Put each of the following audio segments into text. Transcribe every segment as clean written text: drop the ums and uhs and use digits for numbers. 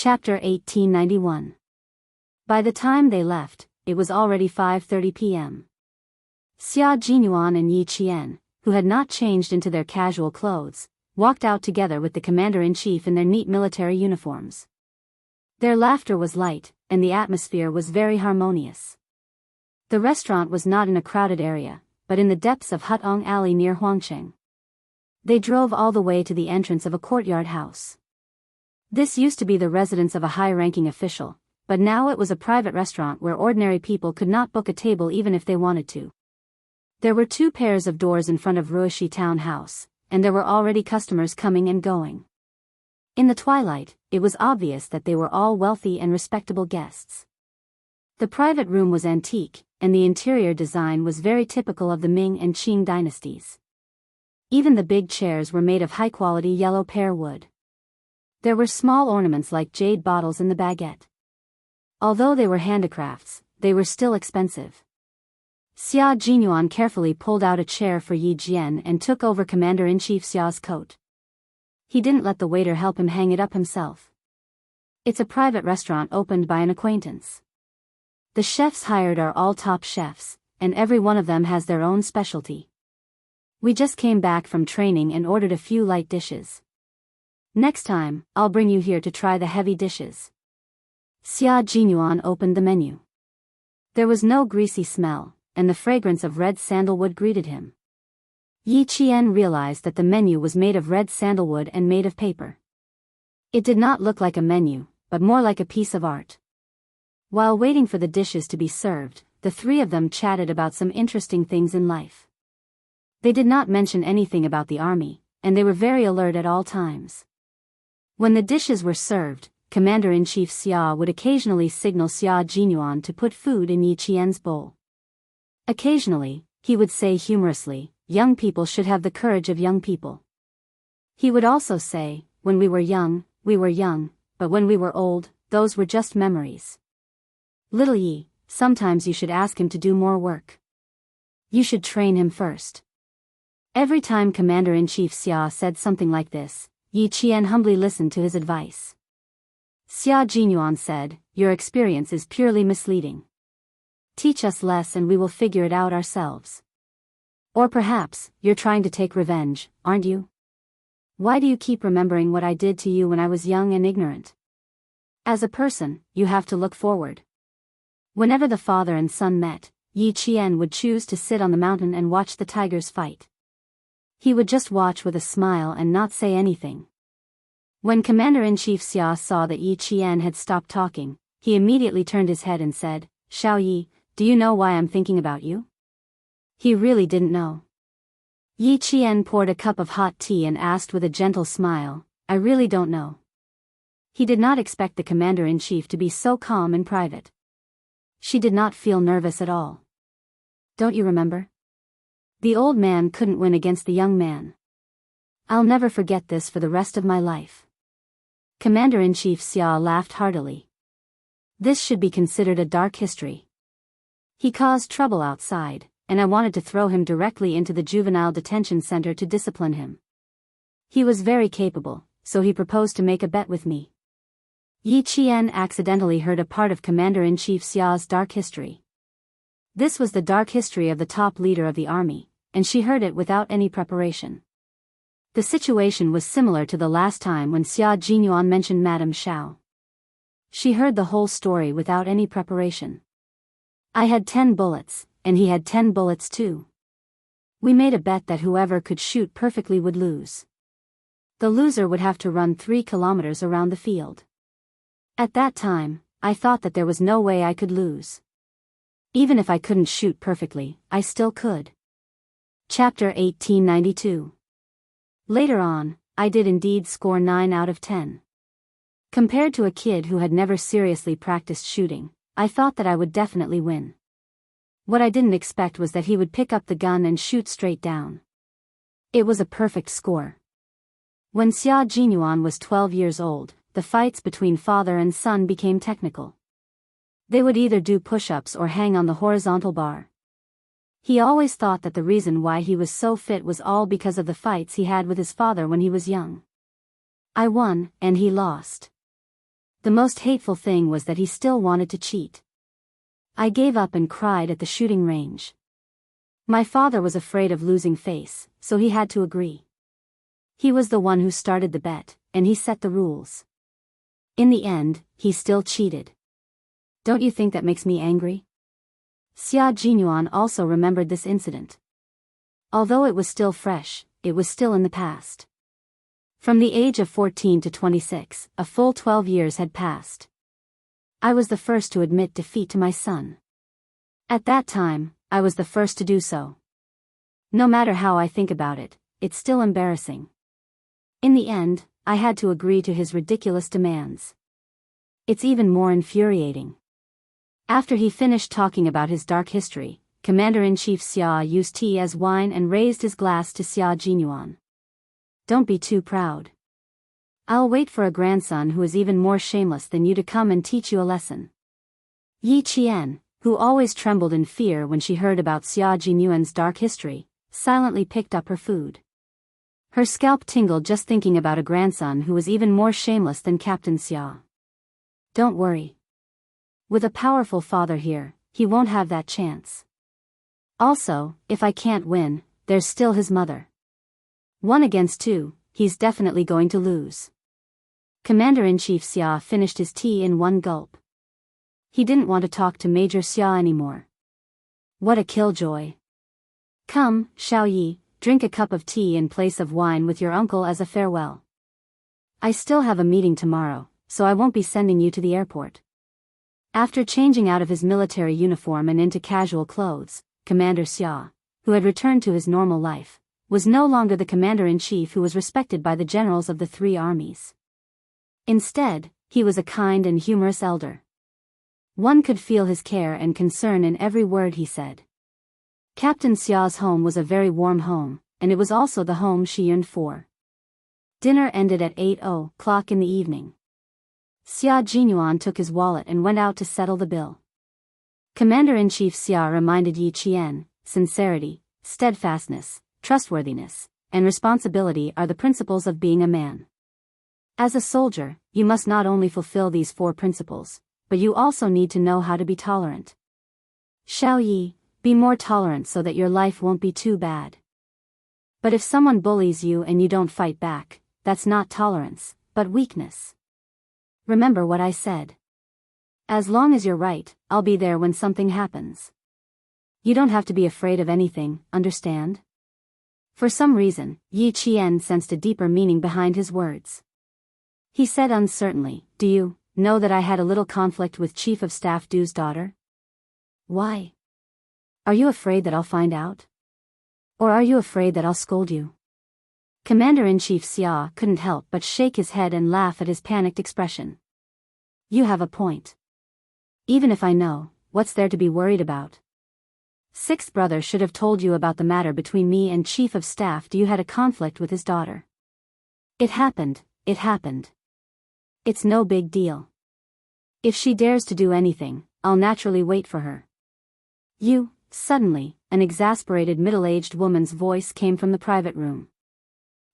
Chapter 1891. By the time they left, it was already 5:30 p.m. Xia Jinyuan and Yi Qian, who had not changed into their casual clothes, walked out together with the commander-in-chief in their neat military uniforms. Their laughter was light, and the atmosphere was very harmonious. The restaurant was not in a crowded area, but in the depths of Hutong Alley near Huangcheng. They drove all the way to the entrance of a courtyard house. This used to be the residence of a high-ranking official, but now it was a private restaurant where ordinary people could not book a table even if they wanted to. There were 2 pairs of doors in front of Ruishi Town House, and there were already customers coming and going. In the twilight, it was obvious that they were all wealthy and respectable guests. The private room was antique, and the interior design was very typical of the Ming and Qing dynasties. Even the big chairs were made of high-quality yellow pear wood. There were small ornaments like jade bottles in the baguette. Although they were handicrafts, they were still expensive. Xia Jinyuan carefully pulled out a chair for Yi Jian and took over Commander-in-Chief Xia's coat. He didn't let the waiter help him hang it up himself. It's a private restaurant opened by an acquaintance. The chefs hired are all top chefs, and every one of them has their own specialty. We just came back from training and ordered a few light dishes. Next time, I'll bring you here to try the heavy dishes. Xia Jinyuan opened the menu. There was no greasy smell, and the fragrance of red sandalwood greeted him. Yi Qian realized that the menu was made of red sandalwood and made of paper. It did not look like a menu, but more like a piece of art. While waiting for the dishes to be served, the 3 of them chatted about some interesting things in life. They did not mention anything about the army, and they were very alert at all times. When the dishes were served, Commander-in-Chief Xia would occasionally signal Xia Jinyuan to put food in Yi Qian's bowl. Occasionally, he would say humorously, "Young people should have the courage of young people." He would also say, "When we were young, but when we were old, those were just memories. Little Yi, sometimes you should ask him to do more work. You should train him first." Every time Commander-in-Chief Xia said something like this, Yi Qian humbly listened to his advice. Xia Jinyuan said, "Your experience is purely misleading. Teach us less and we will figure it out ourselves. Or perhaps, you're trying to take revenge, aren't you? Why do you keep remembering what I did to you when I was young and ignorant? As a person, you have to look forward." Whenever the father and son met, Yi Qian would choose to sit on the mountain and watch the tigers fight. He would just watch with a smile and not say anything. When Commander-in-Chief Xia saw that Yi Qian had stopped talking, he immediately turned his head and said, "Xiao Yi, do you know why I'm thinking about you?" He really didn't know. Yi Qian poured a cup of hot tea and asked with a gentle smile, "I really don't know." He did not expect the Commander-in-Chief to be so calm in private. She did not feel nervous at all. "Don't you remember? The old man couldn't win against the young man. I'll never forget this for the rest of my life." Commander-in-Chief Xia laughed heartily. This should be considered a dark history. He caused trouble outside, and I wanted to throw him directly into the juvenile detention center to discipline him. He was very capable, so he proposed to make a bet with me. Yi Qian accidentally heard a part of Commander-in-Chief Xia's dark history. This was the dark history of the top leader of the army, and she heard it without any preparation. The situation was similar to the last time when Xia Jinyuan mentioned Madame Xiao. She heard the whole story without any preparation. I had 10 bullets, and he had 10 bullets too. We made a bet that whoever could shoot perfectly would lose. The loser would have to run 3 kilometers around the field. At that time, I thought that there was no way I could lose. Even if I couldn't shoot perfectly, I still could. Chapter 1892. Later on, I did indeed score 9 out of 10. Compared to a kid who had never seriously practiced shooting, I thought that I would definitely win. What I didn't expect was that he would pick up the gun and shoot straight down. It was a perfect score. When Xia Jinyuan was 12 years old, the fights between father and son became technical. They would either do push-ups or hang on the horizontal bar. He always thought that the reason why he was so fit was all because of the fights he had with his father when he was young. I won, and he lost. The most hateful thing was that he still wanted to cheat. I gave up and cried at the shooting range. My father was afraid of losing face, so he had to agree. He was the one who started the bet, and he set the rules. In the end, he still cheated. Don't you think that makes me angry? Xia Jinyuan also remembered this incident. Although it was still fresh, it was still in the past. From the age of 14 to 26, a full 12 years had passed. I was the first to admit defeat to my son. At that time, I was the first to do so. No matter how I think about it, it's still embarrassing. In the end, I had to agree to his ridiculous demands. It's even more infuriating. After he finished talking about his dark history, Commander-in-Chief Xia used tea as wine and raised his glass to Xia Jinyuan. Don't be too proud. I'll wait for a grandson who is even more shameless than you to come and teach you a lesson. Yi Qian, who always trembled in fear when she heard about Xia Jinyuan's dark history, silently picked up her food. Her scalp tingled just thinking about a grandson who was even more shameless than Captain Xia. Don't worry. With a powerful father here, he won't have that chance. Also, if I can't win, there's still his mother. 1 against 2, he's definitely going to lose. Commander-in-Chief Xia finished his tea in one gulp. He didn't want to talk to Major Xia anymore. What a killjoy. Come, Xiao Yi, drink a cup of tea in place of wine with your uncle as a farewell. I still have a meeting tomorrow, so I won't be sending you to the airport. After changing out of his military uniform and into casual clothes, Commander Xia, who had returned to his normal life, was no longer the commander-in-chief who was respected by the generals of the 3 armies. Instead, he was a kind and humorous elder. One could feel his care and concern in every word he said. Captain Xia's home was a very warm home, and it was also the home she yearned for. Dinner ended at 8:00 in the evening. Xia Jinyuan took his wallet and went out to settle the bill. Commander-in-Chief Xia reminded Yi Qian, sincerity, steadfastness, trustworthiness, and responsibility are the principles of being a man. As a soldier, you must not only fulfill these 4 principles, but you also need to know how to be tolerant. Xiao Yi, be more tolerant so that your life won't be too bad. But if someone bullies you and you don't fight back, that's not tolerance, but weakness. Remember what I said. As long as you're right, I'll be there when something happens. You don't have to be afraid of anything, understand? For some reason, Yi Qian sensed a deeper meaning behind his words. He said uncertainly, do you know that I had a little conflict with Chief of Staff Du's daughter? Why? Are you afraid that I'll find out? Or are you afraid that I'll scold you? Commander-in-Chief Xia couldn't help but shake his head and laugh at his panicked expression. You have a point. Even if I know, what's there to be worried about? 6th brother should have told you about the matter between me and Chief of Staff Du had a conflict with his daughter. It happened. It's no big deal. If she dares to do anything, I'll naturally wait for her. Suddenly, an exasperated middle-aged woman's voice came from the private room.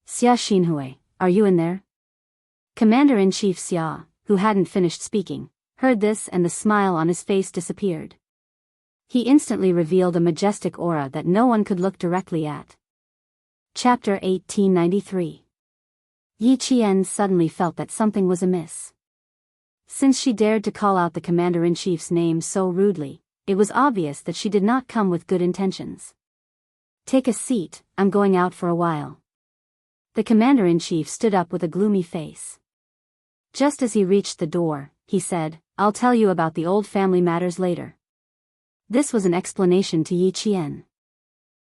Xia Xinhui, are you in there? Commander-in-Chief Xia, who hadn't finished speaking, heard this and the smile on his face disappeared. He instantly revealed a majestic aura that no one could look directly at. Chapter 1893. Yi Qian suddenly felt that something was amiss. Since she dared to call out the commander-in-chief's name so rudely, it was obvious that she did not come with good intentions. Take a seat, I'm going out for a while. The commander-in-chief stood up with a gloomy face. Just as he reached the door, he said, I'll tell you about the old family matters later. This was an explanation to Yi Qian.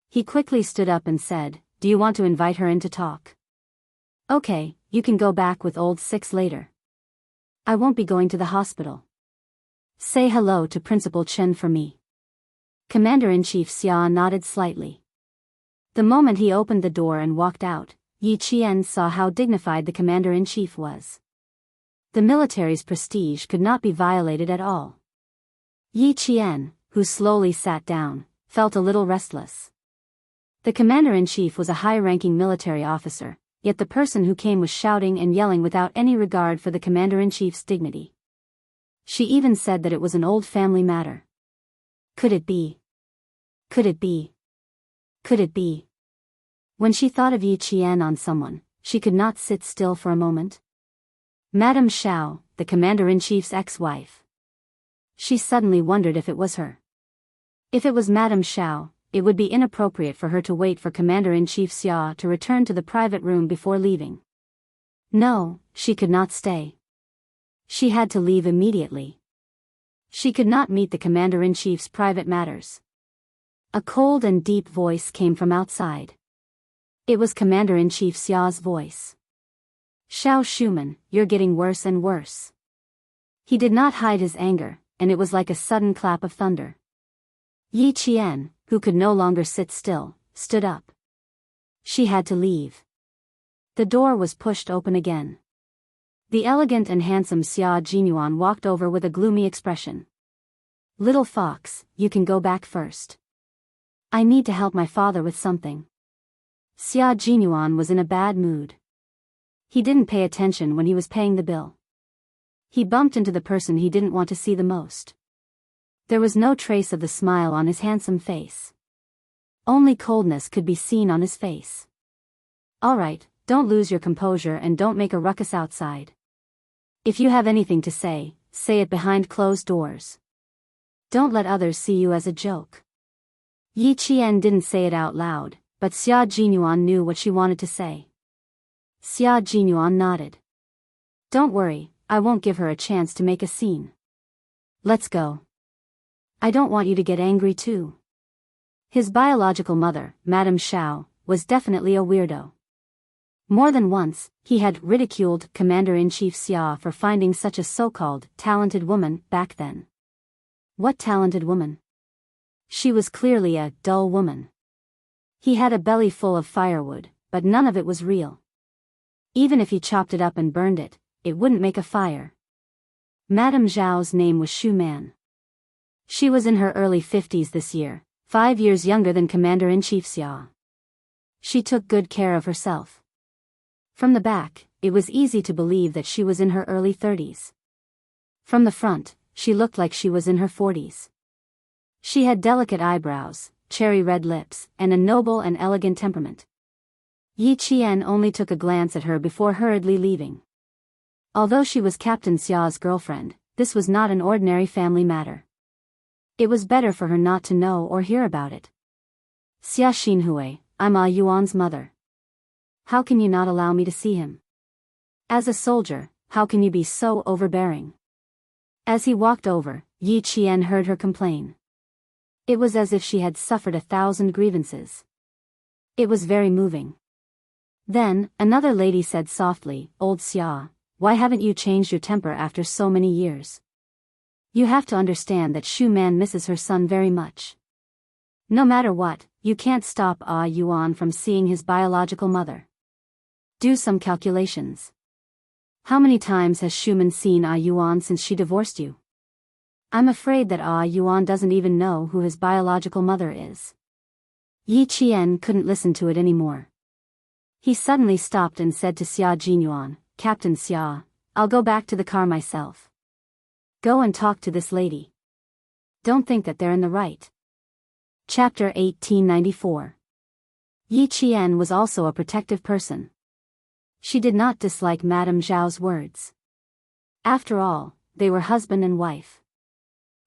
He quickly stood up and said, do you want to invite her in to talk? Okay, you can go back with old 6 later. I won't be going to the hospital. Say hello to Principal Chen for me. Commander-in-Chief Xia nodded slightly. The moment he opened the door and walked out, Yi Qian saw how dignified the commander-in-chief was. The military's prestige could not be violated at all. Yi Qian, who slowly sat down, felt a little restless. The commander-in-chief was a high-ranking military officer, yet the person who came was shouting and yelling without any regard for the commander-in-chief's dignity. She even said that it was an old family matter. Could it be? Could it be? Could it be? When she thought of Yi Qian on someone, she could not sit still for a moment. Madame Xiao, the commander-in-chief's ex-wife. She suddenly wondered if it was her. If it was Madame Xiao, it would be inappropriate for her to wait for Commander-in-Chief Xia to return to the private room before leaving. No, she could not stay. She had to leave immediately. She could not meet the Commander-in-Chief's private matters. A cold and deep voice came from outside. It was Commander-in-Chief Xia's voice. Xiao Shuman, you're getting worse and worse. He did not hide his anger, and it was like a sudden clap of thunder. Yi Qian, who could no longer sit still, stood up. She had to leave. The door was pushed open again. The elegant and handsome Xia Jinyuan walked over with a gloomy expression. Little fox, you can go back first. I need to help my father with something. Xia Jinyuan was in a bad mood. He didn't pay attention when he was paying the bill. He bumped into the person he didn't want to see the most. There was no trace of the smile on his handsome face. Only coldness could be seen on his face. All right, don't lose your composure and don't make a ruckus outside. If you have anything to say it behind closed doors. Don't let others see you as a joke. Yi Qian didn't say it out loud, but Xia Jinyuan knew what she wanted to say. Xia Jinyuan nodded. Don't worry, I won't give her a chance to make a scene. Let's go. I don't want you to get angry too. His biological mother, Madame Xiao, was definitely a weirdo. More than once, he had ridiculed Commander-in-Chief Xia for finding such a so-called talented woman back then. What talented woman? She was clearly a dull woman. He had a belly full of firewood, but none of it was real. Even if he chopped it up and burned it, it wouldn't make a fire. Madame Zhao's name was Shu Man. She was in her early 50s this year, 5 years younger than Commander-in-Chief Xia. She took good care of herself. From the back, it was easy to believe that she was in her early 30s. From the front, she looked like she was in her 40s. She had delicate eyebrows, cherry red lips, and a noble and elegant temperament. Yi Qian only took a glance at her before hurriedly leaving. Although she was Captain Xia's girlfriend, this was not an ordinary family matter. It was better for her not to know or hear about it. Xia Xinhui, I'm Ah Yuan's mother. How can you not allow me to see him? As a soldier, how can you be so overbearing? As he walked over, Yi Qian heard her complain. It was as if she had suffered 1,000 grievances. It was very moving. Then, another lady said softly, Old Xia, why haven't you changed your temper after so many years? You have to understand that Shu Man misses her son very much. No matter what, you can't stop Ah Yuan from seeing his biological mother. Do some calculations. How many times has Shu Man seen Ah Yuan since she divorced you? I'm afraid that Ah Yuan doesn't even know who his biological mother is. Yi Qian couldn't listen to it anymore. He suddenly stopped and said to Xia Jinyuan, Captain Xia, I'll go back to the car myself. Go and talk to this lady. Don't think that they're in the right. Chapter 1894. Yi Qian was also a protective person. She did not dislike Madame Zhao's words. After all, they were husband and wife.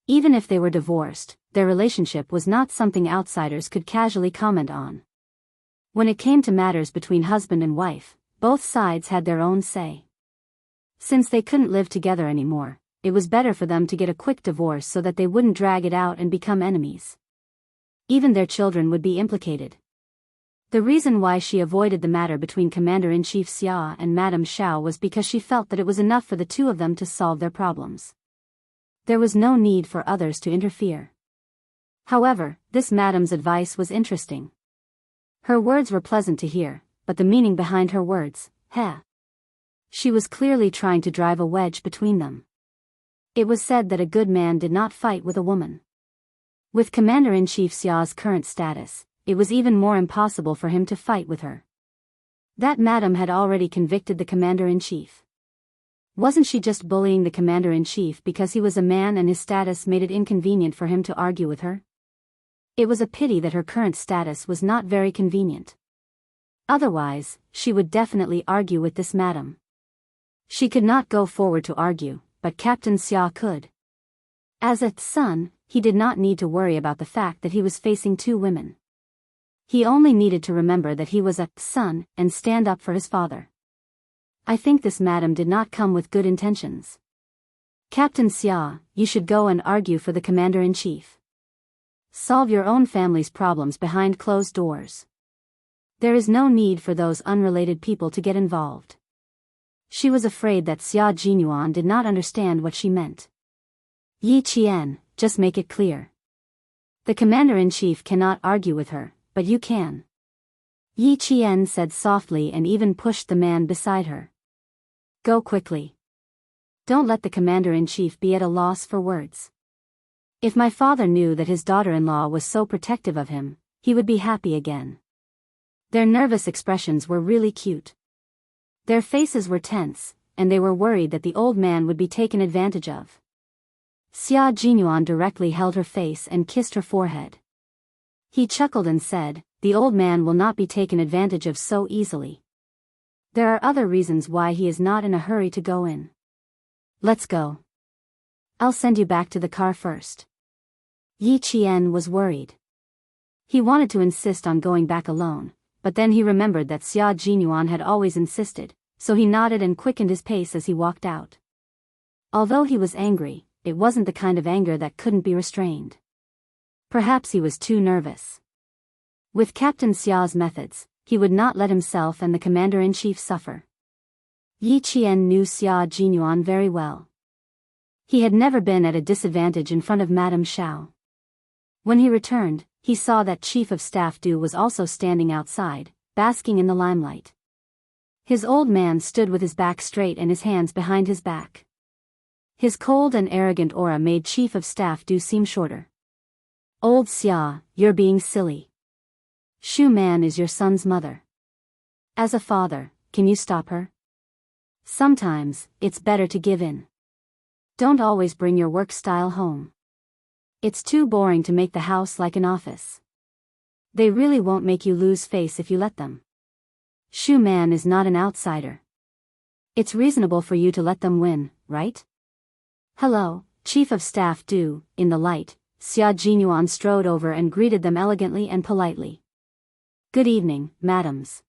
Even if they were divorced, their relationship was not something outsiders could casually comment on. When it came to matters between husband and wife, both sides had their own say. Since they couldn't live together anymore, it was better for them to get a quick divorce so that they wouldn't drag it out and become enemies. Even their children would be implicated. The reason why she avoided the matter between Commander-in-Chief Xia and Madame Xiao was because she felt that it was enough for the two of them to solve their problems. There was no need for others to interfere. However, this Madame's advice was interesting. Her words were pleasant to hear, but the meaning behind her words, she was clearly trying to drive a wedge between them. It was said that a good man did not fight with a woman. With Commander-in-Chief Xia's current status, it was even more impossible for him to fight with her. That madam had already convicted the commander-in-chief. Wasn't she just bullying the commander-in-chief because he was a man and his status made it inconvenient for him to argue with her? It was a pity that her current status was not very convenient. Otherwise, she would definitely argue with this madam. She could not go forward to argue, but Captain Xia could. As a son, he did not need to worry about the fact that he was facing two women. He only needed to remember that he was a son and stand up for his father. I think this madam did not come with good intentions. Captain Xia, you should go and argue for the commander-in-chief. Solve your own family's problems behind closed doors. There is no need for those unrelated people to get involved. She was afraid that Xia Jinyuan did not understand what she meant. Yi Qian, just make it clear. The commander-in-chief cannot argue with her, but you can. Yi Qian said softly and even pushed the man beside her. Go quickly. Don't let the commander-in-chief be at a loss for words. If my father knew that his daughter-in-law was so protective of him, he would be happy again. Their nervous expressions were really cute. Their faces were tense, and they were worried that the old man would be taken advantage of. Xia Jinyuan directly held her face and kissed her forehead. He chuckled and said, the old man will not be taken advantage of so easily. There are other reasons why he is not in a hurry to go in. Let's go. I'll send you back to the car first. Yi Qian was worried. He wanted to insist on going back alone, but then he remembered that Xia Jinyuan had always insisted, so he nodded and quickened his pace as he walked out. Although he was angry, it wasn't the kind of anger that couldn't be restrained. Perhaps he was too nervous. With Captain Xia's methods, he would not let himself and the commander-in-chief suffer. Yi Qian knew Xia Jinyuan very well. He had never been at a disadvantage in front of Madame Xiao. When he returned, he saw that Chief of Staff Du was also standing outside, basking in the limelight. His old man stood with his back straight and his hands behind his back. His cold and arrogant aura made Chief of Staff Du seem shorter. Old Xia, you're being silly. Shu Man is your son's mother. As a father, can you stop her? Sometimes, it's better to give in. Don't always bring your work style home. It's too boring to make the house like an office. They really won't make you lose face if you let them. Shu Man is not an outsider. It's reasonable for you to let them win, right? Hello, Chief of Staff Du. In the light, Xia Jinyuan strode over and greeted them elegantly and politely. Good evening, madams.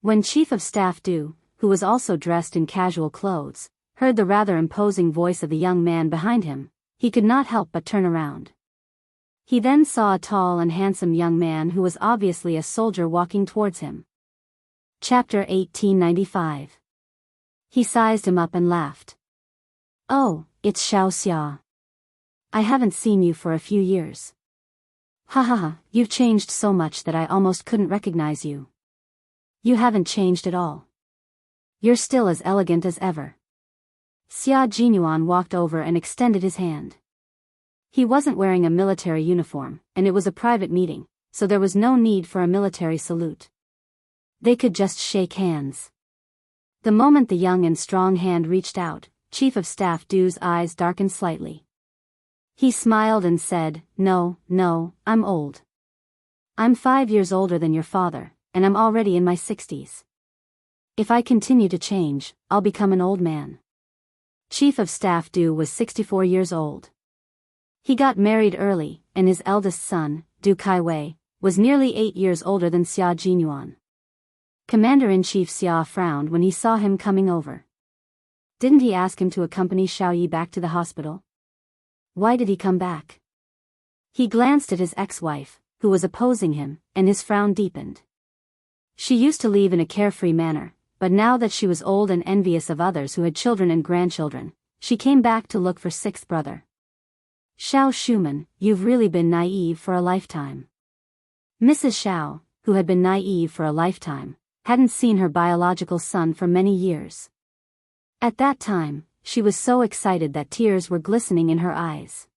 When Chief of Staff Du, who was also dressed in casual clothes, heard the rather imposing voice of the young man behind him, he could not help but turn around. He then saw a tall and handsome young man who was obviously a soldier walking towards him. Chapter 1895. He sized him up and laughed. Oh, it's Xiao Xia. I haven't seen you for a few years. Ha ha ha, you've changed so much that I almost couldn't recognize you. You haven't changed at all. You're still as elegant as ever. Xia Jinyuan walked over and extended his hand. He wasn't wearing a military uniform, and it was a private meeting, so there was no need for a military salute. They could just shake hands. The moment the young and strong hand reached out, Chief of Staff Du's eyes darkened slightly. He smiled and said, No, I'm old. I'm 5 years older than your father, and I'm already in my 60s. If I continue to change, I'll become an old man. Chief of Staff Du was 64 years old. He got married early, and his eldest son, Du Kaiwei, was nearly 8 years older than Xia Jinyuan. Commander-in-Chief Xia frowned when he saw him coming over. Didn't he ask him to accompany Xiao Yi back to the hospital? Why did he come back? He glanced at his ex-wife, who was opposing him, and his frown deepened. She used to leave in a carefree manner, but now that she was old and envious of others who had children and grandchildren, she came back to look for sixth brother. Xiao Shuman, you've really been naive for a lifetime. Mrs. Xiao, who had been naive for a lifetime, hadn't seen her biological son for many years. At that time, she was so excited that tears were glistening in her eyes.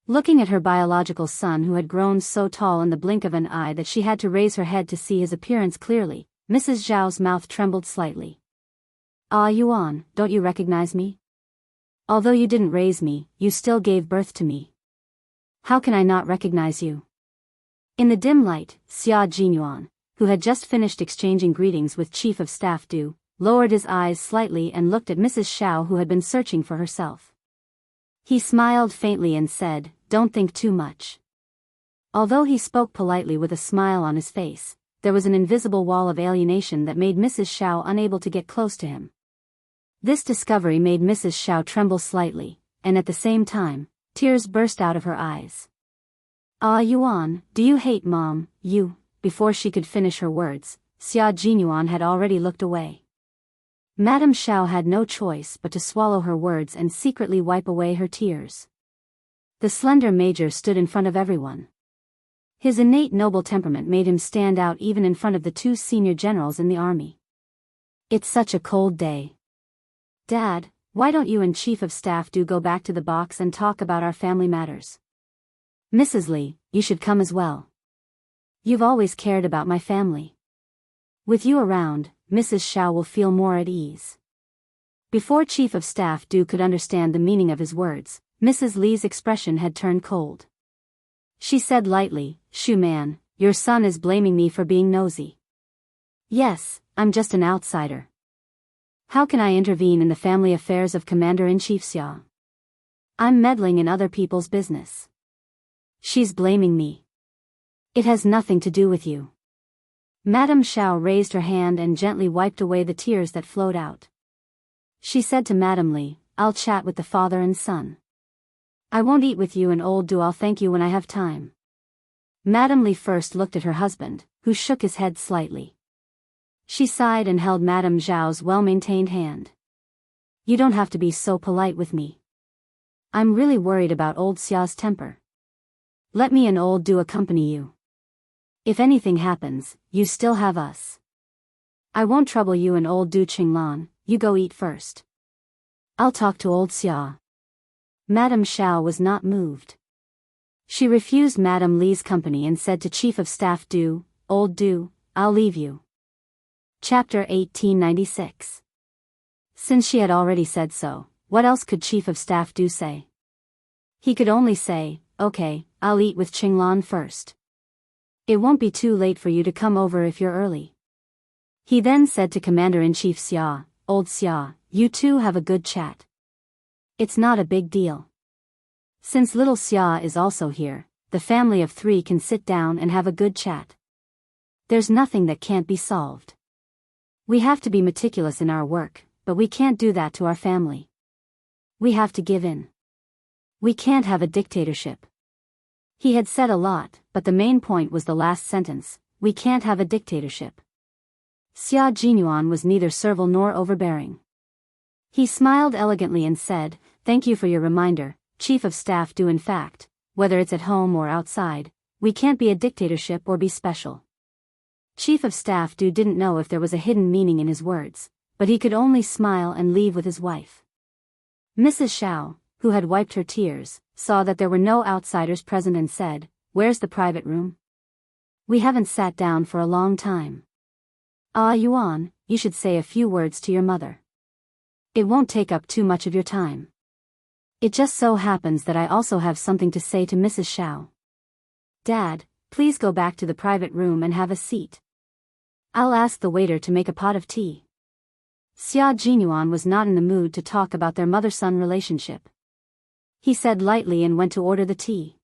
Looking at her biological son who had grown so tall in the blink of an eye that she had to raise her head to see his appearance clearly, Mrs. Zhao's mouth trembled slightly. Ah Yuan, don't you recognize me? Although you didn't raise me, you still gave birth to me. How can I not recognize you? In the dim light, Xia Jinyuan, who had just finished exchanging greetings with Chief of Staff Du, lowered his eyes slightly and looked at Mrs. Xiao, who had been searching for herself. He smiled faintly and said, "Don't think too much." Although he spoke politely with a smile on his face, there was an invisible wall of alienation that made Mrs. Xiao unable to get close to him. This discovery made Mrs. Xiao tremble slightly, and at the same time, tears burst out of her eyes. Ah Yuan, do you hate Mom, you? Before she could finish her words, Xia Jinyuan had already looked away. Madame Xiao had no choice but to swallow her words and secretly wipe away her tears. The slender major stood in front of everyone. His innate noble temperament made him stand out even in front of the two senior generals in the army. It's such a cold day. Dad, why don't you and Chief of Staff Du go back to the box and talk about our family matters? Mrs. Li, you should come as well. You've always cared about my family. With you around, Mrs. Xiao will feel more at ease. Before Chief of Staff Du could understand the meaning of his words, Mrs. Li's expression had turned cold. She said lightly, "Shu Man, your son is blaming me for being nosy." "Yes, I'm just an outsider. How can I intervene in the family affairs of Commander-in-Chief Xia? I'm meddling in other people's business." "She's blaming me. It has nothing to do with you." Madame Xiao raised her hand and gently wiped away the tears that flowed out. She said to Madame Li, "I'll chat with the father and son. I won't eat with you and old Du. I'll thank you when I have time." Madame Li first looked at her husband, who shook his head slightly. She sighed and held Madame Zhao's well-maintained hand. "You don't have to be so polite with me. I'm really worried about old Xia's temper. Let me and old Du accompany you. If anything happens, you still have us. I won't trouble you and old Du. Qinglan, you go eat first. I'll talk to old Xia." Madame Xiao was not moved. She refused Madame Li's company and said to Chief of Staff Du, "Old Du, I'll leave you." Chapter 1896. Since she had already said so, what else could Chief of Staff Du say? He could only say, "Okay, I'll eat with Qinglan first. It won't be too late for you to come over if you're early." He then said to Commander-in-Chief Xia, "Old Xia, you two have a good chat. It's not a big deal. Since little Xia is also here, the family of three can sit down and have a good chat. There's nothing that can't be solved. We have to be meticulous in our work, but we can't do that to our family. We have to give in. We can't have a dictatorship." He had said a lot, but the main point was the last sentence, "We can't have a dictatorship." Xia Jinyuan was neither servile nor overbearing. He smiled elegantly and said, "Thank you for your reminder, Chief of Staff Du. In fact, whether it's at home or outside, we can't be a dictatorship or be special." Chief of Staff Du didn't know if there was a hidden meaning in his words, but he could only smile and leave with his wife. Mrs. Xiao, who had wiped her tears, saw that there were no outsiders present and said, "Where's the private room? We haven't sat down for a long time. Ah Yuan, you should say a few words to your mother. It won't take up too much of your time. It just so happens that I also have something to say to Mrs. Xiao. Dad, please go back to the private room and have a seat. I'll ask the waiter to make a pot of tea." Xia Jinyuan was not in the mood to talk about their mother-son relationship. He said lightly and went to order the tea.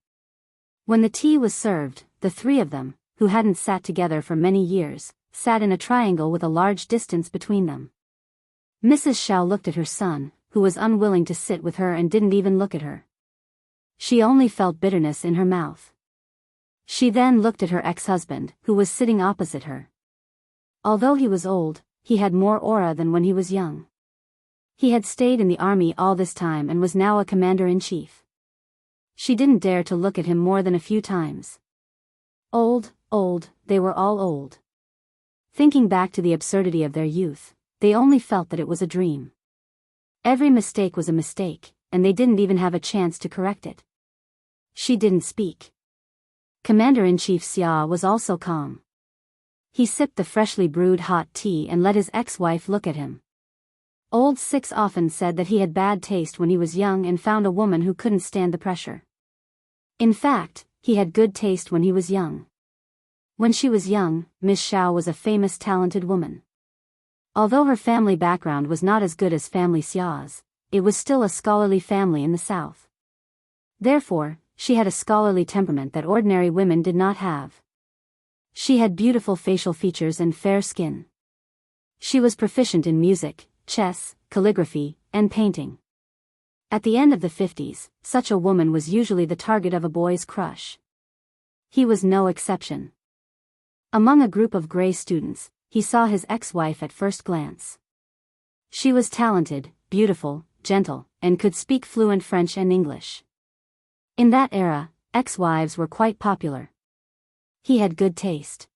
When the tea was served, the three of them, who hadn't sat together for many years, sat in a triangle with a large distance between them. Mrs. Xiao looked at her son, who was unwilling to sit with her and didn't even look at her. She only felt bitterness in her mouth. She then looked at her ex-husband, who was sitting opposite her. Although he was old, he had more aura than when he was young. He had stayed in the army all this time and was now a commander-in-chief. She didn't dare to look at him more than a few times. Old, they were all old. Thinking back to the absurdity of their youth, they only felt that it was a dream. Every mistake was a mistake, and they didn't even have a chance to correct it. She didn't speak. Commander-in-Chief Xia was also calm. He sipped the freshly brewed hot tea and let his ex-wife look at him. Old Six often said that he had bad taste when he was young and found a woman who couldn't stand the pressure. In fact, he had good taste when he was young. When she was young, Miss Xiao was a famous talented woman. Although her family background was not as good as family Xiao's, it was still a scholarly family in the south. Therefore, she had a scholarly temperament that ordinary women did not have. She had beautiful facial features and fair skin. She was proficient in music, chess, calligraphy, and painting. At the end of the 50s, such a woman was usually the target of a boy's crush. He was no exception. Among a group of gray students, he saw his ex-wife at first glance. She was talented, beautiful, gentle, and could speak fluent French and English. In that era, ex-wives were quite popular. He had good taste.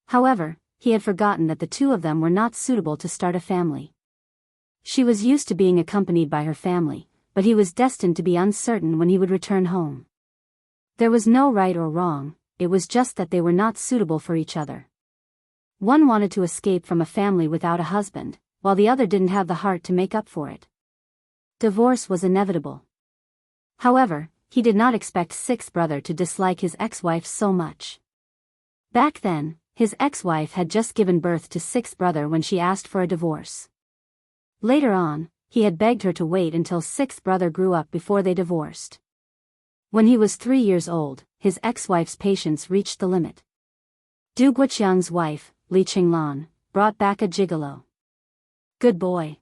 However, he had forgotten that the two of them were not suitable to start a family. She was used to being accompanied by her family, but he was destined to be uncertain when he would return home. There was no right or wrong, it was just that they were not suitable for each other. One wanted to escape from a family without a husband, while the other didn't have the heart to make up for it. Divorce was inevitable. However, he did not expect Six's brother to dislike his ex-wife so much. Back then, his ex-wife had just given birth to Six's brother when she asked for a divorce. Later on, he had begged her to wait until Six's brother grew up before they divorced. When he was 3 years old, his ex-wife's patience reached the limit. Du Guoqiang's wife, Li Qinglan, brought back a gigolo. Good boy.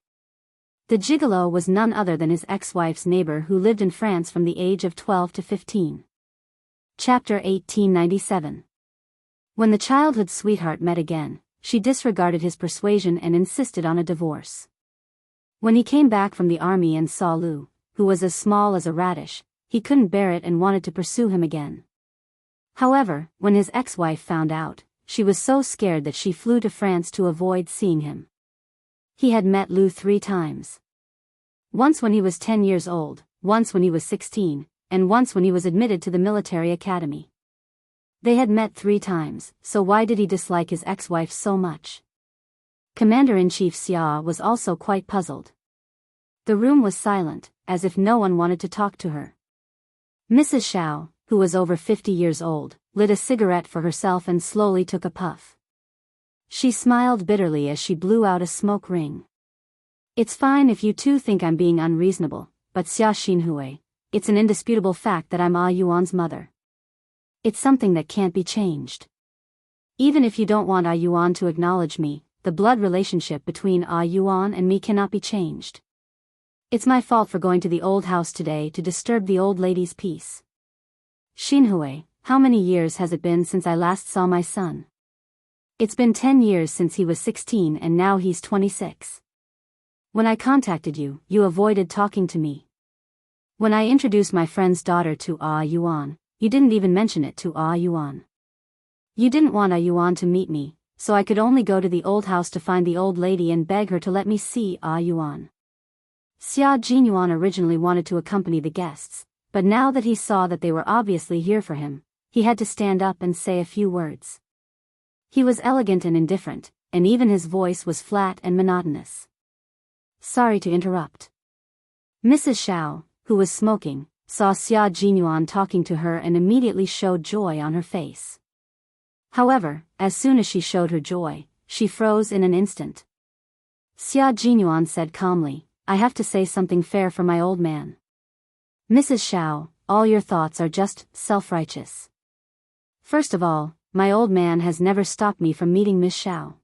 The gigolo was none other than his ex-wife's neighbor who lived in France from the age of 12 to 15. Chapter 1897. When the childhood sweetheart met again, she disregarded his persuasion and insisted on a divorce. When he came back from the army and saw Lu, who was as small as a radish, he couldn't bear it and wanted to pursue him again. However, when his ex-wife found out, she was so scared that she flew to France to avoid seeing him. He had met Lu 3 times. Once when he was 10 years old, once when he was 16, and once when he was admitted to the military academy. They had met 3 times, so why did he dislike his ex-wife so much? Commander-in-Chief Xia was also quite puzzled. The room was silent, as if no one wanted to talk to her. Mrs. Xiao, who was over 50 years old, lit a cigarette for herself and slowly took a puff. She smiled bitterly as she blew out a smoke ring. It's fine if you two think I'm being unreasonable, but Xia Xinhui, it's an indisputable fact that I'm Ah Yuan's mother. It's something that can't be changed. Even if you don't want Ah Yuan to acknowledge me, the blood relationship between Ah Yuan and me cannot be changed. It's my fault for going to the old house today to disturb the old lady's peace. Xinhui, how many years has it been since I last saw my son? It's been 10 years since he was 16 and now he's 26. When I contacted you, you avoided talking to me. When I introduced my friend's daughter to Ah Yuan, you didn't even mention it to Ah Yuan. You didn't want Ah Yuan to meet me, so I could only go to the old house to find the old lady and beg her to let me see Ah Yuan. Xia Jinyuan originally wanted to accompany the guests, but now that he saw that they were obviously here for him, he had to stand up and say a few words. He was elegant and indifferent, and even his voice was flat and monotonous. Sorry to interrupt. Mrs. Xiao, who was smoking, saw Xia Jinyuan talking to her and immediately showed joy on her face. However, as soon as she showed her joy, she froze in an instant. Xia Jinyuan said calmly, I have to say something fair for my old man. Mrs. Xiao, all your thoughts are just self-righteous. First of all, my old man has never stopped me from meeting Miss Xiao.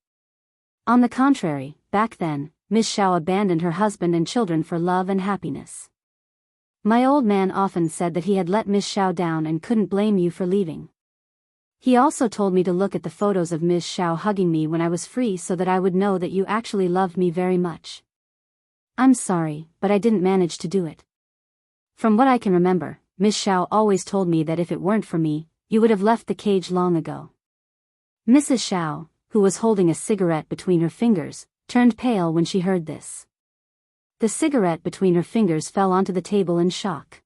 On the contrary, back then, Miss Xiao abandoned her husband and children for love and happiness. My old man often said that he had let Miss Xiao down and couldn't blame you for leaving. He also told me to look at the photos of Miss Xiao hugging me when I was free so that I would know that you actually loved me very much. I'm sorry, but I didn't manage to do it. From what I can remember, Miss Xiao always told me that if it weren't for me, you would have left the cage long ago. Mrs. Xiao, who was holding a cigarette between her fingers, turned pale when she heard this. The cigarette between her fingers fell onto the table in shock.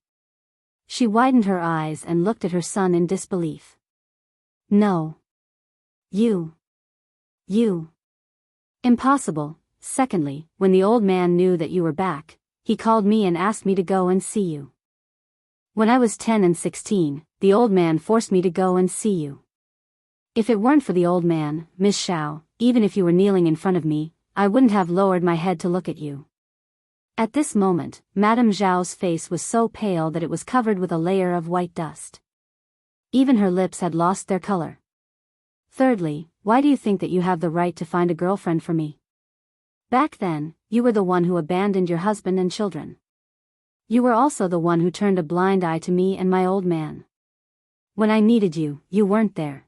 She widened her eyes and looked at her son in disbelief. No. You. You. Impossible. Secondly, when the old man knew that you were back, he called me and asked me to go and see you. When I was 10 and 16, the old man forced me to go and see you. If it weren't for the old man, Miss Xiao, even if you were kneeling in front of me, I wouldn't have lowered my head to look at you. At this moment, Madame Zhao's face was so pale that it was covered with a layer of white dust. Even her lips had lost their color. Thirdly, why do you think that you have the right to find a girlfriend for me? Back then, you were the one who abandoned your husband and children. You were also the one who turned a blind eye to me and my old man. When I needed you, you weren't there.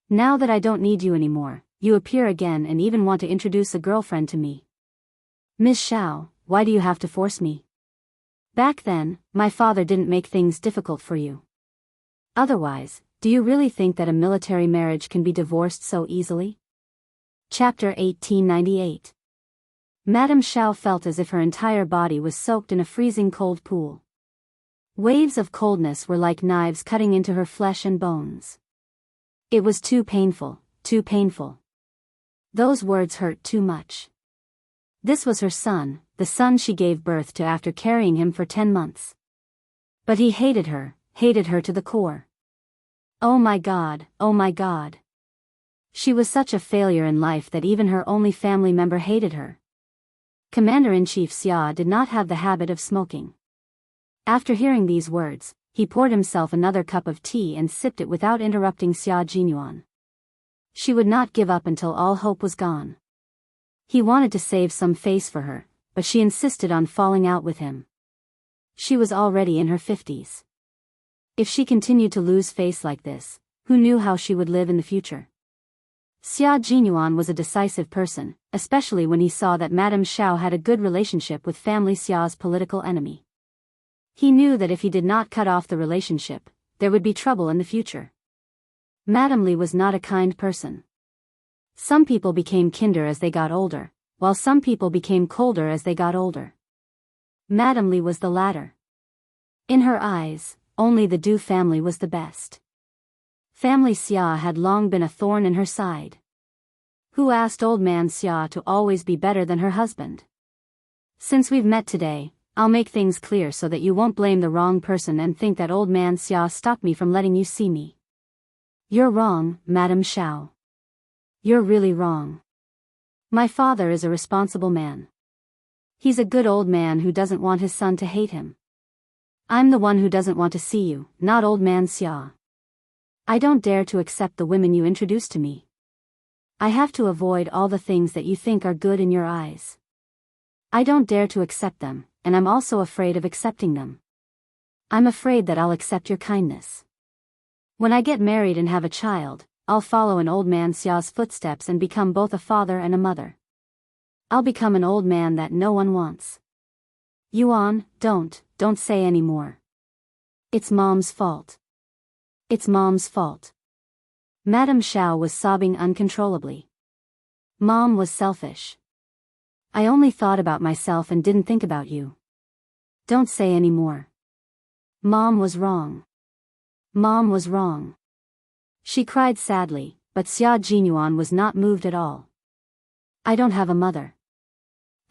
Now that I don't need you anymore, you appear again and even want to introduce a girlfriend to me. Miss Xiao, why do you have to force me? Back then, my father didn't make things difficult for you. Otherwise, do you really think that a military marriage can be divorced so easily? Chapter 1898. Madame Xiao felt as if her entire body was soaked in a freezing cold pool. Waves of coldness were like knives cutting into her flesh and bones. It was too painful, too painful. Those words hurt too much. This was her son, the son she gave birth to after carrying him for 10 months. But he hated her to the core. Oh my God, oh my God. She was such a failure in life that even her only family member hated her. Commander-in-Chief Xia did not have the habit of smoking. After hearing these words, he poured himself another cup of tea and sipped it without interrupting Xia Jinyuan. She would not give up until all hope was gone. He wanted to save some face for her, but she insisted on falling out with him. She was already in her 50s. If she continued to lose face like this, who knew how she would live in the future? Xia Jinyuan was a decisive person, especially when he saw that Madame Xiao had a good relationship with family Xia's political enemy. He knew that if he did not cut off the relationship, there would be trouble in the future. Madame Li was not a kind person. Some people became kinder as they got older, while some people became colder as they got older. Madame Li was the latter. In her eyes, only the Du family was the best. Family Xia had long been a thorn in her side. Who asked old man Xia to always be better than her husband? Since we've met today, I'll make things clear so that you won't blame the wrong person and think that old man Xia stopped me from letting you see me. You're wrong, Madame Xiao. You're really wrong. My father is a responsible man. He's a good old man who doesn't want his son to hate him. I'm the one who doesn't want to see you, not old man Xia. I don't dare to accept the women you introduced to me. I have to avoid all the things that you think are good in your eyes. I don't dare to accept them, and I'm also afraid of accepting them. I'm afraid that I'll accept your kindness. When I get married and have a child, I'll follow in old man Xia's footsteps and become both a father and a mother. I'll become an old man that no one wants. Yuan, don't say any more. It's Mom's fault. It's Mom's fault. Madame Xiao was sobbing uncontrollably. Mom was selfish. I only thought about myself and didn't think about you. Don't say any more. Mom was wrong. Mom was wrong. She cried sadly, but Xia Jinyuan was not moved at all. I don't have a mother.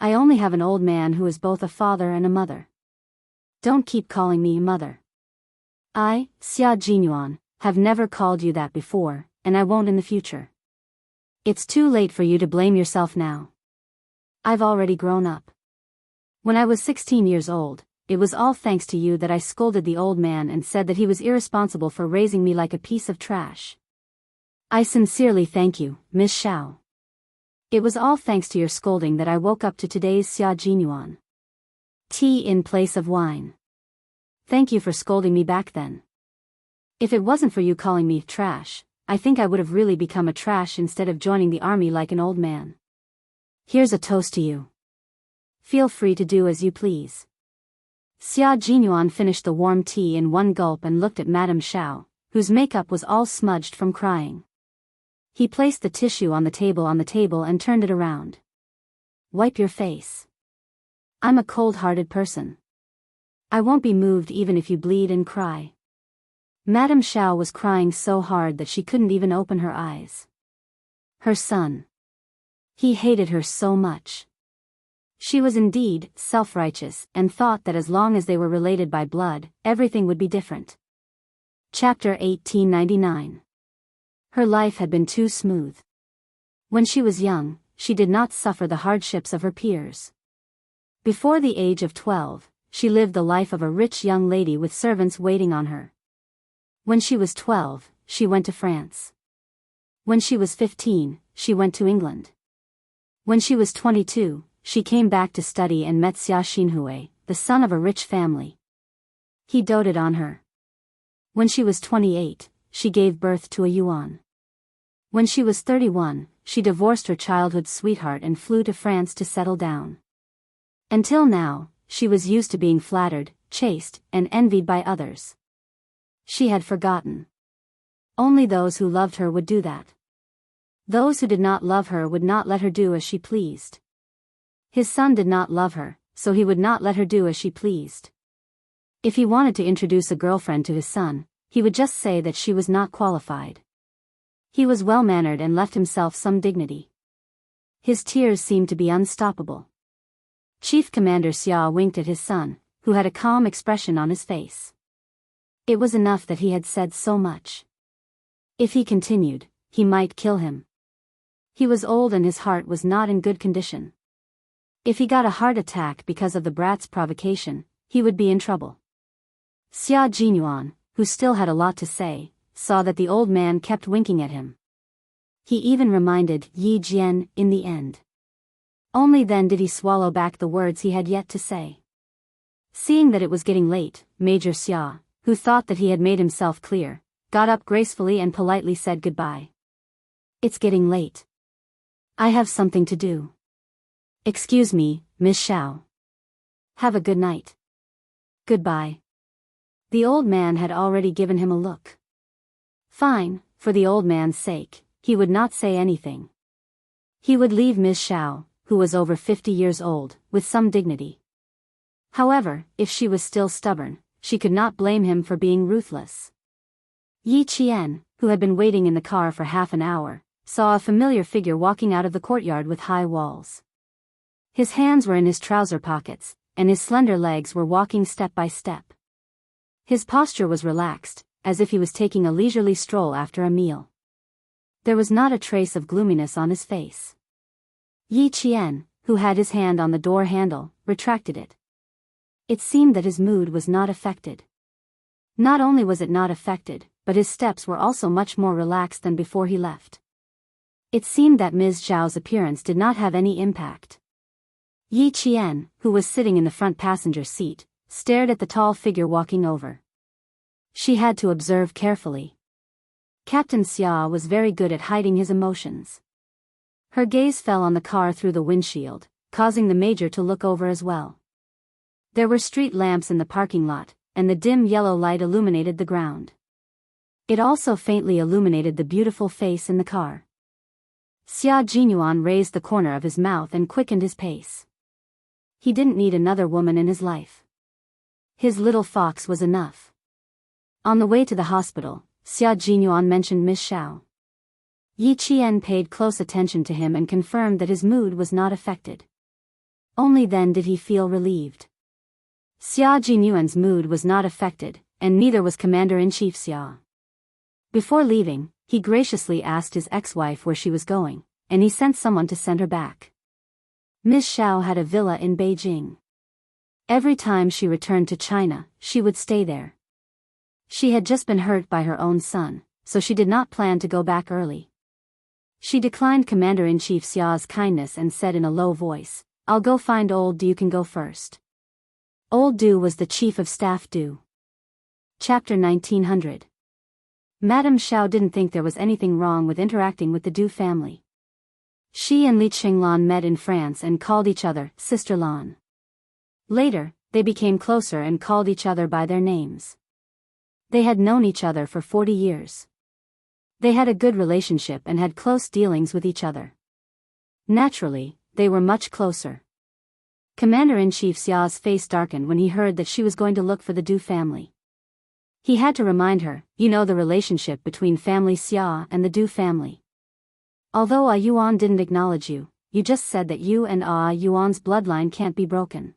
I only have an old man who is both a father and a mother. Don't keep calling me mother. I, Xia Jinyuan, have never called you that before, and I won't in the future. It's too late for you to blame yourself now. I've already grown up. When I was 16 years old, it was all thanks to you that I scolded the old man and said that he was irresponsible for raising me like a piece of trash. I sincerely thank you, Miss Xiao. It was all thanks to your scolding that I woke up to today's Xia Jinyuan. Tea in place of wine. Thank you for scolding me back then. If it wasn't for you calling me trash, I think I would have really become a trash instead of joining the army like an old man. Here's a toast to you. Feel free to do as you please. Xia Jinyuan finished the warm tea in one gulp and looked at Madame Xiao, whose makeup was all smudged from crying. He placed the tissue on the table and turned it around. Wipe your face. I'm a cold-hearted person. I won't be moved even if you bleed and cry. Madame Xiao was crying so hard that she couldn't even open her eyes. Her son. He hated her so much. She was indeed self-righteous and thought that as long as they were related by blood, everything would be different. Chapter 1899. Her life had been too smooth. When she was young, she did not suffer the hardships of her peers. Before the age of 12, she lived the life of a rich young lady with servants waiting on her. When she was 12, she went to France. When she was 15, she went to England. When she was 22, she came back to study and met Xia Xinhui, the son of a rich family. He doted on her. When she was 28, she gave birth to a Yuan. When she was 31, she divorced her childhood sweetheart and flew to France to settle down. Until now, she was used to being flattered, chased, and envied by others. She had forgotten. Only those who loved her would do that. Those who did not love her would not let her do as she pleased. His son did not love her, so he would not let her do as she pleased. If he wanted to introduce a girlfriend to his son, he would just say that she was not qualified. He was well-mannered and left himself some dignity. His tears seemed to be unstoppable. Chief Commander Xia winked at his son, who had a calm expression on his face. It was enough that he had said so much. If he continued, he might kill him. He was old and his heart was not in good condition. If he got a heart attack because of the brat's provocation, he would be in trouble. Xia Jinyuan, who still had a lot to say, saw that the old man kept winking at him. He even reminded Yi Jian in the end. Only then did he swallow back the words he had yet to say. Seeing that it was getting late, Major Xia, who thought that he had made himself clear, got up gracefully and politely said goodbye. It's getting late. I have something to do. Excuse me, Miss Xiao. Have a good night. Goodbye. The old man had already given him a look. Fine, for the old man's sake, he would not say anything. He would leave Miss Xiao, who was over 50 years old, with some dignity. However, if she was still stubborn, she could not blame him for being ruthless. Yi Qian, who had been waiting in the car for half an hour, saw a familiar figure walking out of the courtyard with high walls. His hands were in his trouser pockets, and his slender legs were walking step by step. His posture was relaxed, as if he was taking a leisurely stroll after a meal. There was not a trace of gloominess on his face. Yi Qian, who had his hand on the door handle, retracted it. It seemed that his mood was not affected. Not only was it not affected, but his steps were also much more relaxed than before he left. It seemed that Ms. Zhao's appearance did not have any impact. Yi Qian, who was sitting in the front passenger seat, stared at the tall figure walking over. She had to observe carefully. Captain Xia was very good at hiding his emotions. Her gaze fell on the car through the windshield, causing the major to look over as well. There were street lamps in the parking lot, and the dim yellow light illuminated the ground. It also faintly illuminated the beautiful face in the car. Xia Jinyuan raised the corner of his mouth and quickened his pace. He didn't need another woman in his life. His little fox was enough. On the way to the hospital, Xia Jinyuan mentioned Miss Xiao. Yi Qian paid close attention to him and confirmed that his mood was not affected. Only then did he feel relieved. Xia Jinyuan's mood was not affected, and neither was Commander-in-Chief Xia. Before leaving, he graciously asked his ex-wife where she was going, and he sent someone to send her back. Miss Xiao had a villa in Beijing. Every time she returned to China, she would stay there. She had just been hurt by her own son, so she did not plan to go back early. She declined Commander-in-Chief Xia's kindness and said in a low voice, "I'll go find old Du, you can go first." Old Du was the chief of staff Du. Chapter 1900. Madame Xiao didn't think there was anything wrong with interacting with the Du family. She and Li Qinglan met in France and called each other Sister Lan. Later, they became closer and called each other by their names. They had known each other for 40 years. They had a good relationship and had close dealings with each other. Naturally, they were much closer. Commander-in-Chief Xia's face darkened when he heard that she was going to look for the Du family. He had to remind her, you know the relationship between family Xia and the Du family. Although Yuan didn't acknowledge you, you just said that you and Yuan's bloodline can't be broken.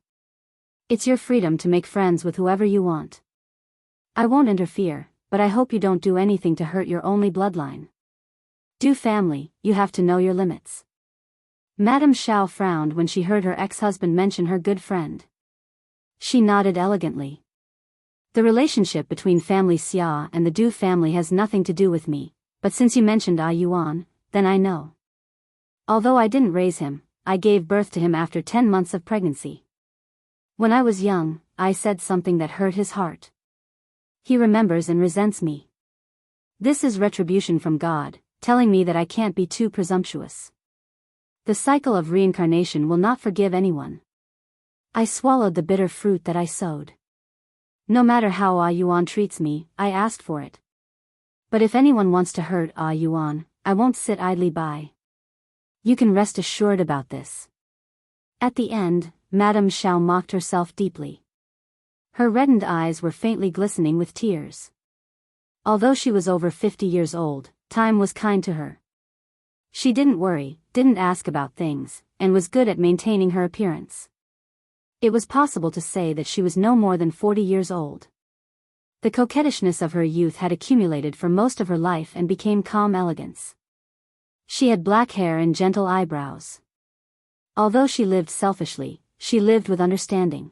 It's your freedom to make friends with whoever you want. I won't interfere, but I hope you don't do anything to hurt your only bloodline. Do family, you have to know your limits. Madame Xiao frowned when she heard her ex-husband mention her good friend. She nodded elegantly. The relationship between family Xia and the Du family has nothing to do with me, but since you mentioned Yuan, then I know. Although I didn't raise him, I gave birth to him after 10 months of pregnancy. When I was young, I said something that hurt his heart. He remembers and resents me. This is retribution from God, telling me that I can't be too presumptuous. The cycle of reincarnation will not forgive anyone. I swallowed the bitter fruit that I sowed. No matter how Yuan treats me, I asked for it. But if anyone wants to hurt Yuan, I won't sit idly by. You can rest assured about this. At the end, Madame Xiao mocked herself deeply. Her reddened eyes were faintly glistening with tears. Although she was over 50 years old, time was kind to her. She didn't worry, didn't ask about things, and was good at maintaining her appearance. It was possible to say that she was no more than 40 years old. The coquettishness of her youth had accumulated for most of her life and became calm elegance. She had black hair and gentle eyebrows. Although she lived selfishly, she lived with understanding.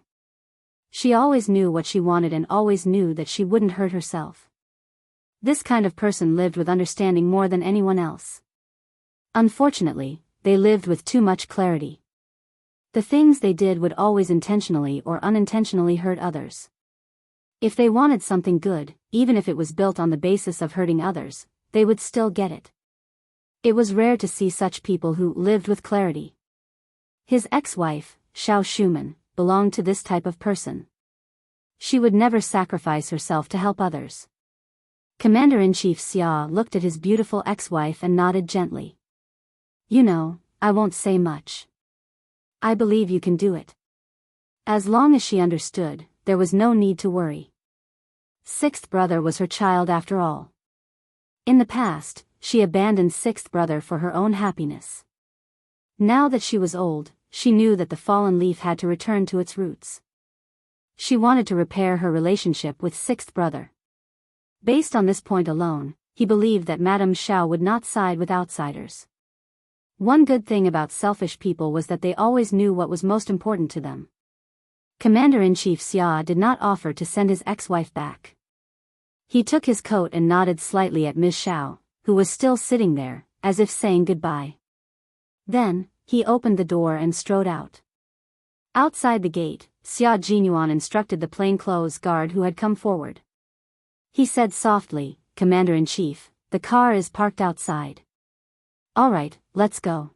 She always knew what she wanted and always knew that she wouldn't hurt herself. This kind of person lived with understanding more than anyone else. Unfortunately, they lived with too much clarity. The things they did would always intentionally or unintentionally hurt others. If they wanted something good, even if it was built on the basis of hurting others, they would still get it. It was rare to see such people who lived with clarity. His ex-wife, Xiao Shuman, belonged to this type of person. She would never sacrifice herself to help others. Commander-in-Chief Xia looked at his beautiful ex-wife and nodded gently. You know, I won't say much. I believe you can do it. As long as she understood, there was no need to worry. Sixth brother was her child after all. In the past, she abandoned sixth brother for her own happiness. Now that she was old, she knew that the fallen leaf had to return to its roots. She wanted to repair her relationship with sixth brother. Based on this point alone, he believed that Madame Xiao would not side with outsiders. One good thing about selfish people was that they always knew what was most important to them. Commander-in-Chief Xia did not offer to send his ex-wife back. He took his coat and nodded slightly at Ms. Xiao, who was still sitting there, as if saying goodbye. Then, he opened the door and strode out. Outside the gate, Xia Jinyuan instructed the plainclothes guard who had come forward. He said softly, Commander-in-Chief, the car is parked outside. All right, let's go.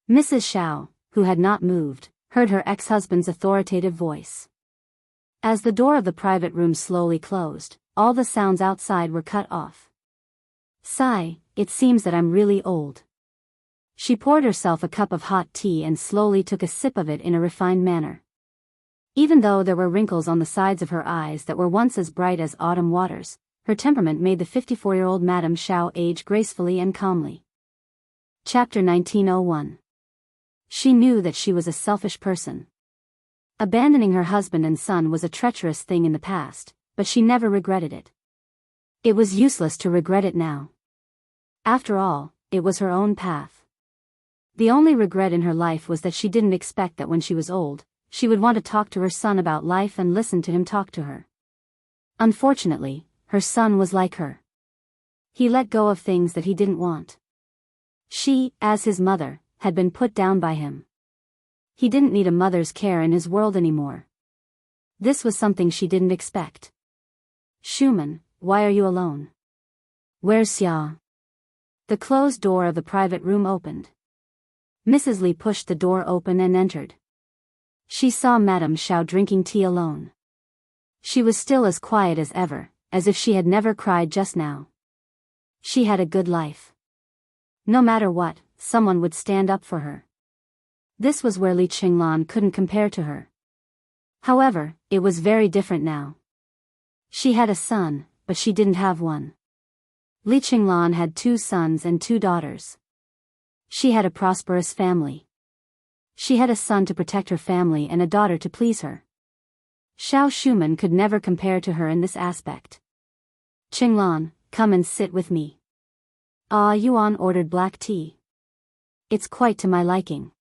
Mrs. Xiao, who had not moved, heard her ex-husband's authoritative voice. As the door of the private room slowly closed, all the sounds outside were cut off. Sigh, it seems that I'm really old. She poured herself a cup of hot tea and slowly took a sip of it in a refined manner. Even though there were wrinkles on the sides of her eyes that were once as bright as autumn waters, her temperament made the 54-year-old Madame Xiao age gracefully and calmly. Chapter 1901. She knew that she was a selfish person. Abandoning her husband and son was a treacherous thing in the past, but she never regretted it. It was useless to regret it now. After all, it was her own path. The only regret in her life was that she didn't expect that when she was old, she would want to talk to her son about life and listen to him talk to her. Unfortunately, her son was like her. He let go of things that he didn't want. She, as his mother, had been put down by him. He didn't need a mother's care in his world anymore. This was something she didn't expect. Shuman, why are you alone? Where's Xia? The closed door of the private room opened. Mrs. Li pushed the door open and entered. She saw Madame Xiao drinking tea alone. She was still as quiet as ever, as if she had never cried just now. She had a good life. No matter what, someone would stand up for her. This was where Li Qinglan couldn't compare to her. However, it was very different now. She had a son, but she didn't have one. Li Qinglan had 2 sons and 2 daughters. She had a prosperous family. She had a son to protect her family and a daughter to please her. Xiao Shuman could never compare to her in this aspect. Qinglan, come and sit with me. Yuan ordered black tea. It's quite to my liking.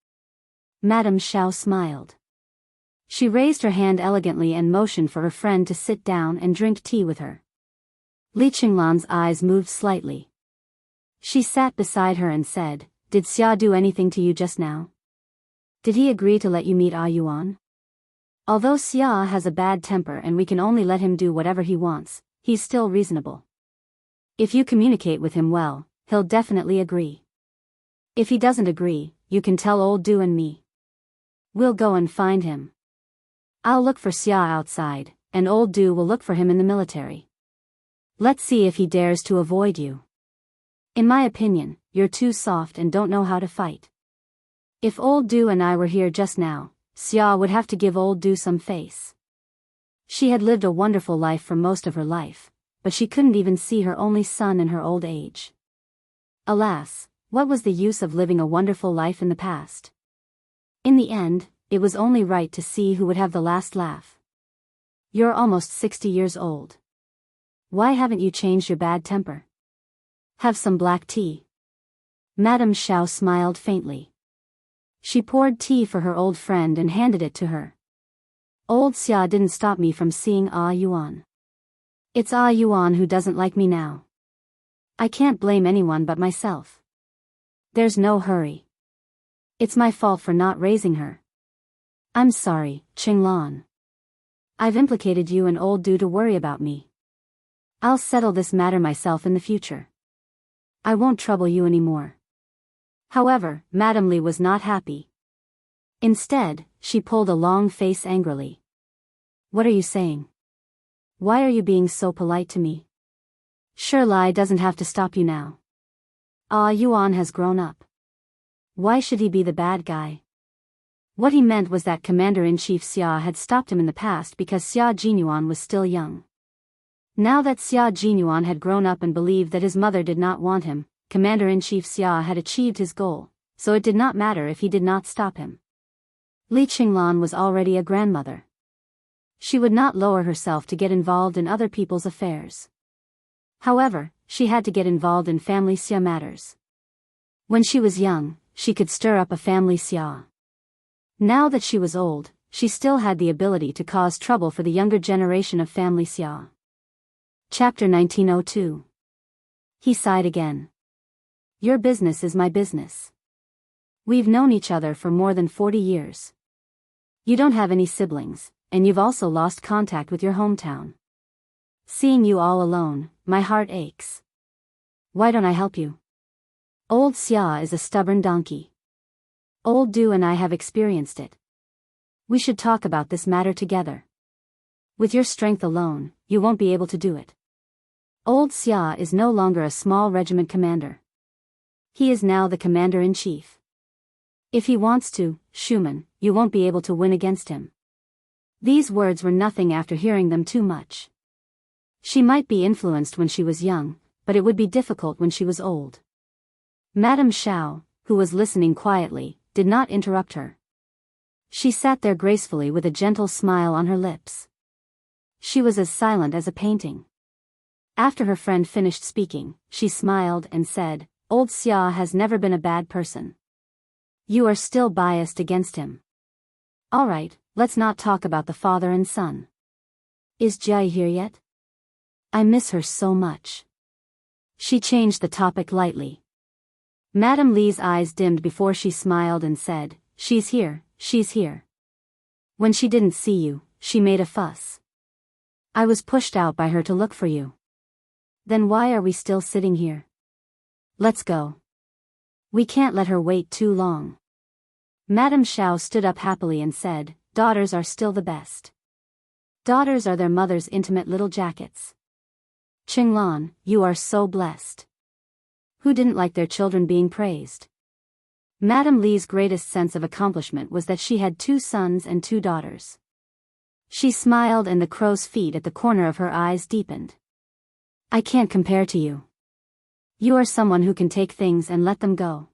Madame Xiao smiled. She raised her hand elegantly and motioned for her friend to sit down and drink tea with her. Li Qinglan's eyes moved slightly. She sat beside her and said, "Did Xia do anything to you just now? Did he agree to let you meet Yuan? Although Xia has a bad temper and we can only let him do whatever he wants, he's still reasonable. If you communicate with him well, he'll definitely agree. If he doesn't agree, you can tell old Du and me. We'll go and find him. I'll look for Xia outside, and old Du will look for him in the military. Let's see if he dares to avoid you. In my opinion, you're too soft and don't know how to fight. If old Du and I were here just now, Xia would have to give old Du some face." She had lived a wonderful life for most of her life, but she couldn't even see her only son in her old age. Alas, what was the use of living a wonderful life in the past? In the end, it was only right to see who would have the last laugh. "You're almost 60 years old. Why haven't you changed your bad temper? Have some black tea." Madame Xiao smiled faintly. She poured tea for her old friend and handed it to her. "Old Xia didn't stop me from seeing Yuan. It's Yuan who doesn't like me now. I can't blame anyone but myself. There's no hurry. It's my fault for not raising her. I'm sorry, Qinglan. I've implicated you and old Du to worry about me. I'll settle this matter myself in the future. I won't trouble you anymore." However, Madame Li was not happy. Instead, she pulled a long face angrily. "What are you saying? Why are you being so polite to me? Shirlai doesn't have to stop you now. Yuan has grown up. Why should he be the bad guy?" What he meant was that Commander-in-Chief Xia had stopped him in the past because Xia Jinyuan was still young. Now that Xia Jinyuan had grown up and believed that his mother did not want him, Commander-in-Chief Xia had achieved his goal, so it did not matter if he did not stop him. Li Qinglan was already a grandmother. She would not lower herself to get involved in other people's affairs. However, she had to get involved in family Xia matters. When she was young, she could stir up a family Xia. Now that she was old, she still had the ability to cause trouble for the younger generation of family Xia. Chapter 1902. He sighed again. "Your business is my business. We've known each other for more than 40 years. You don't have any siblings, and you've also lost contact with your hometown. Seeing you all alone, my heart aches. Why don't I help you? Old Xia is a stubborn donkey. Old Du and I have experienced it. We should talk about this matter together. With your strength alone, you won't be able to do it. Old Xia is no longer a small regiment commander. He is now the commander-in-chief. If he wants to, Shuman, you won't be able to win against him." These words were nothing after hearing them too much. She might be influenced when she was young, but it would be difficult when she was old. Madame Xiao, who was listening quietly, did not interrupt her. She sat there gracefully with a gentle smile on her lips. She was as silent as a painting. After her friend finished speaking, she smiled and said, "Old Xia has never been a bad person. You are still biased against him. All right, let's not talk about the father and son. Is Jai here yet? I miss her so much." She changed the topic lightly. Madame Li's eyes dimmed before she smiled and said, "She's here, she's here. When she didn't see you, she made a fuss. I was pushed out by her to look for you. Then why are we still sitting here? Let's go. We can't let her wait too long." Madame Xiao stood up happily and said, "Daughters are still the best. Daughters are their mother's intimate little jackets. Qinglan, you are so blessed. Who didn't like their children being praised?" Madame Li's greatest sense of accomplishment was that she had 2 sons and 2 daughters. She smiled and the crow's feet at the corner of her eyes deepened. "I can't compare to you. You are someone who can take things and let them go.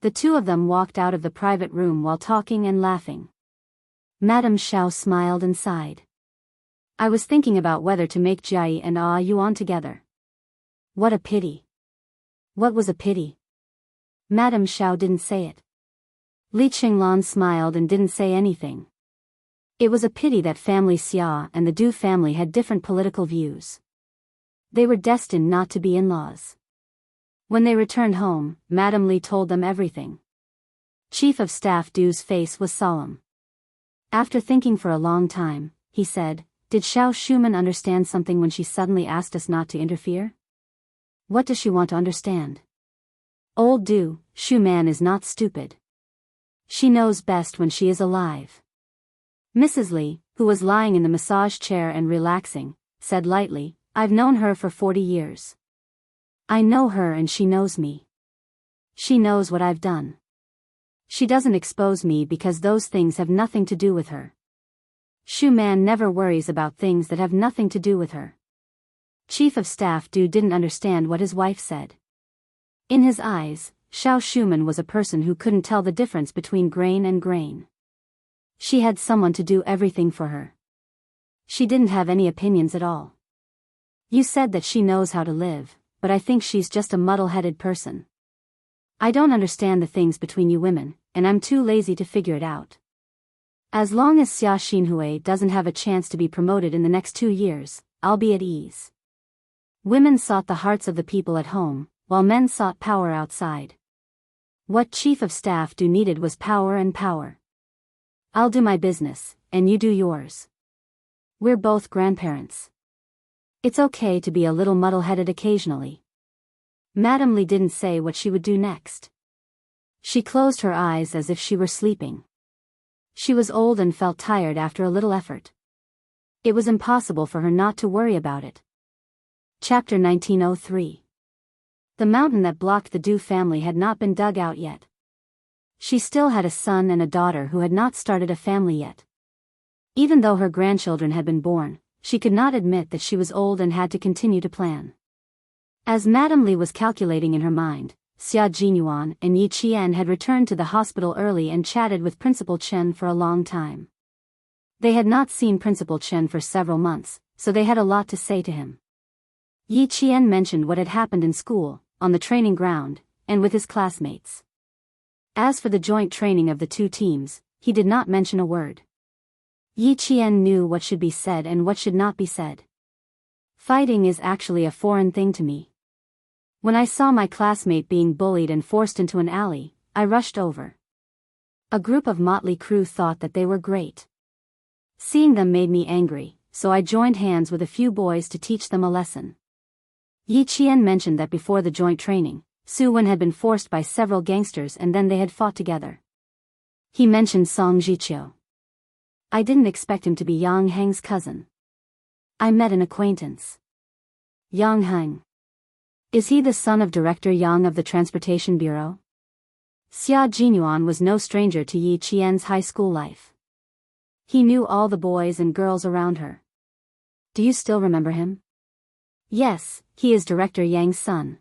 The two of them walked out of the private room while talking and laughing. Madame Xiao smiled and sighed. I was thinking about whether to make Jia and Yuan together. What a pity. What was a pity? Madame Xiao didn't say it. Li Qinglan smiled and didn't say anything. It was a pity that family Xia and the Du family had different political views. They were destined not to be in-laws. When they returned home, Madame Li told them everything. Chief of Staff Du's face was solemn. After thinking for a long time, he said, "Did Xiao Shuman understand something when she suddenly asked us not to interfere? What does she want to understand? Old Du, Shuman is not stupid. She knows best when she is alive." Mrs. Li, who was lying in the massage chair and relaxing, said lightly, "I've known her for 40 years. I know her and she knows me. She knows what I've done. She doesn't expose me because those things have nothing to do with her. Shuman never worries about things that have nothing to do with her." Chief of Staff Du didn't understand what his wife said. In his eyes, Xiao Shuman was a person who couldn't tell the difference between grain and grain. She had someone to do everything for her. She didn't have any opinions at all. You said that she knows how to live, but I think she's just a muddle-headed person. I don't understand the things between you women, and I'm too lazy to figure it out. As long as Xia Xinhui doesn't have a chance to be promoted in the next 2 years, I'll be at ease. Women sought the hearts of the people at home, while men sought power outside. What Chief of Staff Du needed was power and power. I'll do my business, and you do yours. We're both grandparents. It's okay to be a little muddle-headed occasionally. Madame Li didn't say what she would do next. She closed her eyes as if she were sleeping. She was old and felt tired after a little effort. It was impossible for her not to worry about it. Chapter 1903. The mountain that blocked the Du family had not been dug out yet. She still had a son and a daughter who had not started a family yet. Even though her grandchildren had been born, she could not admit that she was old and had to continue to plan. As Madame Li was calculating in her mind, Xia Jinyuan and Yi Qian had returned to the hospital early and chatted with Principal Chen for a long time. They had not seen Principal Chen for several months, so they had a lot to say to him. Yi Qian mentioned what had happened in school, on the training ground, and with his classmates. As for the joint training of the two teams, he did not mention a word. Yi Qian knew what should be said and what should not be said. Fighting is actually a foreign thing to me. When I saw my classmate being bullied and forced into an alley, I rushed over. A group of motley crew thought that they were great. Seeing them made me angry, so I joined hands with a few boys to teach them a lesson. Yi Qian mentioned that before the joint training, Su Wen had been forced by several gangsters and then they had fought together. He mentioned Song Jiqiu. I didn't expect him to be Yang Heng's cousin. I met an acquaintance. Yang Heng. Is he the son of Director Yang of the Transportation Bureau? Xia Jinyuan was no stranger to Yi Qian's high school life. He knew all the boys and girls around her. Do you still remember him? Yes, he is Director Yang's son.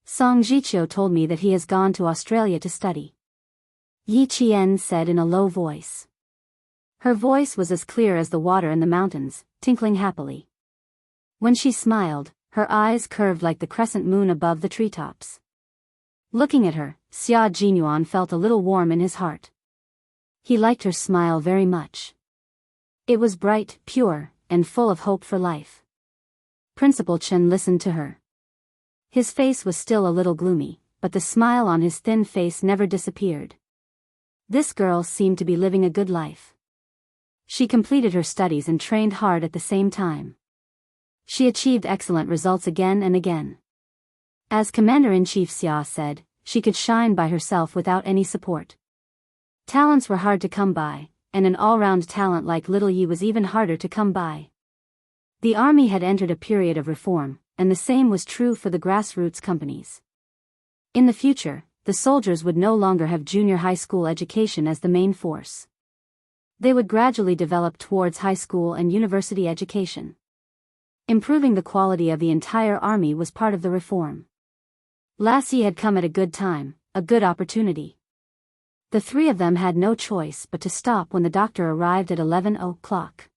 Song Jiqiu told me that he has gone to Australia to study. Yi Qian said in a low voice. Her voice was as clear as the water in the mountains, tinkling happily. When she smiled, her eyes curved like the crescent moon above the treetops. Looking at her, Xia Jinyuan felt a little warm in his heart. He liked her smile very much. It was bright, pure, and full of hope for life. Principal Chen listened to her. His face was still a little gloomy, but the smile on his thin face never disappeared. This girl seemed to be living a good life. She completed her studies and trained hard at the same time. She achieved excellent results again and again. As Commander-in-Chief Xia said, she could shine by herself without any support. Talents were hard to come by, and an all-round talent like Little Yi was even harder to come by. The army had entered a period of reform, and the same was true for the grassroots companies. In the future, the soldiers would no longer have junior high school education as the main force. They would gradually develop towards high school and university education. Improving the quality of the entire army was part of the reform. Lassie had come at a good time, a good opportunity. The three of them had no choice but to stop when the doctor arrived at 11 o'clock.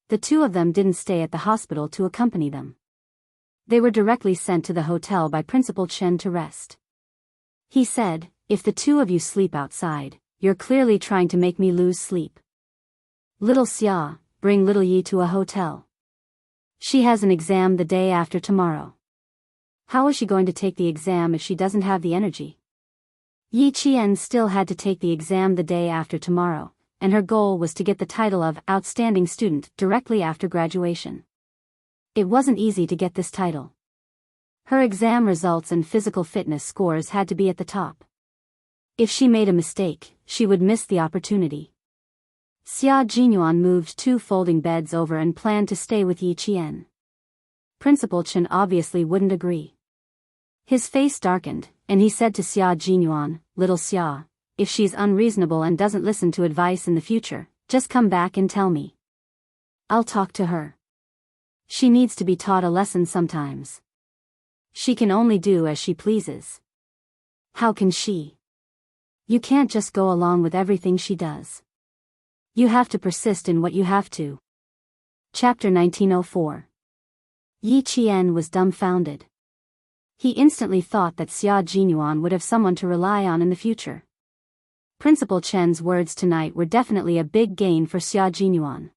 The two of them didn't stay at the hospital to accompany them. They were directly sent to the hotel by Principal Chen to rest. He said, "If the two of you sleep outside, you're clearly trying to make me lose sleep. Little Xia, bring little Yi to a hotel. She has an exam the day after tomorrow. How is she going to take the exam if she doesn't have the energy?" Yi Qian still had to take the exam the day after tomorrow, and her goal was to get the title of Outstanding Student directly after graduation. It wasn't easy to get this title. Her exam results and physical fitness scores had to be at the top. If she made a mistake, she would miss the opportunity. Xia Jinyuan moved 2 folding beds over and planned to stay with Yi Qian. Principal Chen obviously wouldn't agree. His face darkened, and he said to Xia Jinyuan, "Little Xia, if she's unreasonable and doesn't listen to advice in the future, just come back and tell me. I'll talk to her. She needs to be taught a lesson sometimes. She can only do as she pleases." "How can she? You can't just go along with everything she does. You have to persist in what you have to." Chapter 1904. Yi Qian was dumbfounded. He instantly thought that Xia Jinyuan would have someone to rely on in the future. Principal Chen's words tonight were definitely a big gain for Xia Jinyuan.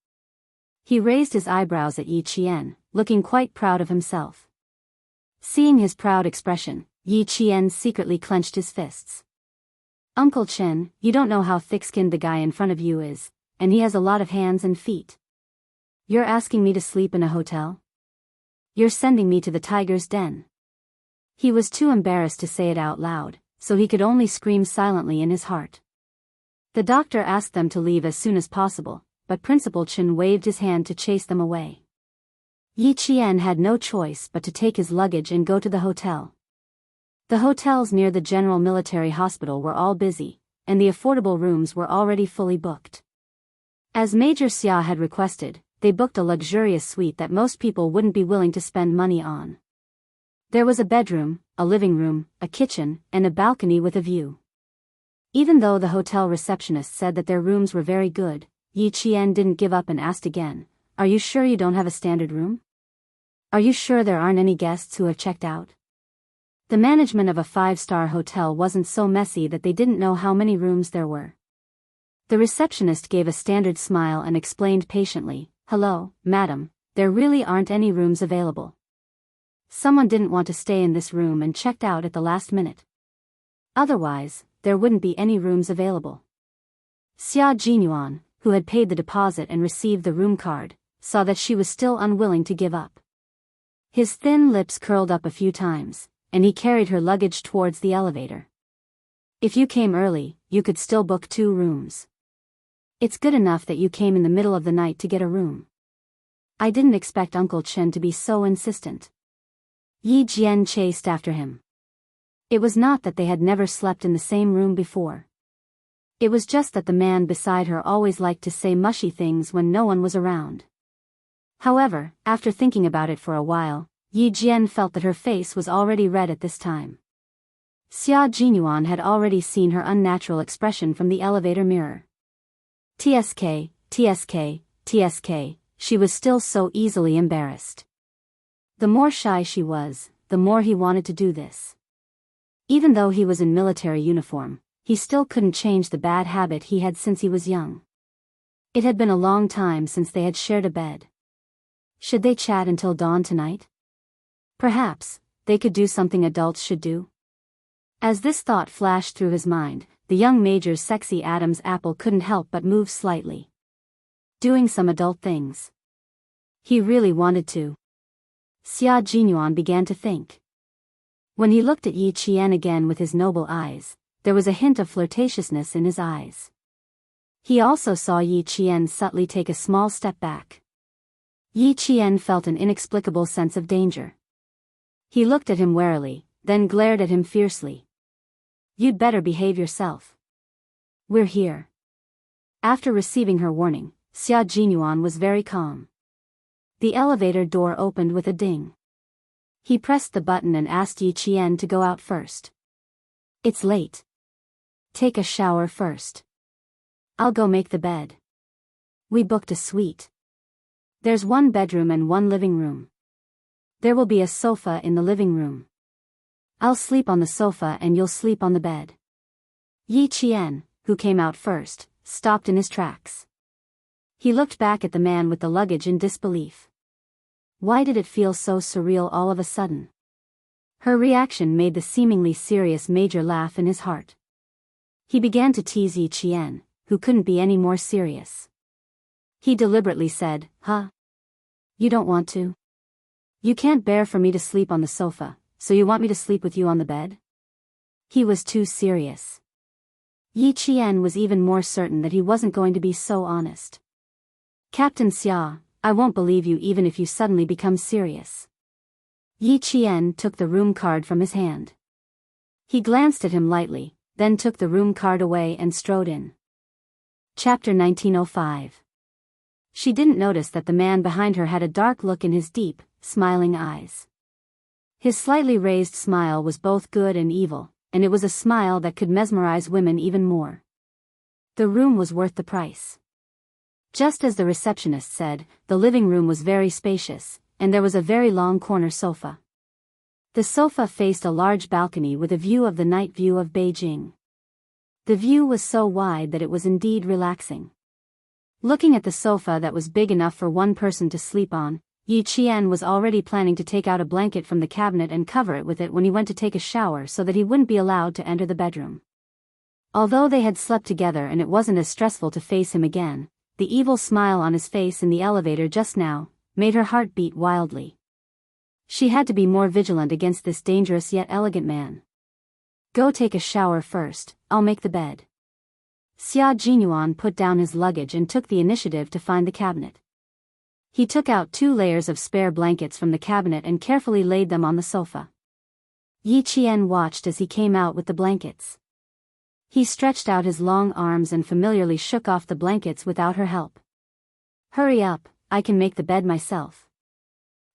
He raised his eyebrows at Yi Qian, looking quite proud of himself. Seeing his proud expression, Yi Qian secretly clenched his fists. "Uncle Chen, you don't know how thick-skinned the guy in front of you is, and he has a lot of hands and feet. You're asking me to sleep in a hotel? You're sending me to the tiger's den." He was too embarrassed to say it out loud, so he could only scream silently in his heart. The doctor asked them to leave as soon as possible, but Principal Chen waved his hand to chase them away. Yi Qian had no choice but to take his luggage and go to the hotel. The hotels near the General Military Hospital were all busy, and the affordable rooms were already fully booked. As Major Xia had requested, they booked a luxurious suite that most people wouldn't be willing to spend money on. There was a bedroom, a living room, a kitchen, and a balcony with a view. Even though the hotel receptionist said that their rooms were very good, Yi Qian didn't give up and asked again, "Are you sure you don't have a standard room? Are you sure there aren't any guests who have checked out?" The management of a 5-star hotel wasn't so messy that they didn't know how many rooms there were. The receptionist gave a standard smile and explained patiently, "Hello, madam, there really aren't any rooms available. Someone didn't want to stay in this room and checked out at the last minute. Otherwise, there wouldn't be any rooms available." Xia Jinyuan, who had paid the deposit and received the room card, saw that she was still unwilling to give up. His thin lips curled up a few times, and he carried her luggage towards the elevator. "If you came early, you could still book 2 rooms. It's good enough that you came in the middle of the night to get a room. I didn't expect Uncle Chen to be so insistent." Yi Jian chased after him. It was not that they had never slept in the same room before. It was just that the man beside her always liked to say mushy things when no one was around. However, after thinking about it for a while, Yi Jian felt that her face was already red at this time. Xia Jinyuan had already seen her unnatural expression from the elevator mirror. TSK, TSK, TSK, she was still so easily embarrassed. The more shy she was, the more he wanted to do this. Even though he was in military uniform, he still couldn't change the bad habit he had since he was young. It had been a long time since they had shared a bed. Should they chat until dawn tonight? Perhaps they could do something adults should do. As this thought flashed through his mind, the young major's sexy Adam's apple couldn't help but move slightly. Doing some adult things. He really wanted to. Xia Jinyuan began to think. When he looked at Yi Qian again with his noble eyes, there was a hint of flirtatiousness in his eyes. He also saw Yi Qian subtly take a small step back. Yi Qian felt an inexplicable sense of danger. He looked at him warily, then glared at him fiercely. "You'd better behave yourself. We're here." After receiving her warning, Xia Jinyuan was very calm. The elevator door opened with a ding. He pressed the button and asked Yi Qian to go out first. It's late. Take a shower first. I'll go make the bed. We booked a suite. There's one bedroom and one living room. There will be a sofa in the living room. I'll sleep on the sofa and you'll sleep on the bed. Yi Qian, who came out first, stopped in his tracks. He looked back at the man with the luggage in disbelief. Why did it feel so surreal all of a sudden? Her reaction made the seemingly serious major laugh in his heart. He began to tease Yi Qian, who couldn't be any more serious. He deliberately said, "Huh? You don't want to? You can't bear for me to sleep on the sofa, so you want me to sleep with you on the bed?" He was too serious. Yi Qian was even more certain that he wasn't going to be so honest. "Captain Xia, I won't believe you even if you suddenly become serious." Yi Qian took the room card from his hand. He glanced at him lightly, then took the room card away and strode in. Chapter 1905. She didn't notice that the man behind her had a dark look in his deep, smiling eyes. His slightly raised smile was both good and evil, and it was a smile that could mesmerize women even more. The room was worth the price. Just as the receptionist said, the living room was very spacious, and there was a very long corner sofa. The sofa faced a large balcony with a view of the night view of Beijing. The view was so wide that it was indeed relaxing. Looking at the sofa that was big enough for one person to sleep on, Yi Qian was already planning to take out a blanket from the cabinet and cover it with it when he went to take a shower so that he wouldn't be allowed to enter the bedroom. Although they had slept together and it wasn't as stressful to face him again, the evil smile on his face in the elevator just now made her heart beat wildly. She had to be more vigilant against this dangerous yet elegant man. "Go take a shower first, I'll make the bed." Xia Jinyuan put down his luggage and took the initiative to find the cabinet. He took out 2 layers of spare blankets from the cabinet and carefully laid them on the sofa. Yi Qian watched as he came out with the blankets. He stretched out his long arms and familiarly shook off the blankets without her help. "Hurry up, I can make the bed myself."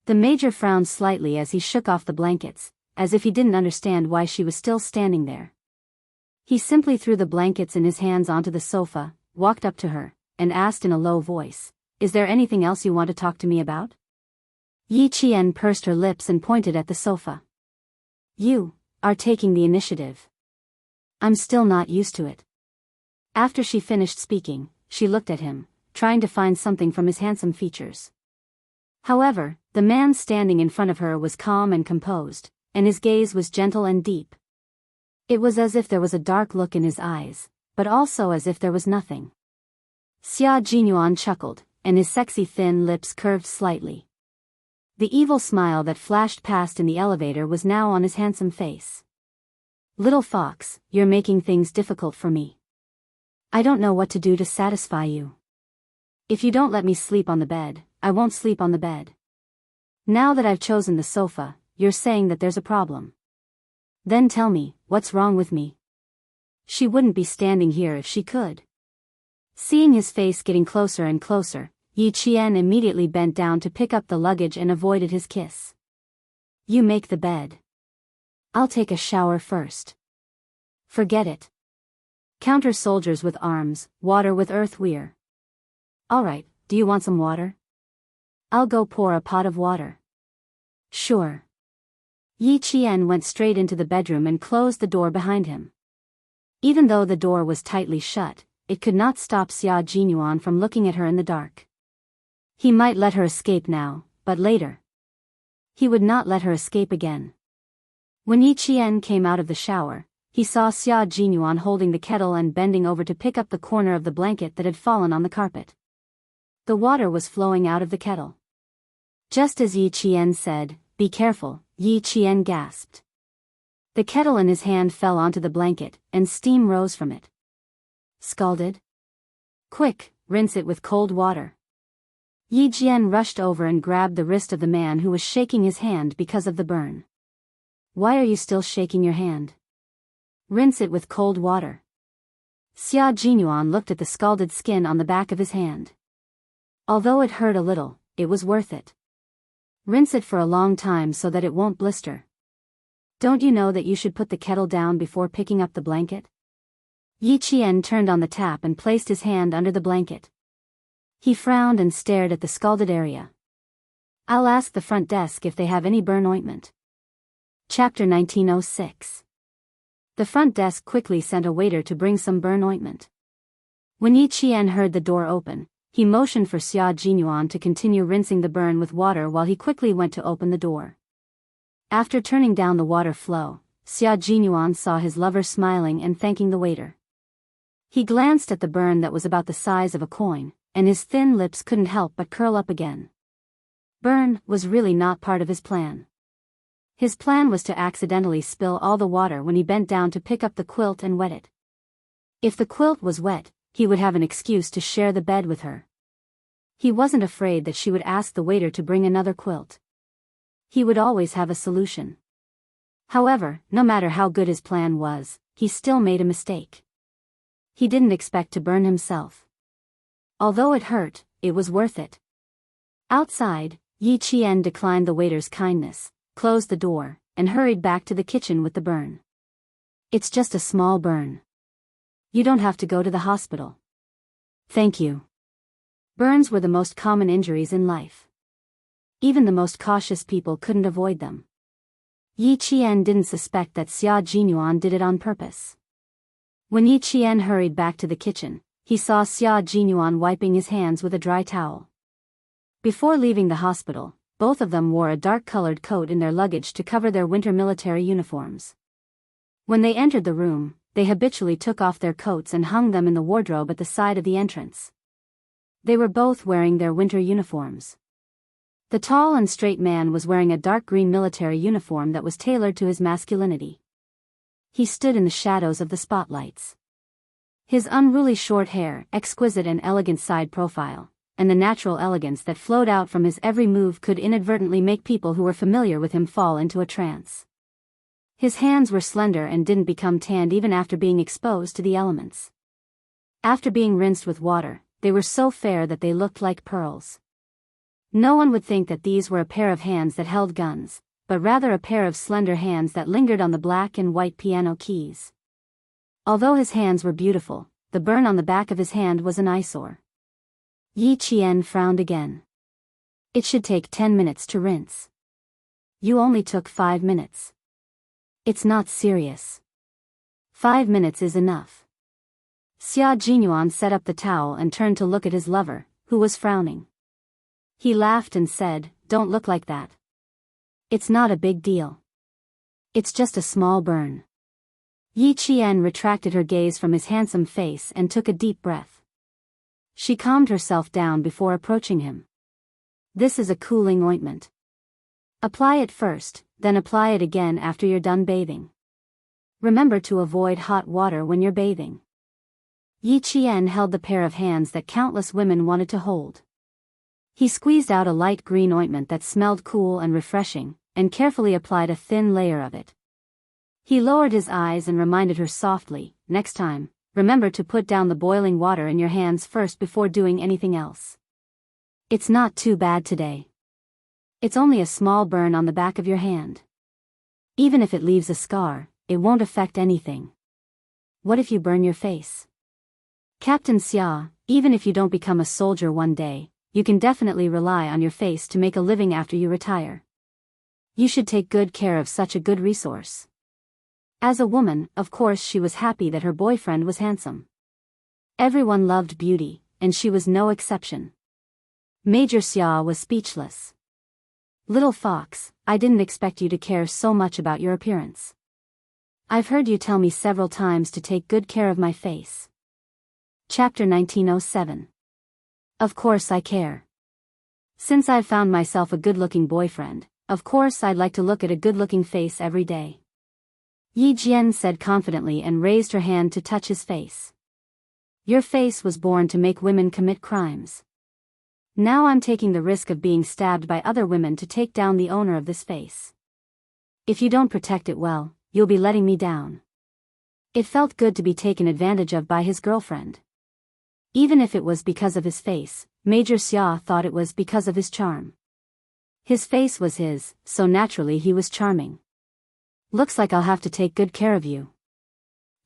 The major frowned slightly as he shook off the blankets, as if he didn't understand why she was still standing there. He simply threw the blankets in his hands onto the sofa, walked up to her, and asked in a low voice, "Is there anything else you want to talk to me about?" Yi Qian pursed her lips and pointed at the sofa. "You are taking the initiative. I'm still not used to it." After she finished speaking, she looked at him, trying to find something from his handsome features. However, the man standing in front of her was calm and composed, and his gaze was gentle and deep. It was as if there was a dark look in his eyes, but also as if there was nothing. Xia Jinyuan chuckled, and his sexy thin lips curved slightly. The evil smile that flashed past in the elevator was now on his handsome face. "Little fox, you're making things difficult for me. I don't know what to do to satisfy you. If you don't let me sleep on the bed, I won't sleep on the bed. Now that I've chosen the sofa, you're saying that there's a problem. Then tell me, what's wrong with me? She wouldn't be standing here if she could." Seeing his face getting closer and closer, Yi Qian immediately bent down to pick up the luggage and avoided his kiss. "You make the bed. I'll take a shower first." "Forget it. Counter soldiers with arms, water with earthware." "Alright, do you want some water?" "I'll go pour a pot of water." "Sure." Yi Qian went straight into the bedroom and closed the door behind him. Even though the door was tightly shut, it could not stop Xia Jinyuan from looking at her in the dark. He might let her escape now, but later he would not let her escape again. When Yi Qian came out of the shower, he saw Xia Jinyuan holding the kettle and bending over to pick up the corner of the blanket that had fallen on the carpet. The water was flowing out of the kettle. Just as Yi Qian said, "Be careful," Yi Qian gasped. The kettle in his hand fell onto the blanket, and steam rose from it. "Scalded? Quick, rinse it with cold water." Yi Qian rushed over and grabbed the wrist of the man who was shaking his hand because of the burn. "Why are you still shaking your hand? Rinse it with cold water." Xia Jinyuan looked at the scalded skin on the back of his hand. Although it hurt a little, it was worth it. "Rinse it for a long time so that it won't blister." Don't you know that you should put the kettle down before picking up the blanket? Yi Qian turned on the tap and placed his hand under the blanket. He frowned and stared at the scalded area. I'll ask the front desk if they have any burn ointment. Chapter 1906. The front desk quickly sent a waiter to bring some burn ointment. When Yi Qian heard the door open, he motioned for Xia Jinyuan to continue rinsing the burn with water while he quickly went to open the door. After turning down the water flow, Xia Jinyuan saw his lover smiling and thanking the waiter. He glanced at the burn that was about the size of a coin, and his thin lips couldn't help but curl up again. Burn was really not part of his plan. His plan was to accidentally spill all the water when he bent down to pick up the quilt and wet it. If the quilt was wet, he would have an excuse to share the bed with her. He wasn't afraid that she would ask the waiter to bring another quilt. He would always have a solution. However, no matter how good his plan was, he still made a mistake. He didn't expect to burn himself. Although it hurt, it was worth it. Outside, Yi Qian declined the waiter's kindness, closed the door, and hurried back to the kitchen with the burn. It's just a small burn. You don't have to go to the hospital. Thank you. Burns were the most common injuries in life. Even the most cautious people couldn't avoid them. Yi Qian didn't suspect that Xia Jinyuan did it on purpose. When Yi Qian hurried back to the kitchen, he saw Xia Jinyuan wiping his hands with a dry towel. Before leaving the hospital, both of them wore a dark-colored coat in their luggage to cover their winter military uniforms. When they entered the room, they habitually took off their coats and hung them in the wardrobe at the side of the entrance. They were both wearing their winter uniforms. The tall and straight man was wearing a dark green military uniform that was tailored to his masculinity. He stood in the shadows of the spotlights. His unruly short hair, exquisite and elegant side profile, and the natural elegance that flowed out from his every move could inadvertently make people who were familiar with him fall into a trance. His hands were slender and didn't become tanned even after being exposed to the elements. After being rinsed with water, they were so fair that they looked like pearls. No one would think that these were a pair of hands that held guns, but rather a pair of slender hands that lingered on the black and white piano keys. Although his hands were beautiful, the burn on the back of his hand was an eyesore. Yi Qian frowned again. It should take 10 minutes to rinse. You only took 5 minutes. It's not serious. 5 minutes is enough. Xia Jinyuan set up the towel and turned to look at his lover, who was frowning. He laughed and said, "Don't look like that. It's not a big deal. It's just a small burn." Yi Qian retracted her gaze from his handsome face and took a deep breath. She calmed herself down before approaching him. This is a cooling ointment. Apply it first, then apply it again after you're done bathing. Remember to avoid hot water when you're bathing. Yi Qian held the pair of hands that countless women wanted to hold. He squeezed out a light green ointment that smelled cool and refreshing, and carefully applied a thin layer of it. He lowered his eyes and reminded her softly, "Next time, remember to put down the boiling water in your hands first before doing anything else. It's not too bad today. It's only a small burn on the back of your hand. Even if it leaves a scar, it won't affect anything. What if you burn your face? Captain Xia, even if you don't become a soldier one day, you can definitely rely on your face to make a living after you retire. You should take good care of such a good resource." As a woman, of course she was happy that her boyfriend was handsome. Everyone loved beauty, and she was no exception. Major Xia was speechless. "Little fox, I didn't expect you to care so much about your appearance. I've heard you tell me several times to take good care of my face." Chapter 1907. Of course I care. Since I've found myself a good-looking boyfriend, of course I'd like to look at a good-looking face every day. Yi Jian said confidently and raised her hand to touch his face. "Your face was born to make women commit crimes. Now I'm taking the risk of being stabbed by other women to take down the owner of this face. If you don't protect it well, you'll be letting me down." It felt good to be taken advantage of by his girlfriend. Even if it was because of his face, Major Xia thought it was because of his charm. His face was his, so naturally he was charming. Looks like I'll have to take good care of you.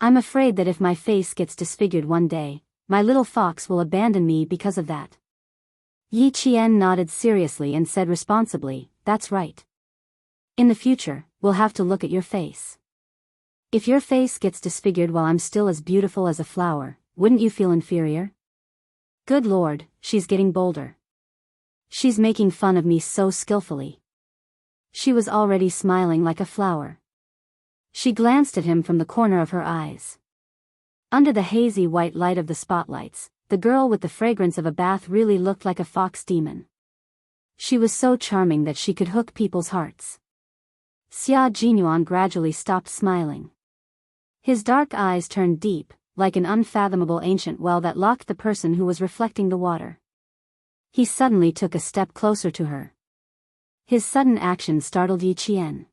I'm afraid that if my face gets disfigured one day, my little fox will abandon me because of that. Yi Qian nodded seriously and said responsibly, that's right. In the future, we'll have to look at your face. If your face gets disfigured while I'm still as beautiful as a flower, wouldn't you feel inferior? Good Lord, she's getting bolder. She's making fun of me so skillfully. She was already smiling like a flower. She glanced at him from the corner of her eyes. Under the hazy white light of the spotlights, the girl with the fragrance of a bath really looked like a fox demon. She was so charming that she could hook people's hearts. Xia Jinyuan gradually stopped smiling. His dark eyes turned deep, like an unfathomable ancient well that locked the person who was reflecting the water. He suddenly took a step closer to her. His sudden action startled Yi Qian.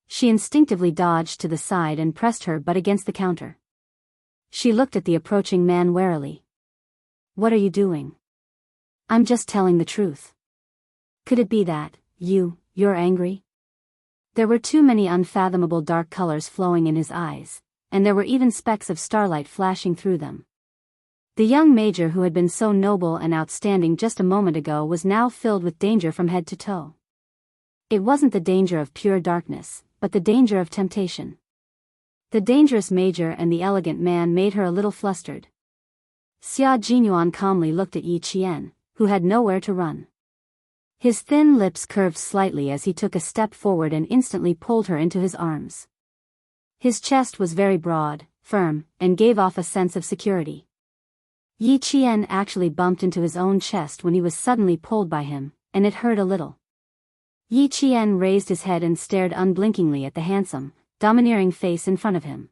She instinctively dodged to the side and pressed her butt against the counter. She looked at the approaching man warily. What are you doing? I'm just telling the truth. Could it be that, you're angry? There were too many unfathomable dark colors flowing in his eyes, and there were even specks of starlight flashing through them. The young major who had been so noble and outstanding just a moment ago was now filled with danger from head to toe. It wasn't the danger of pure darkness, but the danger of temptation. The dangerous major and the elegant man made her a little flustered. Xia Jinyuan calmly looked at Yi Qian, who had nowhere to run. His thin lips curved slightly as he took a step forward and instantly pulled her into his arms. His chest was very broad, firm, and gave off a sense of security. Yi Qian actually bumped into his own chest when he was suddenly pulled by him, and it hurt a little. Yi Qian raised his head and stared unblinkingly at the handsome, domineering face in front of him.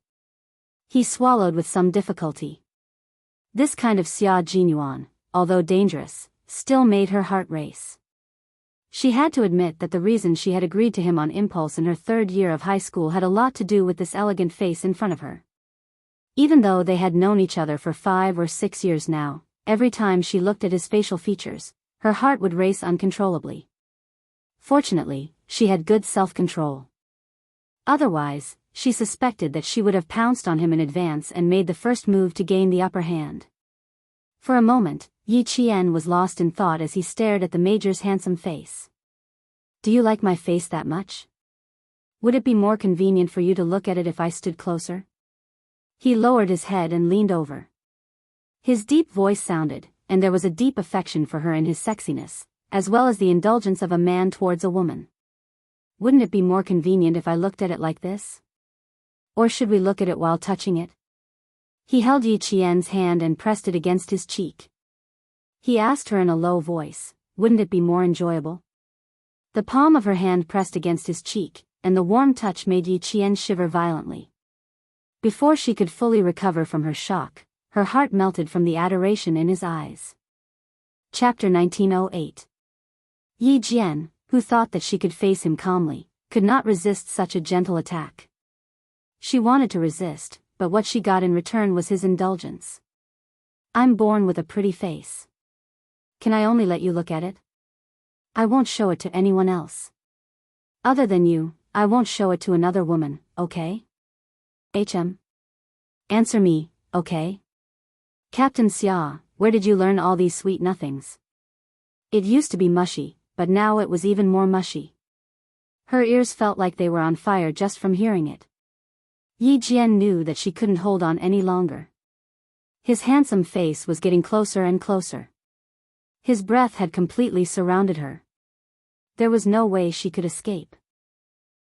He swallowed with some difficulty. This kind of Xia Jinyuan, although dangerous, still made her heart race. She had to admit that the reason she had agreed to him on impulse in her third year of high school had a lot to do with this elegant face in front of her. Even though they had known each other for 5 or 6 years now, every time she looked at his facial features, her heart would race uncontrollably. Fortunately, she had good self-control. Otherwise, she suspected that she would have pounced on him in advance and made the first move to gain the upper hand. For a moment, Yi Qian was lost in thought as he stared at the major's handsome face. Do you like my face that much? Would it be more convenient for you to look at it if I stood closer? He lowered his head and leaned over. His deep voice sounded, and there was a deep affection for her in his sexiness, as well as the indulgence of a man towards a woman. Wouldn't it be more convenient if I looked at it like this? Or should we look at it while touching it? He held Yi Qian's hand and pressed it against his cheek. He asked her in a low voice, wouldn't it be more enjoyable? The palm of her hand pressed against his cheek, and the warm touch made Yi Qian shiver violently. Before she could fully recover from her shock, her heart melted from the adoration in his eyes. Chapter 1908. Yi Jian, who thought that she could face him calmly, could not resist such a gentle attack. She wanted to resist, but what she got in return was his indulgence. I'm born with a pretty face. Can I only let you look at it? I won't show it to anyone else. Other than you, I won't show it to another woman, okay? Answer me, okay? Captain Xia, where did you learn all these sweet nothings? It used to be mushy, but now it was even more mushy. Her ears felt like they were on fire just from hearing it. Yi Jian knew that she couldn't hold on any longer. His handsome face was getting closer and closer. His breath had completely surrounded her. There was no way she could escape.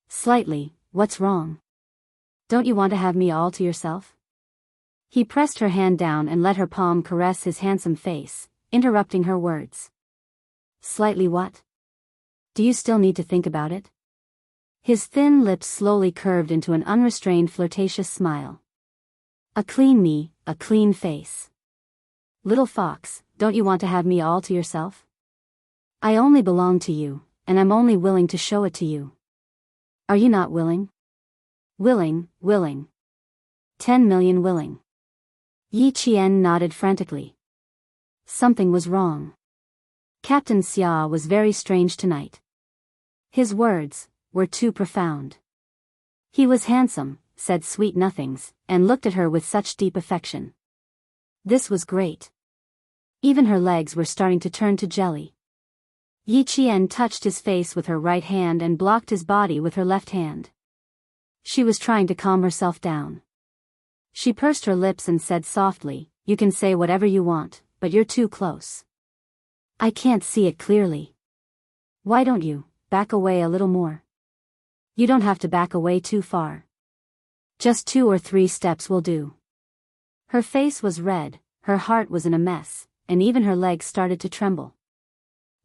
Slightly, what's wrong? Don't you want to have me all to yourself? He pressed her hand down and let her palm caress his handsome face, interrupting her words. Slightly what? Do you still need to think about it? His thin lips slowly curved into an unrestrained flirtatious smile. A clean knee, a clean face. Little fox, don't you want to have me all to yourself? I only belong to you, and I'm only willing to show it to you. Are you not willing? Willing. 10 million willing. Yi Qian nodded frantically. Something was wrong. Captain Xia was very strange tonight. His words were too profound. He was handsome, said Sweet Nothings, and looked at her with such deep affection. This was great. Even her legs were starting to turn to jelly. Yi Qian touched his face with her right hand and blocked his body with her left hand. She was trying to calm herself down. She pursed her lips and said softly, "You can say whatever you want, but you're too close. I can't see it clearly. Why don't you back away a little more? You don't have to back away too far. Just 2 or 3 steps will do." Her face was red, her heart was in a mess, and even her legs started to tremble.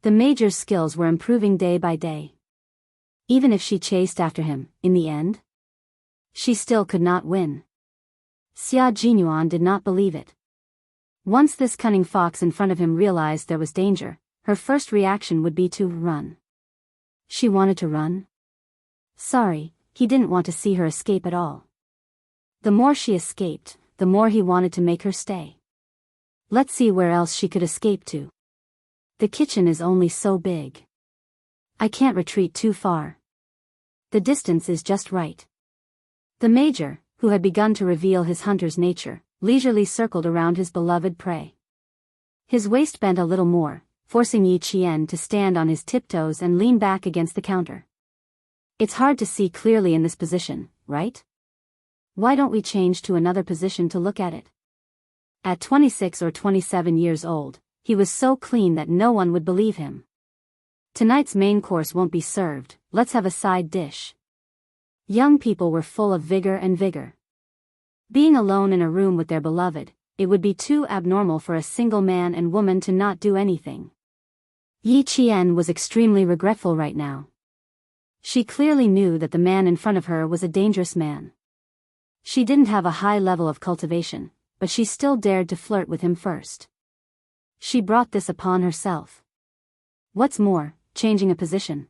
The Major's skills were improving day by day. Even if she chased after him, in the end, she still could not win. Xia Jinyuan did not believe it. Once this cunning fox in front of him realized there was danger, her first reaction would be to run. She wanted to run? Sorry, he didn't want to see her escape at all. The more she escaped, the more he wanted to make her stay. Let's see where else she could escape to. The kitchen is only so big. I can't retreat too far. The distance is just right. The Major, who had begun to reveal his hunter's nature, leisurely circled around his beloved prey. His waist bent a little more, forcing Yi Qian to stand on his tiptoes and lean back against the counter. It's hard to see clearly in this position, right? Why don't we change to another position to look at it? At 26 or 27 years old, he was so clean that no one would believe him. Tonight's main course won't be served, let's have a side dish. Young people were full of vigor. Being alone in a room with their beloved, it would be too abnormal for a single man and woman to not do anything. Yi Qian was extremely regretful right now. She clearly knew that the man in front of her was a dangerous man. She didn't have a high level of cultivation, but she still dared to flirt with him first. She brought this upon herself. What's more, changing a position.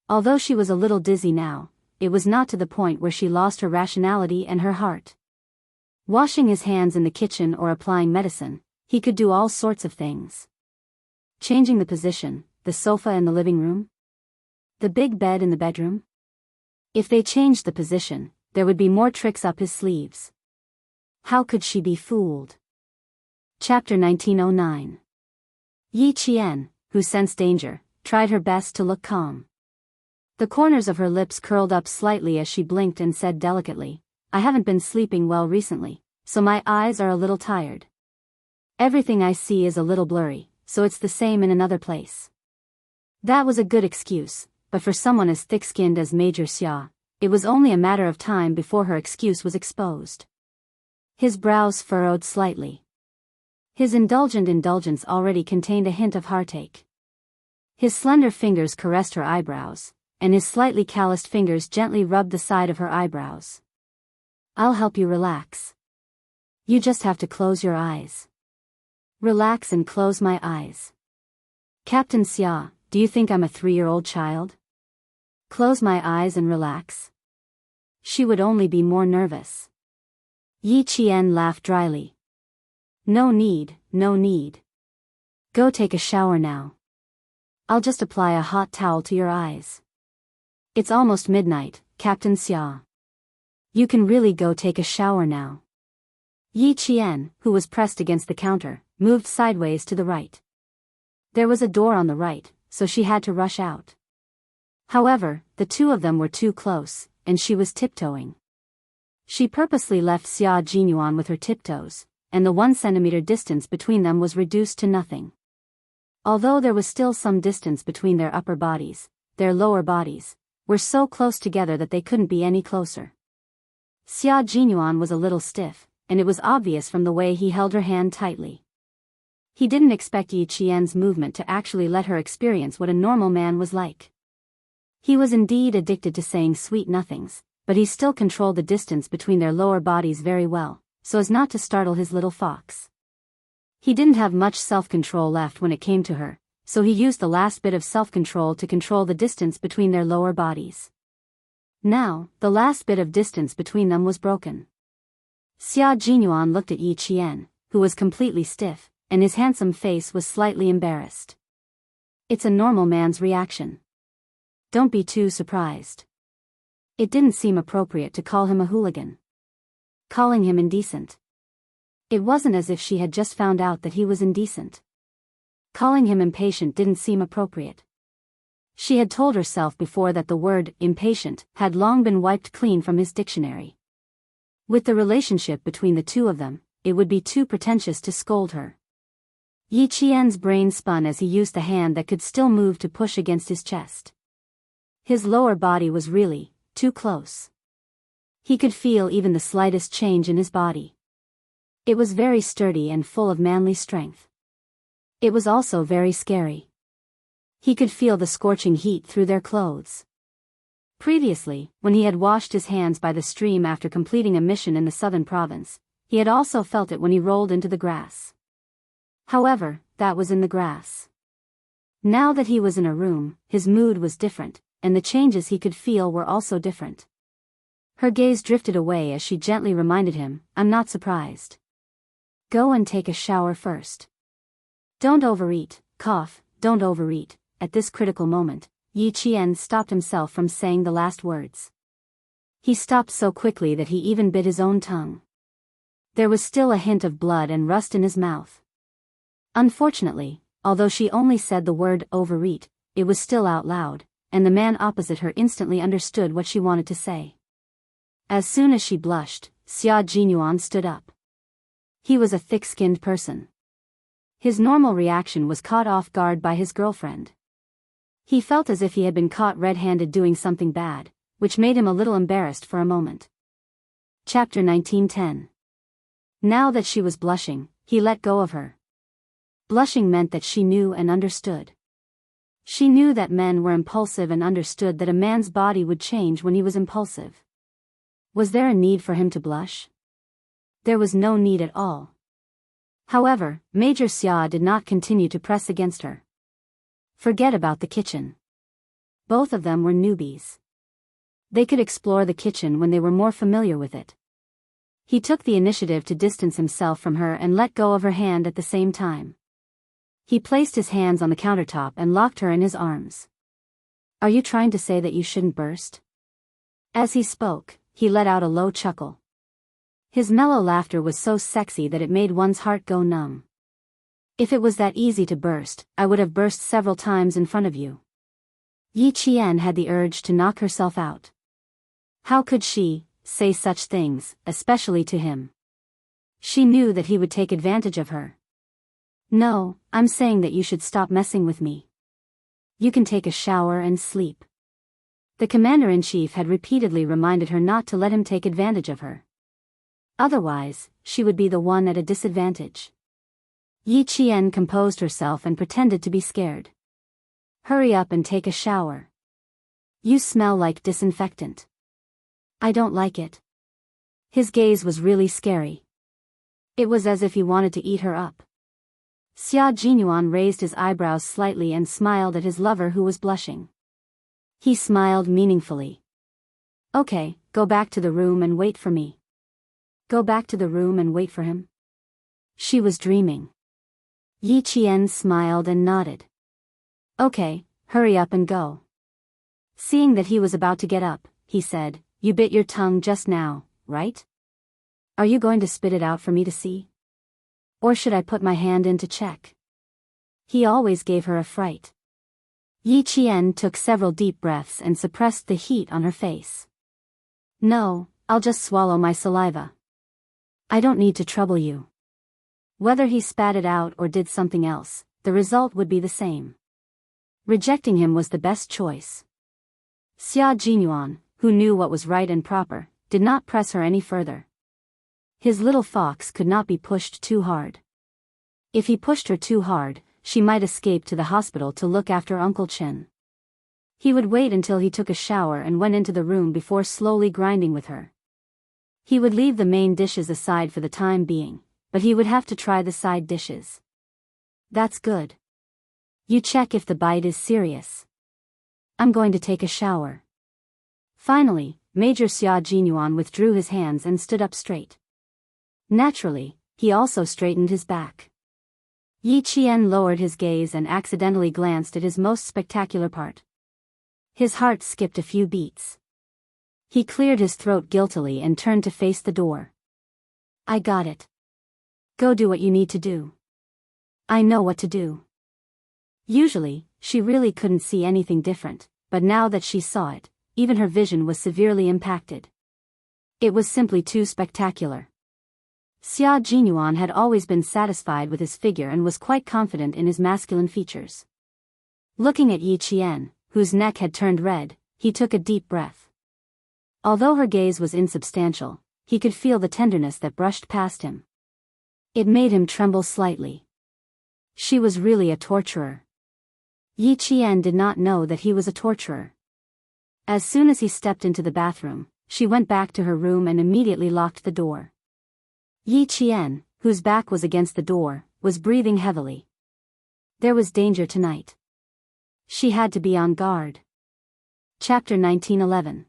Although she was a little dizzy now, it was not to the point where she lost her rationality and her heart. Washing his hands in the kitchen or applying medicine, he could do all sorts of things. Changing the position, the sofa in the living room? The big bed in the bedroom? If they changed the position, there would be more tricks up his sleeves. How could she be fooled? Chapter 1909. Yi Qian, who sensed danger, tried her best to look calm. The corners of her lips curled up slightly as she blinked and said delicately, "I haven't been sleeping well recently, so my eyes are a little tired. Everything I see is a little blurry, so it's the same in another place." That was a good excuse, but for someone as thick-skinned as Major Xia, it was only a matter of time before her excuse was exposed. His brows furrowed slightly. His indulgence already contained a hint of heartache. His slender fingers caressed her eyebrows, and his slightly calloused fingers gently rubbed the side of her eyebrows. "I'll help you relax. You just have to close your eyes." Relax and close my eyes. Captain Xia, do you think I'm a 3-year-old child? Close my eyes and relax. She would only be more nervous. Yi Qian laughed dryly. No need. Go take a shower now. I'll just apply a hot towel to your eyes. It's almost midnight, Captain Xia. You can really go take a shower now. Yi Qian, who was pressed against the counter, moved sideways to the right. There was a door on the right, so she had to rush out. However, the two of them were too close, and she was tiptoeing. She purposely left Xia Jinyuan with her tiptoes, and the 1 centimeter distance between them was reduced to nothing. Although there was still some distance between their upper bodies, their lower bodies were so close together that they couldn't be any closer. Xia Jinyuan was a little stiff, and it was obvious from the way he held her hand tightly. He didn't expect Yi Qian's movement to actually let her experience what a normal man was like. He was indeed addicted to saying sweet nothings, but he still controlled the distance between their lower bodies very well, so as not to startle his little fox. He didn't have much self-control left when it came to her, so he used the last bit of self-control to control the distance between their lower bodies. Now, the last bit of distance between them was broken. Xia Jinyuan looked at Yi Qian, who was completely stiff, and his handsome face was slightly embarrassed. It's a normal man's reaction. Don't be too surprised. It didn't seem appropriate to call him a hooligan. Calling him indecent. It wasn't as if she had just found out that he was indecent. Calling him impatient didn't seem appropriate. She had told herself before that the word impatient had long been wiped clean from his dictionary. With the relationship between the two of them, it would be too pretentious to scold her. Yi Qian's brain spun as he used the hand that could still move to push against his chest. His lower body was really too close. He could feel even the slightest change in his body. It was very sturdy and full of manly strength. It was also very scary. He could feel the scorching heat through their clothes. Previously, when he had washed his hands by the stream after completing a mission in the southern province, he had also felt it when he rolled into the grass. However, that was in the grass. Now that he was in a room, his mood was different, and the changes he could feel were also different. Her gaze drifted away as she gently reminded him, "I'm not surprised. Go and take a shower first. Don't overeat, don't overeat." At this critical moment, Yi Qian stopped himself from saying the last words. He stopped so quickly that he even bit his own tongue. There was still a hint of blood and rust in his mouth. Unfortunately, although she only said the word overeat, it was still out loud, and the man opposite her instantly understood what she wanted to say. As soon as she blushed, Xia Jinyuan stood up. He was a thick-skinned person. His normal reaction was caught off guard by his girlfriend. He felt as if he had been caught red-handed doing something bad, which made him a little embarrassed for a moment. Chapter 19:10. Now that she was blushing, he let go of her. Blushing meant that she knew and understood. She knew that men were impulsive and understood that a man's body would change when he was impulsive. Was there a need for him to blush? There was no need at all. However, Major Xia did not continue to press against her. Forget about the kitchen. Both of them were newbies. They could explore the kitchen when they were more familiar with it. He took the initiative to distance himself from her and let go of her hand at the same time. He placed his hands on the countertop and locked her in his arms. "Are you trying to say that you shouldn't burst?" As he spoke, he let out a low chuckle. His mellow laughter was so sexy that it made one's heart go numb. "If it was that easy to burst, I would have burst several times in front of you." Yi Qian had the urge to knock herself out. How could she say such things, especially to him? She knew that he would take advantage of her. "No, I'm saying that you should stop messing with me. You can take a shower and sleep." The commander-in-chief had repeatedly reminded her not to let him take advantage of her. Otherwise, she would be the one at a disadvantage. Yi Qian composed herself and pretended to be scared. "Hurry up and take a shower. You smell like disinfectant." "I don't like it." His gaze was really scary. It was as if he wanted to eat her up. Xia Jinyuan raised his eyebrows slightly and smiled at his lover who was blushing. He smiled meaningfully. "Okay, go back to the room and wait for me." Go back to the room and wait for him? She was dreaming. Yi Qian smiled and nodded. "Okay, hurry up and go." Seeing that he was about to get up, he said, "You bit your tongue just now, right? Are you going to spit it out for me to see? Or should I put my hand in to check?" He always gave her a fright. Yi Qian took several deep breaths and suppressed the heat on her face. "No, I'll just swallow my saliva. I don't need to trouble you." Whether he spat it out or did something else, the result would be the same. Rejecting him was the best choice. Xia Jinyuan, who knew what was right and proper, did not press her any further. His little fox could not be pushed too hard. If he pushed her too hard, she might escape to the hospital to look after Uncle Chen. He would wait until he took a shower and went into the room before slowly grinding with her. He would leave the main dishes aside for the time being, but he would have to try the side dishes. "That's good. You check if the bite is serious. I'm going to take a shower." Finally, Major Xia Jinyuan withdrew his hands and stood up straight. Naturally, he also straightened his back. Yi Qian lowered his gaze and accidentally glanced at his most spectacular part. His heart skipped a few beats. He cleared his throat guiltily and turned to face the door. I got it. Go do what you need to do. I know what to do. Usually, she really couldn't see anything different, but now that she saw it, even her vision was severely impacted. It was simply too spectacular. Xia Jinyuan had always been satisfied with his figure and was quite confident in his masculine features. Looking at Yi Qian, whose neck had turned red, he took a deep breath. Although her gaze was insubstantial, he could feel the tenderness that brushed past him. It made him tremble slightly. She was really a torturer. Yi Qian did not know that he was a torturer. As soon as he stepped into the bathroom, she went back to her room and immediately locked the door. Yi Qian, whose back was against the door, was breathing heavily. There was danger tonight. She had to be on guard. Chapter 1911.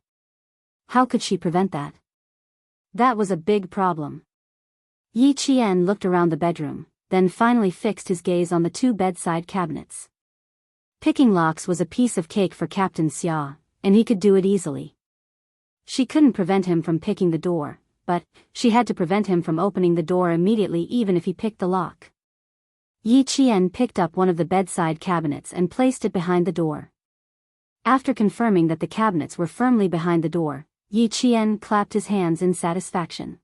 How could she prevent that? That was a big problem. Yi Qian looked around the bedroom, then finally fixed his gaze on the two bedside cabinets. Picking locks was a piece of cake for Captain Xia, and he could do it easily. She couldn't prevent him from picking the door, but she had to prevent him from opening the door immediately even if he picked the lock. Yi Qian picked up one of the bedside cabinets and placed it behind the door. After confirming that the cabinets were firmly behind the door, Yi Qian clapped his hands in satisfaction.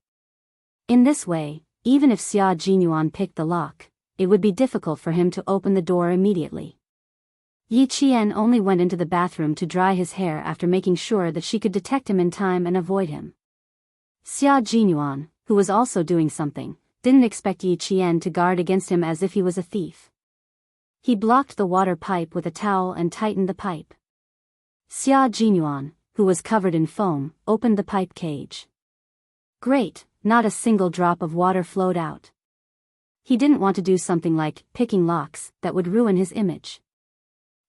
In this way, even if Xia Jinyuan picked the lock, it would be difficult for him to open the door immediately. Yi Qian only went into the bathroom to dry his hair after making sure that she could detect him in time and avoid him. Xia Jinyuan, who was also doing something, didn't expect Yi Qian to guard against him as if he was a thief. He blocked the water pipe with a towel and tightened the pipe. Xia Jinyuan, who was covered in foam, opened the pipe cage. Great, not a single drop of water flowed out. He didn't want to do something like picking locks that would ruin his image.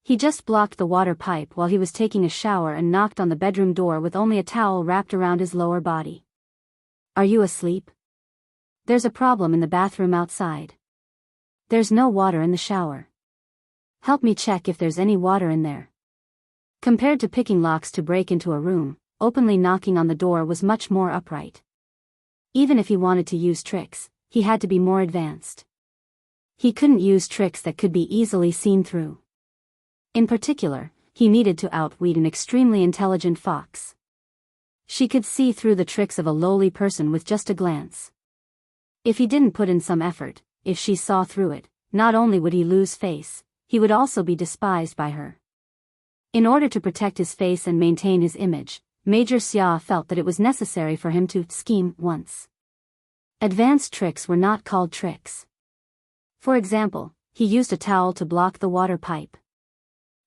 He just blocked the water pipe while he was taking a shower and knocked on the bedroom door with only a towel wrapped around his lower body. Are you asleep? There's a problem in the bathroom outside. There's no water in the shower. Help me check if there's any water in there. Compared to picking locks to break into a room, openly knocking on the door was much more upright. Even if he wanted to use tricks, he had to be more advanced. He couldn't use tricks that could be easily seen through. In particular, he needed to outwit an extremely intelligent fox. She could see through the tricks of a lowly person with just a glance. If he didn't put in some effort, if she saw through it, not only would he lose face, he would also be despised by her. In order to protect his face and maintain his image, Major Xia felt that it was necessary for him to scheme once. Advanced tricks were not called tricks. For example, he used a towel to block the water pipe.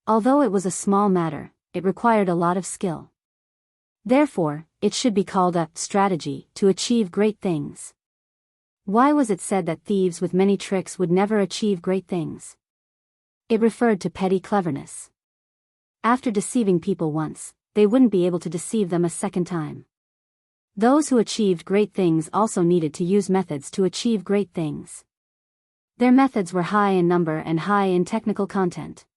Although it was a small matter, it required a lot of skill. Therefore, it should be called a strategy to achieve great things. Why was it said that thieves with many tricks would never achieve great things? It referred to petty cleverness. After deceiving people once, they wouldn't be able to deceive them a second time. Those who achieved great things also needed to use methods to achieve great things. Their methods were high in number and high in technical content.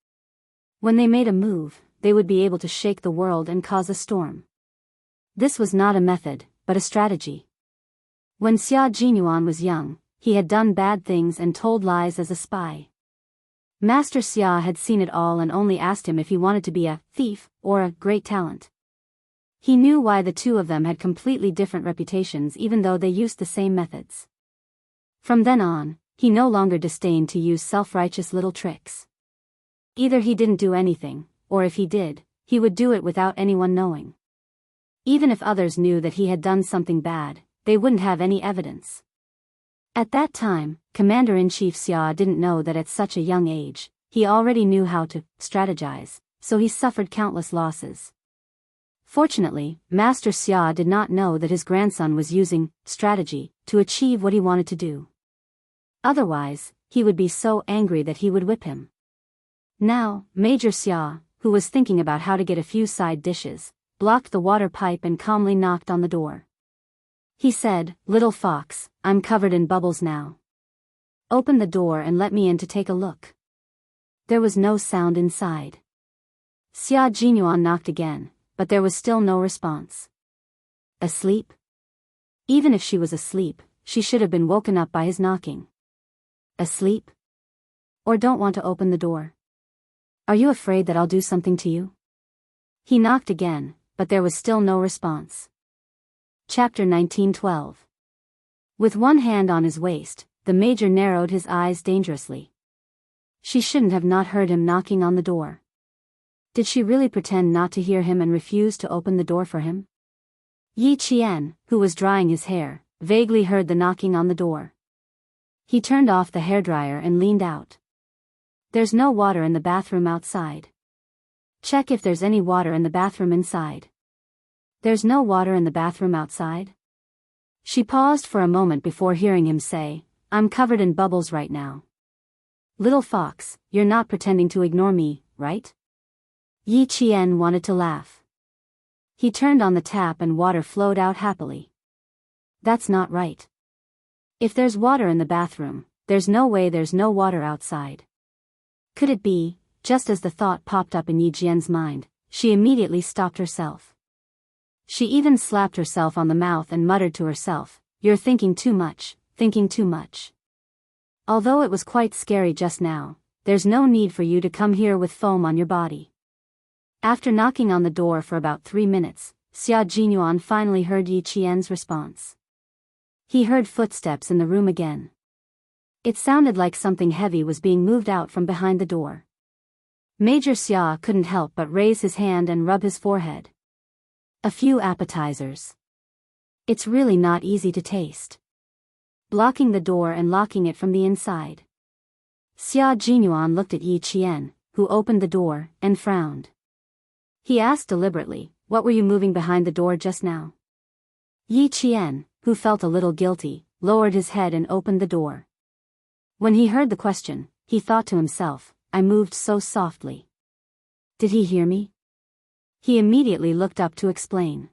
When they made a move, they would be able to shake the world and cause a storm. This was not a method, but a strategy. When Xia Jinyuan was young, he had done bad things and told lies as a spy. Master Xia had seen it all and only asked him if he wanted to be a thief or a great talent. He knew why the two of them had completely different reputations even though they used the same methods. From then on, he no longer disdained to use self-righteous little tricks. Either he didn't do anything, or if he did, he would do it without anyone knowing. Even if others knew that he had done something bad, they wouldn't have any evidence. At that time, Commander-in-Chief Xia didn't know that at such a young age, he already knew how to strategize, so he suffered countless losses. Fortunately, Master Xia did not know that his grandson was using strategy to achieve what he wanted to do. Otherwise, he would be so angry that he would whip him. Now, Major Xia, who was thinking about how to get a few side dishes, blocked the water pipe and calmly knocked on the door. He said, "Little fox, I'm covered in bubbles now. Open the door and let me in to take a look." There was no sound inside. Xia Jinyuan knocked again, but there was still no response. Asleep? Even if she was asleep, she should have been woken up by his knocking. Asleep? Or don't want to open the door? Are you afraid that I'll do something to you? He knocked again, but there was still no response. Chapter 1912. With one hand on his waist, the Major narrowed his eyes dangerously. She shouldn't have not heard him knocking on the door. Did she really pretend not to hear him and refuse to open the door for him? Yi Qian, who was drying his hair, vaguely heard the knocking on the door. He turned off the hairdryer and leaned out. There's no water in the bathroom outside. Check if there's any water in the bathroom inside. There's no water in the bathroom outside? She paused for a moment before hearing him say, I'm covered in bubbles right now. Little fox, you're not pretending to ignore me, right? Yi Qian wanted to laugh. He turned on the tap and water flowed out happily. That's not right. If there's water in the bathroom, there's no way there's no water outside. Could it be? Just as the thought popped up in Yi Qian's mind, she immediately stopped herself. She even slapped herself on the mouth and muttered to herself, You're thinking too much, thinking too much. Although it was quite scary just now, there's no need for you to come here with foam on your body. After knocking on the door for about 3 minutes, Xia Jinyuan finally heard Yi Qian's response. He heard footsteps in the room again. It sounded like something heavy was being moved out from behind the door. Major Xia couldn't help but raise his hand and rub his forehead. A few appetizers. It's really not easy to taste. Blocking the door and locking it from the inside. Xia Jinyuan looked at Yi Qian, who opened the door, and frowned. He asked deliberately, What were you moving behind the door just now? Yi Qian, who felt a little guilty, lowered his head and opened the door. When he heard the question, he thought to himself, I moved so softly. Did he hear me? He immediately looked up to explain.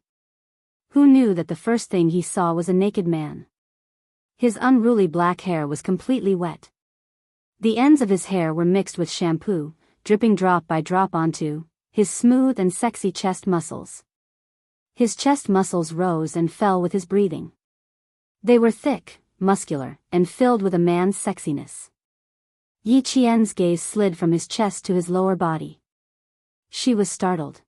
Who knew that the first thing he saw was a naked man? His unruly black hair was completely wet. The ends of his hair were mixed with shampoo, dripping drop by drop onto his smooth and sexy chest muscles. His chest muscles rose and fell with his breathing. They were thick, muscular, and filled with a man's sexiness. Yi Qian's gaze slid from his chest to his lower body. She was startled.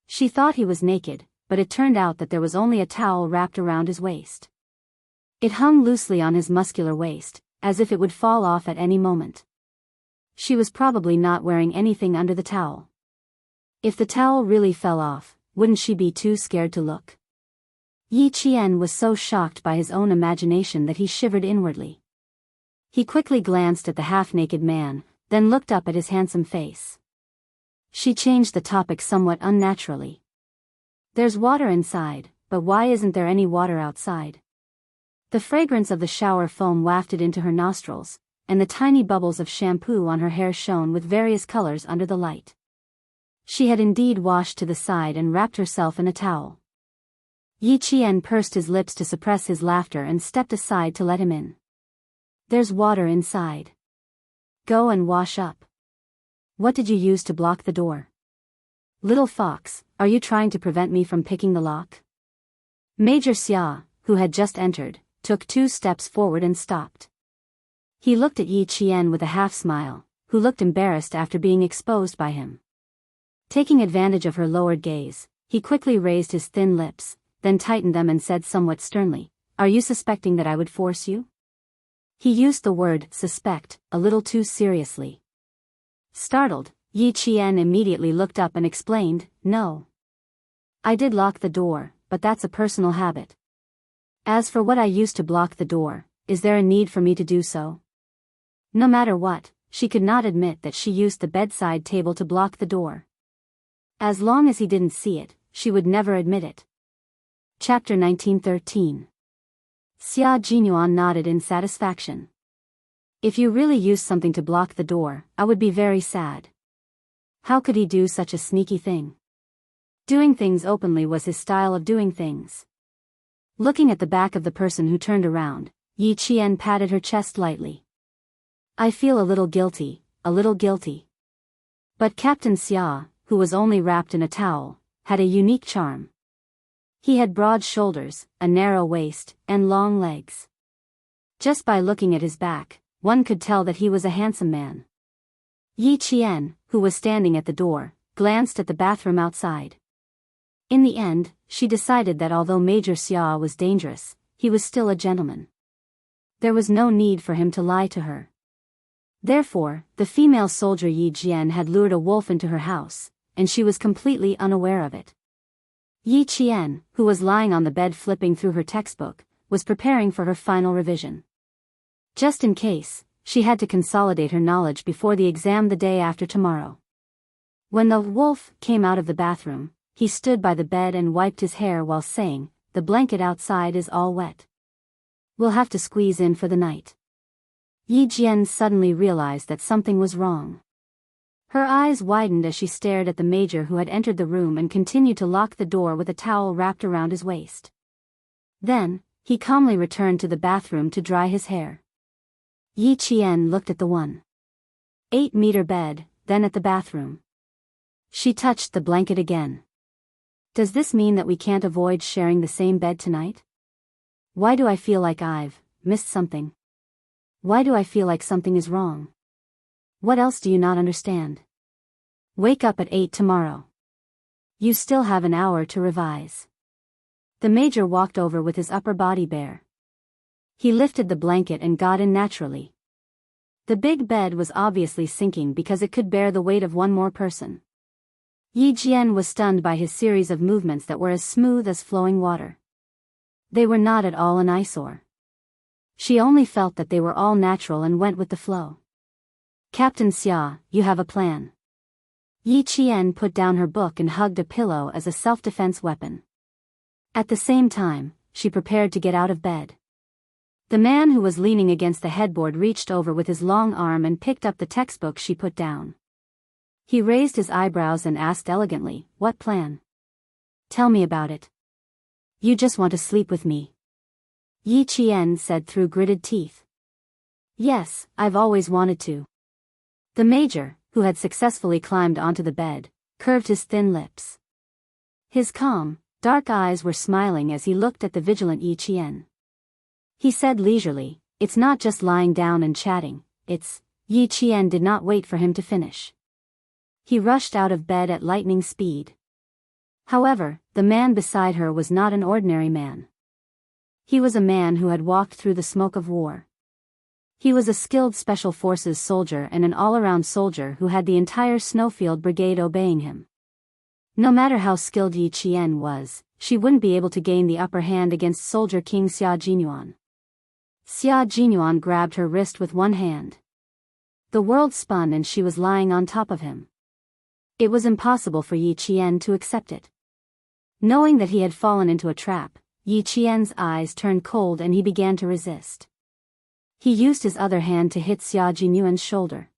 She thought he was naked, but it turned out that there was only a towel wrapped around his waist. It hung loosely on his muscular waist, as if it would fall off at any moment. She was probably not wearing anything under the towel. If the towel really fell off, wouldn't she be too scared to look? Yi Qian was so shocked by his own imagination that he shivered inwardly. He quickly glanced at the half-naked man, then looked up at his handsome face. She changed the topic somewhat unnaturally. There's water inside, but why isn't there any water outside? The fragrance of the shower foam wafted into her nostrils, and the tiny bubbles of shampoo on her hair shone with various colors under the light. She had indeed washed to the side and wrapped herself in a towel. Yi Qian pursed his lips to suppress his laughter and stepped aside to let him in. There's water inside. Go and wash up. What did you use to block the door? Little fox, are you trying to prevent me from picking the lock? Major Xia, who had just entered, took 2 steps forward and stopped. He looked at Yi Qian with a half-smile, who looked embarrassed after being exposed by him. Taking advantage of her lowered gaze, he quickly raised his thin lips, then tightened them and said somewhat sternly, Are you suspecting that I would force you? He used the word suspect a little too seriously. Startled, Yi Qian immediately looked up and explained, No. I did lock the door, but that's a personal habit. As for what I used to block the door, is there a need for me to do so? No matter what, she could not admit that she used the bedside table to block the door. As long as he didn't see it, she would never admit it. Chapter 1913. Xia Jinyuan nodded in satisfaction. If you really used something to block the door, I would be very sad. How could he do such a sneaky thing? Doing things openly was his style of doing things. Looking at the back of the person who turned around, Yi Qian patted her chest lightly. I feel a little guilty, a little guilty. But Captain Xia, who was only wrapped in a towel, had a unique charm. He had broad shoulders, a narrow waist, and long legs. Just by looking at his back, one could tell that he was a handsome man. Yi Qian, who was standing at the door, glanced at the bathroom outside. In the end, she decided that although Major Xia was dangerous, he was still a gentleman. There was no need for him to lie to her. Therefore, the female soldier Yi Jian had lured a wolf into her house, and she was completely unaware of it. Yi Qian, who was lying on the bed flipping through her textbook, was preparing for her final revision. Just in case, she had to consolidate her knowledge before the exam the day after tomorrow. When the wolf came out of the bathroom, he stood by the bed and wiped his hair while saying, "The blanket outside is all wet. We'll have to squeeze in for the night." Yi Jian suddenly realized that something was wrong. Her eyes widened as she stared at the major who had entered the room and continued to lock the door with a towel wrapped around his waist. Then, he calmly returned to the bathroom to dry his hair. Yi Qian looked at the 1.8-meter bed, then at the bathroom. She touched the blanket again. Does this mean that we can't avoid sharing the same bed tonight? Why do I feel like I've missed something? Why do I feel like something is wrong? What else do you not understand? Wake up at 8 tomorrow. You still have an hour to revise. The major walked over with his upper body bare. He lifted the blanket and got in naturally. The big bed was obviously sinking because it could bear the weight of one more person. Yi Jian was stunned by his series of movements that were as smooth as flowing water. They were not at all an eyesore. She only felt that they were all natural and went with the flow. "Captain Xia, you have a plan." Yi Qian put down her book and hugged a pillow as a self-defense weapon. At the same time, she prepared to get out of bed. The man who was leaning against the headboard reached over with his long arm and picked up the textbook she put down. He raised his eyebrows and asked elegantly, "What plan? Tell me about it." "You just want to sleep with me," Yi Qian said through gritted teeth. "Yes, I've always wanted to." The major, who had successfully climbed onto the bed, curved his thin lips. His calm, dark eyes were smiling as he looked at the vigilant Yi Qian. He said leisurely, "It's not just lying down and chatting, it's..." Yi Qian did not wait for him to finish. He rushed out of bed at lightning speed. However, the man beside her was not an ordinary man. He was a man who had walked through the smoke of war. He was a skilled special forces soldier and an all-around soldier who had the entire Snowfield Brigade obeying him. No matter how skilled Yi Qian was, she wouldn't be able to gain the upper hand against Soldier King Xia Jinyuan. Xia Jinyuan grabbed her wrist with one hand. The world spun and she was lying on top of him. It was impossible for Yi Qian to accept it. Knowing that he had fallen into a trap, Yi Qian's eyes turned cold and he began to resist. He used his other hand to hit Xia Jinyuan's shoulder.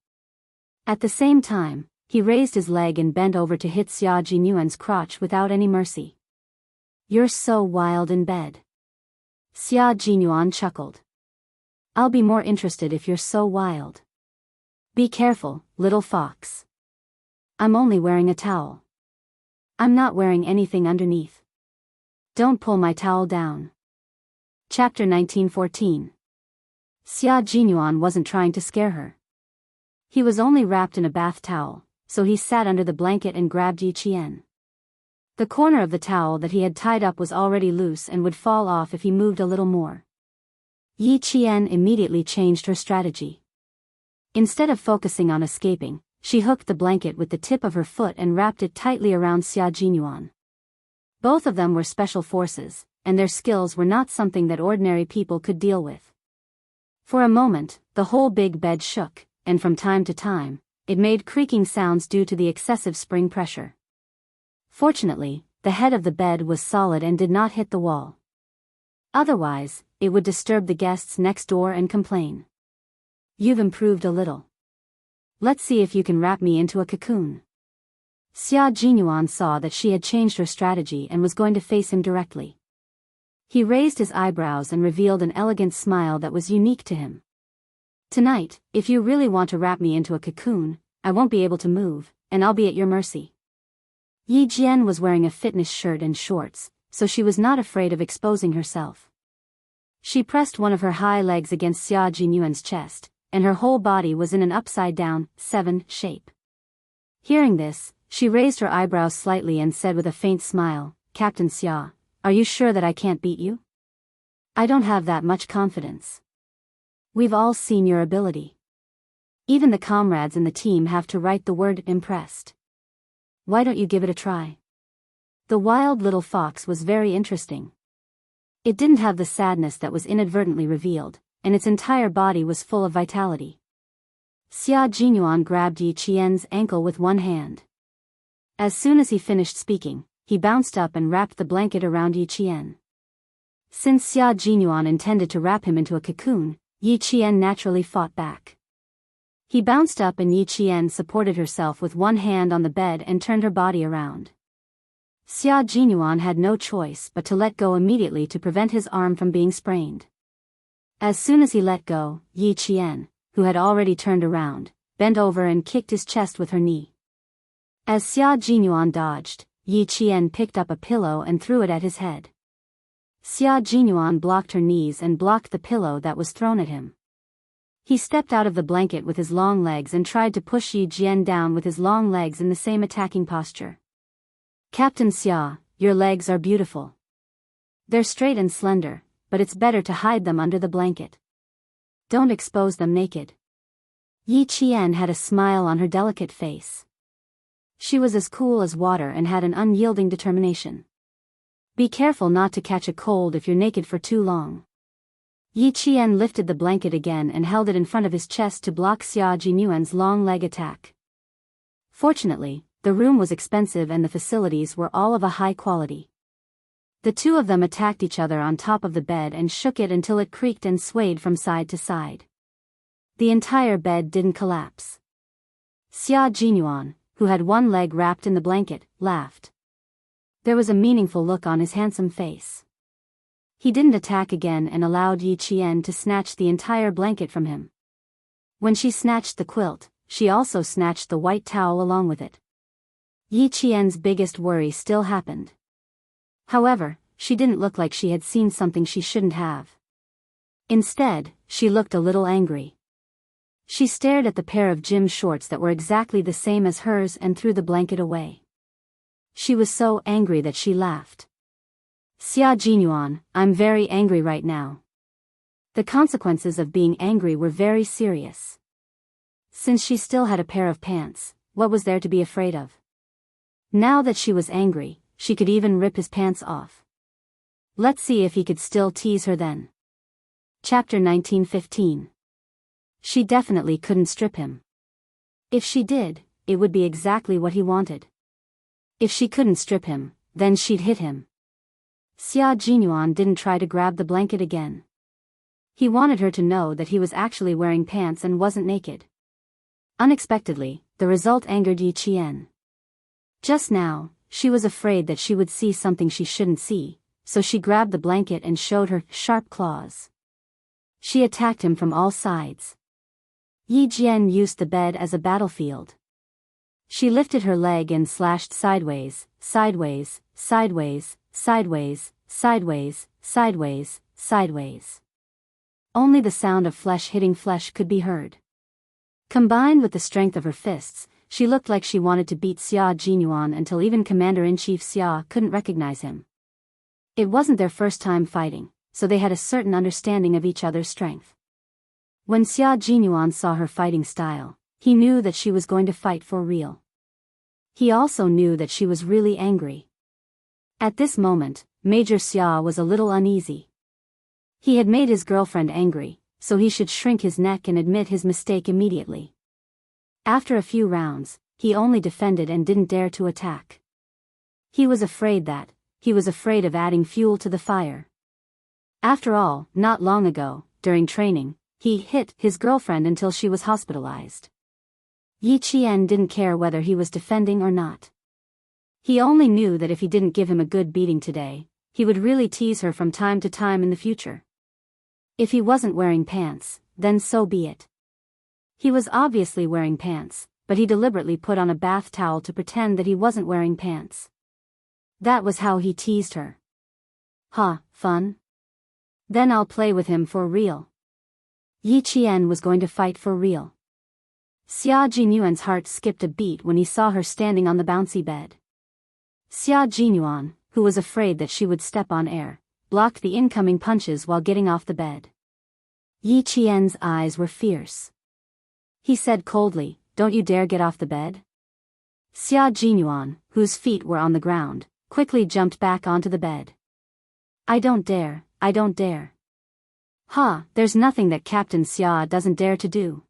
At the same time, he raised his leg and bent over to hit Xia Jinyuan's crotch without any mercy. "You're so wild in bed." Xia Jinyuan chuckled. "I'll be more interested if you're so wild. Be careful, little fox. I'm only wearing a towel. I'm not wearing anything underneath. Don't pull my towel down." Chapter 1914. Xia Jinyuan wasn't trying to scare her. He was only wrapped in a bath towel, so he sat under the blanket and grabbed Yi Qian. The corner of the towel that he had tied up was already loose and would fall off if he moved a little more. Yi Qian immediately changed her strategy. Instead of focusing on escaping, she hooked the blanket with the tip of her foot and wrapped it tightly around Xia Jinyuan. Both of them were special forces, and their skills were not something that ordinary people could deal with. For a moment, the whole big bed shook, and from time to time, it made creaking sounds due to the excessive spring pressure. Fortunately, the head of the bed was solid and did not hit the wall. Otherwise, it would disturb the guests next door and complain. "You've improved a little. Let's see if you can wrap me into a cocoon." Xia Jinyuan saw that she had changed her strategy and was going to face him directly. He raised his eyebrows and revealed an elegant smile that was unique to him. "Tonight, if you really want to wrap me into a cocoon, I won't be able to move, and I'll be at your mercy." Yi Jian was wearing a fitness shirt and shorts, so she was not afraid of exposing herself. She pressed one of her high legs against Xia Jinyuan's chest, and her whole body was in an upside-down, 7 shape. Hearing this, she raised her eyebrows slightly and said with a faint smile, "Captain Xia, are you sure that I can't beat you? I don't have that much confidence. We've all seen your ability. Even the comrades in the team have to write the word impressed. Why don't you give it a try?" The wild little fox was very interesting. It didn't have the sadness that was inadvertently revealed, and its entire body was full of vitality. Xia Jinyuan grabbed Yi Qian's ankle with one hand. As soon as he finished speaking, he bounced up and wrapped the blanket around Yi Qian. Since Xia Jinyuan intended to wrap him into a cocoon, Yi Qian naturally fought back. He bounced up and Yi Qian supported herself with one hand on the bed and turned her body around. Xia Jinyuan had no choice but to let go immediately to prevent his arm from being sprained. As soon as he let go, Yi Qian, who had already turned around, bent over and kicked his chest with her knee. As Xia Jinyuan dodged, Yi Qian picked up a pillow and threw it at his head. Xia Jinyuan blocked her knees and blocked the pillow that was thrown at him. He stepped out of the blanket with his long legs and tried to push Yi Jian down with his long legs in the same attacking posture. "Captain Xia, your legs are beautiful. They're straight and slender, but it's better to hide them under the blanket. Don't expose them naked." Yi Qian had a smile on her delicate face. She was as cool as water and had an unyielding determination. "Be careful not to catch a cold if you're naked for too long." Yi Qian lifted the blanket again and held it in front of his chest to block Xia Jinyuan's long leg attack. Fortunately, the room was expensive and the facilities were all of a high quality. The two of them attacked each other on top of the bed and shook it until it creaked and swayed from side to side. The entire bed didn't collapse. Xia Jinyuan, who had one leg wrapped in the blanket, laughed. There was a meaningful look on his handsome face. He didn't attack again and allowed Yi Qian to snatch the entire blanket from him. When she snatched the quilt, she also snatched the white towel along with it. Yi Qian's biggest worry still happened. However, she didn't look like she had seen something she shouldn't have. Instead, she looked a little angry. She stared at the pair of gym shorts that were exactly the same as hers and threw the blanket away. She was so angry that she laughed. "Xia Jinyuan, I'm very angry right now." The consequences of being angry were very serious. Since she still had a pair of pants, what was there to be afraid of? Now that she was angry, she could even rip his pants off. Let's see if he could still tease her then. Chapter 19:15. She definitely couldn't strip him. If she did, it would be exactly what he wanted. If she couldn't strip him, then she'd hit him. Xia Jinyuan didn't try to grab the blanket again. He wanted her to know that he was actually wearing pants and wasn't naked. Unexpectedly, the result angered Yi Qian. Just now, she was afraid that she would see something she shouldn't see, so she grabbed the blanket and showed her sharp claws. She attacked him from all sides. Yi Jian used the bed as a battlefield. She lifted her leg and slashed sideways, sideways, sideways, sideways, sideways, sideways, sideways. Only the sound of flesh hitting flesh could be heard. Combined with the strength of her fists, she looked like she wanted to beat Xia Jinyuan until even Commander-in-Chief Xia couldn't recognize him. It wasn't their first time fighting, so they had a certain understanding of each other's strength. When Xia Jinyuan saw her fighting style, he knew that she was going to fight for real. He also knew that she was really angry. At this moment, Major Xia was a little uneasy. He had made his girlfriend angry, so he should shrink his neck and admit his mistake immediately. After a few rounds, he only defended and didn't dare to attack. He was afraid of adding fuel to the fire. After all, not long ago, during training, he hit his girlfriend until she was hospitalized. Yi Qian didn't care whether he was defending or not. He only knew that if he didn't give him a good beating today, he would really tease her from time to time in the future. If he wasn't wearing pants, then so be it. He was obviously wearing pants, but he deliberately put on a bath towel to pretend that he wasn't wearing pants. That was how he teased her. Ha, fun? Then I'll play with him for real. Yi Qian was going to fight for real. Xia Jinyuan's heart skipped a beat when he saw her standing on the bouncy bed. Xia Jinyuan, who was afraid that she would step on air, blocked the incoming punches while getting off the bed. Yi Qian's eyes were fierce. He said coldly, "Don't you dare get off the bed?" Xia Jinyuan, whose feet were on the ground, quickly jumped back onto the bed. "I don't dare, I don't dare." "Ha, there's nothing that Captain Xia doesn't dare to do."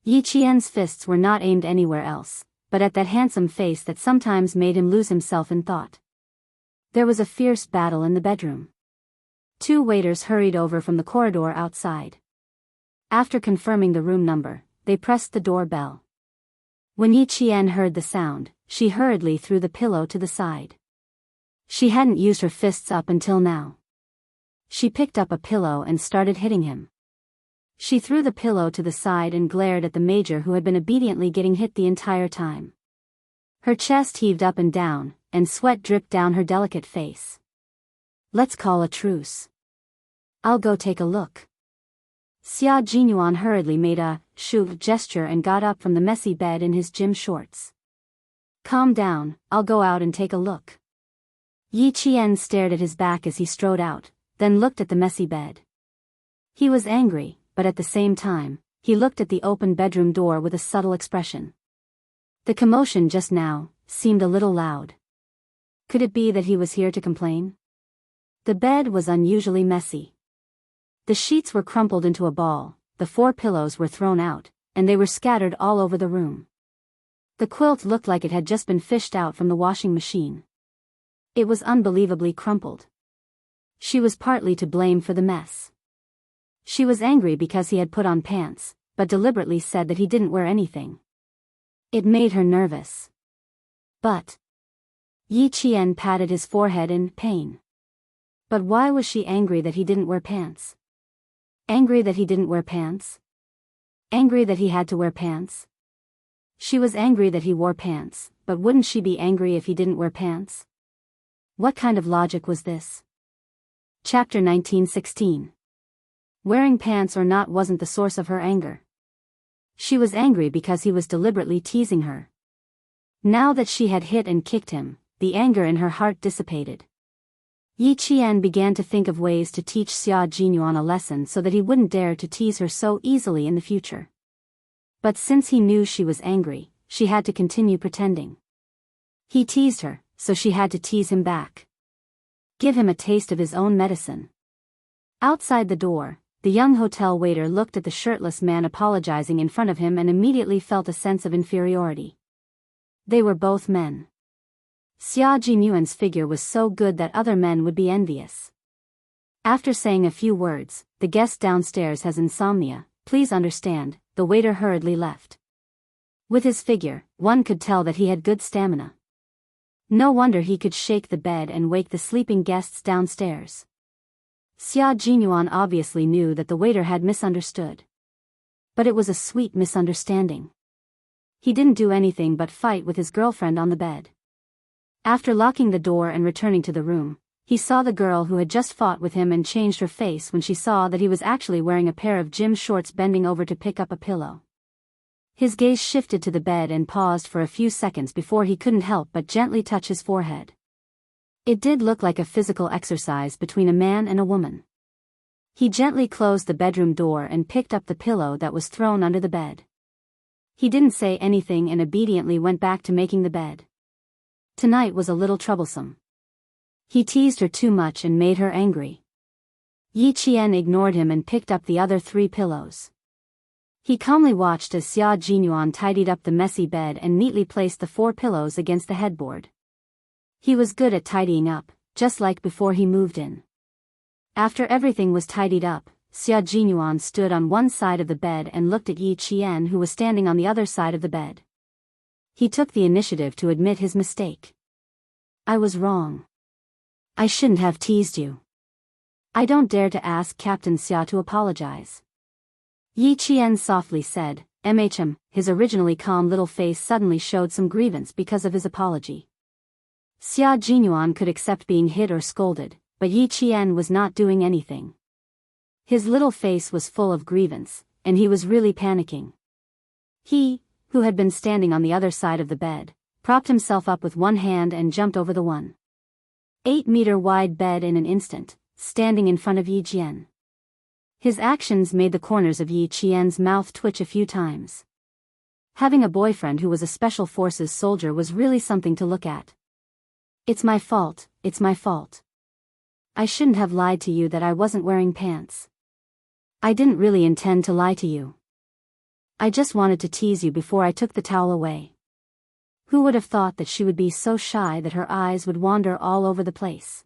Yi Qian's fists were not aimed anywhere else, but at that handsome face that sometimes made him lose himself in thought. There was a fierce battle in the bedroom. Two waiters hurried over from the corridor outside. After confirming the room number, they pressed the doorbell. When Yi Qian heard the sound, she hurriedly threw the pillow to the side. She hadn't used her fists up until now. She picked up a pillow and started hitting him. She threw the pillow to the side and glared at the major, who had been obediently getting hit the entire time. Her chest heaved up and down, and sweat dripped down her delicate face. "Let's call a truce. I'll go take a look." Xia Jinyuan hurriedly made a shoo gesture and got up from the messy bed in his gym shorts. "Calm down, I'll go out and take a look." Yi Qian stared at his back as he strode out, then looked at the messy bed. He was angry, but at the same time, he looked at the open bedroom door with a subtle expression. The commotion just now seemed a little loud. Could it be that he was here to complain? The bed was unusually messy. The sheets were crumpled into a ball, the 4 pillows were thrown out, and they were scattered all over the room. The quilt looked like it had just been fished out from the washing machine. It was unbelievably crumpled. She was partly to blame for the mess. She was angry because he had put on pants, but deliberately said that he didn't wear anything. It made her nervous. But Yi Qian patted his forehead in pain. But why was she angry that he didn't wear pants? Angry that he didn't wear pants? Angry that he had to wear pants? She was angry that he wore pants, but wouldn't she be angry if he didn't wear pants? What kind of logic was this? Chapter 19:16. Wearing pants or not wasn't the source of her anger. She was angry because he was deliberately teasing her. Now that she had hit and kicked him, the anger in her heart dissipated. Yi Qian began to think of ways to teach Xia Jinyuan a lesson so that he wouldn't dare to tease her so easily in the future. But since he knew she was angry, she had to continue pretending. He teased her, so she had to tease him back. Give him a taste of his own medicine. Outside the door, the young hotel waiter looked at the shirtless man apologizing in front of him and immediately felt a sense of inferiority. They were both men. Xia Jinyuan's figure was so good that other men would be envious. After saying a few words, "The guest downstairs has insomnia, please understand," the waiter hurriedly left. With his figure, one could tell that he had good stamina. No wonder he could shake the bed and wake the sleeping guests downstairs. Xia Jinyuan obviously knew that the waiter had misunderstood. But it was a sweet misunderstanding. He didn't do anything but fight with his girlfriend on the bed. After locking the door and returning to the room, he saw the girl who had just fought with him and changed her face when she saw that he was actually wearing a pair of gym shorts, bending over to pick up a pillow. His gaze shifted to the bed and paused for a few seconds before he couldn't help but gently touch his forehead. It did look like a physical exercise between a man and a woman. He gently closed the bedroom door and picked up the pillow that was thrown under the bed. He didn't say anything and obediently went back to making the bed. Tonight was a little troublesome. He teased her too much and made her angry. Yi Qian ignored him and picked up the other 3 pillows. He calmly watched as Xia Jinyuan tidied up the messy bed and neatly placed the 4 pillows against the headboard. He was good at tidying up, just like before he moved in. After everything was tidied up, Xia Jinyuan stood on one side of the bed and looked at Yi Qian, who was standing on the other side of the bed. He took the initiative to admit his mistake. "I was wrong. I shouldn't have teased you. I don't dare to ask Captain Xia to apologize." Yi Qian softly said, his originally calm little face suddenly showed some grievance because of his apology. Xia Jinyuan could accept being hit or scolded, but Yi Qian was not doing anything. His little face was full of grievance, and he was really panicking. He, who had been standing on the other side of the bed, propped himself up with one hand and jumped over the 1.8-meter wide bed in an instant, standing in front of Yi Qian. His actions made the corners of Yi Qian's mouth twitch a few times. Having a boyfriend who was a special forces soldier was really something to look at. It's my fault, it's my fault. I shouldn't have lied to you that I wasn't wearing pants. I didn't really intend to lie to you. I just wanted to tease you before I took the towel away. Who would have thought that she would be so shy that her eyes would wander all over the place?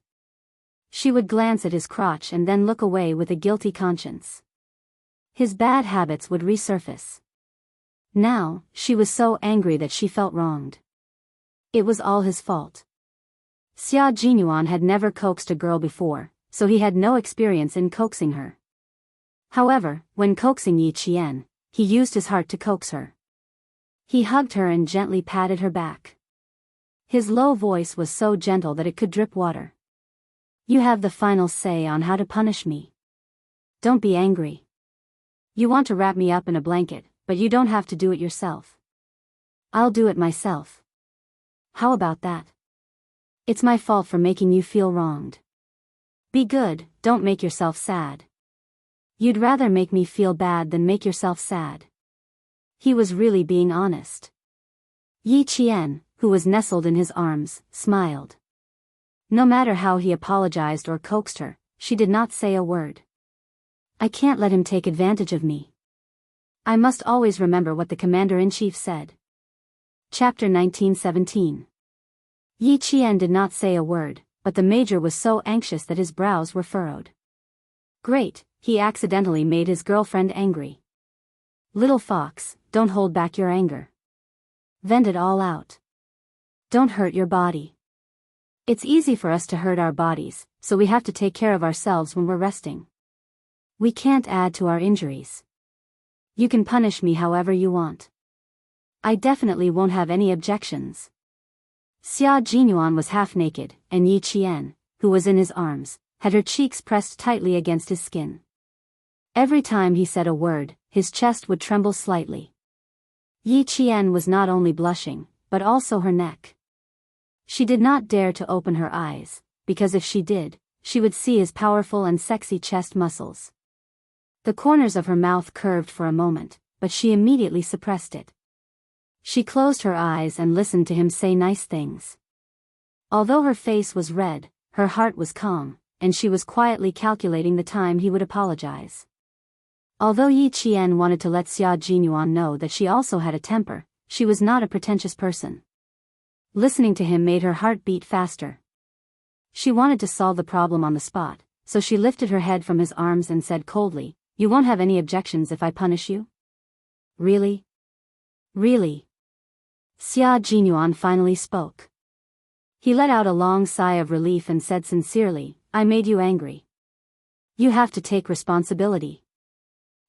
She would glance at his crotch and then look away with a guilty conscience. His bad habits would resurface. Now, she was so angry that she felt wronged. It was all his fault. Xia Jinyuan had never coaxed a girl before, so he had no experience in coaxing her. However, when coaxing Yi Qian, he used his heart to coax her. He hugged her and gently patted her back. His low voice was so gentle that it could drip water. You have the final say on how to punish me. Don't be angry. You want to wrap me up in a blanket, but you don't have to do it yourself. I'll do it myself. How about that? It's my fault for making you feel wronged. Be good, don't make yourself sad. You'd rather make me feel bad than make yourself sad. He was really being honest. Yi Qian, who was nestled in his arms, smiled. No matter how he apologized or coaxed her, she did not say a word. I can't let him take advantage of me. I must always remember what the commander-in-chief said. Chapter 1917. Yi Qian did not say a word, but the major was so anxious that his brows were furrowed. Great, he accidentally made his girlfriend angry. Little fox, don't hold back your anger. Vent it all out. Don't hurt your body. It's easy for us to hurt our bodies, so we have to take care of ourselves when we're resting. We can't add to our injuries. You can punish me however you want. I definitely won't have any objections. Xia Jinyuan was half naked, and Yi Qian, who was in his arms, had her cheeks pressed tightly against his skin. Every time he said a word, his chest would tremble slightly. Yi Qian was not only blushing, but also her neck. She did not dare to open her eyes, because if she did, she would see his powerful and sexy chest muscles. The corners of her mouth curved for a moment, but she immediately suppressed it. She closed her eyes and listened to him say nice things. Although her face was red, her heart was calm, and she was quietly calculating the time he would apologize. Although Yi Qian wanted to let Xia Jinyuan know that she also had a temper, she was not a pretentious person. Listening to him made her heart beat faster. She wanted to solve the problem on the spot, so she lifted her head from his arms and said coldly, "You won't have any objections if I punish you?" Really? Really? Xia Jinyuan finally spoke. He let out a long sigh of relief and said sincerely, "I made you angry. You have to take responsibility.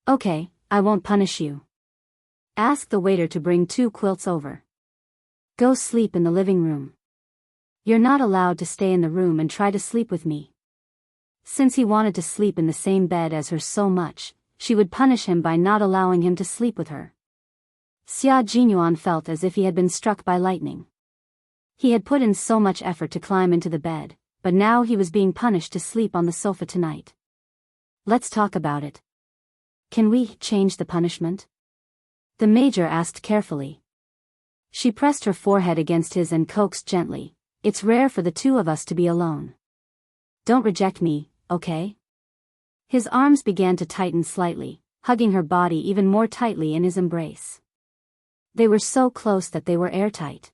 Okay, I won't punish you. Ask the waiter to bring 2 quilts over. Go sleep in the living room. You're not allowed to stay in the room and try to sleep with me." Since he wanted to sleep in the same bed as her so much, she would punish him by not allowing him to sleep with her. Xia Jinyuan felt as if he had been struck by lightning. He had put in so much effort to climb into the bed, but now he was being punished to sleep on the sofa tonight. Let's talk about it. Can we change the punishment? The major asked carefully. She pressed her forehead against his and coaxed gently, "It's rare for the 2 of us to be alone. Don't reject me, okay?" His arms began to tighten slightly, hugging her body even more tightly in his embrace. They were so close that they were airtight.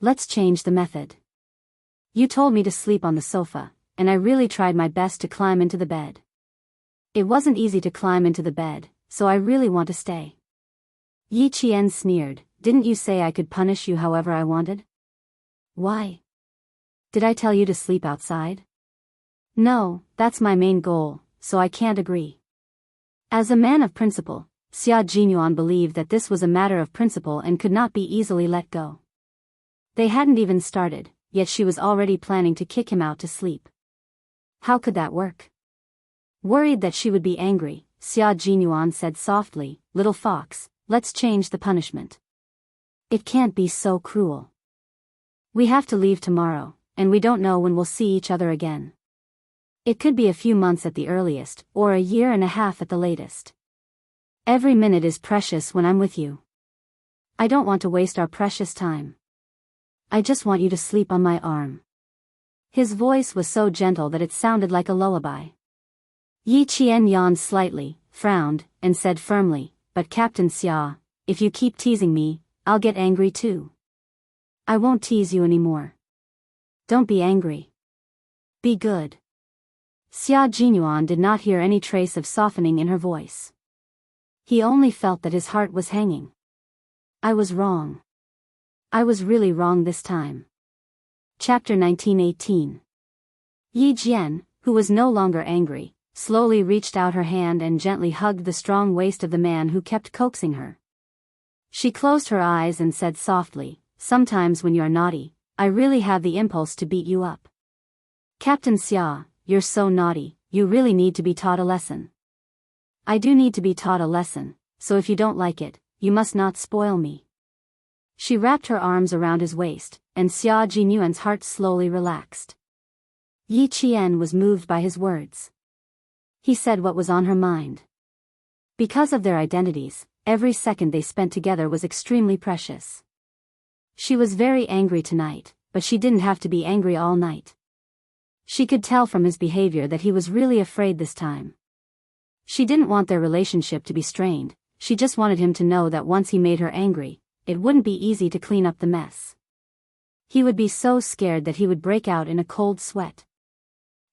Let's change the method. You told me to sleep on the sofa, and I really tried my best to climb into the bed. It wasn't easy to climb into the bed, so I really want to stay. Yi Qian sneered, "Didn't you say I could punish you however I wanted?" Why? Did I tell you to sleep outside? No, that's my main goal, so I can't agree. As a man of principle, Xia Jinyuan believed that this was a matter of principle and could not be easily let go. They hadn't even started, yet she was already planning to kick him out to sleep. How could that work? Worried that she would be angry, Xia Jinyuan said softly, "Little fox, let's change the punishment. It can't be so cruel. We have to leave tomorrow, and we don't know when we'll see each other again. It could be a few months at the earliest, or a year and a half at the latest. Every minute is precious when I'm with you. I don't want to waste our precious time. I just want you to sleep on my arm." His voice was so gentle that it sounded like a lullaby. Yi Qian yawned slightly, frowned, and said firmly, "But Captain Xia, if you keep teasing me, I'll get angry too. I won't tease you anymore. Don't be angry. Be good." Xia Jinyuan did not hear any trace of softening in her voice. He only felt that his heart was hanging. "I was wrong. I was really wrong this time." Chapter 1918. Yi Jian, who was no longer angry, slowly reached out her hand and gently hugged the strong waist of the man who kept coaxing her. She closed her eyes and said softly, "Sometimes when you're naughty, I really have the impulse to beat you up. Captain Xia, you're so naughty, you really need to be taught a lesson." "I do need to be taught a lesson, so if you don't like it, you must not spoil me." She wrapped her arms around his waist, and Xia Jinyuan's heart slowly relaxed. Yi Qian was moved by his words. He said what was on her mind. Because of their identities, every second they spent together was extremely precious. She was very angry tonight, but she didn't have to be angry all night. She could tell from his behavior that he was really afraid this time. She didn't want their relationship to be strained, she just wanted him to know that once he made her angry, it wouldn't be easy to clean up the mess. He would be so scared that he would break out in a cold sweat.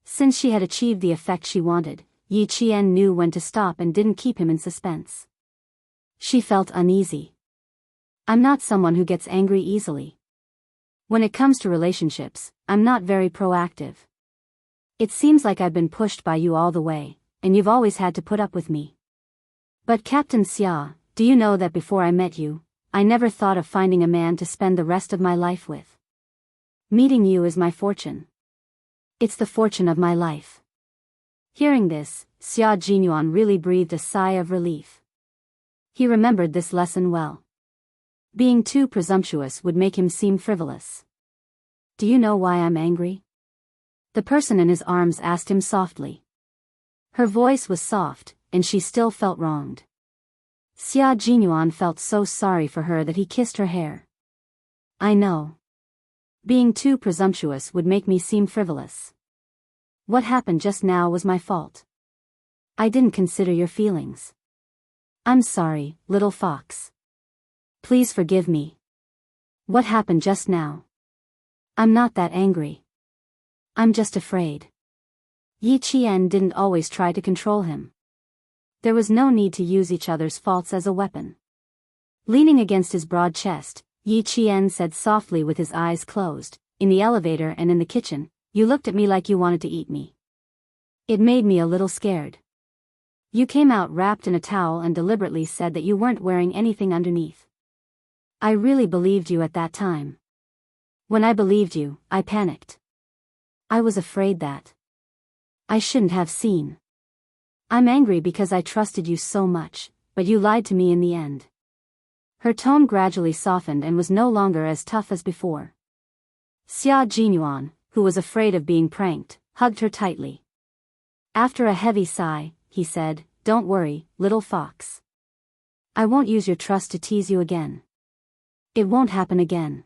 Since she had achieved the effect she wanted, Yi Qian knew when to stop and didn't keep him in suspense. She felt uneasy. "I'm not someone who gets angry easily. When it comes to relationships, I'm not very proactive. It seems like I've been pushed by you all the way, and you've always had to put up with me. But Captain Xia, do you know that before I met you, I never thought of finding a man to spend the rest of my life with? Meeting you is my fortune. It's the fortune of my life." Hearing this, Xia Jinyuan really breathed a sigh of relief. He remembered this lesson well. Being too presumptuous would make him seem frivolous. "Do you know why I'm angry?" the person in his arms asked him softly. Her voice was soft, and she still felt wronged. Xia Jinyuan felt so sorry for her that he kissed her hair. "I know. Being too presumptuous would make me seem frivolous. What happened just now was my fault. I didn't consider your feelings. I'm sorry, little fox. Please forgive me. What happened just now? I'm not that angry. I'm just afraid." Yi Qian didn't always try to control him. There was no need to use each other's faults as a weapon. Leaning against his broad chest, Yi Qian said softly with his eyes closed, "In the elevator and in the kitchen, you looked at me like you wanted to eat me. It made me a little scared. You came out wrapped in a towel and deliberately said that you weren't wearing anything underneath. I really believed you at that time. When I believed you, I panicked. I was afraid that I shouldn't have seen. I'm angry because I trusted you so much, but you lied to me in the end." Her tone gradually softened and was no longer as tough as before. Xia Jinyuan, who was afraid of being pranked, hugged her tightly. After a heavy sigh, he said, "Don't worry, little fox. I won't use your trust to tease you again. It won't happen again."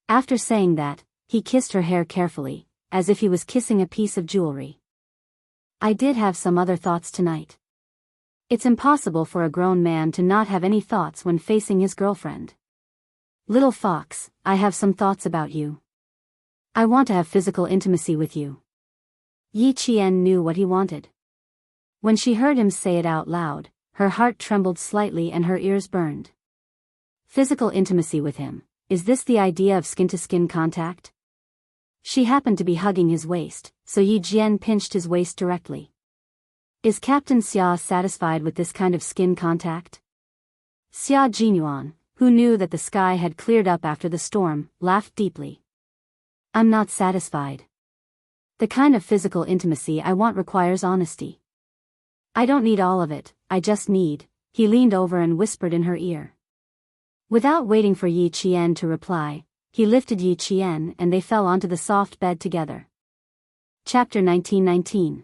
After saying that, he kissed her hair carefully, as if he was kissing a piece of jewelry. "I did have some other thoughts tonight. It's impossible for a grown man to not have any thoughts when facing his girlfriend. Little fox, I have some thoughts about you. I want to have physical intimacy with you." Yi Qian knew what he wanted. When she heard him say it out loud, her heart trembled slightly and her ears burned. Physical intimacy with him, is this the idea of skin-to-skin contact? She happened to be hugging his waist, so Yi Jian pinched his waist directly. Is Captain Xia satisfied with this kind of skin contact? Xia Jinyuan, who knew that the sky had cleared up after the storm, laughed deeply. "I'm not satisfied. The kind of physical intimacy I want requires honesty. I don't need all of it, I just need, he leaned over and whispered in her ear. Without waiting for Yi Qian to reply, he lifted Yi Qian and they fell onto the soft bed together. Chapter 1919.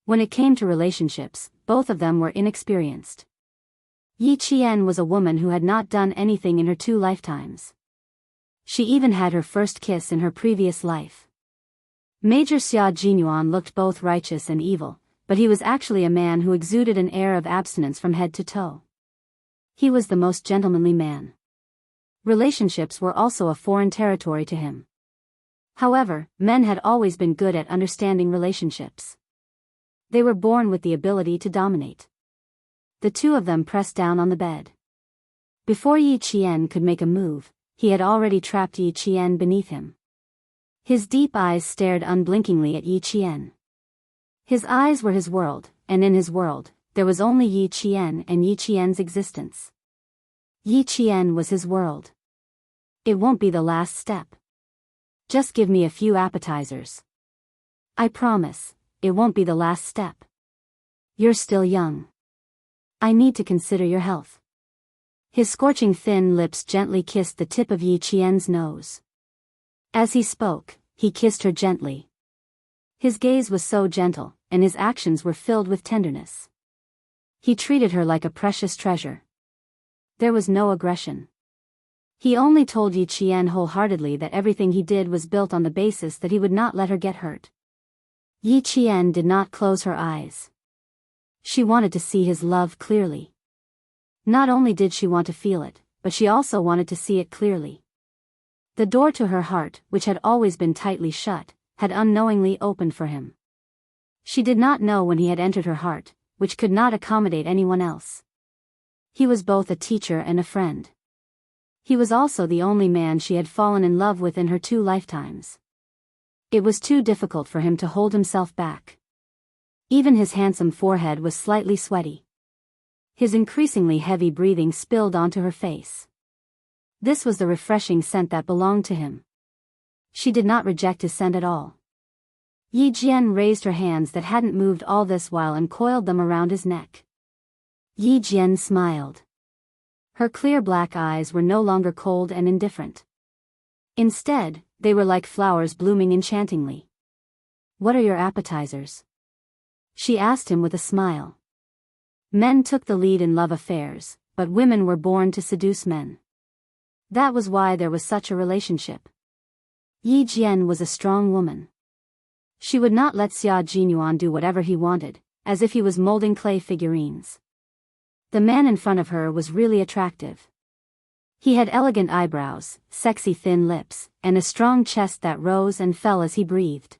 When it came to relationships, both of them were inexperienced. Yi Qian was a woman who had not done anything in her 2 lifetimes. She even had her first kiss in her previous life. Major Xia Jinyuan looked both righteous and evil, but he was actually a man who exuded an air of abstinence from head to toe. He was the most gentlemanly man. Relationships were also a foreign territory to him. However, men had always been good at understanding relationships. They were born with the ability to dominate. The two of them pressed down on the bed. Before Yi Qian could make a move, he had already trapped Yi Qian beneath him. His deep eyes stared unblinkingly at Yi Qian. His eyes were his world, and in his world, there was only Yi Qian and Yi Qian's existence. Yi Qian was his world. It won't be the last step. Just give me a few appetizers. I promise, it won't be the last step. You're still young. I need to consider your health. His scorching thin lips gently kissed the tip of Yi Qian's nose. As he spoke, he kissed her gently. His gaze was so gentle, and his actions were filled with tenderness. He treated her like a precious treasure. There was no aggression. He only told Yi Qian wholeheartedly that everything he did was built on the basis that he would not let her get hurt. Yi Qian did not close her eyes. She wanted to see his love clearly. Not only did she want to feel it, but she also wanted to see it clearly. The door to her heart, which had always been tightly shut, had unknowingly opened for him. She did not know when he had entered her heart, which could not accommodate anyone else. He was both a teacher and a friend. He was also the only man she had fallen in love with in her 2 lifetimes. It was too difficult for him to hold himself back. Even his handsome forehead was slightly sweaty. His increasingly heavy breathing spilled onto her face. This was the refreshing scent that belonged to him. She did not reject his scent at all. Yi Jian raised her hands that hadn't moved all this while and coiled them around his neck. Yi Jian smiled. Her clear black eyes were no longer cold and indifferent. Instead, they were like flowers blooming enchantingly. What are your appetizers? She asked him with a smile. Men took the lead in love affairs, but women were born to seduce men. That was why there was such a relationship. Yi Jian was a strong woman. She would not let Xia Jinyuan do whatever he wanted, as if he was molding clay figurines. The man in front of her was really attractive. He had elegant eyebrows, sexy thin lips, and a strong chest that rose and fell as he breathed.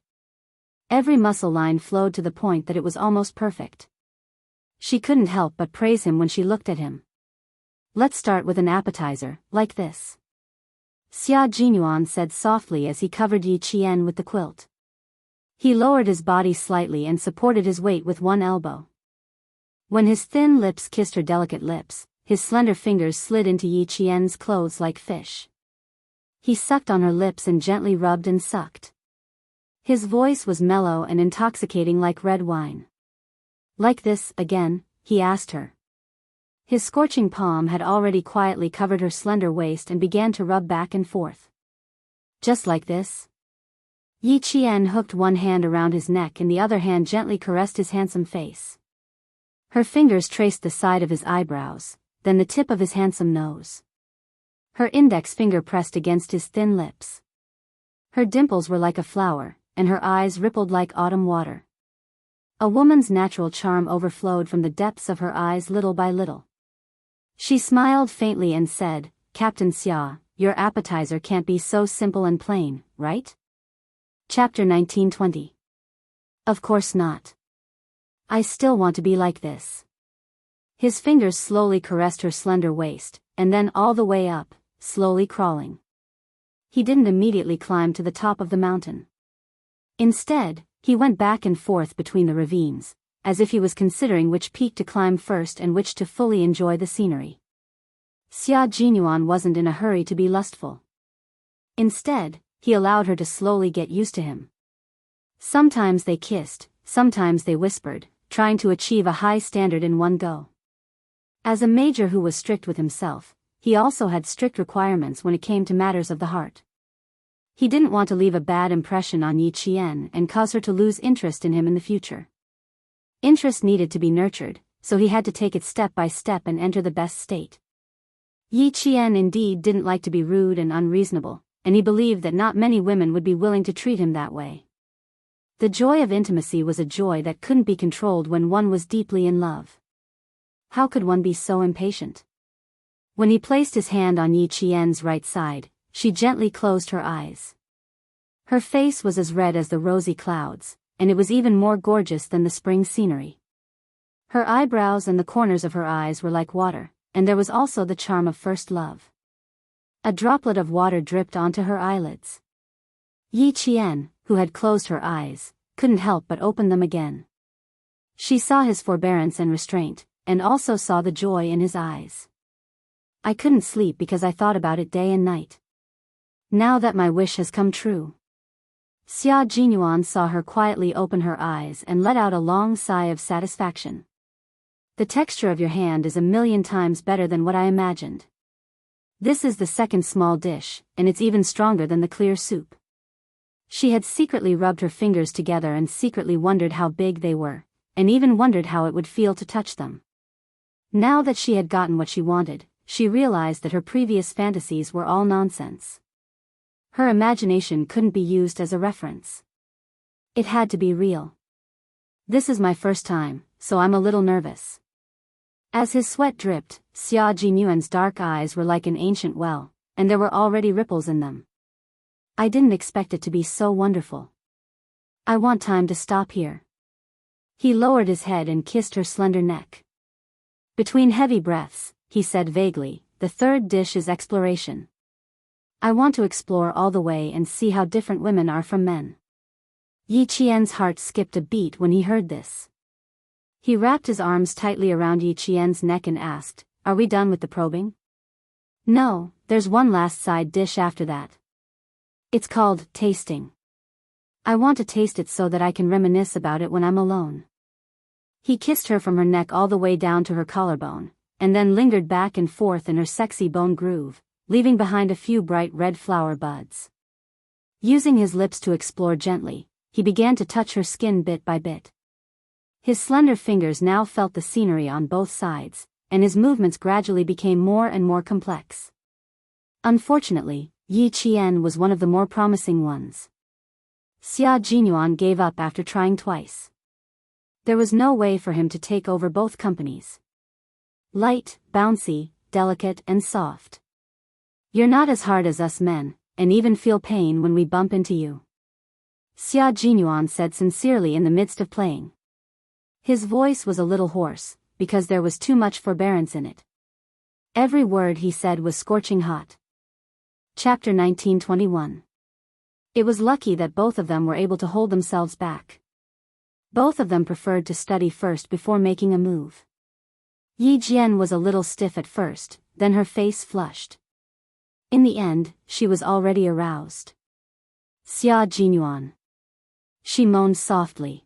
Every muscle line flowed to the point that it was almost perfect. She couldn't help but praise him when she looked at him. Let's start with an appetizer, like this. Xia Jinyuan said softly as he covered Yi Qian with the quilt. He lowered his body slightly and supported his weight with one elbow. When his thin lips kissed her delicate lips, his slender fingers slid into Yi Qian's clothes like fish. He sucked on her lips and gently rubbed and sucked. His voice was mellow and intoxicating like red wine. Like this, again, he asked her. His scorching palm had already quietly covered her slender waist and began to rub back and forth. Just like this? Yi Qian hooked one hand around his neck and the other hand gently caressed his handsome face. Her fingers traced the side of his eyebrows, then the tip of his handsome nose. Her index finger pressed against his thin lips. Her dimples were like a flower, and her eyes rippled like autumn water. A woman's natural charm overflowed from the depths of her eyes little by little. She smiled faintly and said, Captain Xia, your appetizer can't be so simple and plain, right? Chapter 1920. Of course not. I still want to be like this. His fingers slowly caressed her slender waist, and then all the way up, slowly crawling. He didn't immediately climb to the top of the mountain. Instead, he went back and forth between the ravines, as if he was considering which peak to climb first and which to fully enjoy the scenery. Xia Jinyuan wasn't in a hurry to be lustful. Instead, he allowed her to slowly get used to him. Sometimes they kissed, sometimes they whispered, trying to achieve a high standard in one go. As a major who was strict with himself, he also had strict requirements when it came to matters of the heart. He didn't want to leave a bad impression on Yi Qian and cause her to lose interest in him in the future. Interest needed to be nurtured, so he had to take it step by step and enter the best state. Yi Qian indeed didn't like to be rude and unreasonable, and he believed that not many women would be willing to treat him that way. The joy of intimacy was a joy that couldn't be controlled when one was deeply in love. How could one be so impatient? When he placed his hand on Yi Qian's right side, she gently closed her eyes. Her face was as red as the rosy clouds, and it was even more gorgeous than the spring scenery. Her eyebrows and the corners of her eyes were like water, and there was also the charm of first love. A droplet of water dripped onto her eyelids. Yi Qian, who had closed her eyes, couldn't help but open them again. She saw his forbearance and restraint, and also saw the joy in his eyes. I couldn't sleep because I thought about it day and night. Now that my wish has come true. Xia Jinyuan saw her quietly open her eyes and let out a long sigh of satisfaction. The texture of your hand is 1,000,000 times better than what I imagined. This is the second small dish, and it's even stronger than the clear soup. She had secretly rubbed her fingers together and secretly wondered how big they were, and even wondered how it would feel to touch them. Now that she had gotten what she wanted, she realized that her previous fantasies were all nonsense. Her imagination couldn't be used as a reference. It had to be real. This is my first time, so I'm a little nervous. As his sweat dripped, Xia Jinyuan's dark eyes were like an ancient well, and there were already ripples in them. I didn't expect it to be so wonderful. I want time to stop here. He lowered his head and kissed her slender neck. Between heavy breaths, he said vaguely, the third dish is exploration. I want to explore all the way and see how different women are from men. Yi Qian's heart skipped a beat when he heard this. He wrapped his arms tightly around Yi Qian's neck and asked, "Are we done with the probing?" "No, there's one last side dish after that. It's called tasting. I want to taste it so that I can reminisce about it when I'm alone." He kissed her from her neck all the way down to her collarbone, and then lingered back and forth in her sexy bone groove, leaving behind a few bright red flower buds. Using his lips to explore gently, he began to touch her skin bit by bit. His slender fingers now felt the scenery on both sides, and his movements gradually became more and more complex. Unfortunately, Yi Qian was one of the more promising ones. Xia Jinyuan gave up after trying twice. There was no way for him to take over both companies. Light, bouncy, delicate and soft. You're not as hard as us men, and even feel pain when we bump into you. Xia Jinyuan said sincerely in the midst of playing. His voice was a little hoarse, because there was too much forbearance in it. Every word he said was scorching hot. Chapter 1921. It was lucky that both of them were able to hold themselves back. Both of them preferred to study first before making a move. Yi Jian was a little stiff at first, then her face flushed. In the end, she was already aroused. Xia Jinyuan. She moaned softly.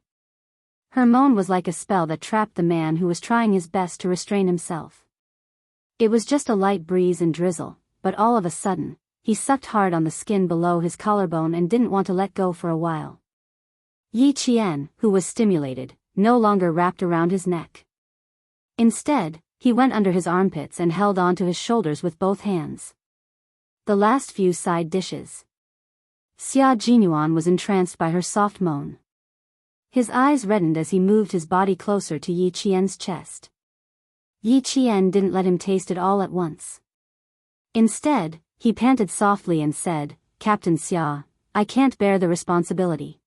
Her moan was like a spell that trapped the man who was trying his best to restrain himself. It was just a light breeze and drizzle, but all of a sudden, he sucked hard on the skin below his collarbone and didn't want to let go for a while. Yi Qian, who was stimulated, no longer wrapped around his neck. Instead, he went under his armpits and held onto his shoulders with both hands. The last few side dishes. Xia Jinyuan was entranced by her soft moan. His eyes reddened as he moved his body closer to Yi Qian's chest. Yi Qian didn't let him taste it all at once. Instead, he panted softly and said, "Captain Xia, I can't bear the responsibility."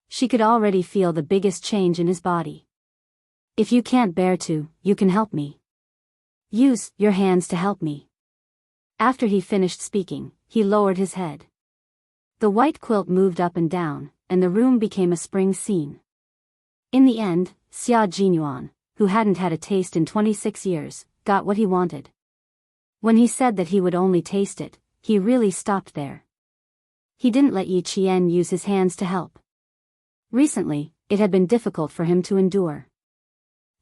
She could already feel the biggest change in his body. "If you can't bear to, you can help me. Use your hands to help me." After he finished speaking, he lowered his head. The white quilt moved up and down, and the room became a spring scene. In the end, Xia Jinyuan, who hadn't had a taste in 26 years, got what he wanted. When he said that he would only taste it, he really stopped there. He didn't let Yi Qian use his hands to help. Recently, it had been difficult for him to endure.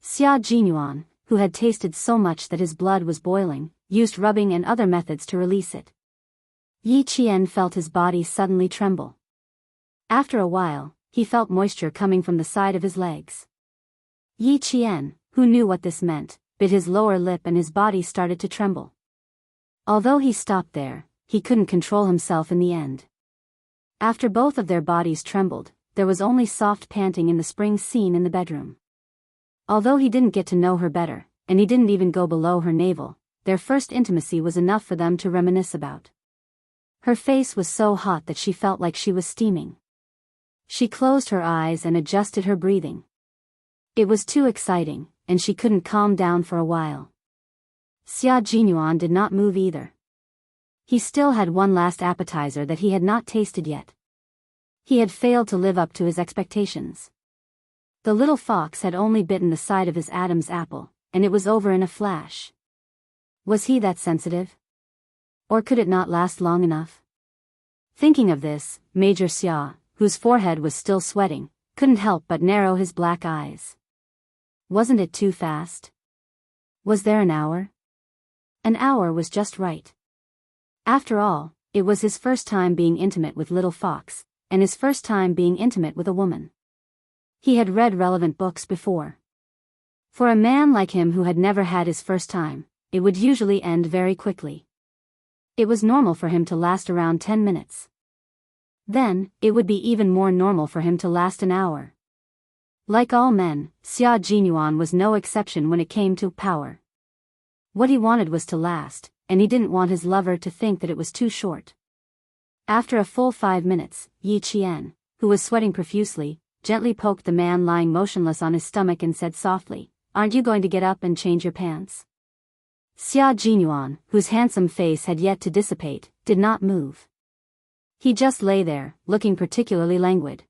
Xia Jinyuan, who had tasted so much that his blood was boiling, used rubbing and other methods to release it. Yi Qian felt his body suddenly tremble. After a while, he felt moisture coming from the side of his legs. Yi Qian, who knew what this meant, bit his lower lip and his body started to tremble. Although he stopped there, he couldn't control himself in the end. After both of their bodies trembled, there was only soft panting in the spring scene in the bedroom. Although he didn't get to know her better, and he didn't even go below her navel, their first intimacy was enough for them to reminisce about. Her face was so hot that she felt like she was steaming. She closed her eyes and adjusted her breathing. It was too exciting, and she couldn't calm down for a while. Xia Jinyuan did not move either. He still had one last appetizer that he had not tasted yet. He had failed to live up to his expectations. The little fox had only bitten the side of his Adam's apple, and it was over in a flash. Was he that sensitive? Or could it not last long enough? Thinking of this, Major Xia, whose forehead was still sweating, couldn't help but narrow his black eyes. Wasn't it too fast? Was there an hour? An hour was just right. After all, it was his first time being intimate with Little Fox, and his first time being intimate with a woman. He had read relevant books before. For a man like him who had never had his first time, it would usually end very quickly. It was normal for him to last around 10 minutes. Then, it would be even more normal for him to last an hour. Like all men, Xia Jinyuan was no exception when it came to power. What he wanted was to last, and he didn't want his lover to think that it was too short. After a full 5 minutes, Yi Qian, who was sweating profusely, gently poked the man lying motionless on his stomach and said softly, "Aren't you going to get up and change your pants?" Xia Jinyuan, whose handsome face had yet to dissipate, did not move. He just lay there, looking particularly languid.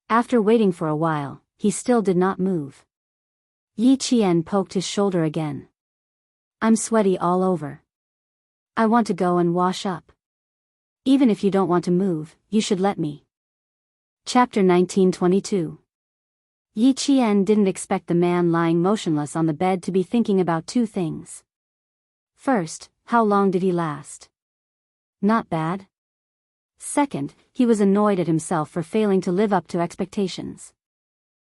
After waiting for a while, he still did not move. Yi Qian poked his shoulder again. "I'm sweaty all over. I want to go and wash up. Even if you don't want to move, you should let me." Chapter 1922. Yi Qian didn't expect the man lying motionless on the bed to be thinking about two things. First, how long did he last? Not bad. Second, he was annoyed at himself for failing to live up to expectations.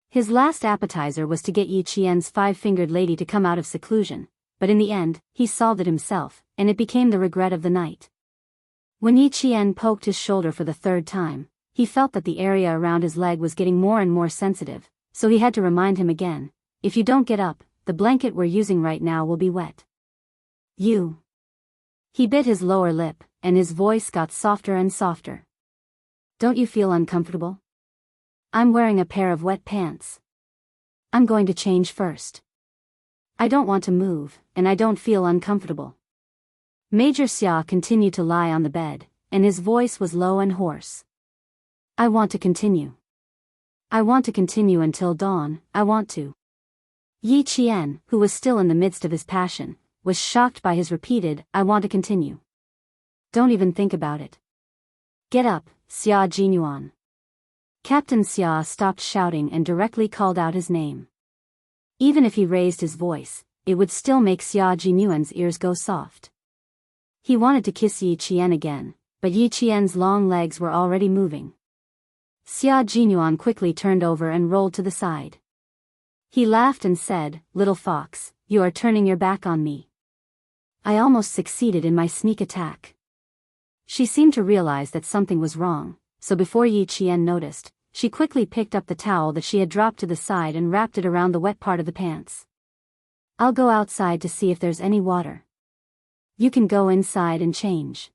His last appetizer was to get Yi Qian's five-fingered lady to come out of seclusion, but in the end, he solved it himself, and it became the regret of the night. When Yi Qian poked his shoulder for the third time, he felt that the area around his leg was getting more and more sensitive, so he had to remind him again, "If you don't get up, the blanket we're using right now will be wet." "You." He bit his lower lip, and his voice got softer and softer. "Don't you feel uncomfortable? I'm wearing a pair of wet pants. I'm going to change first. I don't want to move, and I don't feel uncomfortable." Major Xia continued to lie on the bed, and his voice was low and hoarse. "I want to continue. I want to continue until dawn, I want to." Yi Qian, who was still in the midst of his passion, was shocked by his repeated, "I want to continue." "Don't even think about it. Get up, Xia Jinyuan." Captain Xia stopped shouting and directly called out his name. Even if he raised his voice, it would still make Xia Jinyuan's ears go soft. He wanted to kiss Yi Qian again, but Yi Qian's long legs were already moving. Xia Jinyuan quickly turned over and rolled to the side. He laughed and said, "Little fox, you are turning your back on me. I almost succeeded in my sneak attack." She seemed to realize that something was wrong, so before Yi Qian noticed, she quickly picked up the towel that she had dropped to the side and wrapped it around the wet part of the pants. "I'll go outside to see if there's any water. You can go inside and change."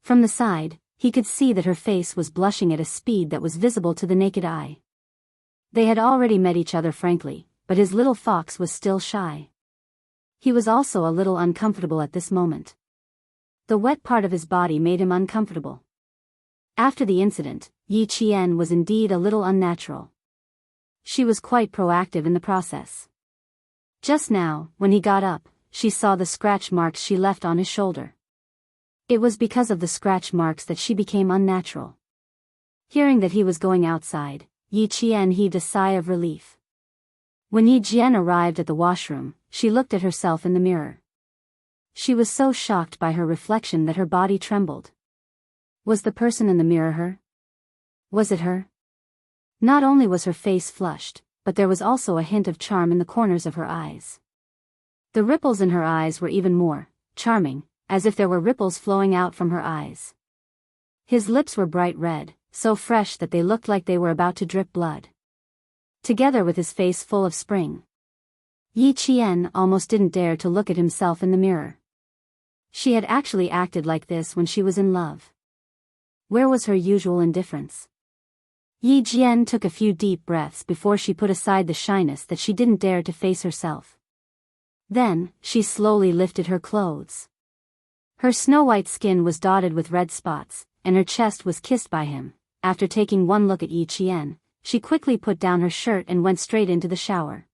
From the side, he could see that her face was blushing at a speed that was visible to the naked eye. They had already met each other frankly, but his little fox was still shy. He was also a little uncomfortable at this moment. The wet part of his body made him uncomfortable. After the incident, Yi Qian was indeed a little unnatural. She was quite proactive in the process. Just now, when he got up, she saw the scratch marks she left on his shoulder. It was because of the scratch marks that she became unnatural. Hearing that he was going outside, Yi Qian heaved a sigh of relief. When Yi Jian arrived at the washroom, she looked at herself in the mirror. She was so shocked by her reflection that her body trembled. Was the person in the mirror her? Was it her? Not only was her face flushed, but there was also a hint of charm in the corners of her eyes. The ripples in her eyes were even more charming, as if there were ripples flowing out from her eyes. His lips were bright red, so fresh that they looked like they were about to drip blood. Together with his face full of spring. Yi Qian almost didn't dare to look at himself in the mirror. She had actually acted like this when she was in love. Where was her usual indifference? Yi Jian took a few deep breaths before she put aside the shyness that she didn't dare to face herself. Then, she slowly lifted her clothes. Her snow-white skin was dotted with red spots, and her chest was kissed by him. After taking one look at Yi Qian, she quickly put down her shirt and went straight into the shower.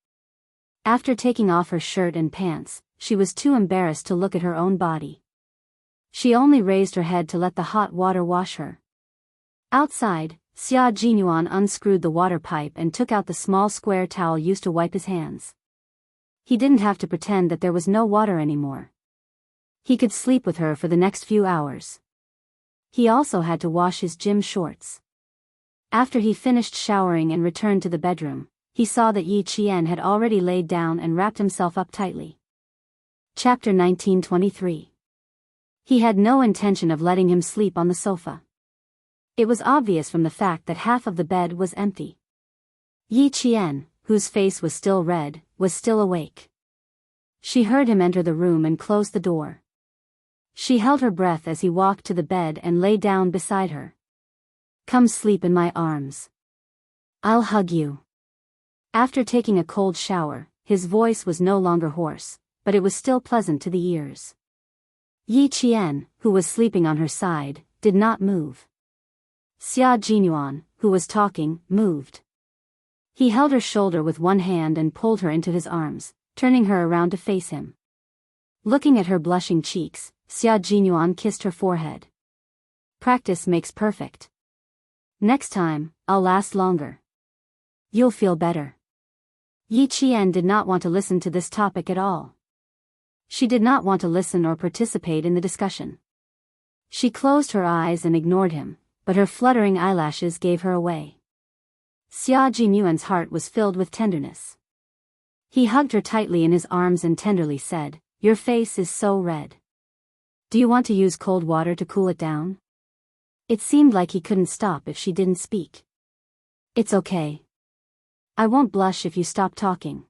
After taking off her shirt and pants, she was too embarrassed to look at her own body. She only raised her head to let the hot water wash her. Outside, Xia Jinyuan unscrewed the water pipe and took out the small square towel used to wipe his hands. He didn't have to pretend that there was no water anymore. He could sleep with her for the next few hours. He also had to wash his gym shorts. After he finished showering and returned to the bedroom, he saw that Yi Qian had already laid down and wrapped himself up tightly. Chapter 1923. He had no intention of letting him sleep on the sofa. It was obvious from the fact that half of the bed was empty. Yi Qian, whose face was still red, was still awake. She heard him enter the room and close the door. She held her breath as he walked to the bed and lay down beside her. "Come sleep in my arms. I'll hug you." After taking a cold shower, his voice was no longer hoarse, but it was still pleasant to the ears. Yi Qian, who was sleeping on her side, did not move. Xia Jinyuan, who was talking, moved. He held her shoulder with one hand and pulled her into his arms, turning her around to face him. Looking at her blushing cheeks, Xia Jinyuan kissed her forehead. "Practice makes perfect. Next time, I'll last longer. You'll feel better." Yi Qian did not want to listen to this topic at all. She did not want to listen or participate in the discussion. She closed her eyes and ignored him, but her fluttering eyelashes gave her away. Xia Jinyuan's heart was filled with tenderness. He hugged her tightly in his arms and tenderly said, "Your face is so red. Do you want to use cold water to cool it down?" It seemed like he couldn't stop if she didn't speak. "It's okay. I won't blush if you stop talking."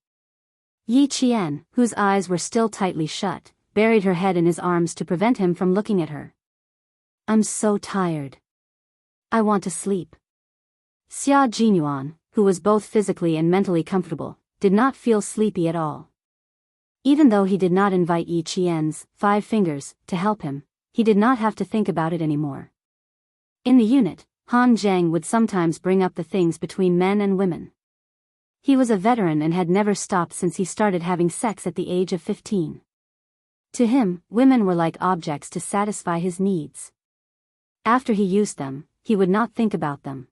Yi Qian, whose eyes were still tightly shut, buried her head in his arms to prevent him from looking at her. "I'm so tired. I want to sleep." Xia Jinyuan, who was both physically and mentally comfortable, did not feel sleepy at all. Even though he did not invite Yi Qian's 5 fingers to help him, he did not have to think about it anymore. In the unit, Han Zheng would sometimes bring up the things between men and women. He was a veteran and had never stopped since he started having sex at the age of 15. To him, women were like objects to satisfy his needs. After he used them, he would not think about them.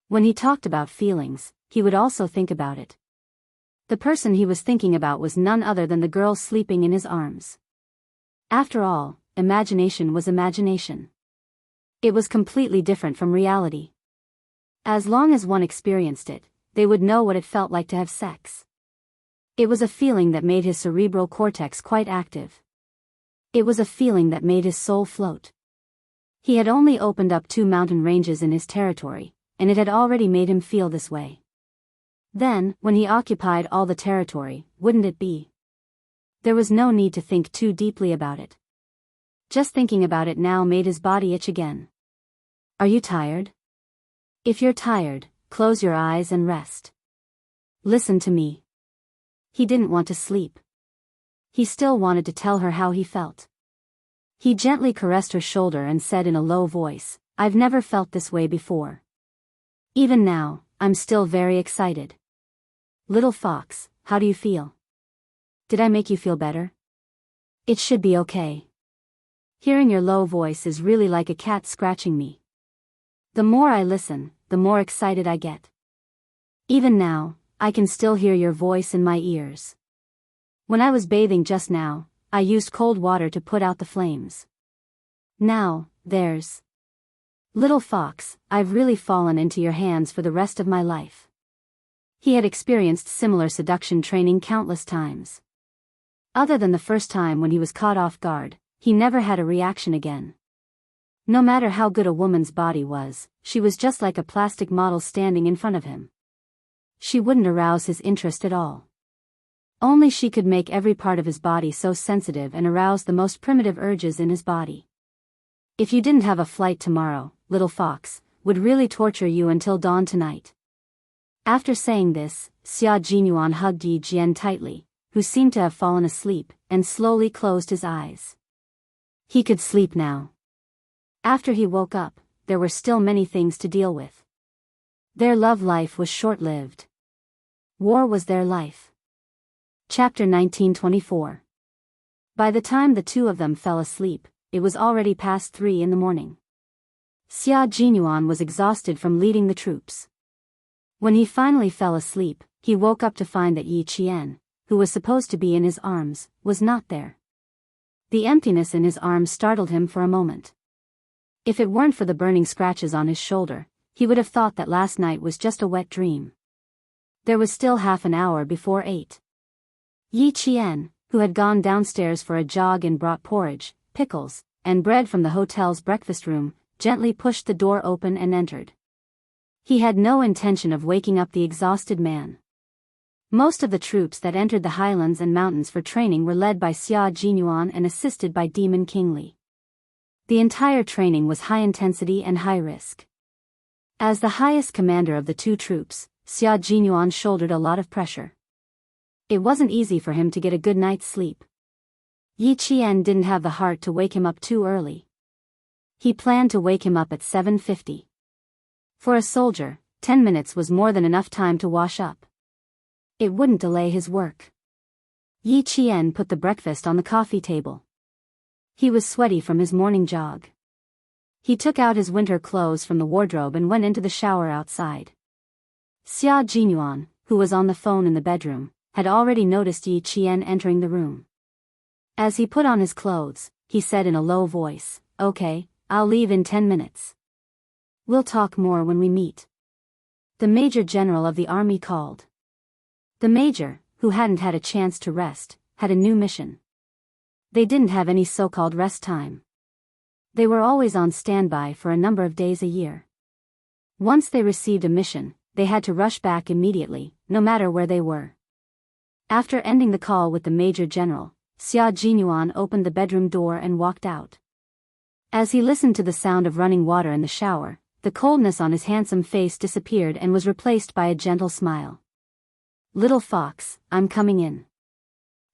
When he talked about feelings, he would also think about it. The person he was thinking about was none other than the girl sleeping in his arms. After all, imagination was imagination. It was completely different from reality. As long as one experienced it, they would know what it felt like to have sex. It was a feeling that made his cerebral cortex quite active. It was a feeling that made his soul float. He had only opened up 2 mountain ranges in his territory, and it had already made him feel this way. Then, when he occupied all the territory, wouldn't it be? There was no need to think too deeply about it. Just thinking about it now made his body itch again. "Are you tired? If you're tired, close your eyes and rest. Listen to me." He didn't want to sleep. He still wanted to tell her how he felt. He gently caressed her shoulder and said in a low voice, "I've never felt this way before. Even now, I'm still very excited. Little fox, how do you feel? Did I make you feel better? It should be okay. Hearing your low voice is really like a cat scratching me. The more I listen, the more excited I get." Even now, I can still hear your voice in my ears. When I was bathing just now, I used cold water to put out the flames. Now, there's... Little fox, I've really fallen into your hands for the rest of my life. He had experienced similar seduction training countless times. Other than the first time when he was caught off guard, he never had a reaction again. No matter how good a woman's body was, she was just like a plastic model standing in front of him. She wouldn't arouse his interest at all. Only she could make every part of his body so sensitive and arouse the most primitive urges in his body. If you didn't have a flight tomorrow, little fox, would really torture you until dawn tonight. After saying this, Xia Jinyuan hugged Yi Jian tightly, who seemed to have fallen asleep, and slowly closed his eyes. He could sleep now. After he woke up, there were still many things to deal with. Their love life was short-lived. War was their life. Chapter 1924. By the time the two of them fell asleep, it was already past 3 in the morning. Xia Jinyuan was exhausted from leading the troops. When he finally fell asleep, he woke up to find that Yi Qian, who was supposed to be in his arms, was not there. The emptiness in his arms startled him for a moment. If it weren't for the burning scratches on his shoulder, he would have thought that last night was just a wet dream. There was still half an hour before 8. Yi Qian, who had gone downstairs for a jog and brought porridge, pickles, and bread from the hotel's breakfast room, gently pushed the door open and entered. He had no intention of waking up the exhausted man. Most of the troops that entered the highlands and mountains for training were led by Xia Jinyuan and assisted by Demon King Li. The entire training was high intensity and high risk. As the highest commander of the two troops, Xia Jinyuan shouldered a lot of pressure. It wasn't easy for him to get a good night's sleep. Yi Qian didn't have the heart to wake him up too early. He planned to wake him up at 7:50. For a soldier, 10 minutes was more than enough time to wash up. It wouldn't delay his work. Yi Qian put the breakfast on the coffee table. He was sweaty from his morning jog. He took out his winter clothes from the wardrobe and went into the shower outside. Xia Jinyuan, who was on the phone in the bedroom, had already noticed Yi Qian entering the room. As he put on his clothes, he said in a low voice, "Okay, I'll leave in 10 minutes. We'll talk more when we meet." The Major General of the army called. The Major, who hadn't had a chance to rest, had a new mission. They didn't have any so-called rest time. They were always on standby for a number of days a year. Once they received a mission, they had to rush back immediately, no matter where they were. After ending the call with the Major General, Xia Jinyuan opened the bedroom door and walked out. As he listened to the sound of running water in the shower, the coldness on his handsome face disappeared and was replaced by a gentle smile. "Little fox, I'm coming in."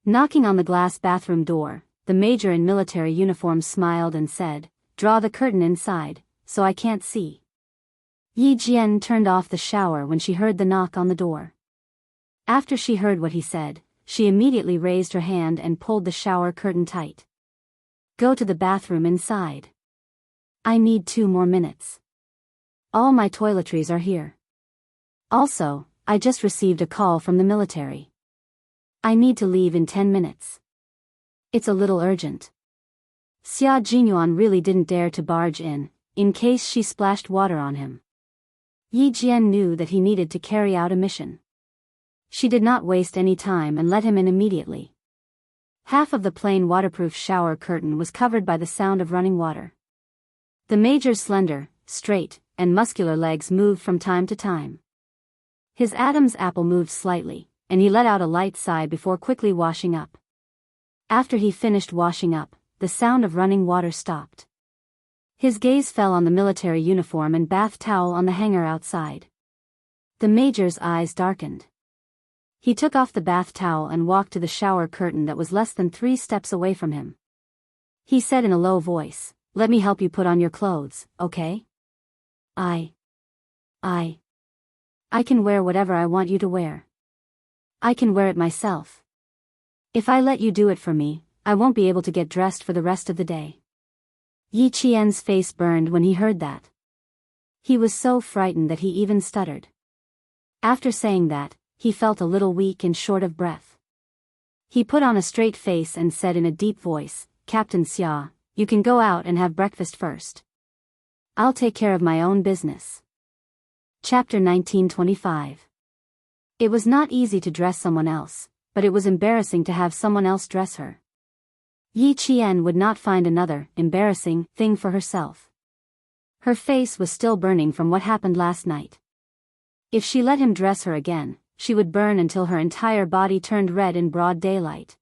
Knocking on the glass bathroom door, the major in military uniform smiled and said, "Draw the curtain inside, so I can't see." Yi Jian turned off the shower when she heard the knock on the door. After she heard what he said, she immediately raised her hand and pulled the shower curtain tight. "Go to the bathroom inside. I need 2 more minutes. All my toiletries are here. Also, I just received a call from the military. I need to leave in 10 minutes. It's a little urgent." Xia Jinyuan really didn't dare to barge in case she splashed water on him. Yi Jian knew that he needed to carry out a mission. She did not waste any time and let him in immediately. Half of the plain waterproof shower curtain was covered by the sound of running water. The major's slender, straight, and muscular legs moved from time to time. His Adam's apple moved slightly, and he let out a light sigh before quickly washing up. After he finished washing up, the sound of running water stopped. His gaze fell on the military uniform and bath towel on the hanger outside. The major's eyes darkened. He took off the bath towel and walked to the shower curtain that was less than 3 steps away from him. He said in a low voice, "Let me help you put on your clothes, okay? I can wear whatever I want you to wear. I can wear it myself. If I let you do it for me, I won't be able to get dressed for the rest of the day." Yi Qian's face burned when he heard that. He was so frightened that he even stuttered. After saying that, he felt a little weak and short of breath. He put on a straight face and said in a deep voice, "Captain Xia, you can go out and have breakfast first. I'll take care of my own business." Chapter 1925. It was not easy to dress someone else, but it was embarrassing to have someone else dress her. Yi Qian would not find another embarrassing thing for herself. Her face was still burning from what happened last night. If she let him dress her again, she would burn until her entire body turned red in broad daylight.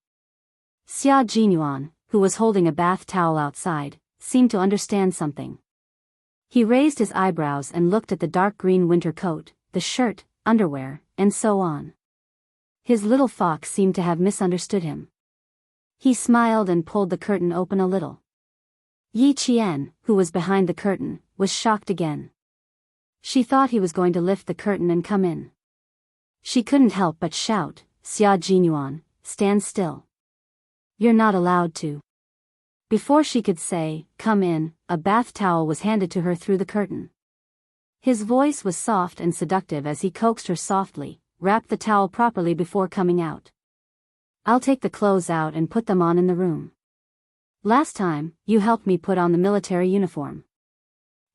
Xia Jinyuan, who was holding a bath towel outside, seemed to understand something. He raised his eyebrows and looked at the dark green winter coat, the shirt, underwear, and so on. His little fox seemed to have misunderstood him. He smiled and pulled the curtain open a little. Yi Qian, who was behind the curtain, was shocked again. She thought he was going to lift the curtain and come in. She couldn't help but shout, "Xia Jinyuan, stand still. You're not allowed to." Before she could say, "Come in," a bath towel was handed to her through the curtain. His voice was soft and seductive as he coaxed her softly, "Wrap the towel properly before coming out. I'll take the clothes out and put them on in the room. Last time, you helped me put on the military uniform.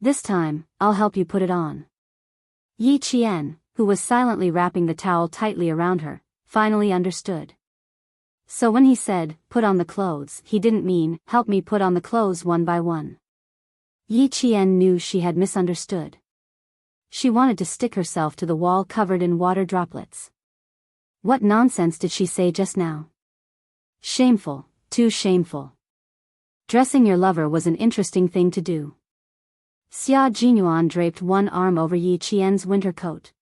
This time, I'll help you put it on." Yi Qian, who was silently wrapping the towel tightly around her, finally understood. So when he said, "Put on the clothes," he didn't mean, "Help me put on the clothes one by one." Yi Qian knew she had misunderstood. She wanted to stick herself to the wall covered in water droplets. What nonsense did she say just now? Shameful, too shameful. Dressing your lover was an interesting thing to do. Xia Jinyuan draped one arm over Yi Qian's winter coat.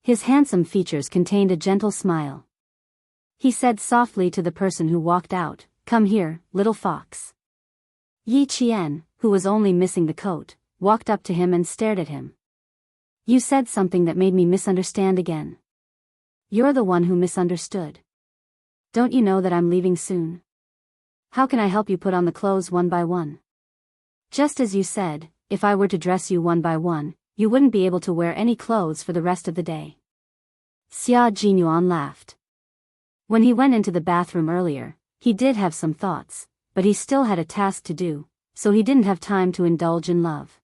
His handsome features contained a gentle smile. He said softly to the person who walked out, "Come here, little fox." Yi Qian, who was only missing the coat, walked up to him and stared at him. "You said something that made me misunderstand again." "You're the one who misunderstood. Don't you know that I'm leaving soon? How can I help you put on the clothes one by one? Just as you said, if I were to dress you one by one, you wouldn't be able to wear any clothes for the rest of the day." Xia Jinyuan laughed. When he went into the bathroom earlier, he did have some thoughts, but he still had a task to do, so he didn't have time to indulge in love.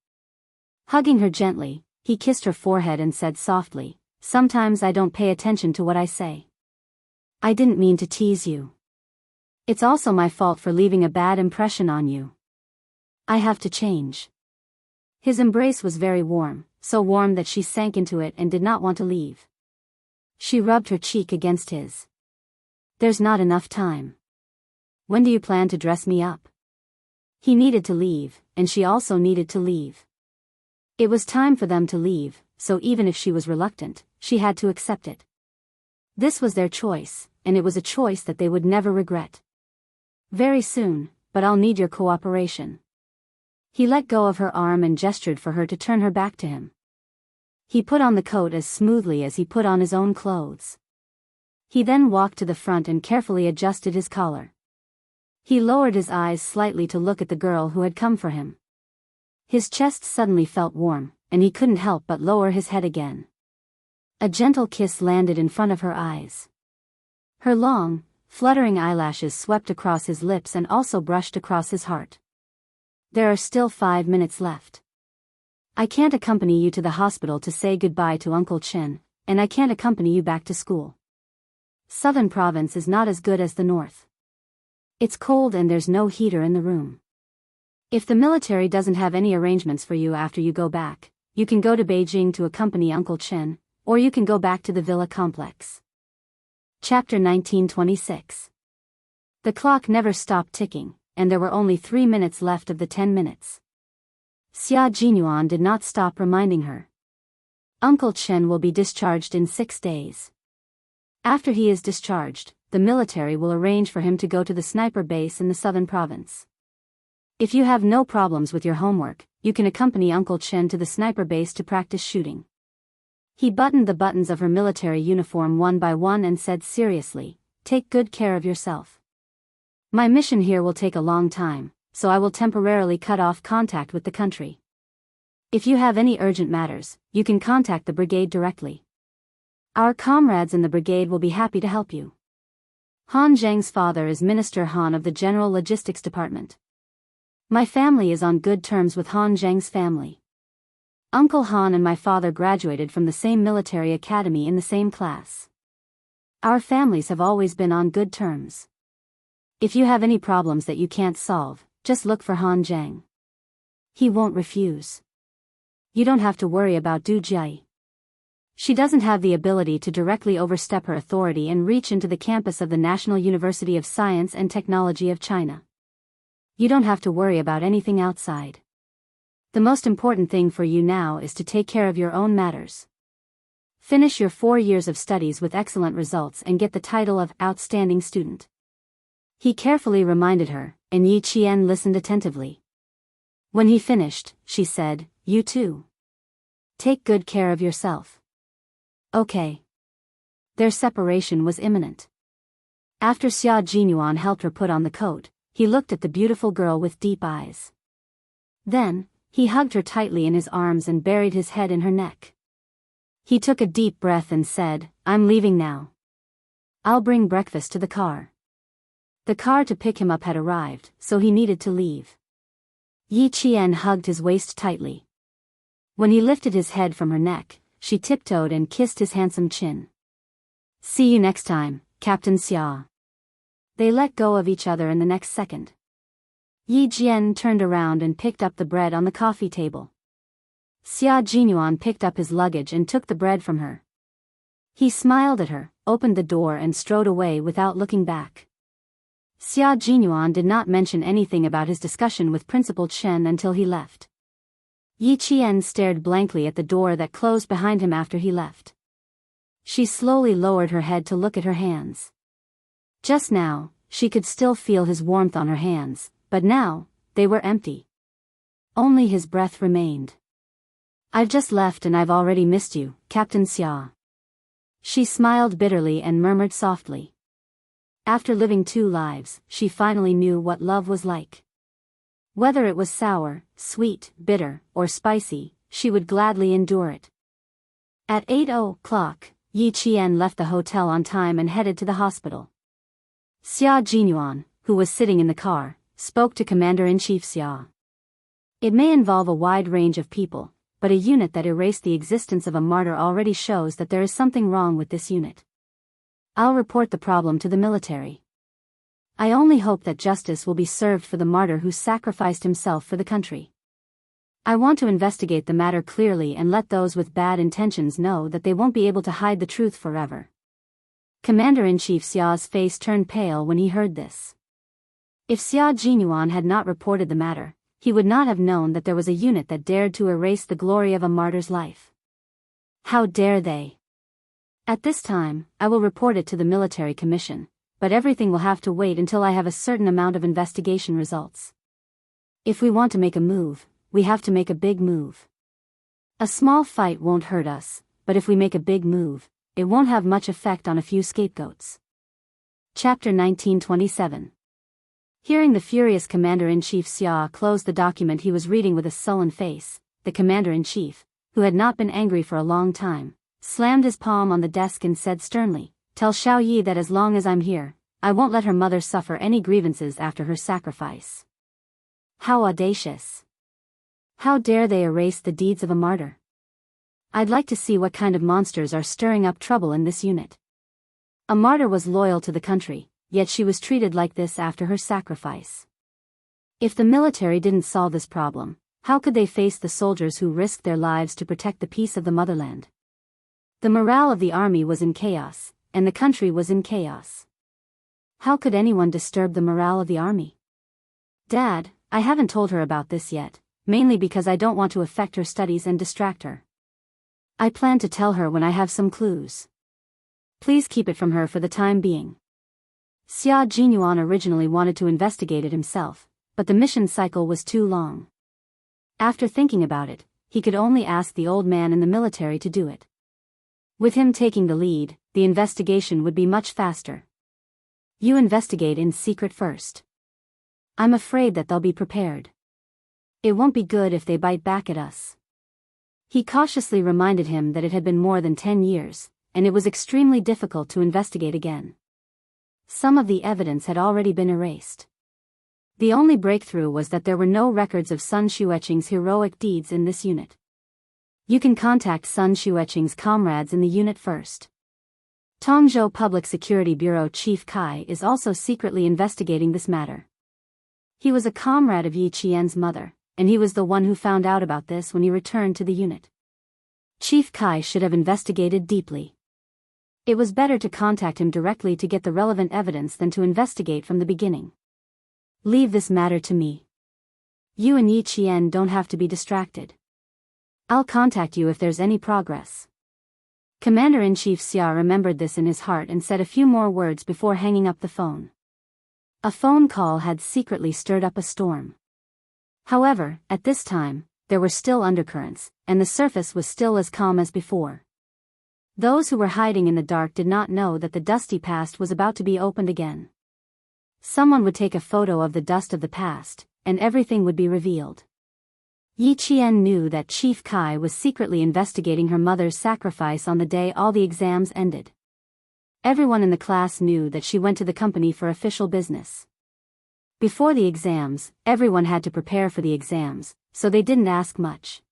Hugging her gently, he kissed her forehead and said softly, "Sometimes I don't pay attention to what I say. I didn't mean to tease you. It's also my fault for leaving a bad impression on you. I have to change." His embrace was very warm, so warm that she sank into it and did not want to leave. She rubbed her cheek against his. "There's not enough time. When do you plan to dress me up?" He needed to leave, and she also needed to leave. It was time for them to leave, so even if she was reluctant, she had to accept it. This was their choice, and it was a choice that they would never regret. "Very soon, but I'll need your cooperation." He let go of her arm and gestured for her to turn her back to him. He put on the coat as smoothly as he put on his own clothes. He then walked to the front and carefully adjusted his collar. He lowered his eyes slightly to look at the girl who had come for him. His chest suddenly felt warm, and he couldn't help but lower his head again. A gentle kiss landed in front of her eyes. Her long, fluttering eyelashes swept across his lips and also brushed across his heart. "There are still 5 minutes left. I can't accompany you to the hospital to say goodbye to Uncle Chen, and I can't accompany you back to school. Southern province is not as good as the north. It's cold and there's no heater in the room. If the military doesn't have any arrangements for you after you go back, you can go to Beijing to accompany Uncle Chen, or you can go back to the villa complex." Chapter 1926. The clock never stopped ticking, and there were only 3 minutes left of the 10 minutes. Xia Jinyuan did not stop reminding her. "Uncle Chen will be discharged in 6 days. After he is discharged, the military will arrange for him to go to the sniper base in the southern province. If you have no problems with your homework, you can accompany Uncle Chen to the sniper base to practice shooting." He buttoned the buttons of her military uniform one by one and said seriously, "Take good care of yourself. My mission here will take a long time, so I will temporarily cut off contact with the country. If you have any urgent matters, you can contact the brigade directly. Our comrades in the brigade will be happy to help you. Han Zheng's father is Minister Han of the General Logistics Department. My family is on good terms with Han Zheng's family. Uncle Han and my father graduated from the same military academy in the same class. Our families have always been on good terms. If you have any problems that you can't solve, just look for Han Zheng. He won't refuse. You don't have to worry about Du Jie. She doesn't have the ability to directly overstep her authority and reach into the campus of the National University of Science and Technology of China. You don't have to worry about anything outside. The most important thing for you now is to take care of your own matters. Finish your 4 years of studies with excellent results and get the title of Outstanding Student. He carefully reminded her, and Yi Qian listened attentively. When he finished, she said, "You too. Take good care of yourself." Okay. Their separation was imminent. After Xia Jinyuan helped her put on the coat, he looked at the beautiful girl with deep eyes. Then, he hugged her tightly in his arms and buried his head in her neck. He took a deep breath and said, "I'm leaving now. I'll bring breakfast to the car." The car to pick him up had arrived, so he needed to leave. Yi Qian hugged his waist tightly. When he lifted his head from her neck, she tiptoed and kissed his handsome chin. "See you next time, Captain Xia." They let go of each other in the next second. Yi Jian turned around and picked up the bread on the coffee table. Xia Jinyuan picked up his luggage and took the bread from her. He smiled at her, opened the door and strode away without looking back. Xia Jinyuan did not mention anything about his discussion with Principal Chen until he left. Yi Qian stared blankly at the door that closed behind him after he left. She slowly lowered her head to look at her hands. Just now, she could still feel his warmth on her hands, but now, they were empty. Only his breath remained. "I've just left and I've already missed you, Captain Xia." She smiled bitterly and murmured softly. After living 2 lives, she finally knew what love was like. Whether it was sour, sweet, bitter, or spicy, she would gladly endure it. At 8:00, Yi Qian left the hotel on time and headed to the hospital. Xia Jinyuan, who was sitting in the car, spoke to Commander-in-Chief Xia. It may involve a wide range of people, but a unit that erased the existence of a martyr already shows that there is something wrong with this unit. I'll report the problem to the military. I only hope that justice will be served for the martyr who sacrificed himself for the country. I want to investigate the matter clearly and let those with bad intentions know that they won't be able to hide the truth forever. Commander-in-Chief Xia's face turned pale when he heard this. If Xia Jinyuan had not reported the matter, he would not have known that there was a unit that dared to erase the glory of a martyr's life. How dare they? At this time, I will report it to the military commission, but everything will have to wait until I have a certain amount of investigation results. If we want to make a move, we have to make a big move. A small fight won't hurt us, but if we make a big move, it won't have much effect on a few scapegoats. Chapter 1927. Hearing the furious Commander-in-Chief Xia close the document he was reading with a sullen face, the Commander-in-Chief, who had not been angry for a long time, slammed his palm on the desk and said sternly, "Tell Xiao Yi that as long as I'm here, I won't let her mother suffer any grievances after her sacrifice." How audacious! How dare they erase the deeds of a martyr? I'd like to see what kind of monsters are stirring up trouble in this unit. A martyr was loyal to the country, yet she was treated like this after her sacrifice. If the military didn't solve this problem, how could they face the soldiers who risked their lives to protect the peace of the motherland? The morale of the army was in chaos, and the country was in chaos. How could anyone disturb the morale of the army? Dad, I haven't told her about this yet, mainly because I don't want to affect her studies and distract her. I plan to tell her when I have some clues. Please keep it from her for the time being. Xia Jinyuan originally wanted to investigate it himself, but the mission cycle was too long. After thinking about it, he could only ask the old man in the military to do it. With him taking the lead, the investigation would be much faster. You investigate in secret first. I'm afraid that they'll be prepared. It won't be good if they bite back at us. He cautiously reminded him that it had been more than 10 years, and it was extremely difficult to investigate again. Some of the evidence had already been erased. The only breakthrough was that there were no records of Sun Xueqing's heroic deeds in this unit. You can contact Sun Xueqing's comrades in the unit first. Tongzhou Public Security Bureau Chief Kai is also secretly investigating this matter. He was a comrade of Yi Qian's mother, and he was the one who found out about this when he returned to the unit. Chief Kai should have investigated deeply. It was better to contact him directly to get the relevant evidence than to investigate from the beginning. Leave this matter to me. You and Yi Qian don't have to be distracted. I'll contact you if there's any progress. Commander-in-Chief Xia remembered this in his heart and said a few more words before hanging up the phone. A phone call had secretly stirred up a storm. However, at this time, there were still undercurrents, and the surface was still as calm as before. Those who were hiding in the dark did not know that the dusty past was about to be opened again. Someone would take a photo of the dust of the past, and everything would be revealed. Yi Qian knew that Chief Kai was secretly investigating her mother's sacrifice on the day all the exams ended. Everyone in the class knew that she went to the company for official business. Before the exams, everyone had to prepare for the exams, so they didn't ask much.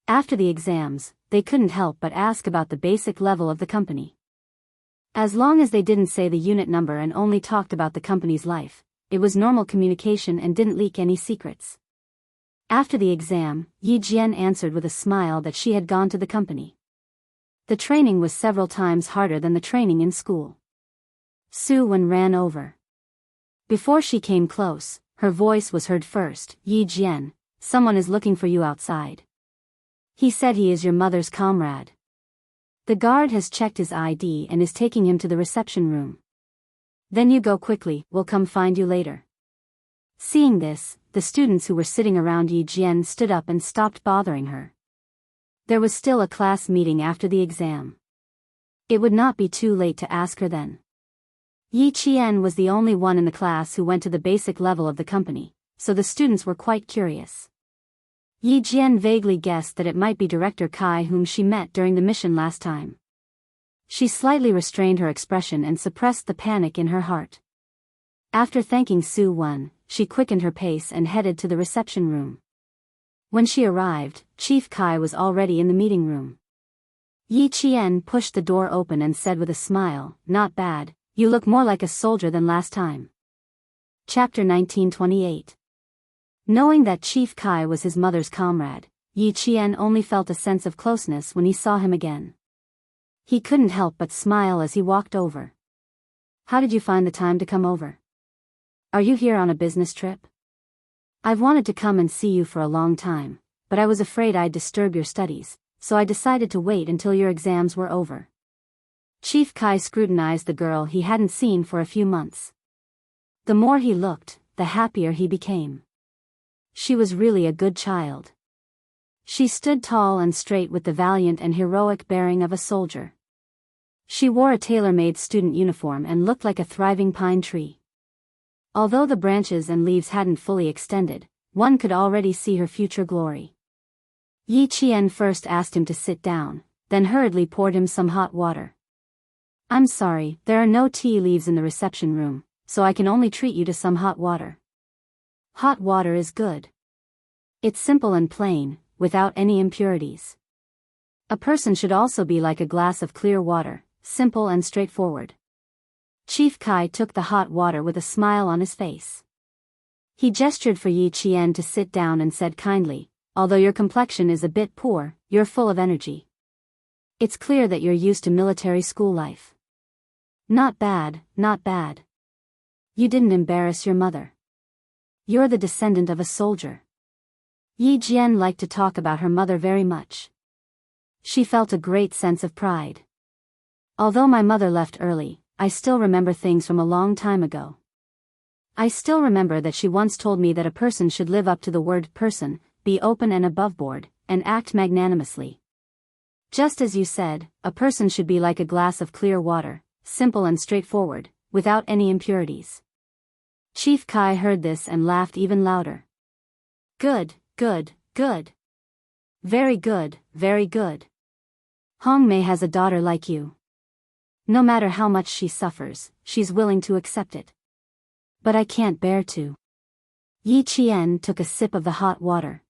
After the exams, they couldn't help but ask about the basic level of the company. As long as they didn't say the unit number and only talked about the company's life, it was normal communication and didn't leak any secrets. After the exam, Yi Jian answered with a smile that she had gone to the company. The training was several times harder than the training in school. Su Wen ran over. Before she came close, her voice was heard first. Yi Jian, someone is looking for you outside. He said he is your mother's comrade. The guard has checked his ID and is taking him to the reception room. Then you go quickly, we'll come find you later. Seeing this, the students who were sitting around Yi Jian stood up and stopped bothering her. There was still a class meeting after the exam. It would not be too late to ask her then. Yi Qian was the only one in the class who went to the basic level of the company, so the students were quite curious. Yi Jian vaguely guessed that it might be Director Kai whom she met during the mission last time. She slightly restrained her expression and suppressed the panic in her heart. After thanking Su Wen, she quickened her pace and headed to the reception room. When she arrived, Chief Kai was already in the meeting room. Yi Qian pushed the door open and said with a smile, "Not bad, you look more like a soldier than last time." Chapter 1928. Knowing that Chief Kai was his mother's comrade, Yi Qian only felt a sense of closeness when he saw him again. He couldn't help but smile as he walked over. "How did you find the time to come over? Are you here on a business trip? I've wanted to come and see you for a long time, but I was afraid I'd disturb your studies, so I decided to wait until your exams were over." Chief Kai scrutinized the girl he hadn't seen for a few months. The more he looked, the happier he became. She was really a good child. She stood tall and straight with the valiant and heroic bearing of a soldier. She wore a tailor-made student uniform and looked like a thriving pine tree. Although the branches and leaves hadn't fully extended, one could already see her future glory. Yi Qian first asked him to sit down, then hurriedly poured him some hot water. "I'm sorry, there are no tea leaves in the reception room, so I can only treat you to some hot water." Hot water is good. It's simple and plain, without any impurities. A person should also be like a glass of clear water, simple and straightforward. Chief Kai took the hot water with a smile on his face. He gestured for Yi Qian to sit down and said kindly, "Although your complexion is a bit poor, you're full of energy. It's clear that you're used to military school life." "Not bad, not bad. You didn't embarrass your mother. You're the descendant of a soldier." Yi Jian liked to talk about her mother very much. She felt a great sense of pride. "Although my mother left early, I still remember things from a long time ago. I still remember that she once told me that a person should live up to the word person, be open and aboveboard, and act magnanimously. Just as you said, a person should be like a glass of clear water, simple and straightforward, without any impurities." Chief Kai heard this and laughed even louder. "Good, good, good. Very good, very good. Hong Mei has a daughter like you. No matter how much she suffers, she's willing to accept it. But I can't bear to. Yi Qian took a sip of the hot water.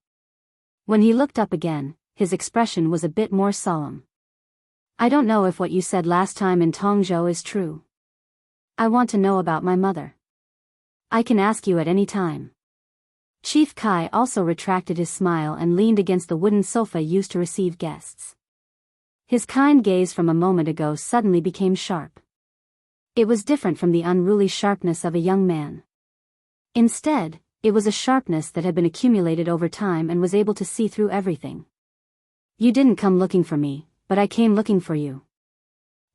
When he looked up again, his expression was a bit more solemn. I don't know if what you said last time in Tongzhou is true. I want to know about my mother. I can ask you at any time. Chief Kai also retracted his smile and leaned against the wooden sofa used to receive guests. His kind gaze from a moment ago suddenly became sharp. It was different from the unruly sharpness of a young man. Instead, it was a sharpness that had been accumulated over time and was able to see through everything. You didn't come looking for me, but I came looking for you.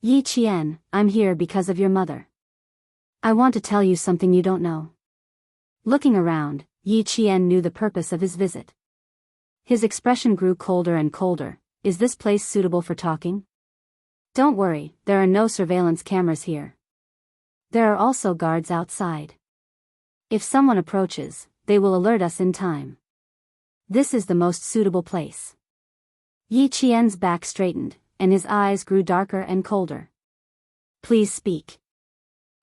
Yi Qian, I'm here because of your mother. I want to tell you something you don't know. Looking around, Yi Qian knew the purpose of his visit. His expression grew colder and colder. Is this place suitable for talking? Don't worry, there are no surveillance cameras here. There are also guards outside. If someone approaches, they will alert us in time. This is the most suitable place. Yi Qian's back straightened, and his eyes grew darker and colder. Please speak.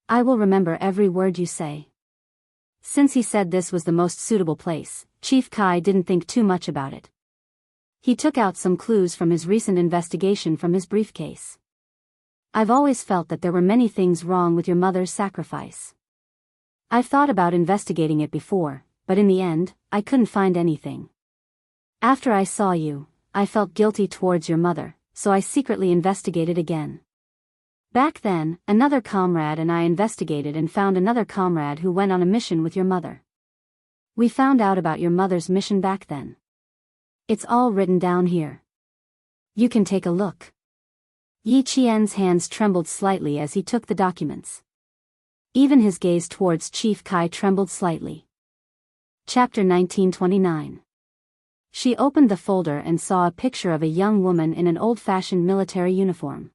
I will remember every word you say. Since he said this was the most suitable place, Chief Kai didn't think too much about it. He took out some clues from his recent investigation from his briefcase. I've always felt that there were many things wrong with your mother's sacrifice. I've thought about investigating it before, but in the end, I couldn't find anything. After I saw you, I felt guilty towards your mother, so I secretly investigated again. Back then, another comrade and I investigated and found another comrade who went on a mission with your mother. We found out about your mother's mission back then. It's all written down here. You can take a look. Yi Qian's hands trembled slightly as he took the documents. Even his gaze towards Chief Kai trembled slightly. Chapter 1929. She opened the folder and saw a picture of a young woman in an old-fashioned military uniform.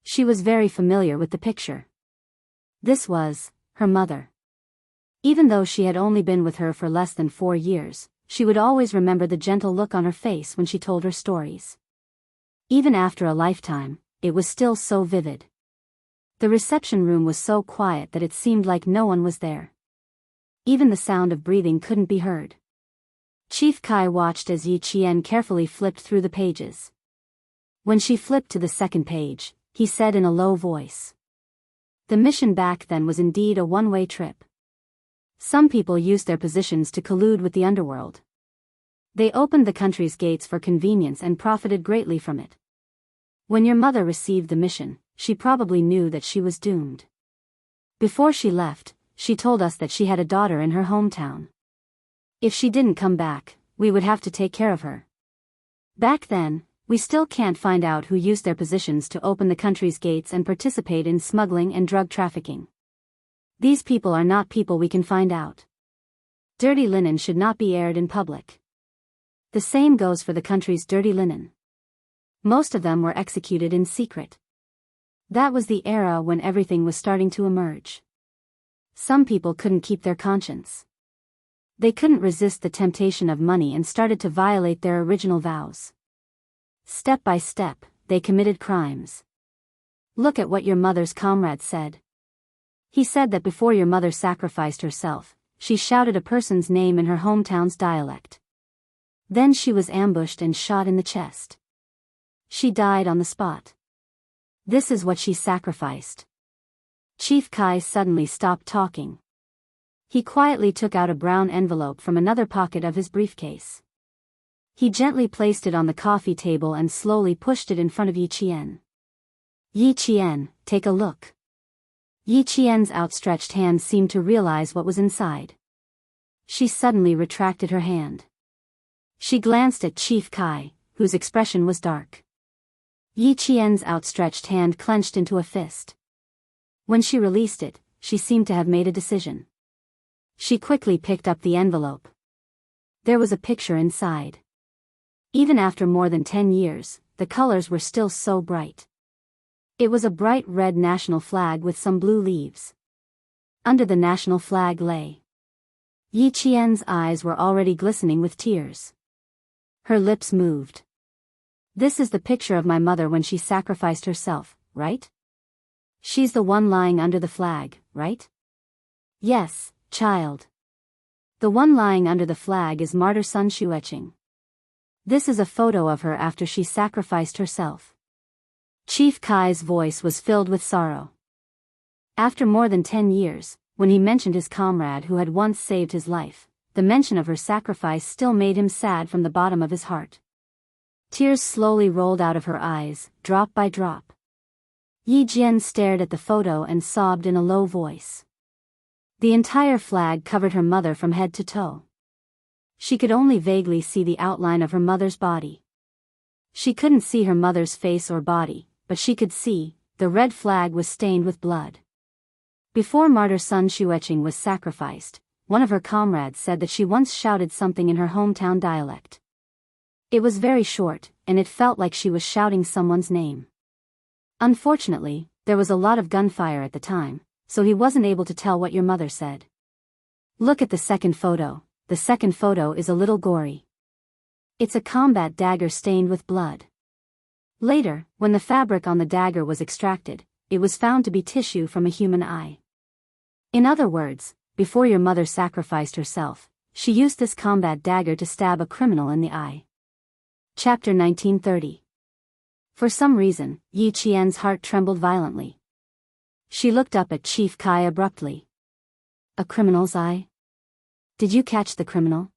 She was very familiar with the picture. This was her mother. Even though she had only been with her for less than 4 years, she would always remember the gentle look on her face when she told her stories. Even after a lifetime, it was still so vivid. The reception room was so quiet that it seemed like no one was there. Even the sound of breathing couldn't be heard. Chief Kai watched as Yi Qian carefully flipped through the pages. When she flipped to the second page, he said in a low voice. The mission back then was indeed a one-way trip. Some people used their positions to collude with the underworld. They opened the country's gates for convenience and profited greatly from it. When your mother received the mission, she probably knew that she was doomed. Before she left, she told us that she had a daughter in her hometown. If she didn't come back, we would have to take care of her. Back then, we still can't find out who used their positions to open the country's gates and participate in smuggling and drug trafficking. These people are not people we can find out. Dirty linen should not be aired in public. The same goes for the country's dirty linen. Most of them were executed in secret. That was the era when everything was starting to emerge. Some people couldn't keep their conscience. They couldn't resist the temptation of money and started to violate their original vows. Step by step, they committed crimes. Look at what your mother's comrade said. He said that before your mother sacrificed herself, she shouted a person's name in her hometown's dialect. Then she was ambushed and shot in the chest. She died on the spot. This is what she sacrificed. Chief Kai suddenly stopped talking. He quietly took out a brown envelope from another pocket of his briefcase. He gently placed it on the coffee table and slowly pushed it in front of Yi Qian. Yi Qian, take a look. Yi Qian's outstretched hand seemed to realize what was inside. She suddenly retracted her hand. She glanced at Chief Kai, whose expression was dark. Yi Qian's outstretched hand clenched into a fist. When she released it, she seemed to have made a decision. She quickly picked up the envelope. There was a picture inside. Even after more than 10 years, the colors were still so bright. It was a bright red national flag with some blue leaves. Under the national flag lay. Yi Qian's eyes were already glistening with tears. Her lips moved. This is the picture of my mother when she sacrificed herself, right? She's the one lying under the flag, right? Yes, child. The one lying under the flag is martyr Sun Xueqing. This is a photo of her after she sacrificed herself. Chief Kai's voice was filled with sorrow. After more than 10 years, when he mentioned his comrade who had once saved his life, the mention of her sacrifice still made him sad from the bottom of his heart. Tears slowly rolled out of her eyes, drop by drop. Yi Jian stared at the photo and sobbed in a low voice. The entire flag covered her mother from head to toe. She could only vaguely see the outline of her mother's body. She couldn't see her mother's face or body, but she could see, the red flag was stained with blood. Before martyr Sun Xueqing was sacrificed, one of her comrades said that she once shouted something in her hometown dialect. It was very short, and it felt like she was shouting someone's name. Unfortunately, there was a lot of gunfire at the time, so he wasn't able to tell what your mother said. Look at the second photo. The second photo is a little gory. It's a combat dagger stained with blood. Later, when the fabric on the dagger was extracted, it was found to be tissue from a human eye. In other words, before your mother sacrificed herself, she used this combat dagger to stab a criminal in the eye. Chapter 1930. For some reason, Yi Qian's heart trembled violently. She looked up at Chief Kai abruptly. A criminal's eye? Did you catch the criminal?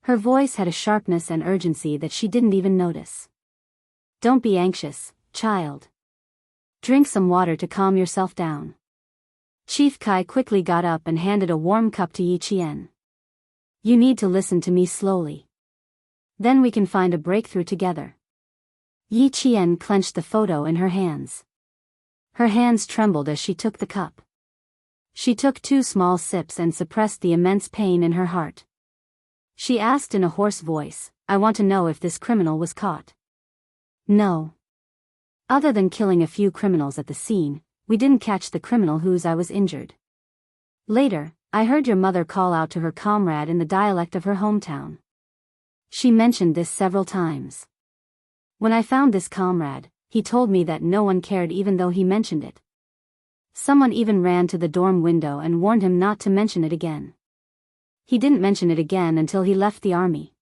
Her voice had a sharpness and urgency that she didn't even notice. Don't be anxious, child. Drink some water to calm yourself down. Chief Kai quickly got up and handed a warm cup to Yi Qian. You need to listen to me slowly. Then we can find a breakthrough together. Yi Qian clenched the photo in her hands. Her hands trembled as she took the cup. She took 2 small sips and suppressed the immense pain in her heart. She asked in a hoarse voice, I want to know if this criminal was caught. No. Other than killing a few criminals at the scene, we didn't catch the criminal whose eye was injured. Later, I heard your mother call out to her comrade in the dialect of her hometown. She mentioned this several times. When I found this comrade, he told me that no one cared even though he mentioned it. Someone even ran to the dorm window and warned him not to mention it again. He didn't mention it again until he left the army.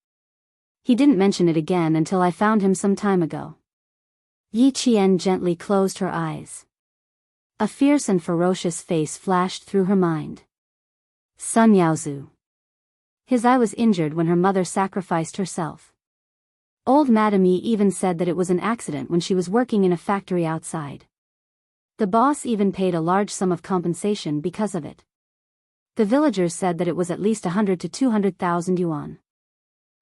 He didn't mention it again until I found him some time ago. Yi Qian gently closed her eyes. A fierce and ferocious face flashed through her mind. Sun Yaozu. His eye was injured when her mother sacrificed herself. Old Madame Yi even said that it was an accident when she was working in a factory outside. The boss even paid a large sum of compensation because of it. The villagers said that it was at least 100 to 200,000 yuan.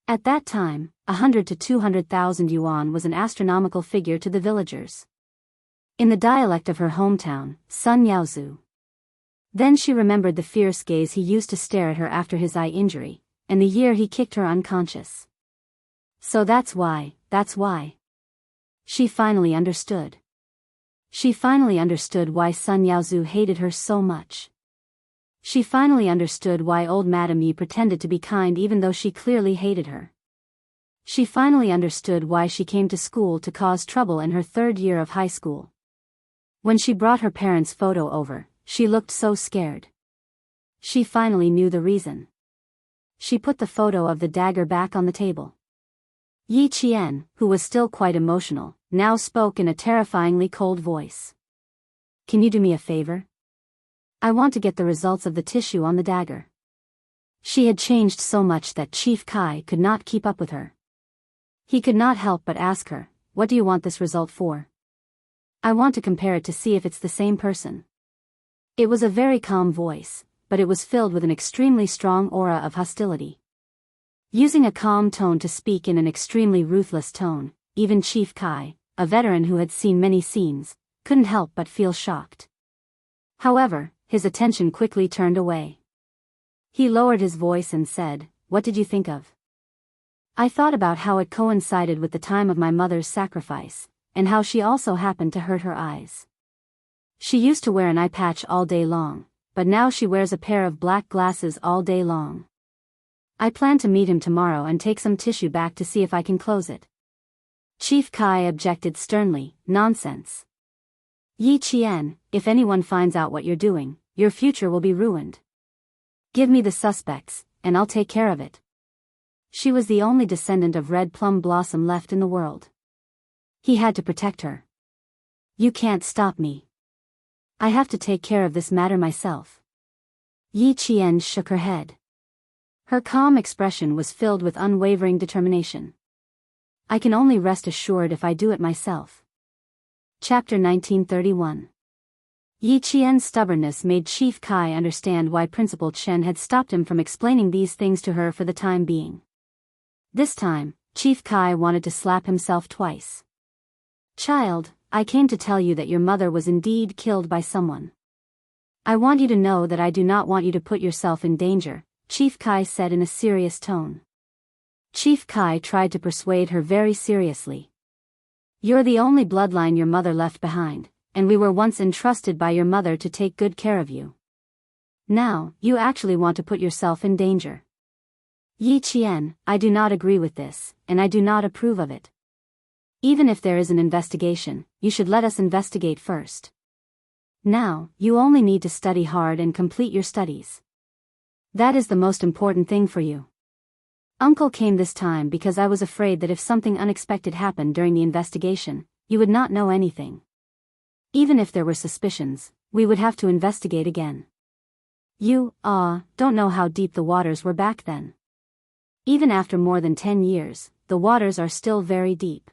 At that time, 100 to 200,000 yuan was an astronomical figure to the villagers. In the dialect of her hometown, Sun Yaozu. Then she remembered the fierce gaze he used to stare at her after his eye injury, and the year he kicked her unconscious. So that's why. She finally understood. She finally understood why Sun Yaozu hated her so much. She finally understood why old Madame Yi pretended to be kind even though she clearly hated her. She finally understood why she came to school to cause trouble in her 3rd year of high school. When she brought her parents' photo over, she looked so scared. She finally knew the reason. She put the photo of the dagger back on the table. Yi Qian, who was still quite emotional, now spoke in a terrifyingly cold voice. Can you do me a favor? I want to get the results of the tissue on the dagger. She had changed so much that Chief Kai could not keep up with her. He could not help but ask her, what do you want this result for? I want to compare it to see if it's the same person. It was a very calm voice, but it was filled with an extremely strong aura of hostility. Using a calm tone to speak in an extremely ruthless tone, even Chief Kai, a veteran who had seen many scenes, couldn't help but feel shocked. However, his attention quickly turned away. He lowered his voice and said, what did you think of? I thought about how it coincided with the time of my mother's sacrifice, and how she also happened to hurt her eyes. She used to wear an eye patch all day long, but now she wears a pair of black glasses all day long. I plan to meet him tomorrow and take some tissue back to see if I can close it. Chief Kai objected sternly, "Nonsense. Yi Qian, if anyone finds out what you're doing, your future will be ruined. Give me the suspects, and I'll take care of it." She was the only descendant of Red Plum Blossom left in the world. He had to protect her. "You can't stop me. I have to take care of this matter myself." Yi Qian shook her head. Her calm expression was filled with unwavering determination. "I can only rest assured if I do it myself." Chapter 1931. Yi Qian's stubbornness made Chief Kai understand why Principal Chen had stopped him from explaining these things to her for the time being. This time, Chief Kai wanted to slap himself twice. "Child, I came to tell you that your mother was indeed killed by someone. I want you to know that I do not want you to put yourself in danger," Chief Kai said in a serious tone. Chief Kai tried to persuade her very seriously. "You're the only bloodline your mother left behind, and we were once entrusted by your mother to take good care of you. Now, you actually want to put yourself in danger. Yi Qian, I do not agree with this, and I do not approve of it. Even if there is an investigation, you should let us investigate first. Now, you only need to study hard and complete your studies. That is the most important thing for you. Uncle came this time because I was afraid that if something unexpected happened during the investigation, you would not know anything. Even if there were suspicions, we would have to investigate again. You, don't know how deep the waters were back then. Even after more than 10 years, the waters are still very deep.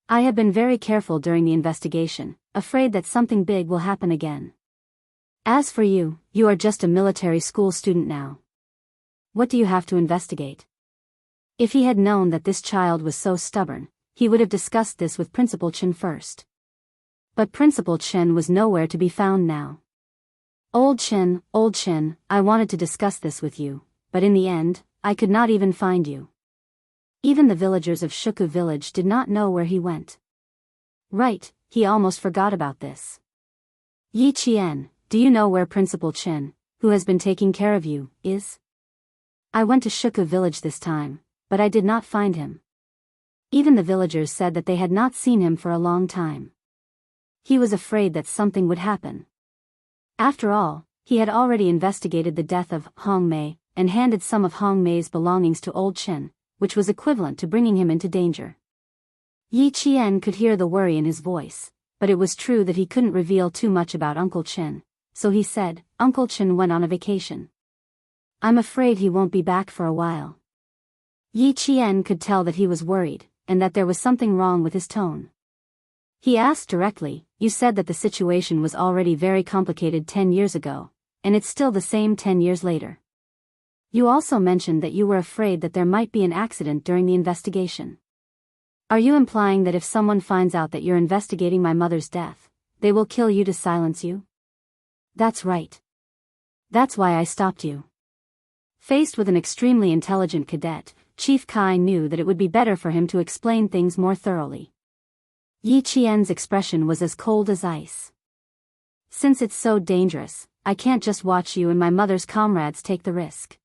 I have been very careful during the investigation, afraid that something big will happen again. As for you, you are just a military school student now. What do you have to investigate?" If he had known that this child was so stubborn, he would have discussed this with Principal Chen first. But Principal Chen was nowhere to be found now. Old Chen, I wanted to discuss this with you, but in the end, I could not even find you." Even the villagers of Shuku village did not know where he went. Right, he almost forgot about this. "Yi Qian, do you know where Principal Chen, who has been taking care of you, is?" "I went to Shuku village this time, but I did not find him." Even the villagers said that they had not seen him for a long time. He was afraid that something would happen. After all, he had already investigated the death of Hong Mei, and handed some of Hong Mei's belongings to Old Chen, which was equivalent to bringing him into danger. Yi Qian could hear the worry in his voice, but it was true that he couldn't reveal too much about Uncle Chen, so he said, "Uncle Chen went on a vacation. I'm afraid he won't be back for a while." Yi Qian could tell that he was worried, and that there was something wrong with his tone. He asked directly, "You said that the situation was already very complicated 10 years ago, and it's still the same 10 years later. You also mentioned that you were afraid that there might be an accident during the investigation. Are you implying that if someone finds out that you're investigating my mother's death, they will kill you to silence you?" "That's right. That's why I stopped you." Faced with an extremely intelligent cadet, Chief Kai knew that it would be better for him to explain things more thoroughly. Yi Qian's expression was as cold as ice. "Since it's so dangerous, I can't just watch you and my mother's comrades take the risk.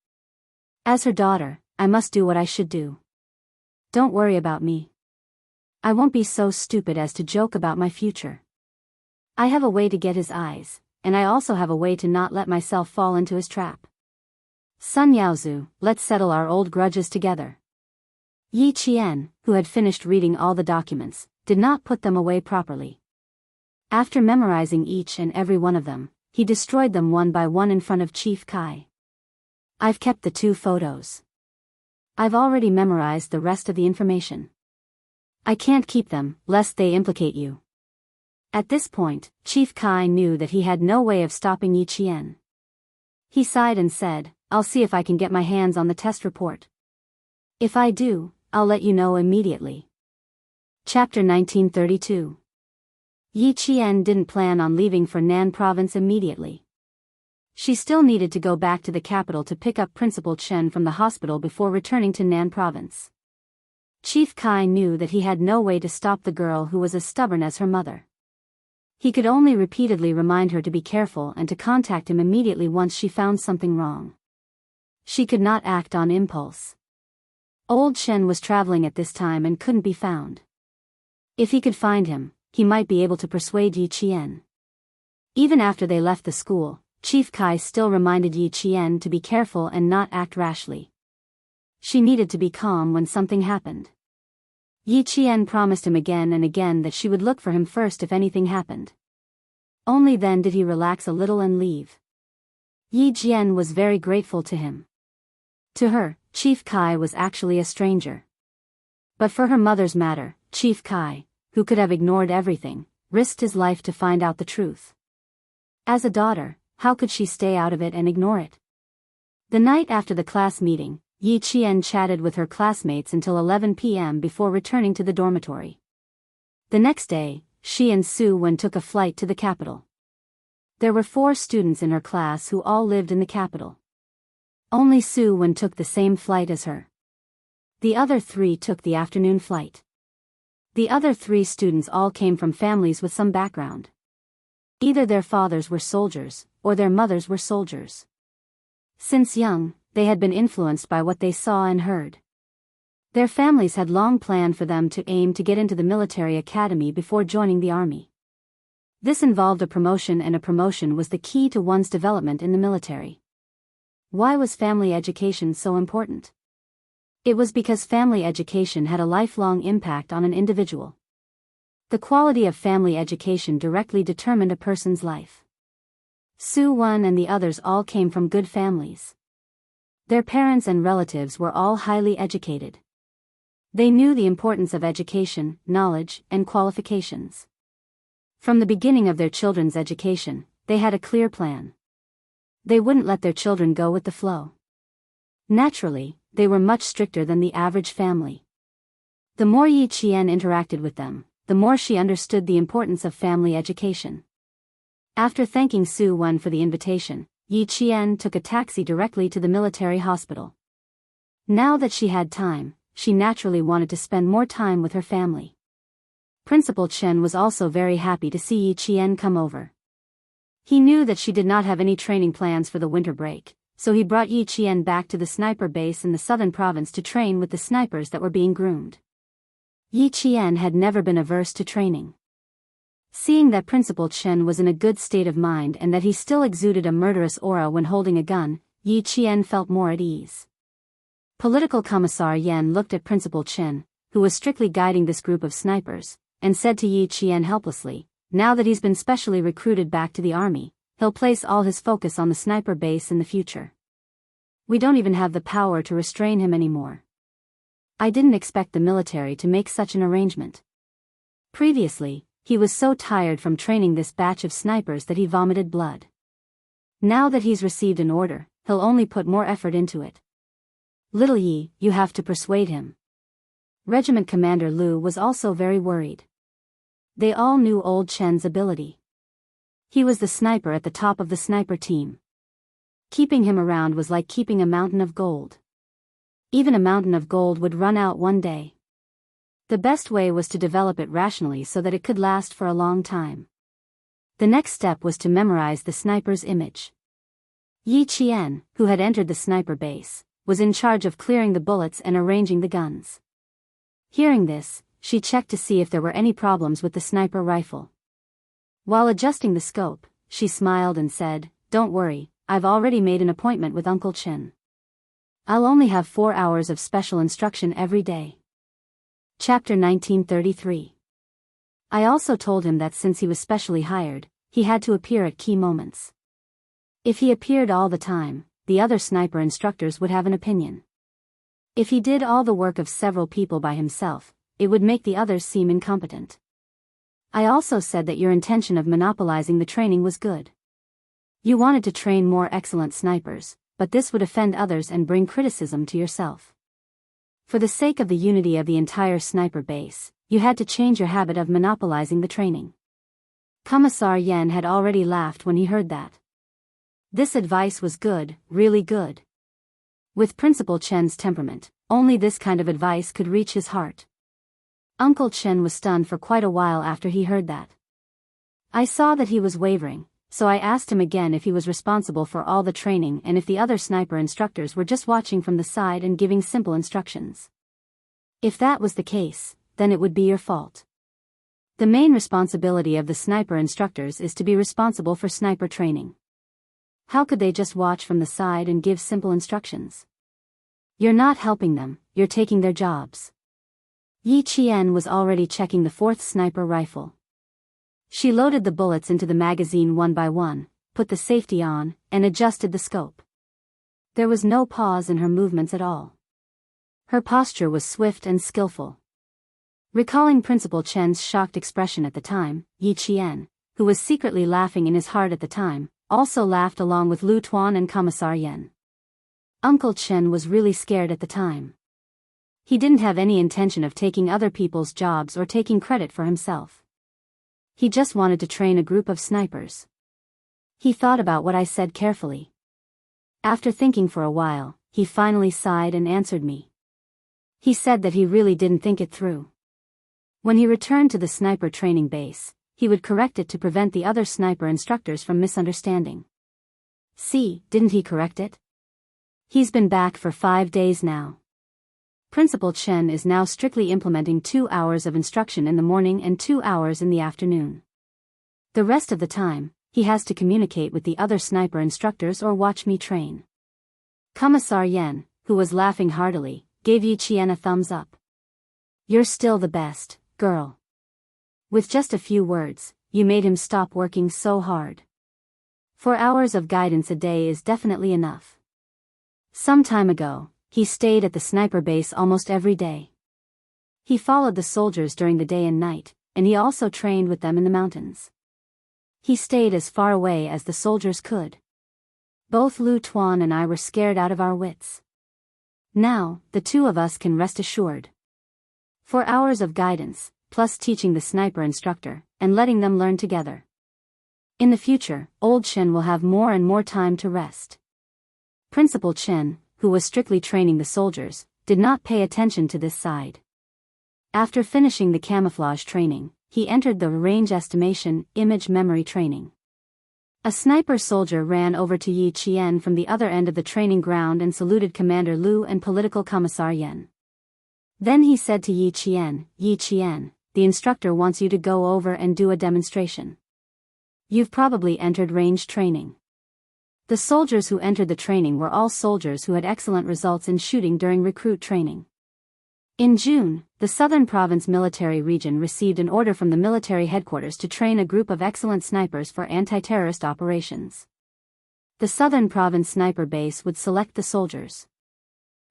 As her daughter, I must do what I should do. Don't worry about me. I won't be so stupid as to joke about my future. I have a way to get his eyes, and I also have a way to not let myself fall into his trap. Sun Yaozu, let's settle our old grudges together." Yi Qian, who had finished reading all the documents, did not put them away properly. After memorizing each and every one of them, he destroyed them one by one in front of Chief Kai. "I've kept the 2 photos. I've already memorized the rest of the information. I can't keep them, lest they implicate you." At this point, Chief Kai knew that he had no way of stopping Yi Qian. He sighed and said, "I'll see if I can get my hands on the test report. If I do, I'll let you know immediately." Chapter 1932. Yi Qian didn't plan on leaving for Nan province immediately. She still needed to go back to the capital to pick up Principal Chen from the hospital before returning to Nan province. Chief Kai knew that he had no way to stop the girl who was as stubborn as her mother. He could only repeatedly remind her to be careful and to contact him immediately once she found something wrong. She could not act on impulse. Old Chen was traveling at this time and couldn't be found. If he could find him, he might be able to persuade Yi Qian. Even after they left the school, Chief Kai still reminded Yi Qian to be careful and not act rashly. She needed to be calm when something happened. Yi Qian promised him again and again that she would look for him first if anything happened. Only then did he relax a little and leave. Yi Jian was very grateful to him. To her, Chief Kai was actually a stranger. But for her mother's matter, Chief Kai, who could have ignored everything, risked his life to find out the truth. As a daughter, how could she stay out of it and ignore it? The night after the class meeting, Yi Qian chatted with her classmates until 11 p.m. before returning to the dormitory. The next day, she and Su Wen took a flight to the capital. There were 4 students in her class who all lived in the capital. Only Su Wen took the same flight as her. The other 3 took the afternoon flight. The other 3 students all came from families with some background. Either their fathers were soldiers, or their mothers were soldiers. Since young, they had been influenced by what they saw and heard. Their families had long planned for them to aim to get into the military academy before joining the army. This involved a promotion, and a promotion was the key to one's development in the military. Why was family education so important? It was because family education had a lifelong impact on an individual. The quality of family education directly determined a person's life. Su Wen and the others all came from good families. Their parents and relatives were all highly educated. They knew the importance of education, knowledge, and qualifications. From the beginning of their children's education, they had a clear plan. They wouldn't let their children go with the flow. Naturally, they were much stricter than the average family. The more Yi Qian interacted with them, the more she understood the importance of family education. After thanking Su Wen for the invitation, Yi Qian took a taxi directly to the military hospital. Now that she had time, she naturally wanted to spend more time with her family. Principal Chen was also very happy to see Yi Qian come over. He knew that she did not have any training plans for the winter break, so he brought Yi Qian back to the sniper base in the southern province to train with the snipers that were being groomed. Yi Qian had never been averse to training. Seeing that Principal Chen was in a good state of mind and that he still exuded a murderous aura when holding a gun, Yi Qian felt more at ease. Political Commissar Yan looked at Principal Chen, who was strictly guiding this group of snipers, and said to Yi Qian helplessly, now that he's been specially recruited back to the army, he'll place all his focus on the sniper base in the future. We don't even have the power to restrain him anymore. I didn't expect the military to make such an arrangement. Previously, he was so tired from training this batch of snipers that he vomited blood. Now that he's received an order, he'll only put more effort into it. Little Yi, you have to persuade him. Regiment Commander Lu was also very worried. They all knew old Chen's ability. He was the sniper at the top of the sniper team. Keeping him around was like keeping a mountain of gold. Even a mountain of gold would run out one day. The best way was to develop it rationally so that it could last for a long time. The next step was to memorize the sniper's image. Yi Qian, who had entered the sniper base, was in charge of clearing the bullets and arranging the guns. Hearing this, she checked to see if there were any problems with the sniper rifle. While adjusting the scope, she smiled and said, "Don't worry, I've already made an appointment with Uncle Chen. I'll only have 4 hours of special instruction every day." Chapter 1933. I also told him that since he was specially hired, he had to appear at key moments. If he appeared all the time, the other sniper instructors would have an opinion. If he did all the work of several people by himself, it would make the others seem incompetent. I also said that your intention of monopolizing the training was good. You wanted to train more excellent snipers, but this would offend others and bring criticism to yourself. For the sake of the unity of the entire sniper base, you had to change your habit of monopolizing the training. Commissar Yan had already laughed when he heard that. This advice was good, really good. With Principal Chen's temperament, only this kind of advice could reach his heart. Uncle Chen was stunned for quite a while after he heard that. I saw that he was wavering, so I asked him again if he was responsible for all the training and if the other sniper instructors were just watching from the side and giving simple instructions. If that was the case, then it would be your fault. The main responsibility of the sniper instructors is to be responsible for sniper training. How could they just watch from the side and give simple instructions? You're not helping them, you're taking their jobs. Yi Qian was already checking the fourth sniper rifle. She loaded the bullets into the magazine one by one, put the safety on, and adjusted the scope. There was no pause in her movements at all. Her posture was swift and skillful. Recalling Principal Chen's shocked expression at the time, Yi Qian, who was secretly laughing in his heart at the time, also laughed along with Lu Tuan and Commissar Yen. Uncle Chen was really scared at the time. He didn't have any intention of taking other people's jobs or taking credit for himself. He just wanted to train a group of snipers. He thought about what I said carefully. After thinking for a while, he finally sighed and answered me. He said that he really didn't think it through. When he returned to the sniper training base, he would correct it to prevent the other sniper instructors from misunderstanding. See, didn't he correct it? He's been back for 5 days now. Principal Chen is now strictly implementing 2 hours of instruction in the morning and 2 hours in the afternoon. The rest of the time, he has to communicate with the other sniper instructors or watch me train. Commissar Yen, who was laughing heartily, gave Yi Qian a thumbs up. You're still the best, girl. With just a few words, you made him stop working so hard. 4 hours of guidance a day is definitely enough. Some time ago, he stayed at the sniper base almost every day. He followed the soldiers during the day and night, and he also trained with them in the mountains. He stayed as far away as the soldiers could. Both Lu Tuan and I were scared out of our wits. Now, the two of us can rest assured. 4 hours of guidance, plus teaching the sniper instructor, and letting them learn together. In the future, old Chen will have more and more time to rest. Principal Chen, who was strictly training the soldiers, did not pay attention to this side. After finishing the camouflage training, he entered the range estimation, image memory training. A sniper soldier ran over to Yi Qian from the other end of the training ground and saluted Commander Lu and Political Commissar Yen. Then he said to Yi Qian, the instructor wants you to go over and do a demonstration. You've probably entered range training. The soldiers who entered the training were all soldiers who had excellent results in shooting during recruit training. In June, the Southern Province Military Region received an order from the military headquarters to train a group of excellent snipers for anti-terrorist operations. The Southern Province Sniper Base would select the soldiers.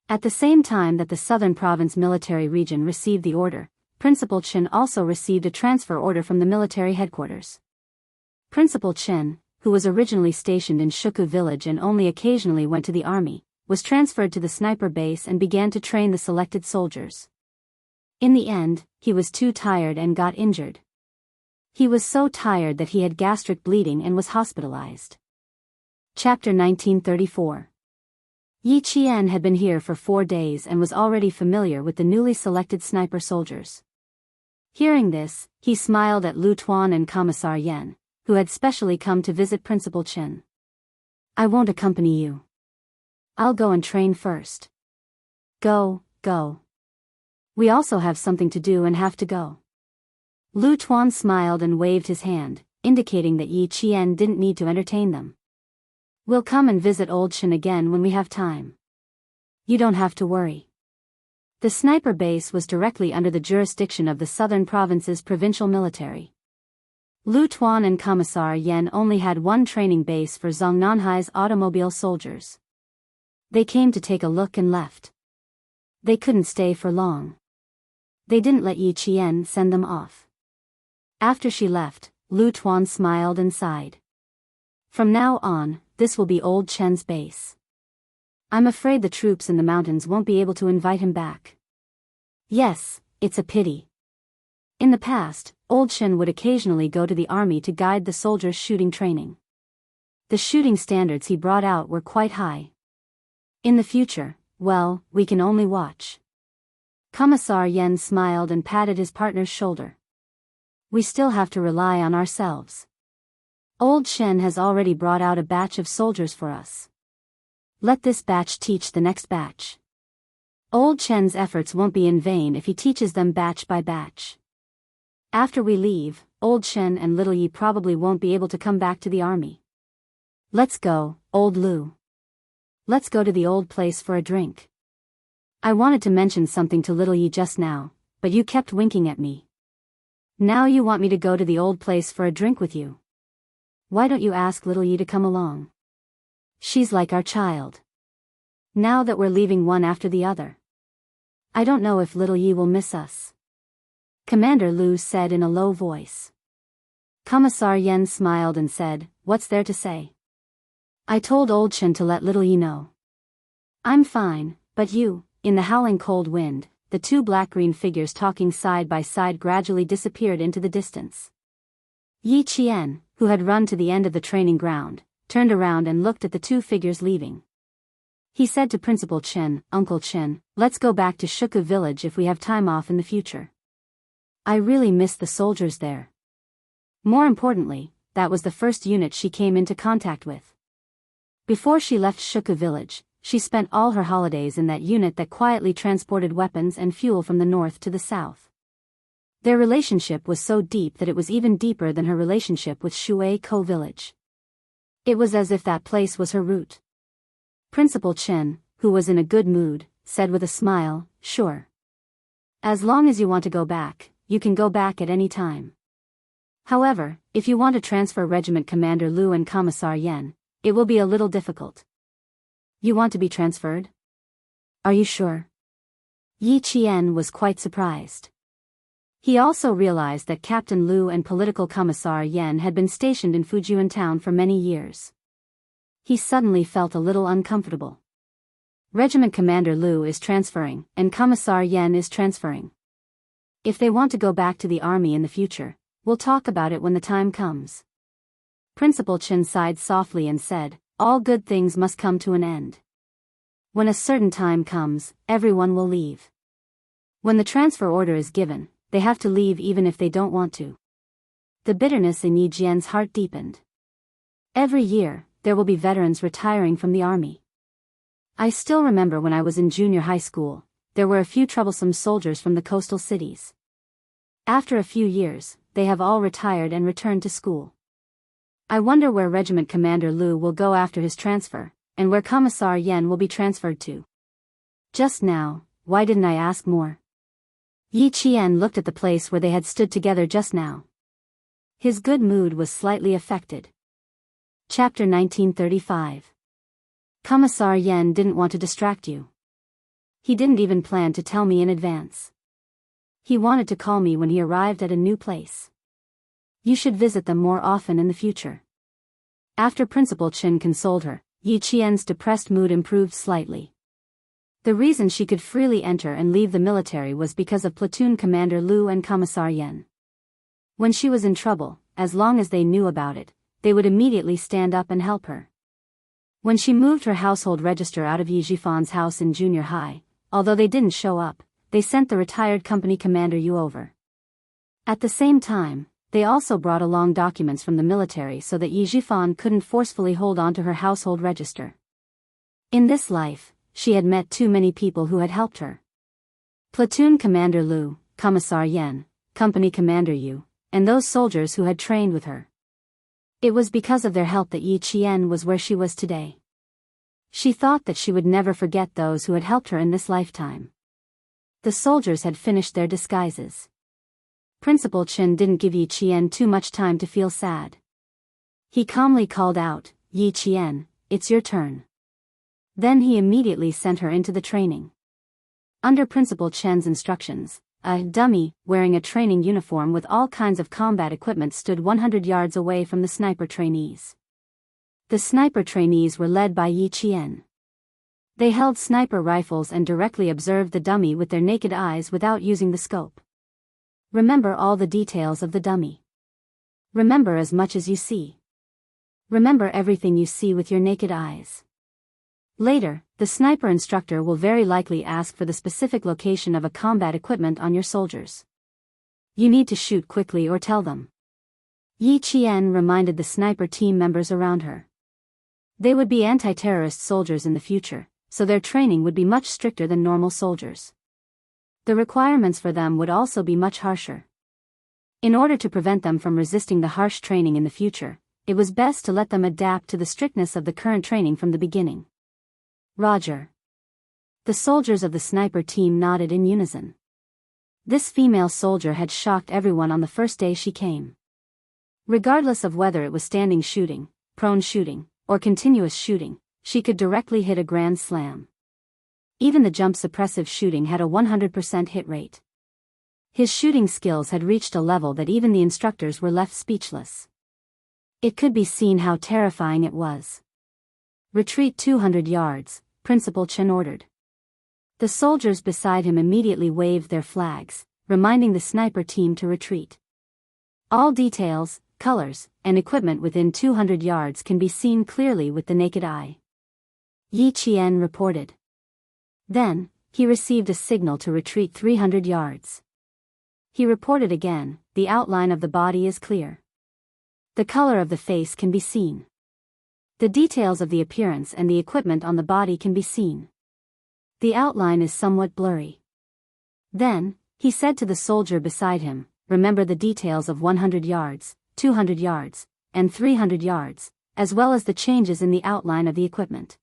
At the same time that the Southern Province Military Region received the order, Principal Chen also received a transfer order from the military headquarters. Principal Chen, who was originally stationed in Shuku village and only occasionally went to the army, was transferred to the sniper base and began to train the selected soldiers. In the end, he was too tired and got injured. He was so tired that he had gastric bleeding and was hospitalized. Chapter 1934. Yi Qian had been here for 4 days and was already familiar with the newly selected sniper soldiers. Hearing this, he smiled at Lu Tuan and Commissar Yen, who had specially come to visit Principal Chen. I won't accompany you. I'll go and train first. Go. We also have something to do and have to go. Lu Tuan smiled and waved his hand, indicating that Yi Qian didn't need to entertain them. We'll come and visit Old Chen again when we have time. You don't have to worry. The sniper base was directly under the jurisdiction of the Southern Province's provincial military. Lu Tuan and Commissar Yen only had one training base for Zongnanhai's automobile soldiers. They came to take a look and left. They couldn't stay for long. They didn't let Yi Qian send them off. After she left, Lu Tuan smiled and sighed. From now on, this will be Old Chen's base. I'm afraid the troops in the mountains won't be able to invite him back. Yes, it's a pity. In the past, Old Chen would occasionally go to the army to guide the soldiers' shooting training. The shooting standards he brought out were quite high. In the future, well, we can only watch. Commissar Yen smiled and patted his partner's shoulder. We still have to rely on ourselves. Old Chen has already brought out a batch of soldiers for us. Let this batch teach the next batch. Old Chen's efforts won't be in vain if he teaches them batch by batch. After we leave, old Chen and little Yi probably won't be able to come back to the army. Let's go, old Lu. Let's go to the old place for a drink. I wanted to mention something to little Yi just now, but you kept winking at me. Now you want me to go to the old place for a drink with you. Why don't you ask little Yi to come along? She's like our child. Now that we're leaving one after the other. I don't know if little Yi will miss us. Commander Lu said in a low voice. Commissar Yen smiled and said, "What's there to say? I told old Chen to let little Yi know. I'm fine, but you." In the howling cold wind, the two black-green figures talking side by side gradually disappeared into the distance. Yi Qian, who had run to the end of the training ground, turned around and looked at the two figures leaving. He said to Principal Chen, "Uncle Chen, let's go back to Shuku village if we have time off in the future. I really miss the soldiers there." More importantly, that was the first unit she came into contact with. Before she left Shuku village, she spent all her holidays in that unit that quietly transported weapons and fuel from the north to the south. Their relationship was so deep that it was even deeper than her relationship with Shui Ko village. It was as if that place was her root. Principal Chen, who was in a good mood, said with a smile, "Sure. As long as you want to go back, you can go back at any time. However, if you want to transfer Regiment Commander Lu and Commissar Yen, it will be a little difficult." "You want to be transferred? Are you sure?" Yi Qian was quite surprised. He also realized that Captain Lu and Political Commissar Yen had been stationed in Fujian town for many years. He suddenly felt a little uncomfortable. Regiment Commander Lu is transferring, and Commissar Yen is transferring. If they want to go back to the army in the future, we'll talk about it when the time comes. Principal Chen sighed softly and said, "All good things must come to an end. When a certain time comes, everyone will leave. When the transfer order is given, they have to leave even if they don't want to." The bitterness in Yi Jian's heart deepened. Every year, there will be veterans retiring from the army. I still remember when I was in junior high school, there were a few troublesome soldiers from the coastal cities. After a few years, they have all retired and returned to school. I wonder where Regiment Commander Lu will go after his transfer, and where Commissar Yen will be transferred to. Just now, why didn't I ask more? Yi Qian looked at the place where they had stood together just now. His good mood was slightly affected. Chapter 1935. Commissar Yen didn't want to distract you. He didn't even plan to tell me in advance. He wanted to call me when he arrived at a new place. You should visit them more often in the future. After Principal Chen consoled her, Yi Qian's depressed mood improved slightly. The reason she could freely enter and leave the military was because of Platoon Commander Lu and Commissar Yen. When she was in trouble, as long as they knew about it, they would immediately stand up and help her. When she moved her household register out of Yi Jifan's house in junior high, although they didn't show up, they sent the retired company commander Yu over. At the same time, they also brought along documents from the military so that Yi Jifan couldn't forcefully hold on to her household register. In this life, she had met too many people who had helped her. Platoon Commander Lu, Commissar Yen, Company Commander Yu, and those soldiers who had trained with her. It was because of their help that Yi Qian was where she was today. She thought that she would never forget those who had helped her in this lifetime. The soldiers had finished their disguises. Principal Chen didn't give Yi Qian too much time to feel sad. He calmly called out, "Yi Qian, it's your turn." Then he immediately sent her into the training. Under Principal Chen's instructions, a dummy, wearing a training uniform with all kinds of combat equipment stood 100 yards away from the sniper trainees. The sniper trainees were led by Yi Qian. They held sniper rifles and directly observed the dummy with their naked eyes without using the scope. Remember all the details of the dummy. Remember as much as you see. Remember everything you see with your naked eyes. Later, the sniper instructor will very likely ask for the specific location of a combat equipment on your soldiers. You need to shoot quickly or tell them. Yi Qian reminded the sniper team members around her. They would be anti-terrorist soldiers in the future, so their training would be much stricter than normal soldiers. The requirements for them would also be much harsher. In order to prevent them from resisting the harsh training in the future, it was best to let them adapt to the strictness of the current training from the beginning. Roger. The soldiers of the sniper team nodded in unison. This female soldier had shocked everyone on the first day she came. Regardless of whether it was standing shooting, prone shooting, or continuous shooting, she could directly hit a grand slam. Even the jump suppressive shooting had a 100% hit rate. His shooting skills had reached a level that even the instructors were left speechless. It could be seen how terrifying it was. Retreat 200 yards, Principal Chen ordered. The soldiers beside him immediately waved their flags, reminding the sniper team to retreat. All details, colors, and equipment within 200 yards can be seen clearly with the naked eye. Yi Qian reported. Then, he received a signal to retreat 300 yards. He reported again, the outline of the body is clear. The color of the face can be seen. The details of the appearance and the equipment on the body can be seen. The outline is somewhat blurry. Then, he said to the soldier beside him, remember the details of 100 yards, 200 yards, and 300 yards, as well as the changes in the outline of the equipment.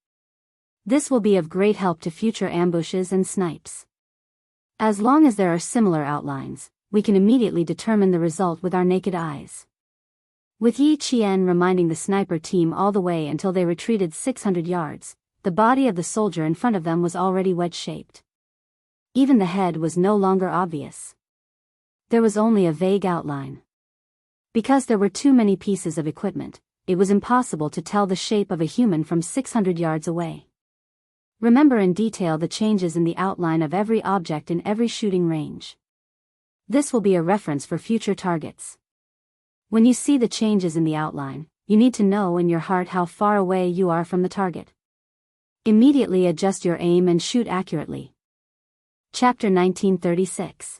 This will be of great help to future ambushes and snipes. As long as there are similar outlines, we can immediately determine the result with our naked eyes. With Yi Qian reminding the sniper team all the way until they retreated 600 yards, the body of the soldier in front of them was already wedge-shaped. Even the head was no longer obvious. There was only a vague outline. Because there were too many pieces of equipment, it was impossible to tell the shape of a human from 600 yards away. Remember in detail the changes in the outline of every object in every shooting range. This will be a reference for future targets. When you see the changes in the outline, you need to know in your heart how far away you are from the target. Immediately adjust your aim and shoot accurately. Chapter 1936.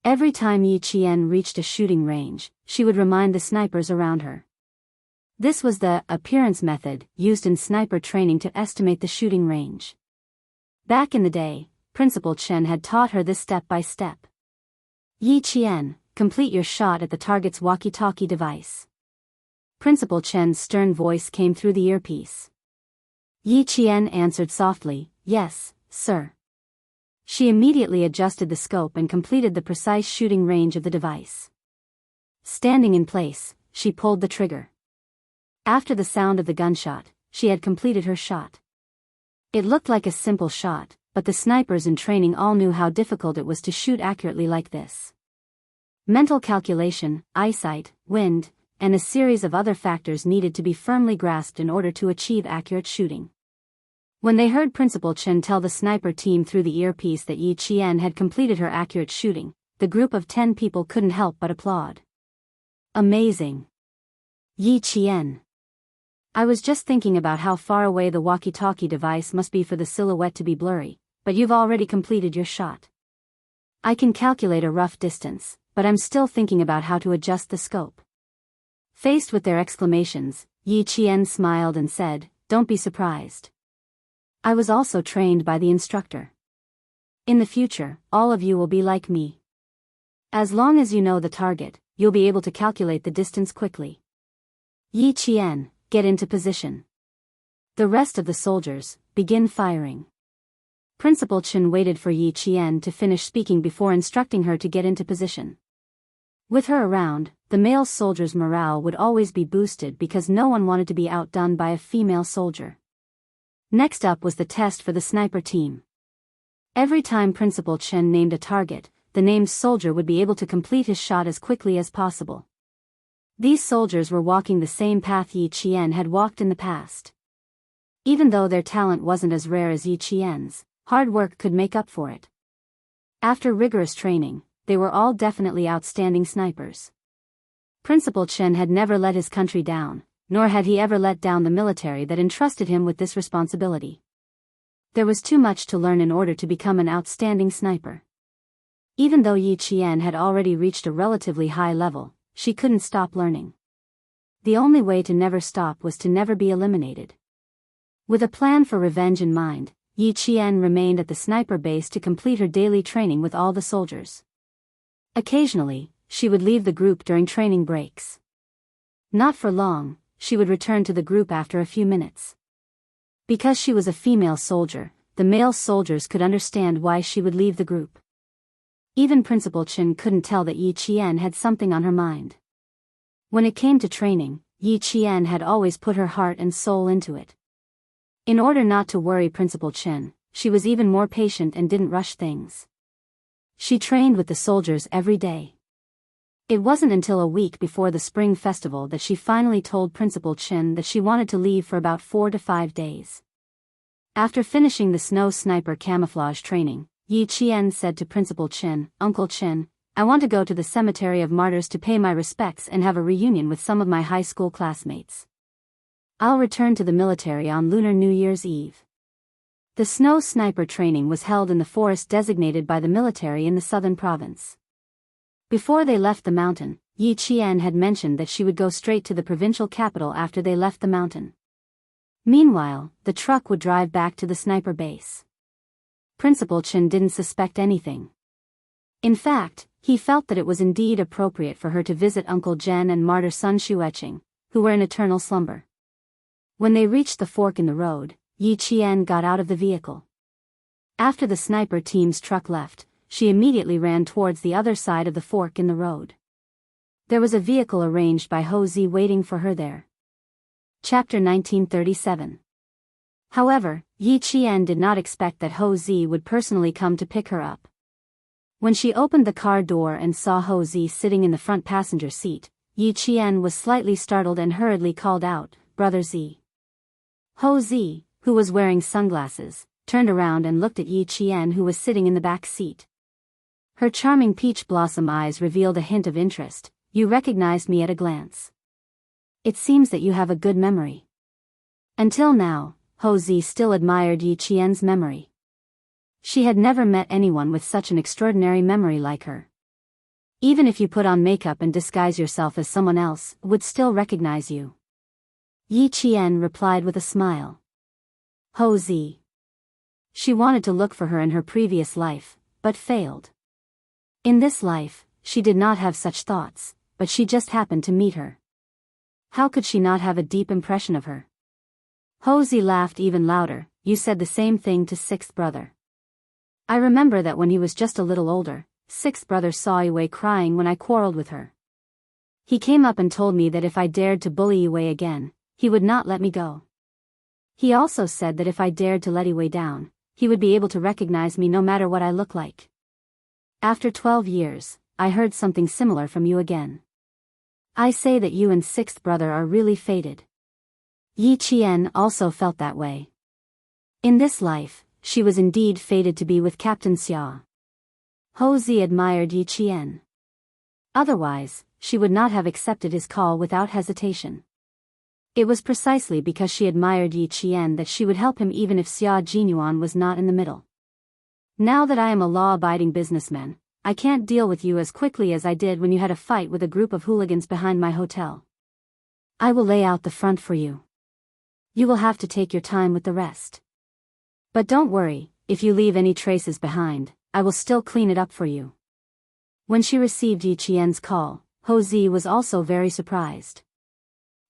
Every time Yi Qian reached a shooting range, she would remind the snipers around her. This was the appearance method used in sniper training to estimate the shooting range. Back in the day, Principal Chen had taught her this step by step. Yi Qian, complete your shot at the target's walkie-talkie device. Principal Chen's stern voice came through the earpiece. Yi Qian answered softly, yes, sir. She immediately adjusted the scope and completed the precise shooting range of the device. Standing in place, she pulled the trigger. After the sound of the gunshot, she had completed her shot. It looked like a simple shot, but the snipers in training all knew how difficult it was to shoot accurately like this. Mental calculation, eyesight, wind, and a series of other factors needed to be firmly grasped in order to achieve accurate shooting. When they heard Principal Chen tell the sniper team through the earpiece that Yi Qian had completed her accurate shooting, the group of 10 people couldn't help but applaud. Amazing. Yi Qian. I was just thinking about how far away the walkie-talkie device must be for the silhouette to be blurry, but you've already completed your shot. I can calculate a rough distance, but I'm still thinking about how to adjust the scope. Faced with their exclamations, Yi Qian smiled and said, don't be surprised. I was also trained by the instructor. In the future, all of you will be like me. As long as you know the target, you'll be able to calculate the distance quickly. Yi Qian, get into position. The rest of the soldiers, begin firing. Principal Chen waited for Yi Qian to finish speaking before instructing her to get into position. With her around, the male soldiers' morale would always be boosted because no one wanted to be outdone by a female soldier. Next up was the test for the sniper team. Every time Principal Chen named a target, the named soldier would be able to complete his shot as quickly as possible. These soldiers were walking the same path Yi Qian had walked in the past. Even though their talent wasn't as rare as Yi Qian's, hard work could make up for it. After rigorous training, they were all definitely outstanding snipers. Principal Chen had never let his country down, nor had he ever let down the military that entrusted him with this responsibility. There was too much to learn in order to become an outstanding sniper. Even though Yi Qian had already reached a relatively high level, she couldn't stop learning. The only way to never stop was to never be eliminated. With a plan for revenge in mind, Yi Qian remained at the sniper base to complete her daily training with all the soldiers. Occasionally, she would leave the group during training breaks. Not for long, she would return to the group after a few minutes. Because she was a female soldier, the male soldiers could understand why she would leave the group. Even Principal Chen couldn't tell that Yi Qian had something on her mind. When it came to training, Yi Qian had always put her heart and soul into it. In order not to worry Principal Chen, she was even more patient and didn't rush things. She trained with the soldiers every day. It wasn't until a week before the spring festival that she finally told Principal Chen that she wanted to leave for about 4 to 5 days. After finishing the snow sniper camouflage training, Yi Qian said to Principal Chen, "Uncle Chen, I want to go to the Cemetery of Martyrs to pay my respects and have a reunion with some of my high school classmates. I'll return to the military on Lunar New Year's Eve." The snow sniper training was held in the forest designated by the military in the southern province. Before they left the mountain, Yi Qian had mentioned that she would go straight to the provincial capital after they left the mountain. Meanwhile, the truck would drive back to the sniper base. Principal Chen didn't suspect anything. In fact, he felt that it was indeed appropriate for her to visit Uncle Zhen and martyr son Xueqing, who were in eternal slumber. When they reached the fork in the road, Yi Qian got out of the vehicle. After the sniper team's truck left, she immediately ran towards the other side of the fork in the road. There was a vehicle arranged by Ho Zi waiting for her there. Chapter 1937. However, Yi Qian did not expect that Ho Zi would personally come to pick her up. When she opened the car door and saw Ho Zi sitting in the front passenger seat, Yi Qian was slightly startled and hurriedly called out, "Brother Zi." Ho Zi, who was wearing sunglasses, turned around and looked at Yi Qian, who was sitting in the back seat. Her charming peach blossom eyes revealed a hint of interest. "You recognized me at a glance. It seems that you have a good memory." Until now, Ho Zi still admired Yi Qian's memory. She had never met anyone with such an extraordinary memory like her. Even if you put on makeup and disguise yourself as someone else, would still recognize you. Yi Qian replied with a smile. Ho Zi. She wanted to look for her in her previous life, but failed. In this life, she did not have such thoughts, but she just happened to meet her. How could she not have a deep impression of her? Ho Zi laughed even louder. "You said the same thing to sixth brother. I remember that when he was just a little older, sixth brother saw Yue crying when I quarreled with her. He came up and told me that if I dared to bully Yue again, he would not let me go. He also said that if I dared to let Yue down, he would be able to recognize me no matter what I look like. After 12 years, I heard something similar from you again. I say that you and sixth brother are really fated." Yi Qian also felt that way. In this life, she was indeed fated to be with Captain Xia. Ho Zi admired Yi Qian. Otherwise, she would not have accepted his call without hesitation. It was precisely because she admired Yi Qian that she would help him even if Xia Jinyuan was not in the middle. "Now that I am a law-abiding businessman, I can't deal with you as quickly as I did when you had a fight with a group of hooligans behind my hotel. I will lay out the front for you. You will have to take your time with the rest. But don't worry, if you leave any traces behind, I will still clean it up for you." When she received Yi Qian's call, Ho Zi was also very surprised.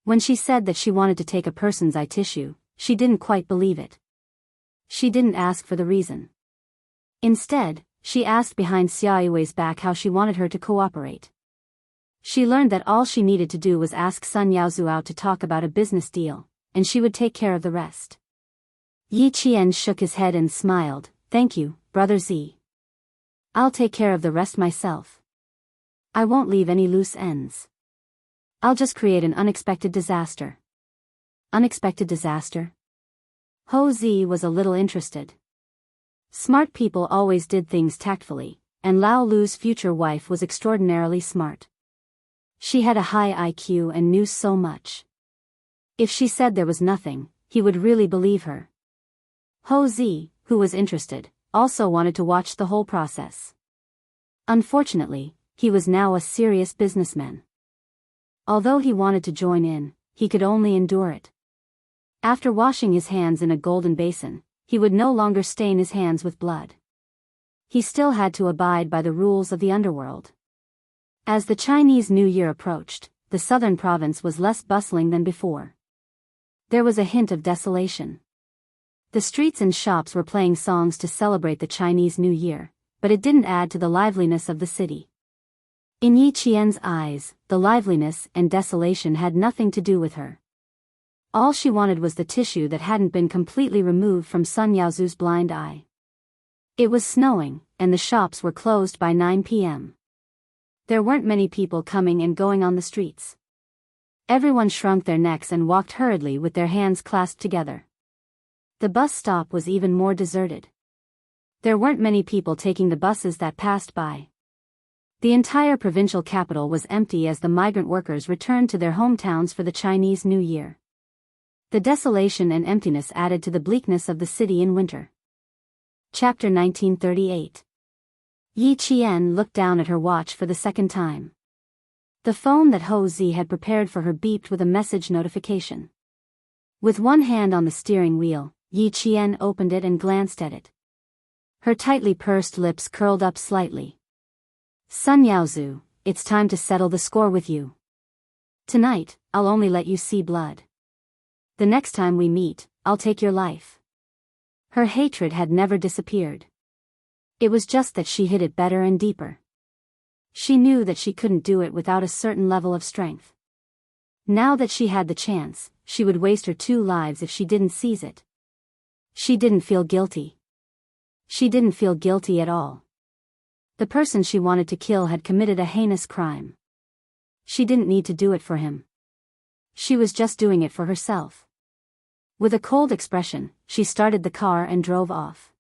When she said that she wanted to take a person's eye tissue, she didn't quite believe it. She didn't ask for the reason. Instead, she asked behind Xia Yue's back how she wanted her to cooperate. She learned that all she needed to do was ask Sun Yaozuo to talk about a business deal, and she would take care of the rest. Yi Qian shook his head and smiled. "Thank you, Brother Zi. I'll take care of the rest myself. I won't leave any loose ends. I'll just create an unexpected disaster." Unexpected disaster? Ho Zi was a little interested. Smart people always did things tactfully, and Lao Lu's future wife was extraordinarily smart. She had a high IQ and knew so much. If she said there was nothing, he would really believe her. Ho Zi, who was interested, also wanted to watch the whole process. Unfortunately, he was now a serious businessman. Although he wanted to join in, he could only endure it. After washing his hands in a golden basin, he would no longer stain his hands with blood. He still had to abide by the rules of the underworld. As the Chinese New Year approached, the southern province was less bustling than before. There was a hint of desolation. The streets and shops were playing songs to celebrate the Chinese New Year, but it didn't add to the liveliness of the city. In Yi Qian's eyes, the liveliness and desolation had nothing to do with her. All she wanted was the tissue that hadn't been completely removed from Sun Yaozu's blind eye. It was snowing, and the shops were closed by 9 p.m. There weren't many people coming and going on the streets. Everyone shrunk their necks and walked hurriedly with their hands clasped together. The bus stop was even more deserted. There weren't many people taking the buses that passed by. The entire provincial capital was empty as the migrant workers returned to their hometowns for the Chinese New Year. The desolation and emptiness added to the bleakness of the city in winter. Chapter 1938. Yi Qian looked down at her watch for the second time. The phone that Ho Zi had prepared for her beeped with a message notification. With one hand on the steering wheel, Yi Qian opened it and glanced at it. Her tightly pursed lips curled up slightly. Sun Yaozu, it's time to settle the score with you. Tonight, I'll only let you see blood. The next time we meet, I'll take your life. Her hatred had never disappeared. It was just that she hid it better and deeper. She knew that she couldn't do it without a certain level of strength. Now that she had the chance, she would waste her 2 lives if she didn't seize it. She didn't feel guilty. She didn't feel guilty at all. The person she wanted to kill had committed a heinous crime. She didn't need to do it for him. She was just doing it for herself. With a cold expression, she started the car and drove off.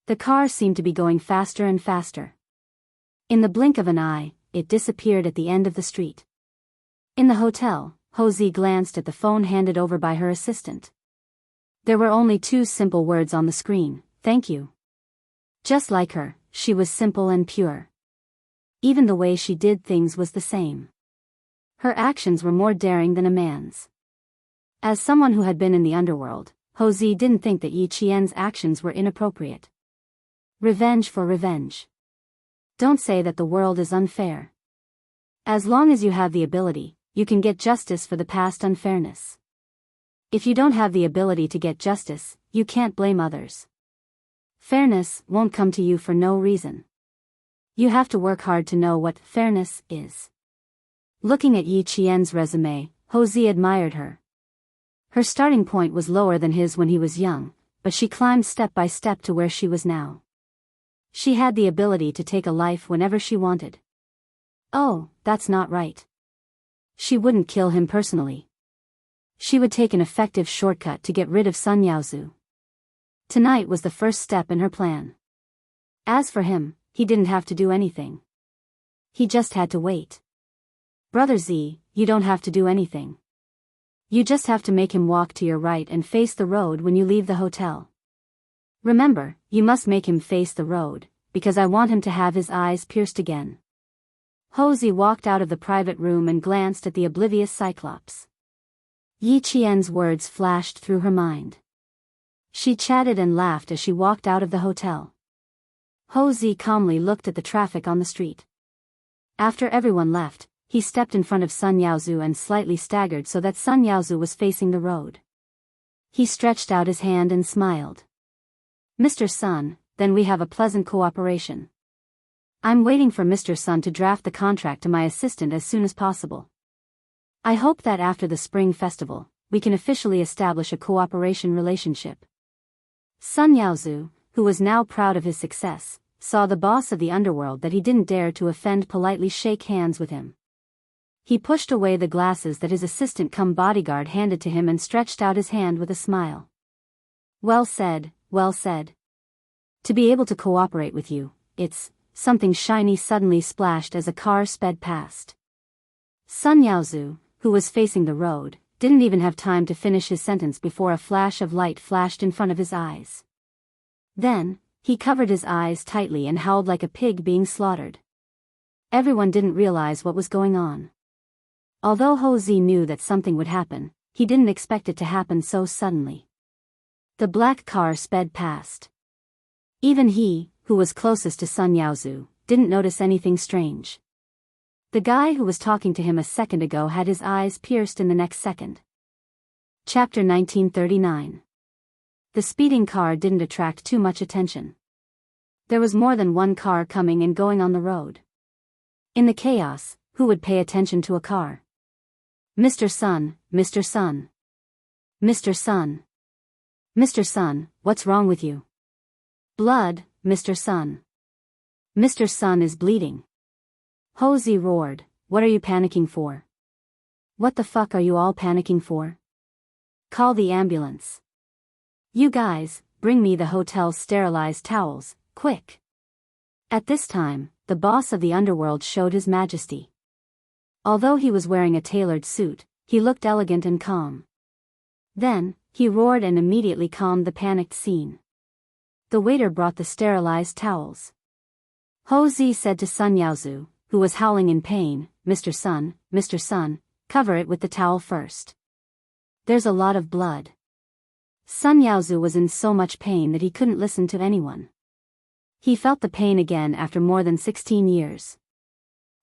The car seemed to be going faster and faster. In the blink of an eye, it disappeared at the end of the street. In the hotel, Ho Zi glanced at the phone handed over by her assistant. There were only 2 simple words on the screen: "Thank you." Just like her, she was simple and pure. Even the way she did things was the same. Her actions were more daring than a man's. As someone who had been in the underworld, Ho Zi didn't think that Yi Qian's actions were inappropriate. Revenge for revenge. Don't say that the world is unfair. As long as you have the ability, you can get justice for the past unfairness. If you don't have the ability to get justice, you can't blame others. Fairness won't come to you for no reason. You have to work hard to know what fairness is. Looking at Yi Qian's resume, Ho Zi admired her. Her starting point was lower than his when he was young, but she climbed step by step to where she was now. She had the ability to take a life whenever she wanted. Oh, that's not right. She wouldn't kill him personally. She would take an effective shortcut to get rid of Sun Yaozu. Tonight was the first step in her plan. As for him, he didn't have to do anything. He just had to wait. Brother Z, you don't have to do anything. You just have to make him walk to your right and face the road when you leave the hotel. Remember, you must make him face the road, because I want him to have his eyes pierced again. Ho Zi walked out of the private room and glanced at the oblivious Cyclops. Yi Qian's words flashed through her mind. She chatted and laughed as she walked out of the hotel. Ho Zi calmly looked at the traffic on the street. After everyone left, he stepped in front of Sun Yaozu and slightly staggered so that Sun Yaozu was facing the road. He stretched out his hand and smiled. Mr. Sun, then we have a pleasant cooperation. I'm waiting for Mr. Sun to draft the contract to my assistant as soon as possible. I hope that after the Spring Festival, we can officially establish a cooperation relationship. Sun Yaozu, who was now proud of his success, saw the boss of the underworld that he didn't dare to offend politely shake hands with him. He pushed away the glasses that his assistant-cum-bodyguard handed to him and stretched out his hand with a smile. Well said, well said. To be able to cooperate with you, it's... Something shiny suddenly splashed as a car sped past. Sun Yaozu, who was facing the road, didn't even have time to finish his sentence before a flash of light flashed in front of his eyes. Then, he covered his eyes tightly and howled like a pig being slaughtered. Everyone didn't realize what was going on. Although Ho Zi knew that something would happen, he didn't expect it to happen so suddenly. The black car sped past. Even he, who was closest to Sun Yaozu, didn't notice anything strange. The guy who was talking to him a second ago had his eyes pierced in the next second. Chapter 1939. The speeding car didn't attract too much attention. There was more than one car coming and going on the road. In the chaos, who would pay attention to a car? Mr. Sun, Mr. Sun. Mr. Sun. Mr. Sun, what's wrong with you? Blood, Mr. Sun. Mr. Sun is bleeding. Hosey roared, what are you panicking for? What the fuck are you all panicking for? Call the ambulance. You guys, bring me the hotel's sterilized towels, quick. At this time, the boss of the underworld showed his majesty. Although he was wearing a tailored suit, he looked elegant and calm. Then, he roared and immediately calmed the panicked scene. The waiter brought the sterilized towels. Hosey said to Sun Yaozu, who was howling in pain, Mr. Sun, cover it with the towel first. There's a lot of blood. Sun Yaozu was in so much pain that he couldn't listen to anyone. He felt the pain again after more than 16 years.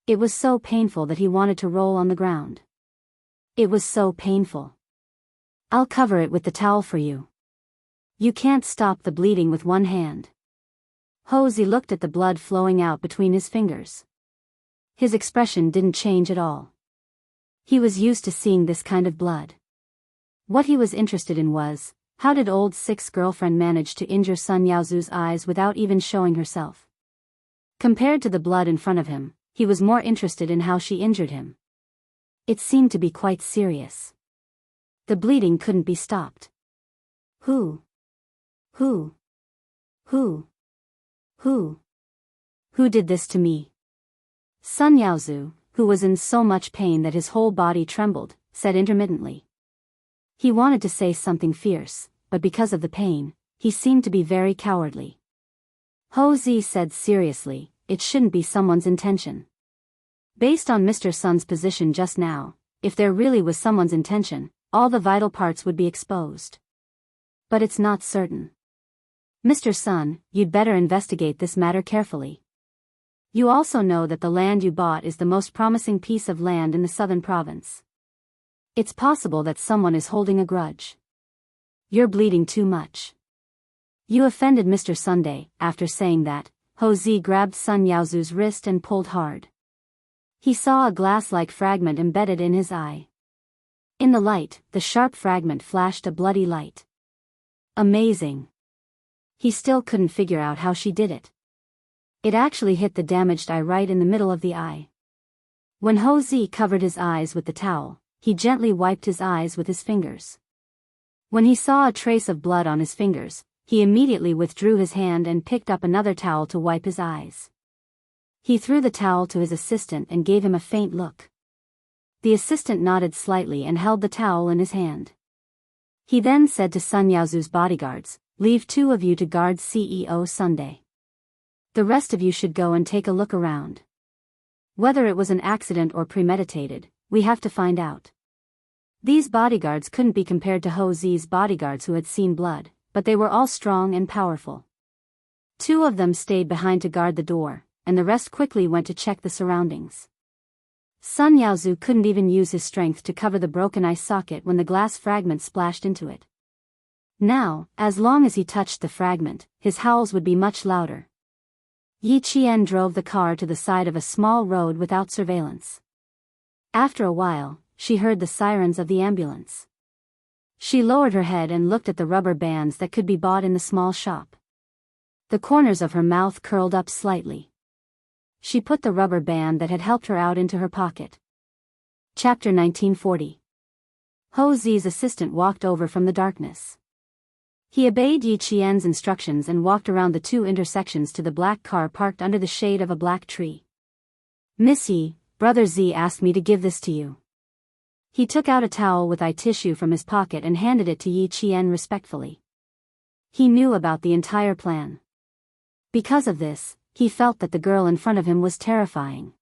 It was so painful that he wanted to roll on the ground. It was so painful. I'll cover it with the towel for you. You can't stop the bleeding with one hand. Hosey looked at the blood flowing out between his fingers. His expression didn't change at all. He was used to seeing this kind of blood. What he was interested in was, how did old Six's girlfriend manage to injure Sun Yaozu's eyes without even showing herself? Compared to the blood in front of him, he was more interested in how she injured him. It seemed to be quite serious. The bleeding couldn't be stopped. Who did this to me? Sun Yaozu, who was in so much pain that his whole body trembled, said intermittently. He wanted to say something fierce, but because of the pain, he seemed to be very cowardly. Hosey said seriously, it shouldn't be someone's intention. Based on Mr. Sun's position just now, if there really was someone's intention, all the vital parts would be exposed. But it's not certain. Mr. Sun, you'd better investigate this matter carefully. You also know that the land you bought is the most promising piece of land in the southern province. It's possible that someone is holding a grudge. You're bleeding too much. You offended Mr. Sunday. After saying that, Hosey grabbed Sun Yaozu's wrist and pulled hard. He saw a glass-like fragment embedded in his eye. In the light, the sharp fragment flashed a bloody light. Amazing. He still couldn't figure out how she did it. It actually hit the damaged eye right in the middle of the eye. When Hosey covered his eyes with the towel, he gently wiped his eyes with his fingers. When he saw a trace of blood on his fingers, he immediately withdrew his hand and picked up another towel to wipe his eyes. He threw the towel to his assistant and gave him a faint look. The assistant nodded slightly and held the towel in his hand. He then said to Sun Yaozu's bodyguards, leave 2 of you to guard CEO Sunday. The rest of you should go and take a look around. Whether it was an accident or premeditated, we have to find out. These bodyguards couldn't be compared to Hosey's bodyguards who had seen blood, but they were all strong and powerful. 2 of them stayed behind to guard the door, and the rest quickly went to check the surroundings. Sun Yaozu couldn't even use his strength to cover the broken eye socket when the glass fragment splashed into it. Now, as long as he touched the fragment, his howls would be much louder. Yi Qian drove the car to the side of a small road without surveillance. After a while, she heard the sirens of the ambulance. She lowered her head and looked at the rubber bands that could be bought in the small shop. The corners of her mouth curled up slightly. She put the rubber band that had helped her out into her pocket. Chapter 1940. Hosey's assistant walked over from the darkness. He obeyed Yi Qian's instructions and walked around the 2 intersections to the black car parked under the shade of a black tree. Miss Yi, Brother Z asked me to give this to you. He took out a towel with eye tissue from his pocket and handed it to Yi Qian respectfully. He knew about the entire plan. Because of this, he felt that the girl in front of him was terrifying.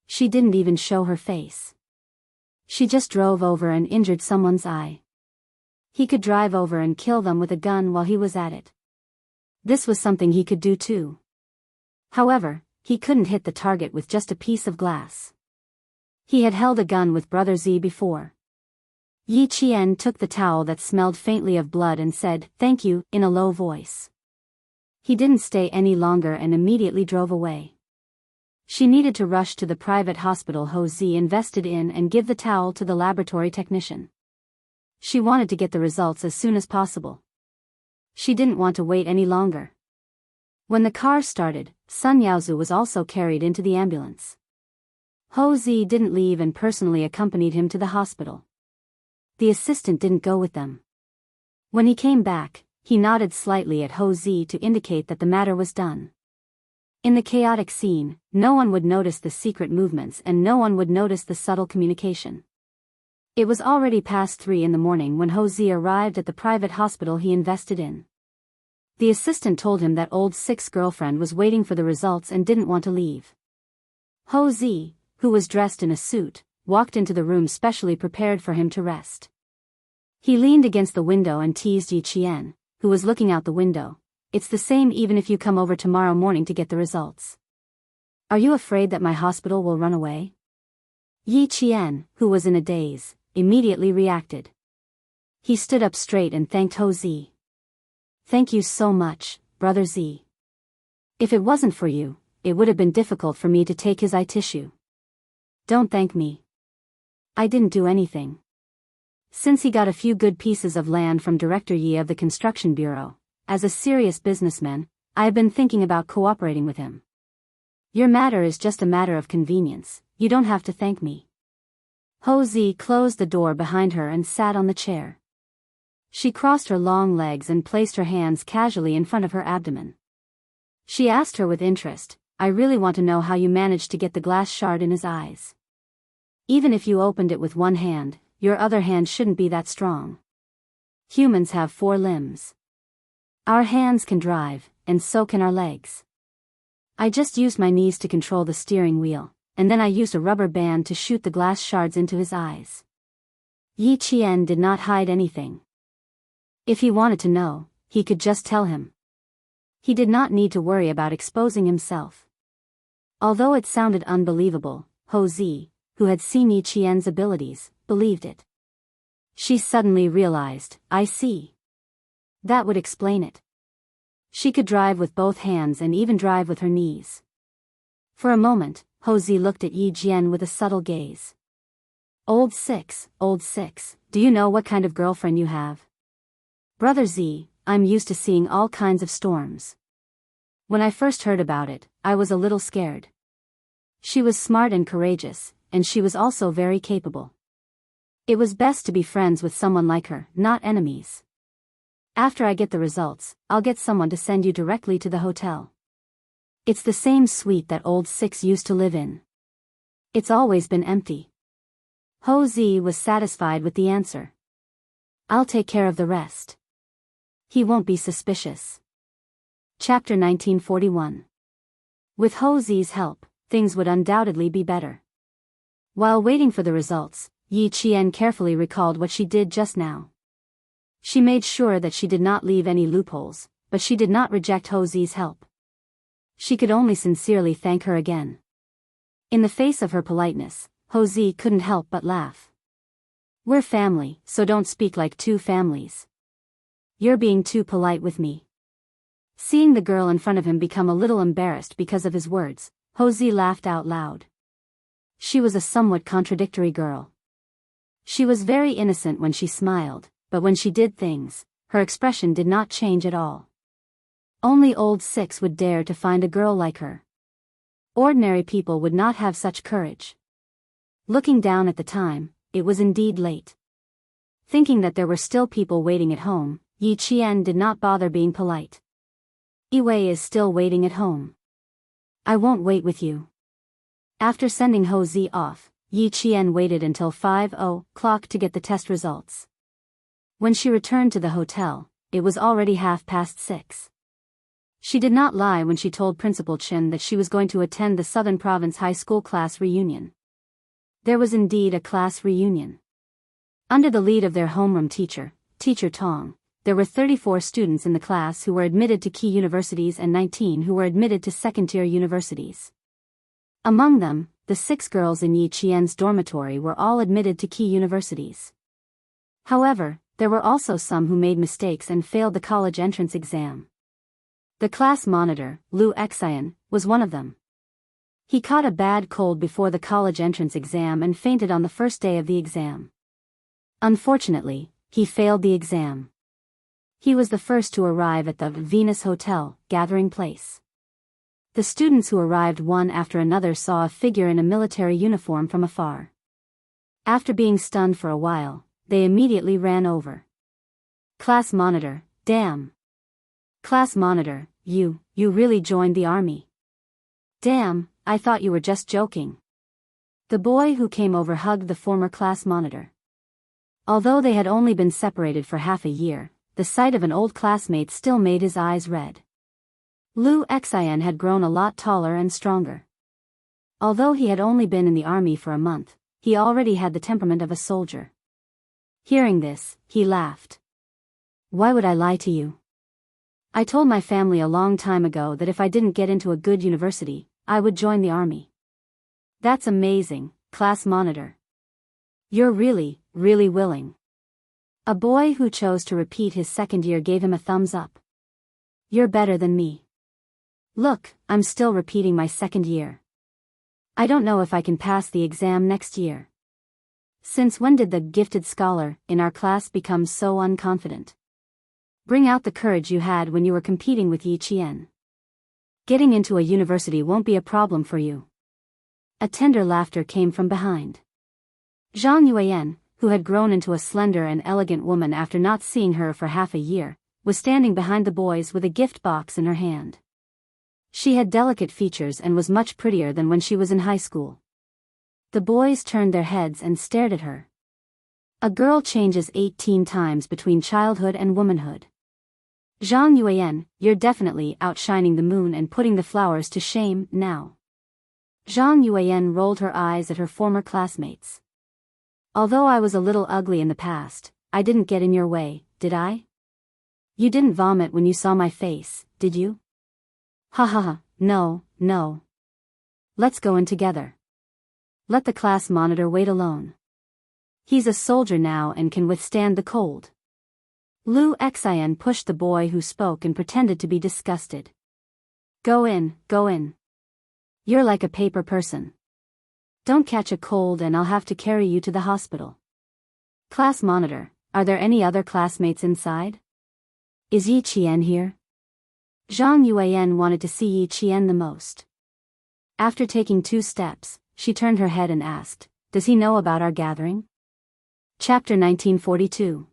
She didn't even show her face. She just drove over and injured someone's eye. He could drive over and kill them with a gun while he was at it. This was something he could do too. However, he couldn't hit the target with just a piece of glass. He had held a gun with Brother Z before. Yi Qian took the towel that smelled faintly of blood and said, "Thank you," in a low voice. He didn't stay any longer and immediately drove away. She needed to rush to the private hospital Ho Zi invested in and give the towel to the laboratory technician. She wanted to get the results as soon as possible. She didn't want to wait any longer. When the car started, Sun Yaozu was also carried into the ambulance. Ho Zi didn't leave and personally accompanied him to the hospital. The assistant didn't go with them. When he came back, he nodded slightly at Ho Zi to indicate that the matter was done. In the chaotic scene, no one would notice the secret movements and no one would notice the subtle communication. It was already past 3 in the morning when Ho Zi arrived at the private hospital he invested in. The assistant told him that old Six's girlfriend was waiting for the results and didn't want to leave. Ho Zi, who was dressed in a suit, walked into the room specially prepared for him to rest. He leaned against the window and teased Yi Qian, who was looking out the window. "It's the same even if you come over tomorrow morning to get the results. Are you afraid that my hospital will run away?" Yi Qian, who was in a daze, immediately reacted. He stood up straight and thanked Ho Zi. "Thank you so much, Brother Z. If it wasn't for you, it would have been difficult for me to take his eye tissue." "Don't thank me. I didn't do anything. Since he got a few good pieces of land from Director Yi of the Construction Bureau, as a serious businessman, I have been thinking about cooperating with him. Your matter is just a matter of convenience, you don't have to thank me." Ho Zi closed the door behind her and sat on the chair. She crossed her long legs and placed her hands casually in front of her abdomen. She asked her with interest, "I really want to know how you managed to get the glass shard in his eyes. Even if you opened it with one hand, your other hand shouldn't be that strong. Humans have 4 limbs. Our hands can drive, and so can our legs. I just used my knees to control the steering wheel, and then I used a rubber band to shoot the glass shards into his eyes." Yi Qian did not hide anything. If he wanted to know, he could just tell him. He did not need to worry about exposing himself. Although it sounded unbelievable, Ho Zi, who had seen Yi Qian's abilities, believed it. She suddenly realized, "I see. That would explain it." She could drive with both hands and even drive with her knees. For a moment, Ho Zi looked at Yi Qian with a subtle gaze. Old Six, do you know what kind of girlfriend you have?" "Brother Z, I'm used to seeing all kinds of storms. When I first heard about it, I was a little scared. She was smart and courageous, and she was also very capable. It was best to be friends with someone like her, not enemies. After I get the results, I'll get someone to send you directly to the hotel. It's the same suite that old Six used to live in. It's always been empty." Ho Zi was satisfied with the answer. "I'll take care of the rest. He won't be suspicious." Chapter 1941. With Ho Zi's help, things would undoubtedly be better. While waiting for the results, Yi Qian carefully recalled what she did just now. She made sure that she did not leave any loopholes, but she did not reject Ho Zi's help. She could only sincerely thank her again. In the face of her politeness, Ho Zi couldn't help but laugh. "We're family, so don't speak like 2 families. You're being too polite with me." Seeing the girl in front of him become a little embarrassed because of his words, Ho Zi laughed out loud. She was a somewhat contradictory girl. She was very innocent when she smiled, but when she did things, her expression did not change at all. Only old Six would dare to find a girl like her. Ordinary people would not have such courage. Looking down at the time, it was indeed late. Thinking that there were still people waiting at home, Yi Qian did not bother being polite. "Yiwei is still waiting at home. I won't wait with you." After sending Ho Zi off, Yi Qian waited until 5:00 to get the test results. When she returned to the hotel, it was already 6:30. She did not lie when she told Principal Chen that she was going to attend the Southern Province High School class reunion. There was indeed a class reunion. Under the lead of their homeroom teacher, Teacher Tong, there were 34 students in the class who were admitted to key universities and 19 who were admitted to second-tier universities. Among them, the 6 girls in Yi Qian's dormitory were all admitted to key universities. However, there were also some who made mistakes and failed the college entrance exam. The class monitor, Lu Xian, was one of them. He caught a bad cold before the college entrance exam and fainted on the first day of the exam. Unfortunately, he failed the exam. He was the first to arrive at the Venus Hotel, gathering place. The students who arrived one after another saw a figure in a military uniform from afar. After being stunned for a while, they immediately ran over. Class monitor, damn. Class monitor, you really joined the army. Damn, I thought you were just joking. The boy who came over hugged the former class monitor. Although they had only been separated for half a year, the sight of an old classmate still made his eyes red. Lu Xian had grown a lot taller and stronger. Although he had only been in the army for a month, he already had the temperament of a soldier. Hearing this, he laughed. Why would I lie to you? I told my family a long time ago that if I didn't get into a good university, I would join the army. That's amazing, class monitor. You're really willing. A boy who chose to repeat his second year gave him a thumbs up. You're better than me. Look, I'm still repeating my second year. I don't know if I can pass the exam next year. Since when did the gifted scholar in our class become so unconfident? Bring out the courage you had when you were competing with Yi Qian. Getting into a university won't be a problem for you. A tender laughter came from behind. Zhang Yuan, who had grown into a slender and elegant woman after not seeing her for half a year, was standing behind the boys with a gift box in her hand. She had delicate features and was much prettier than when she was in high school. The boys turned their heads and stared at her. A girl changes 18 times between childhood and womanhood. Zhang Yuan, you're definitely outshining the moon and putting the flowers to shame now. Zhang Yuan rolled her eyes at her former classmates. Although I was a little ugly in the past, I didn't get in your way, did I? You didn't vomit when you saw my face, did you? Ha ha ha, no. Let's go in together. Let the class monitor wait alone. He's a soldier now and can withstand the cold. Lu Xian pushed the boy who spoke and pretended to be disgusted. Go in. You're like a paper person. Don't catch a cold and I'll have to carry you to the hospital. Class monitor, are there any other classmates inside? Is Yi Qian here? Zhang Yuan wanted to see Yi Qian the most. After taking 2 steps, she turned her head and asked, does he know about our gathering? Chapter 1942.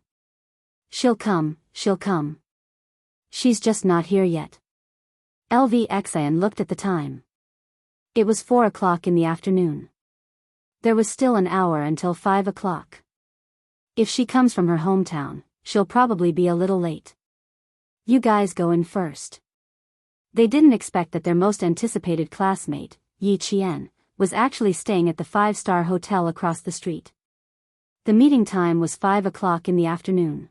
She'll come. She's just not here yet. LV Xian looked at the time. It was 4 o'clock in the afternoon. There was still an hour until 5 o'clock. If she comes from her hometown, she'll probably be a little late. You guys go in first. They didn't expect that their most anticipated classmate, Yi Qian, was actually staying at the 5-star hotel across the street. The meeting time was 5 o'clock in the afternoon.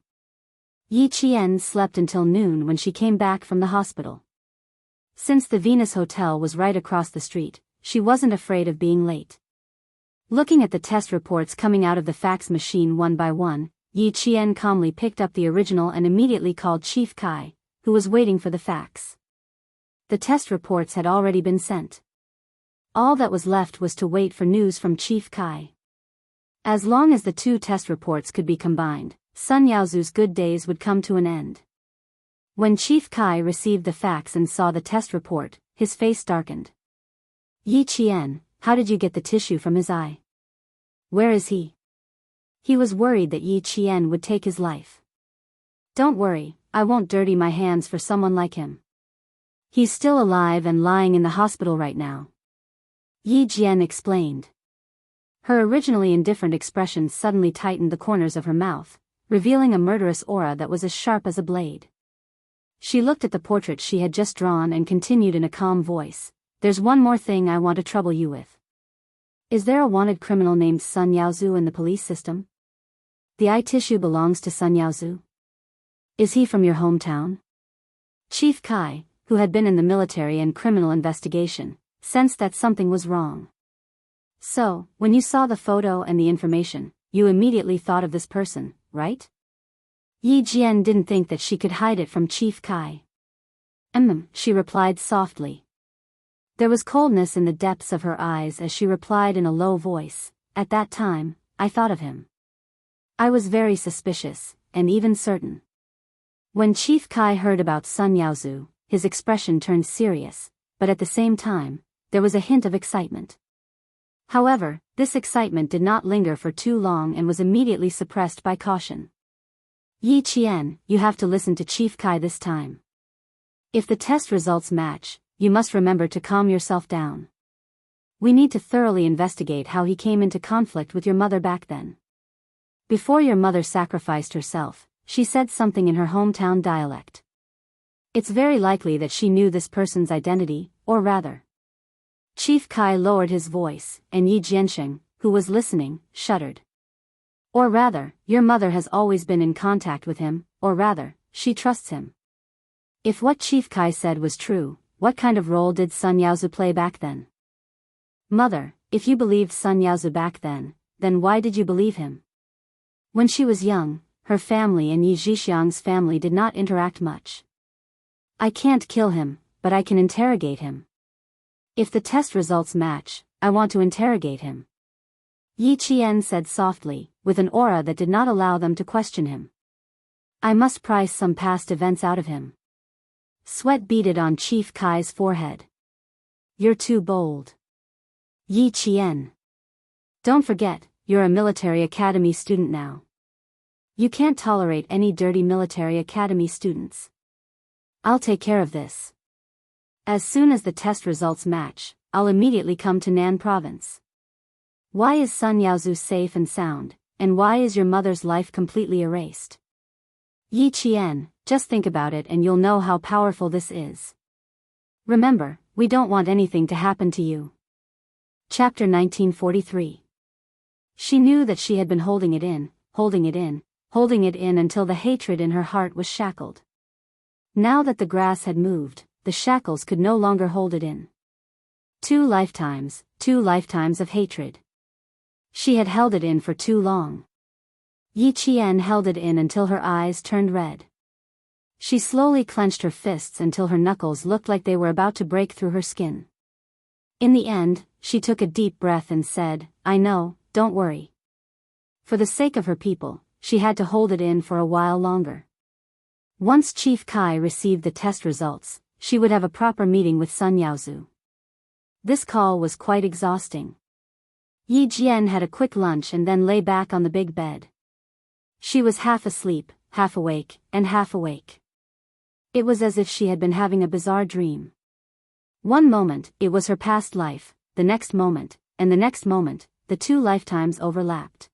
Yi Qian slept until noon when she came back from the hospital. Since the Venus Hotel was right across the street, she wasn't afraid of being late. Looking at the test reports coming out of the fax machine one by one, Yi Qian calmly picked up the original and immediately called Chief Kai, who was waiting for the fax. The test reports had already been sent. All that was left was to wait for news from Chief Kai. As long as the 2 test reports could be combined, Sun Yaozu's good days would come to an end. When Chief Kai received the fax and saw the test report, his face darkened. Yi Qian, how did you get the tissue from his eye? Where is he? He was worried that Yi Qian would take his life. Don't worry, I won't dirty my hands for someone like him. He's still alive and lying in the hospital right now. Yi Jian explained. Her originally indifferent expression suddenly tightened the corners of her mouth, revealing a murderous aura that was as sharp as a blade. She looked at the portrait she had just drawn and continued in a calm voice, there's one more thing I want to trouble you with. Is there a wanted criminal named Sun Yaozu in the police system? The eye tissue belongs to Sun Yaozu. Is he from your hometown? Chief Kai, who had been in the military and criminal investigation, sensed that something was wrong. So, when you saw the photo and the information, you immediately thought of this person, right? Yi Jian didn't think that she could hide it from Chief Kai. She replied softly. There was coldness in the depths of her eyes as she replied in a low voice, at that time, I thought of him. I was very suspicious, and even certain. When Chief Kai heard about Sun Yaozu, his expression turned serious, but at the same time, there was a hint of excitement. However, this excitement did not linger for too long and was immediately suppressed by caution. Yi Qian, you have to listen to Chief Kai this time. If the test results match, you must remember to calm yourself down. We need to thoroughly investigate how he came into conflict with your mother back then. Before your mother sacrificed herself, she said something in her hometown dialect. It's very likely that she knew this person's identity, or rather. Chief Kai lowered his voice, and Yi Jiansheng, who was listening, shuddered. Or rather, your mother has always been in contact with him, or rather, she trusts him. If what Chief Kai said was true, what kind of role did Sun Yaozu play back then? Mother, if you believed Sun Yaozu back then why did you believe him? When she was young, her family and Yi Zhixiang's family did not interact much. I can't kill him, but I can interrogate him. If the test results match, I want to interrogate him. Yi Qian said softly, with an aura that did not allow them to question him. I must pry some past events out of him. Sweat beaded on Chief Kai's forehead. You're too bold. Yi Qian. Don't forget, you're a military academy student now. You can't tolerate any dirty military academy students. I'll take care of this. As soon as the test results match, I'll immediately come to Nan province. Why is Sun Yaozu safe and sound, and why is your mother's life completely erased? Yi Qian, just think about it and you'll know how powerful this is. Remember, we don't want anything to happen to you. Chapter 1943. She knew that she had been holding it in until the hatred in her heart was shackled. Now that the grass had moved, the shackles could no longer hold it in. 2 lifetimes of hatred. She had held it in for too long. Yi Qian held it in until her eyes turned red. She slowly clenched her fists until her knuckles looked like they were about to break through her skin. In the end, she took a deep breath and said, I know, don't worry. For the sake of her people, she had to hold it in for a while longer. Once Chief Kai received the test results, she would have a proper meeting with Sun Yaozu. This call was quite exhausting. Yi Jian had a quick lunch and then lay back on the big bed. She was half asleep, half awake, and half awake. It was as if she had been having a bizarre dream. One moment, it was her past life, the next moment, and the next moment, the 2 lifetimes overlapped.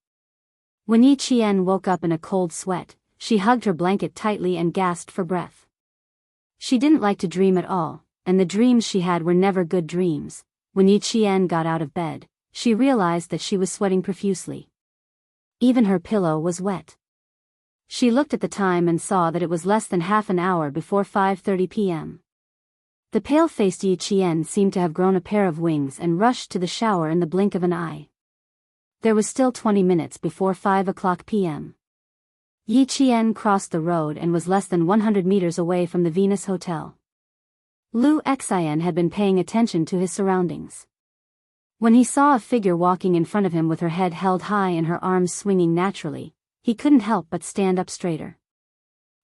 When Yi Qian woke up in a cold sweat, she hugged her blanket tightly and gasped for breath. She didn't like to dream at all, and the dreams she had were never good dreams. When Yi Qian got out of bed, she realized that she was sweating profusely. Even her pillow was wet. She looked at the time and saw that it was less than half an hour before 5:30 p.m. The pale-faced Yi Qian seemed to have grown a pair of wings and rushed to the shower in the blink of an eye. There was still 20 minutes before 5 o'clock p.m. Yi Qian crossed the road and was less than 100 meters away from the Venus Hotel. Lu Xian had been paying attention to his surroundings. When he saw a figure walking in front of him with her head held high and her arms swinging naturally, he couldn't help but stand up straighter.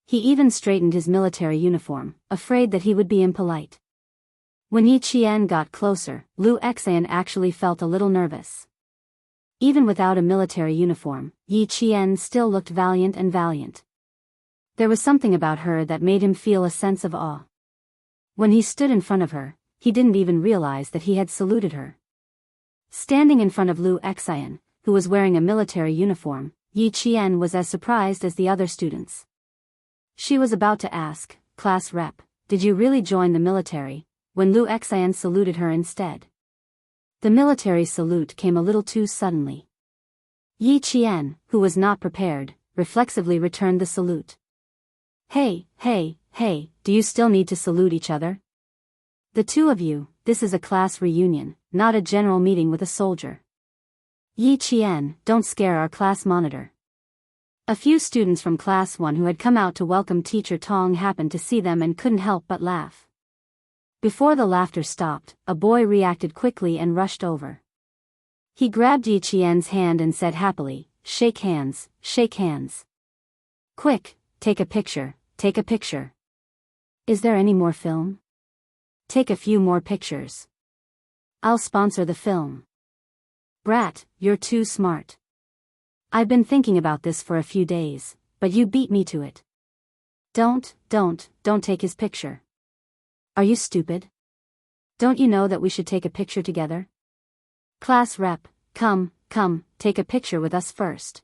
He even straightened his military uniform, afraid that he would be impolite. When Yi Qian got closer, Lu Xian actually felt a little nervous. Even without a military uniform, Yi Qian still looked valiant. There was something about her that made him feel a sense of awe. When he stood in front of her, he didn't even realize that he had saluted her. Standing in front of Lu Xian, who was wearing a military uniform, Yi Qian was as surprised as the other students. She was about to ask, Class Rep, did you really join the military, when Lu Xian saluted her instead. The military salute came a little too suddenly. Yi Qian, who was not prepared, reflexively returned the salute. Hey, do you still need to salute each other? The 2 of you, this is a class reunion, not a general meeting with a soldier. Yi Qian, don't scare our class monitor. A few students from Class 1 who had come out to welcome Teacher Tong happened to see them and couldn't help but laugh. Before the laughter stopped, a boy reacted quickly and rushed over. He grabbed Yi Qian's hand and said happily, "Shake hands, shake hands. Quick, take a picture, take a picture. Is there any more film? Take a few more pictures. I'll sponsor the film. Brat, you're too smart. I've been thinking about this for a few days, but you beat me to it. Don't take his picture. Are you stupid? Don't you know that we should take a picture together? Class rep, come, take a picture with us first."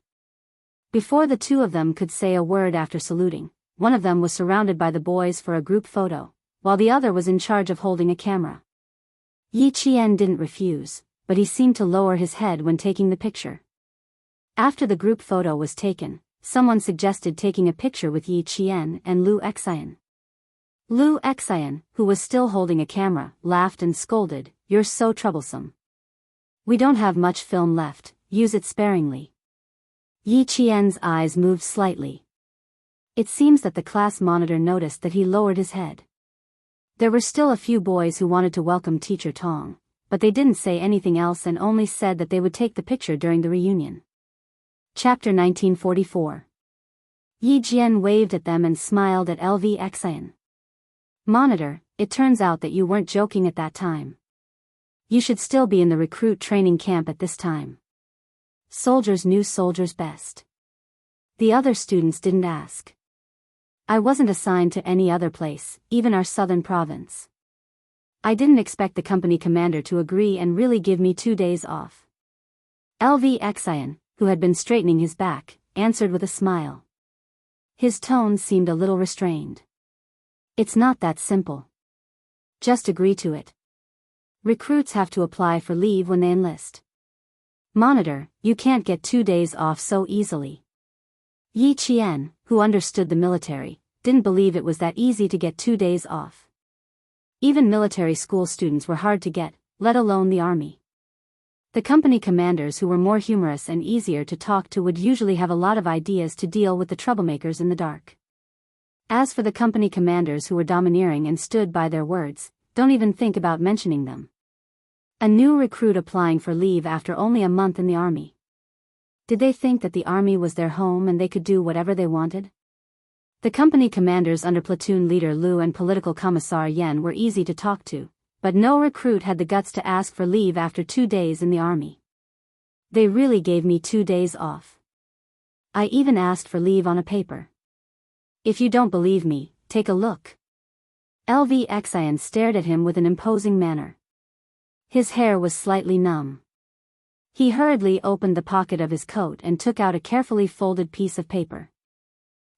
Before the two of them could say a word after saluting, one of them was surrounded by the boys for a group photo, while the other was in charge of holding a camera. Yi Qian didn't refuse, but he seemed to lower his head when taking the picture. After the group photo was taken, someone suggested taking a picture with Yi Qian and Lu Xian. Lu Xian, who was still holding a camera, laughed and scolded, "You're so troublesome. We don't have much film left, use it sparingly." Yi Qian's eyes moved slightly. It seems that the class monitor noticed that he lowered his head. There were still a few boys who wanted to welcome Teacher Tong, but they didn't say anything else and only said that they would take the picture during the reunion. Chapter 1944. Yi Jian waved at them and smiled at Lv Xian. "Monitor, it turns out that you weren't joking at that time. You should still be in the recruit training camp at this time. Soldiers knew soldiers best." The other students didn't ask. "I wasn't assigned to any other place, even our southern province. I didn't expect the company commander to agree and really give me 2 days off." Lv Xian, who had been straightening his back, answered with a smile. His tone seemed a little restrained. "It's not that simple. Just agree to it. Recruits have to apply for leave when they enlist. Monitor, you can't get 2 days off so easily." Yi Qian, who understood the military, didn't believe it was that easy to get 2 days off. Even military school students were hard to get, let alone the army. The company commanders who were more humorous and easier to talk to would usually have a lot of ideas to deal with the troublemakers in the dark. As for the company commanders who were domineering and stood by their words, don't even think about mentioning them. A new recruit applying for leave after only a month in the army. Did they think that the army was their home and they could do whatever they wanted? The company commanders under platoon leader Lu and political commissar Yen were easy to talk to, but no recruit had the guts to ask for leave after 2 days in the army. "They really gave me 2 days off. I even asked for leave on a paper. If you don't believe me, take a look." Lv Xian stared at him with an imposing manner. His hair was slightly numb. He hurriedly opened the pocket of his coat and took out a carefully folded piece of paper.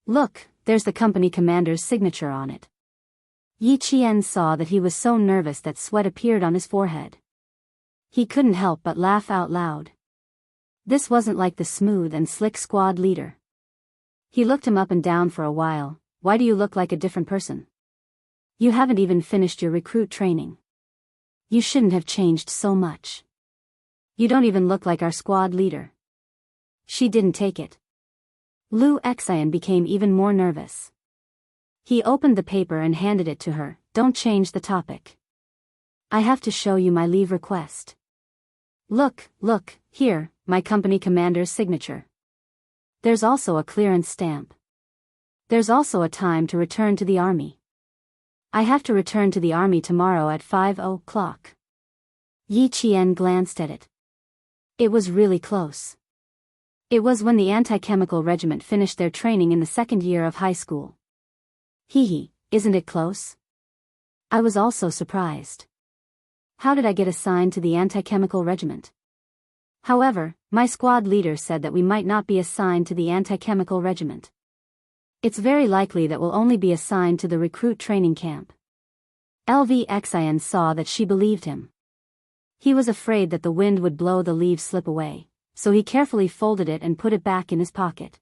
"Look, there's the company commander's signature on it." Yi Qian saw that he was so nervous that sweat appeared on his forehead. He couldn't help but laugh out loud. This wasn't like the smooth and slick squad leader. He looked him up and down for a while. "Why do you look like a different person? You haven't even finished your recruit training. You shouldn't have changed so much. You don't even look like our squad leader." She didn't take it. Lu Xian became even more nervous. He opened the paper and handed it to her. "Don't change the topic. I have to show you my leave request. Look, here, my company commander's signature. There's also a clearance stamp. There's also a time to return to the army. I have to return to the army tomorrow at 5:00. Yi Qian glanced at it. It was really close. It was when the anti-chemical regiment finished their training in the second year of high school. Isn't it close? I was also surprised. How did I get assigned to the anti-chemical regiment? However, my squad leader said that we might not be assigned to the anti-chemical regiment. It's very likely that we'll only be assigned to the recruit training camp." Lv Xian saw that she believed him. He was afraid that the wind would blow the leave slip away, so he carefully folded it and put it back in his pocket.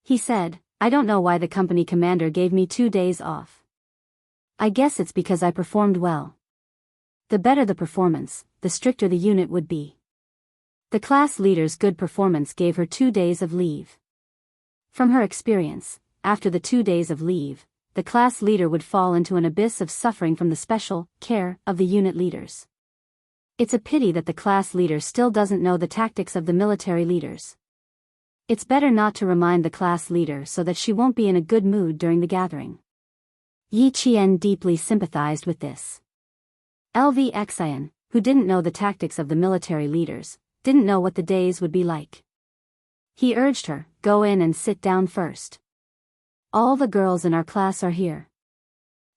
He said, "I don't know why the company commander gave me 2 days off. I guess it's because I performed well. The better the performance, the stricter the unit would be. The class leader's good performance gave her 2 days of leave. From her experience, after the 2 days of leave, the class leader would fall into an abyss of suffering from the special care of the unit leaders. It's a pity that the class leader still doesn't know the tactics of the military leaders. It's better not to remind the class leader so that she won't be in a good mood during the gathering. Yi Qian deeply sympathized with this. Lv Xian, who didn't know the tactics of the military leaders, didn't know what the days would be like. He urged her, "Go in and sit down first. All the girls in our class are here."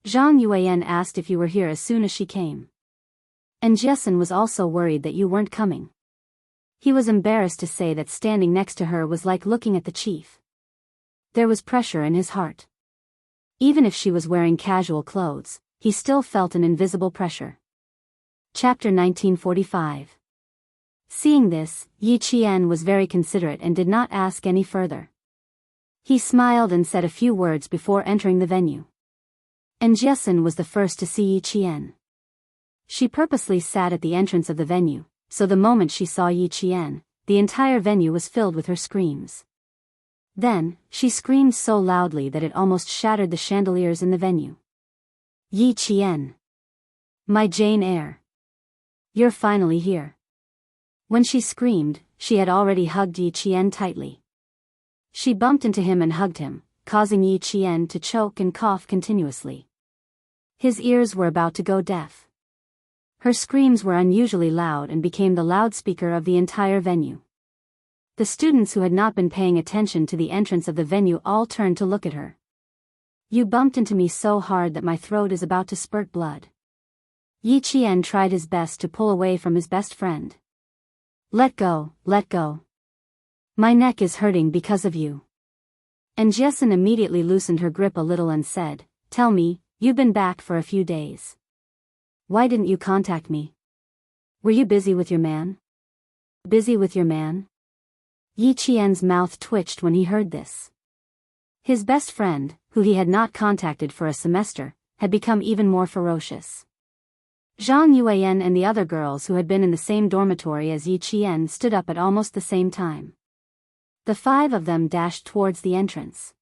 Zhang Yuan asked if you were here as soon as she came. And Jessen was also worried that you weren't coming. He was embarrassed to say that standing next to her was like looking at the chief. There was pressure in his heart. Even if she was wearing casual clothes, he still felt an invisible pressure. Chapter 1945. Seeing this, Yi Qian was very considerate and did not ask any further. He smiled and said a few words before entering the venue. And Jessen was the first to see Yi Qian. She purposely sat at the entrance of the venue, so the moment she saw Yi Qian, the entire venue was filled with her screams. Then, she screamed so loudly that it almost shattered the chandeliers in the venue. "Yi Qian! My Jane Eyre! You're finally here." When she screamed, she had already hugged Yi Qian tightly. She bumped into him and hugged him, causing Yi Qian to choke and cough continuously. His ears were about to go deaf. Her screams were unusually loud and became the loudspeaker of the entire venue. The students who had not been paying attention to the entrance of the venue all turned to look at her. "You bumped into me so hard that my throat is about to spurt blood." Yi Qian tried his best to pull away from his best friend. Let go. My neck is hurting because of you." And Jessen immediately loosened her grip a little and said, "Tell me, you've been back for a few days. Why didn't you contact me? Were you busy with your man?" "Busy with your man?" Yi Qian's mouth twitched when he heard this. His best friend, who he had not contacted for a semester, had become even more ferocious. Zhang Yuan and the other girls who had been in the same dormitory as Yi Qian stood up at almost the same time. The 5 of them dashed towards the entrance.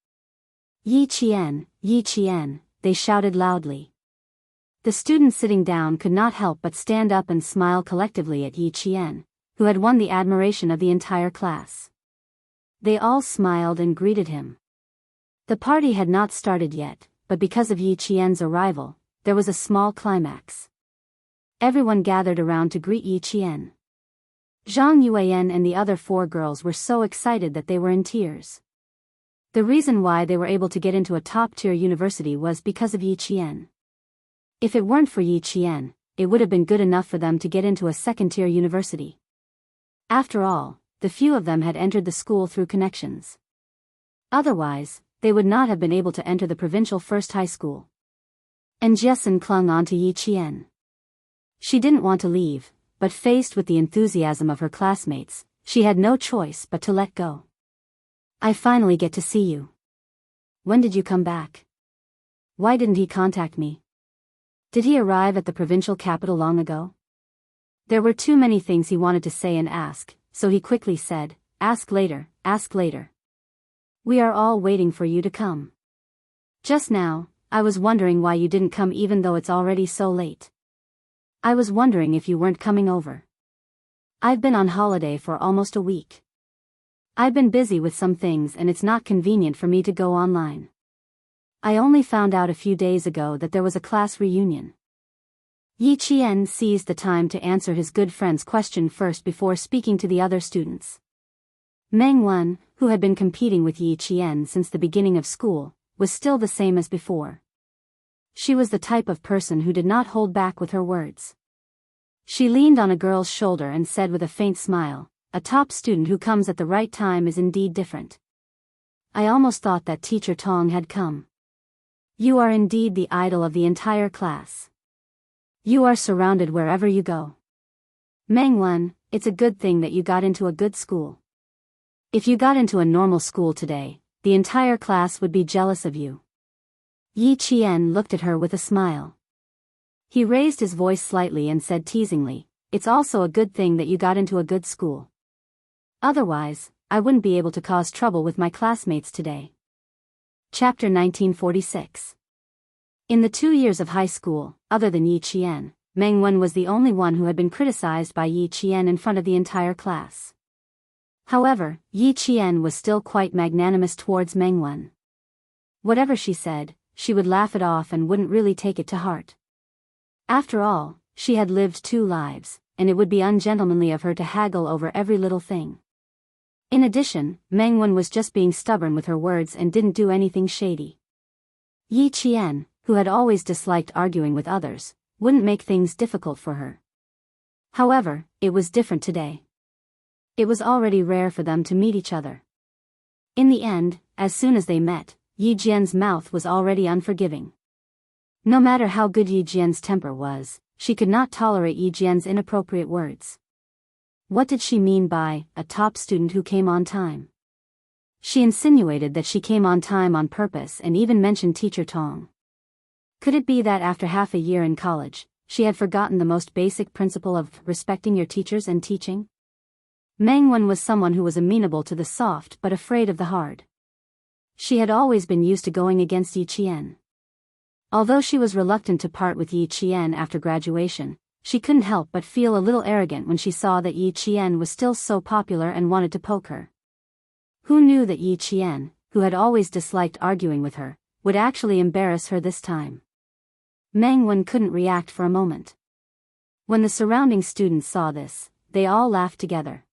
Yi Qian, they shouted loudly. The students sitting down could not help but stand up and smile collectively at Yi Qian, who had won the admiration of the entire class. They all smiled and greeted him. The party had not started yet, but because of Yi Qian's arrival, there was a small climax. Everyone gathered around to greet Yi Qian. Zhang Yuan and the other 4 girls were so excited that they were in tears. The reason why they were able to get into a top-tier university was because of Yi Qian. If it weren't for Yi Qian, it would have been good enough for them to get into a second-tier university. After all, the few of them had entered the school through connections. Otherwise, they would not have been able to enter the provincial first high school. And Jessen clung on to Yi Qian. She didn't want to leave, but faced with the enthusiasm of her classmates, she had no choice but to let go. "I finally get to see you. When did you come back? Why didn't he contact me? Did he arrive at the provincial capital long ago?" There were too many things he wanted to say and ask, so he quickly said, ask later. We are all waiting for you to come. Just now, I was wondering why you didn't come even though it's already so late. I was wondering if you weren't coming over. I've been on holiday for almost a week. I've been busy with some things and it's not convenient for me to go online. I only found out a few days ago that there was a class reunion. Yi Qian seized the time to answer his good friend's question first before speaking to the other students. Meng Wen, who had been competing with Yi Qian since the beginning of school, was still the same as before. She was the type of person who did not hold back with her words. She leaned on a girl's shoulder and said with a faint smile, "A top student who comes at the right time is indeed different. I almost thought that Teacher Tong had come. You are indeed the idol of the entire class. You are surrounded wherever you go. Meng Wen, it's a good thing that you got into a good school. If you got into a normal school today, the entire class would be jealous of you." Yi Qian looked at her with a smile. He raised his voice slightly and said teasingly, "It's also a good thing that you got into a good school. Otherwise, I wouldn't be able to cause trouble with my classmates today. Chapter 1946. In the 2 years of high school, other than Yi Qian, Meng Wen was the only one who had been criticized by Yi Qian in front of the entire class. However, Yi Qian was still quite magnanimous towards Meng Wen. Whatever she said, she would laugh it off and wouldn't really take it to heart. After all, she had lived 2 lives, and it would be ungentlemanly of her to haggle over every little thing. In addition, Meng Wen was just being stubborn with her words and didn't do anything shady. Yi Qian, who had always disliked arguing with others, wouldn't make things difficult for her. However, it was different today. It was already rare for them to meet each other. In the end, as soon as they met, Yi Jian's mouth was already unforgiving. No matter how good Yi Jian's temper was, she could not tolerate Yi Jian's inappropriate words. What did she mean by a top student who came on time? She insinuated that she came on time on purpose and even mentioned Teacher Tong. Could it be that after half a year in college, she had forgotten the most basic principle of respecting your teachers and teaching? Meng Wen was someone who was amenable to the soft but afraid of the hard. She had always been used to going against Yi Qian. Although she was reluctant to part with Yi Qian after graduation, she couldn't help but feel a little arrogant when she saw that Yi Qian was still so popular and wanted to poke her. Who knew that Yi Qian, who had always disliked arguing with her, would actually embarrass her this time? Meng Wen couldn't react for a moment. When the surrounding students saw this, they all laughed together.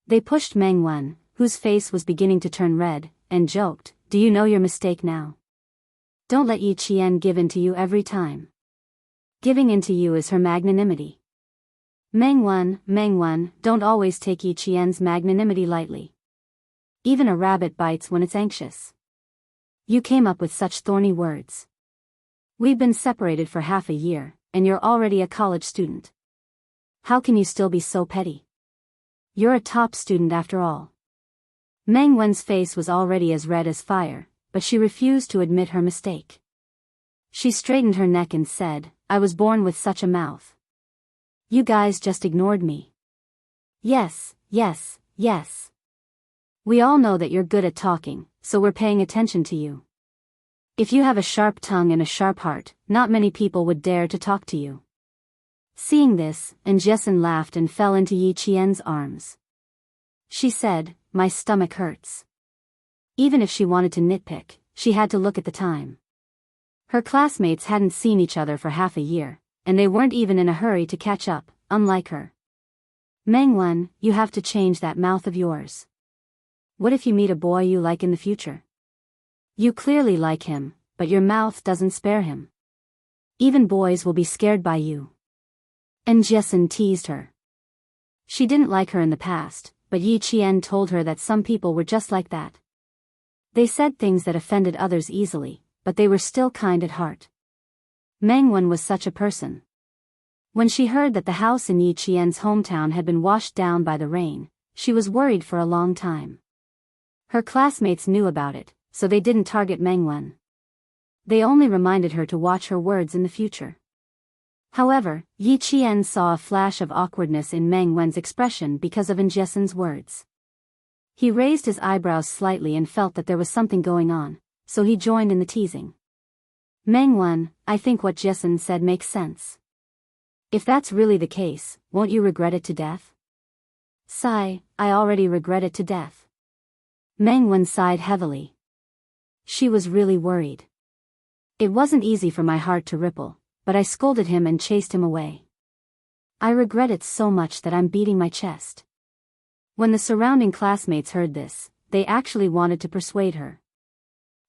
They pushed Meng Wen, whose face was beginning to turn red, and joked, "Do you know your mistake now? Don't let Yi Qian give in to you every time. Giving in to you is her magnanimity. Meng Wen, don't always take Yi Qian's magnanimity lightly. Even a rabbit bites when it's anxious. You came up with such thorny words. We've been separated for half a year, and you're already a college student. How can you still be so petty? You're a top student after all." Meng Wen's face was already as red as fire, but she refused to admit her mistake. She straightened her neck and said, "I was born with such a mouth. You guys just ignored me." Yes. We all know that you're good at talking, so we're paying attention to you. If you have a sharp tongue and a sharp heart, not many people would dare to talk to you." Seeing this, Jessen laughed and fell into Yi Qian's arms. She said, "My stomach hurts." Even if she wanted to nitpick, she had to look at the time. Her classmates hadn't seen each other for half a year, and they weren't even in a hurry to catch up, unlike her. "Meng Wen, you have to change that mouth of yours. What if you meet a boy you like in the future? You clearly like him, but your mouth doesn't spare him. Even boys will be scared by you." And Jessen teased her. She didn't like her in the past, but Yi Qian told her that some people were just like that. They said things that offended others easily, but they were still kind at heart. Meng Wen was such a person. When she heard that the house in Yi Qian's hometown had been washed down by the rain, she was worried for a long time. Her classmates knew about it, so they didn't target Meng Wen. They only reminded her to watch her words in the future. However, Yi Qian saw a flash of awkwardness in Meng Wen's expression because of Jessen's words. He raised his eyebrows slightly and felt that there was something going on, so he joined in the teasing. "Meng Wen, I think what Jessen said makes sense. If that's really the case, won't you regret it to death?" "Sigh, I already regret it to death." Meng Wen sighed heavily. She was really worried. "It wasn't easy for my heart to ripple, but I scolded him and chased him away. I regret it so much that I'm beating my chest." When the surrounding classmates heard this, they actually wanted to persuade her.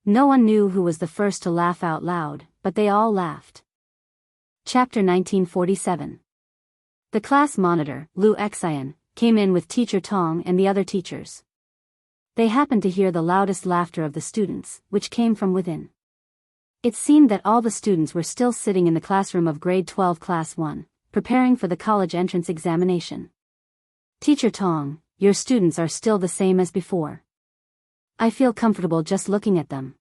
No one knew who was the first to laugh out loud, but they all laughed. Chapter 1947. The class monitor, Lu Xian, came in with Teacher Tong and the other teachers. They happened to hear the loudest laughter of the students, which came from within. It seemed that all the students were still sitting in the classroom of grade 12 class 1, preparing for the college entrance examination. "Teacher Tong, your students are still the same as before. I feel comfortable just looking at them.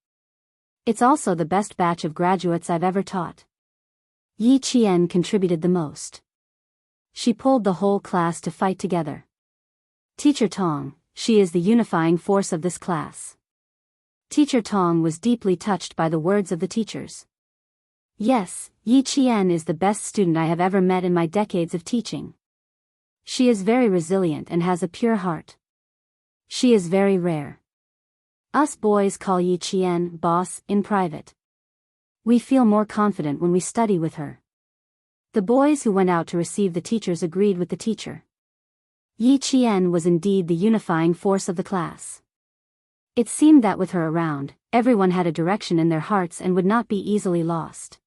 It's also the best batch of graduates I've ever taught." Yi Qian contributed the most. She pulled the whole class to fight together. Teacher Tong, she is the unifying force of this class. Teacher Tong was deeply touched by the words of the teachers. Yes, Yi Qian is the best student I have ever met in my decades of teaching. She is very resilient and has a pure heart. She is very rare. Us boys call Yi Qian boss in private. We feel more confident when we study with her. The boys who went out to receive the teachers agreed with the teacher. Yi Qian was indeed the unifying force of the class. It seemed that with her around, everyone had a direction in their hearts and would not be easily lost.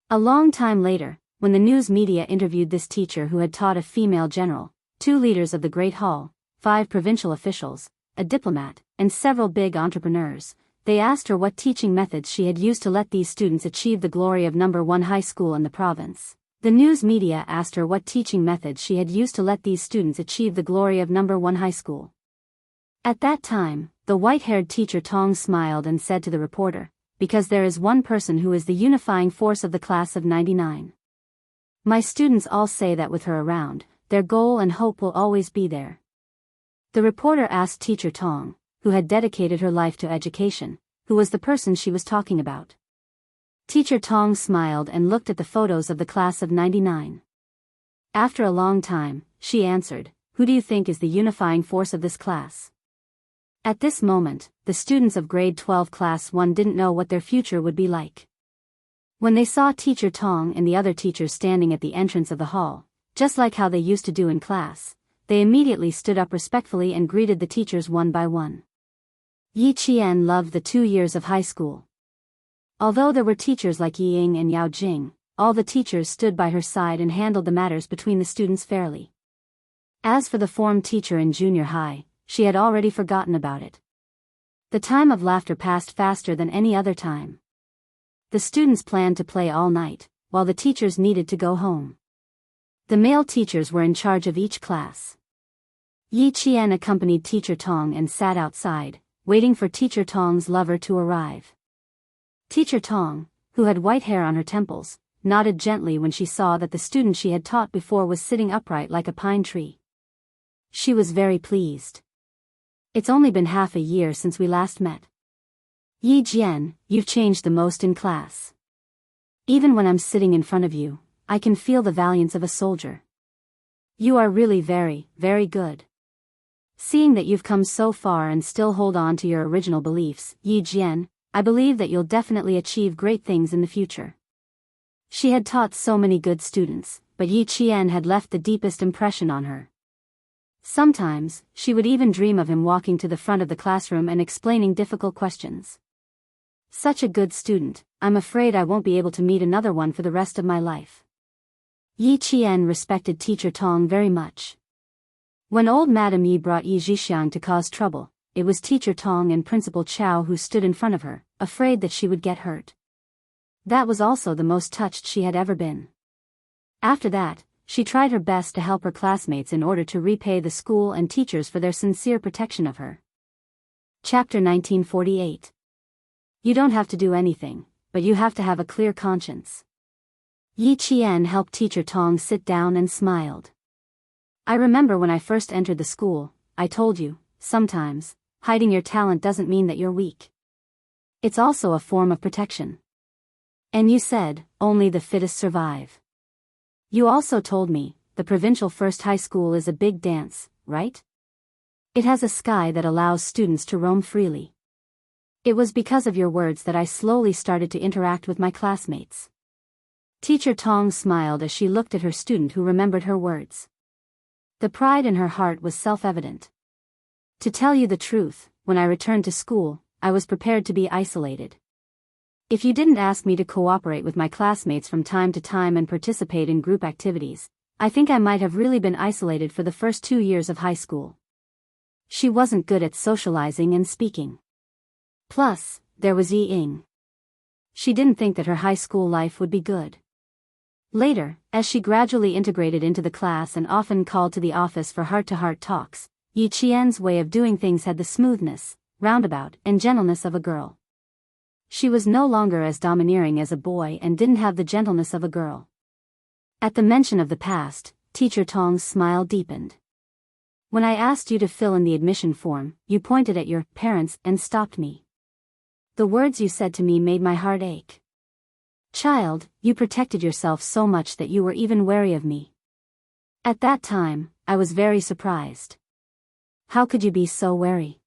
A long time later, when the news media interviewed this teacher who had taught a female general, 2 leaders of the Great Hall, 5 provincial officials, a diplomat, and several big entrepreneurs, they asked her what teaching methods she had used to let these students achieve the glory of number 1 high school in the province. The news media asked her what teaching methods she had used to let these students achieve the glory of number 1 high school. At that time, the white-haired teacher Tong smiled and said to the reporter, "Because there is one person who is the unifying force of the class of 99. My students all say that with her around, their goal and hope will always be there." The reporter asked teacher Tong, who had dedicated her life to education, who was the person she was talking about. Teacher Tong smiled and looked at the photos of the class of 99. After a long time, she answered, "Who do you think is the unifying force of this class?" At this moment, the students of grade 12 class 1 didn't know what their future would be like. When they saw teacher Tong and the other teachers standing at the entrance of the hall, just like how they used to do in class, they immediately stood up respectfully and greeted the teachers one by one. Yi Qian loved the 2 years of high school. Although there were teachers like Yi Ying and Yao Jing, all the teachers stood by her side and handled the matters between the students fairly. As for the form teacher in junior high, she had already forgotten about it. The time of laughter passed faster than any other time. The students planned to play all night, while the teachers needed to go home. The male teachers were in charge of each class. Yi Qian accompanied teacher Tong and sat outside, waiting for teacher Tong's lover to arrive. Teacher Tong, who had white hair on her temples, nodded gently when she saw that the student she had taught before was sitting upright like a pine tree. She was very pleased. "It's only been half a year since we last met. Yi Jian, you've changed the most in class. Even when I'm sitting in front of you, I can feel the valiance of a soldier. You are really very, very good. Seeing that you've come so far and still hold on to your original beliefs, Yi Jian, I believe that you'll definitely achieve great things in the future." She had taught so many good students, but Yi Qian had left the deepest impression on her. Sometimes, she would even dream of him walking to the front of the classroom and explaining difficult questions. Such a good student, I'm afraid I won't be able to meet another one for the rest of my life. Yi Qian respected teacher Tong very much. When old Madame Yi brought Yi Zhixiang to cause trouble, it was teacher Tong and Principal Chow who stood in front of her, afraid that she would get hurt. That was also the most touched she had ever been. After that, she tried her best to help her classmates in order to repay the school and teachers for their sincere protection of her. Chapter 1948. You don't have to do anything, but you have to have a clear conscience. Yi Qian helped teacher Tong sit down and smiled. "I remember when I first entered the school, I told you, sometimes, hiding your talent doesn't mean that you're weak. It's also a form of protection. And you said, only the fittest survive. You also told me, the provincial first high school is a big dance, right? It has a sky that allows students to roam freely. It was because of your words that I slowly started to interact with my classmates." Teacher Tong smiled as she looked at her student who remembered her words. The pride in her heart was self-evident. "To tell you the truth, when I returned to school, I was prepared to be isolated. If you didn't ask me to cooperate with my classmates from time to time and participate in group activities, I think I might have really been isolated for the first 2 years of high school." She wasn't good at socializing and speaking. Plus, there was Yi Ying. She didn't think that her high school life would be good. Later, as she gradually integrated into the class and often called to the office for heart-to-heart talks, Yi Qian's way of doing things had the smoothness, roundabout, and gentleness of a girl. She was no longer as domineering as a boy and didn't have the gentleness of a girl. At the mention of the past, teacher Tong's smile deepened. When I asked you to fill in the admission form, you pointed at your parents and stopped me. The words you said to me made my heart ache. Child, you protected yourself so much that you were even wary of me. At that time, I was very surprised. How could you be so wary?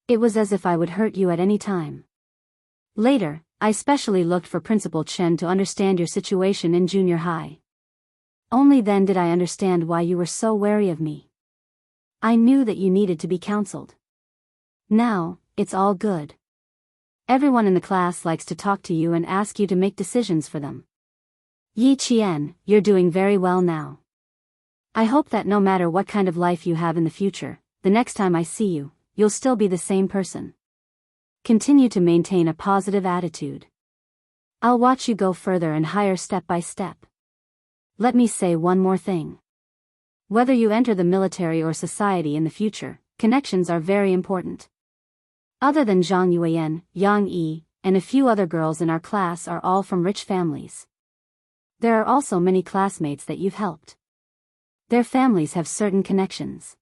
It was as if I would hurt you at any time. Later, I specially looked for Principal Chen to understand your situation in junior high. Only then did I understand why you were so wary of me. I knew that you needed to be counseled. Now, it's all good. Everyone in the class likes to talk to you and ask you to make decisions for them. Yi Qian, you're doing very well now. I hope that no matter what kind of life you have in the future, the next time I see you, you'll still be the same person. Continue to maintain a positive attitude. I'll watch you go further and higher step by step. Let me say one more thing. Whether you enter the military or society in the future, connections are very important. Other than Zhang Yuan, Yang Yi, and a few other girls in our class are all from rich families. There are also many classmates that you've helped. Their families have certain connections.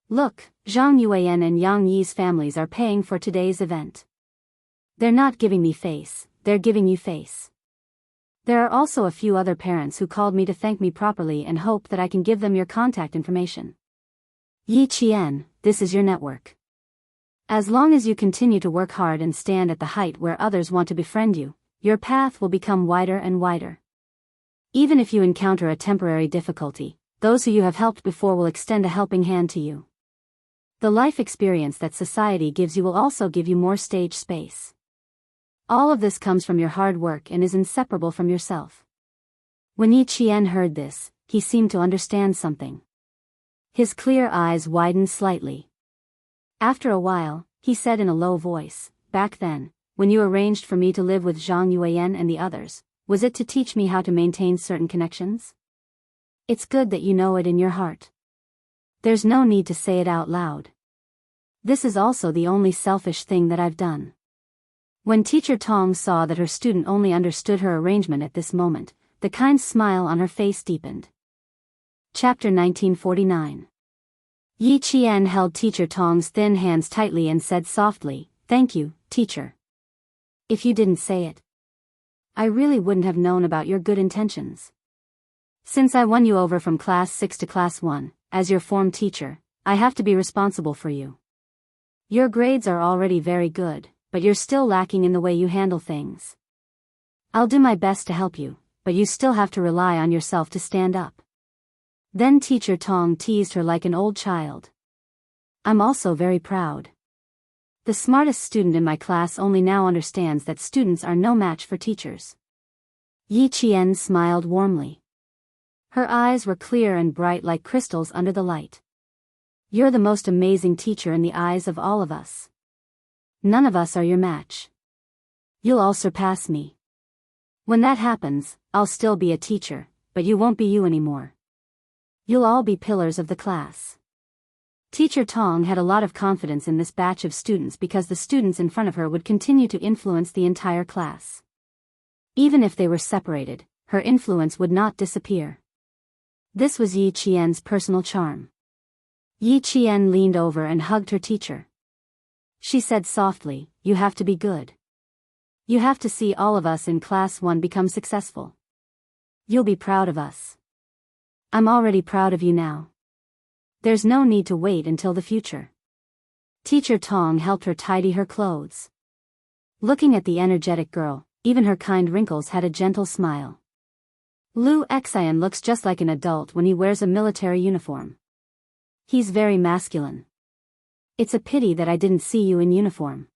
Look, Zhang Yuan and Yang Yi's families are paying for today's event. They're not giving me face, they're giving you face. There are also a few other parents who called me to thank me properly and hope that I can give them your contact information. Yi Qian, this is your network. As long as you continue to work hard and stand at the height where others want to befriend you, your path will become wider and wider. Even if you encounter a temporary difficulty, those who you have helped before will extend a helping hand to you. The life experience that society gives you will also give you more stage space. All of this comes from your hard work and is inseparable from yourself. When Yi Qian heard this, he seemed to understand something. His clear eyes widened slightly. After a while, he said in a low voice, "Back then, when you arranged for me to live with Zhang Yuan and the others, was it to teach me how to maintain certain connections? It's good that you know it in your heart. There's no need to say it out loud. This is also the only selfish thing that I've done." When Teacher Tong saw that her student only understood her arrangement at this moment, the kind smile on her face deepened. Chapter 1949. Yi Qian held Teacher Tong's thin hands tightly and said softly, "Thank you, teacher. If you didn't say it, I really wouldn't have known about your good intentions. Since I won you over from class 6 to class 1, as your form teacher, I have to be responsible for you. Your grades are already very good, but you're still lacking in the way you handle things. I'll do my best to help you, but you still have to rely on yourself to stand up." Then Teacher Tong teased her like an old child. "I'm also very proud. The smartest student in my class only now understands that students are no match for teachers." Yi Qian smiled warmly. Her eyes were clear and bright like crystals under the light. "You're the most amazing teacher in the eyes of all of us. None of us are your match. You'll all surpass me. When that happens, I'll still be a teacher, but you won't be you anymore. You'll all be pillars of the class." Teacher Tong had a lot of confidence in this batch of students because the students in front of her would continue to influence the entire class. Even if they were separated, her influence would not disappear. This was Yi Qian's personal charm. Yi Qian leaned over and hugged her teacher. She said softly, "You have to be good. You have to see all of us in class 1 become successful. You'll be proud of us. I'm already proud of you now. There's no need to wait until the future." Teacher Tong helped her tidy her clothes. Looking at the energetic girl, even her kind wrinkles had a gentle smile. Lu Xian looks just like an adult when he wears a military uniform. He's very masculine. It's a pity that I didn't see you in uniform.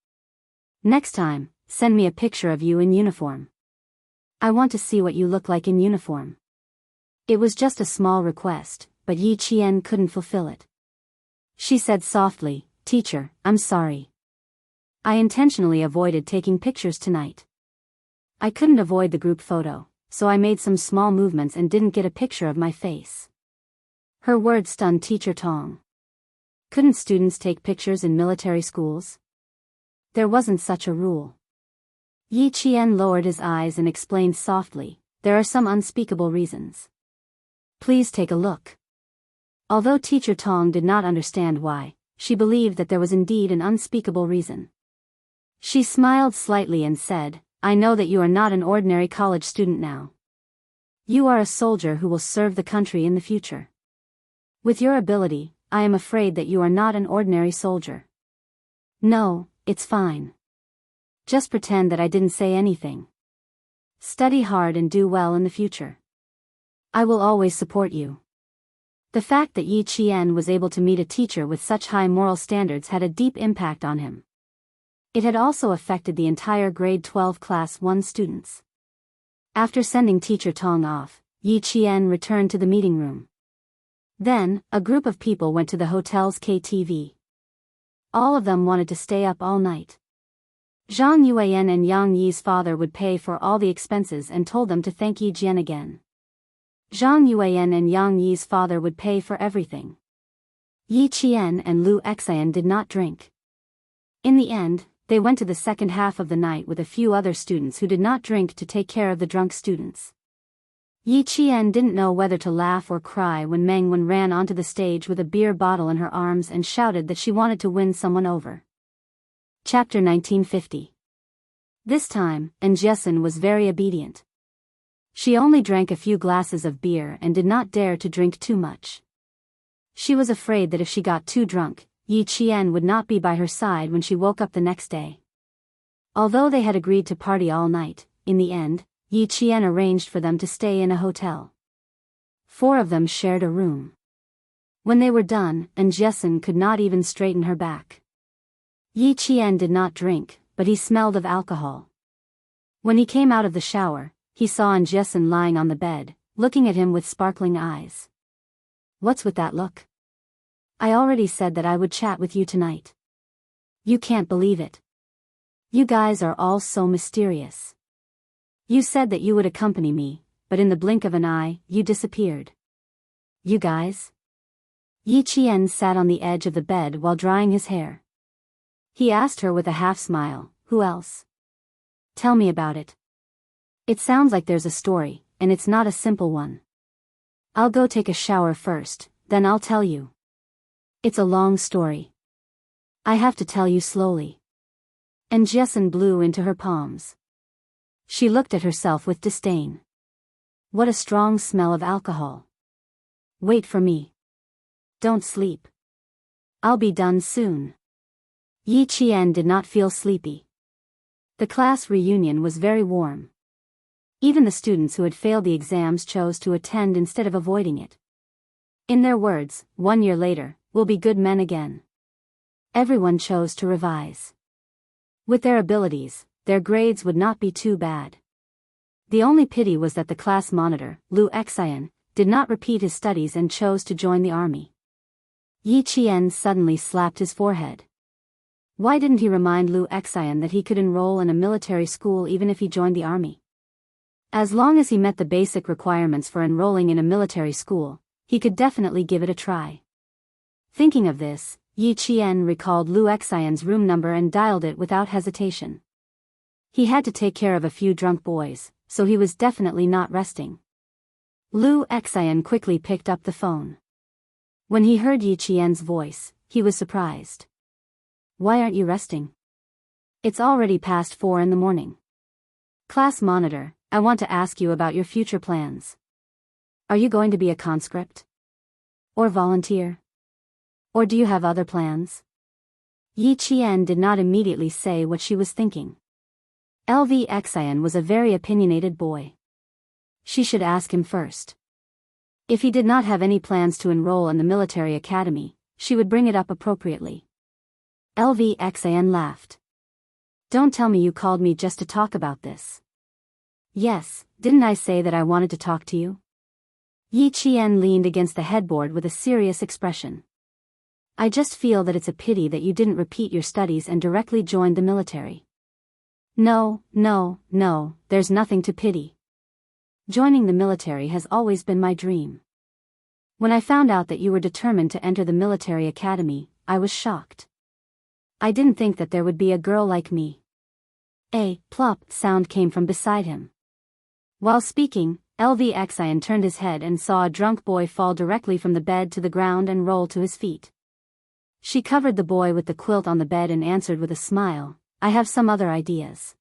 Next time, send me a picture of you in uniform. I want to see what you look like in uniform. It was just a small request, but Yi Qian couldn't fulfill it. She said softly, "Teacher, I'm sorry. I intentionally avoided taking pictures tonight. I couldn't avoid the group photo, so I made some small movements and didn't get a picture of my face." Her words stunned Teacher Tong. Couldn't students take pictures in military schools? There wasn't such a rule. Yi Qian lowered his eyes and explained softly, "There are some unspeakable reasons. Please take a look." Although teacher Tong did not understand why, she believed that there was indeed an unspeakable reason. She smiled slightly and said, "I know that you are not an ordinary college student now. You are a soldier who will serve the country in the future. With your ability, I am afraid that you are not an ordinary soldier." "No, it's fine. Just pretend that I didn't say anything. Study hard and do well in the future. I will always support you." The fact that Yi Qian was able to meet a teacher with such high moral standards had a deep impact on him. It had also affected the entire grade 12 class 1 students. After sending teacher Tong off, Yi Qian returned to the meeting room. Then, a group of people went to the hotel's KTV. All of them wanted to stay up all night. Zhang Yuan and Yang Yi's father would pay for all the expenses and told them to thank Yi Jian again. Zhang Yuan and Yang Yi's father would pay for everything. Yi Qian and Lu Xian did not drink. In the end, they went to the second half of the night with a few other students who did not drink to take care of the drunk students. Yi Qian didn't know whether to laugh or cry when Meng Wen ran onto the stage with a beer bottle in her arms and shouted that she wanted to win someone over. Chapter 1950. This time, Jessen was very obedient. She only drank a few glasses of beer and did not dare to drink too much. She was afraid that if she got too drunk, Yi Qian would not be by her side when she woke up the next day. Although they had agreed to party all night, in the end, Yi Qian arranged for them to stay in a hotel. 4 of them shared a room. When they were done, Jessen could not even straighten her back. Yi Qian did not drink, but he smelled of alcohol. When he came out of the shower, he saw Jessen lying on the bed, looking at him with sparkling eyes. "What's with that look? I already said that I would chat with you tonight. You can't believe it. You guys are all so mysterious. You said that you would accompany me, but in the blink of an eye, you disappeared. You guys?" Yi Qian sat on the edge of the bed while drying his hair. He asked her with a half smile, "Who else? Tell me about it. It sounds like there's a story, and it's not a simple one. I'll go take a shower first, then I'll tell you. It's a long story. I have to tell you slowly." And Jessen blew into her palms. She looked at herself with disdain. What a strong smell of alcohol. "Wait for me. Don't sleep. I'll be done soon." Yi Qian did not feel sleepy. The class reunion was very warm. Even the students who had failed the exams chose to attend instead of avoiding it. In their words, 1 year later, we'll be good men again. Everyone chose to revise. With their abilities, their grades would not be too bad. The only pity was that the class monitor, Lu Xian, did not repeat his studies and chose to join the army. Yi Qian suddenly slapped his forehead. Why didn't he remind Lu Xian that he could enroll in a military school even if he joined the army? As long as he met the basic requirements for enrolling in a military school, he could definitely give it a try. Thinking of this, Yi Qian recalled Lu Xian's room number and dialed it without hesitation. He had to take care of a few drunk boys, so he was definitely not resting. Lu Xian quickly picked up the phone. When he heard Yi Qian's voice, he was surprised. "Why aren't you resting? It's already past 4 in the morning. Class monitor, I want to ask you about your future plans. Are you going to be a conscript? Or volunteer? Or do you have other plans?" Yi Qian did not immediately say what she was thinking. Lv Xian was a very opinionated boy. She should ask him first. If he did not have any plans to enroll in the military academy, she would bring it up appropriately. Lv Xian laughed. "Don't tell me you called me just to talk about this." "Yes, didn't I say that I wanted to talk to you?" Yi Qian leaned against the headboard with a serious expression. "I just feel that it's a pity that you didn't repeat your studies and directly joined the military." No, there's nothing to pity. Joining the military has always been my dream. When I found out that you were determined to enter the military academy, I was shocked. I didn't think that there would be a girl like me." A plop sound came from beside him. While speaking, Lvxian turned his head and saw a drunk boy fall directly from the bed to the ground and roll to his feet. She covered the boy with the quilt on the bed and answered with a smile, I have some other ideas.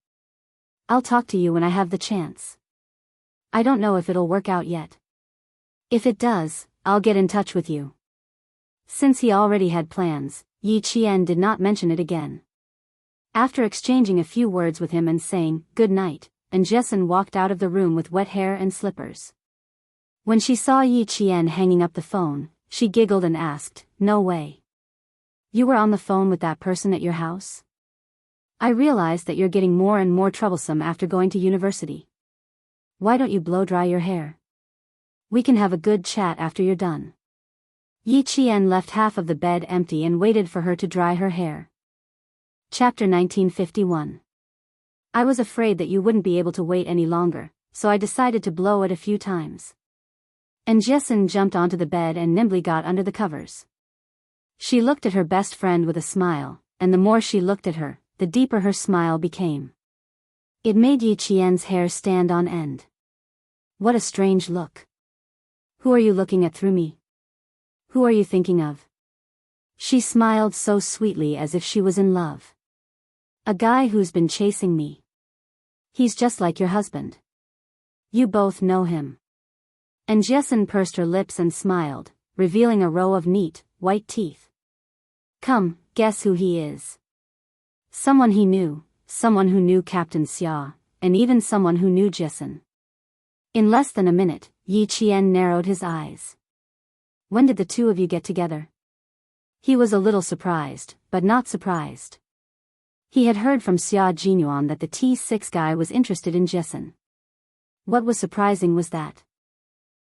I'll talk to you when I have the chance. I don't know if it'll work out yet. If it does, I'll get in touch with you. Since he already had plans, Yi Qian did not mention it again. After exchanging a few words with him and saying, good night, and Jessen walked out of the room with wet hair and slippers. When she saw Yi Qian hanging up the phone, she giggled and asked, no way. You were on the phone with that person at your house? I realize that you're getting more and more troublesome after going to university. Why don't you blow dry your hair? We can have a good chat after you're done. Yi Qian left half of the bed empty and waited for her to dry her hair. Chapter 1951. I was afraid that you wouldn't be able to wait any longer, so I decided to blow it a few times. And Jessen jumped onto the bed and nimbly got under the covers. She looked at her best friend with a smile, and the more she looked at her, the deeper her smile became. It made Yi Qian's hair stand on end. What a strange look. Who are you looking at through me? Who are you thinking of? She smiled so sweetly as if she was in love. A guy who's been chasing me. He's just like your husband. You both know him. And Jessen pursed her lips and smiled, revealing a row of neat, white teeth. Come, guess who he is. Someone he knew, someone who knew Captain Xia, and even someone who knew Jessen. In less than a minute, Yi Qian narrowed his eyes. When did the two of you get together? He was a little surprised, but not surprised. He had heard from Xia Jinyuan that the T6 guy was interested in Jessen. What was surprising was that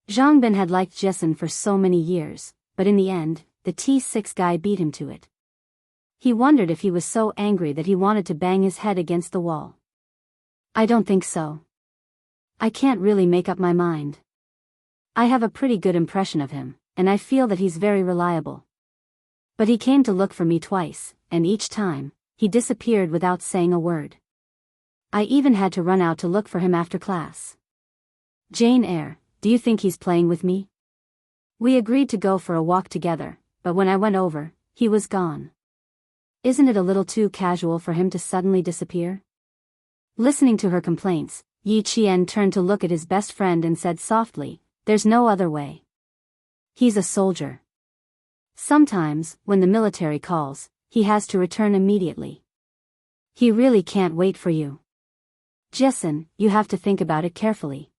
Zhang Bin had liked Jessen for so many years, but in the end, the T6 guy beat him to it. He wondered if he was so angry that he wanted to bang his head against the wall. I don't think so. I can't really make up my mind. I have a pretty good impression of him, and I feel that he's very reliable. But he came to look for me twice, and each time, he disappeared without saying a word. I even had to run out to look for him after class. Jane Eyre, do you think he's playing with me? We agreed to go for a walk together, but when I went over, he was gone. Isn't it a little too casual for him to suddenly disappear? Listening to her complaints, Yi Qian turned to look at his best friend and said softly, there's no other way. He's a soldier. Sometimes, when the military calls, he has to return immediately. He really can't wait for you. Jessen, you have to think about it carefully.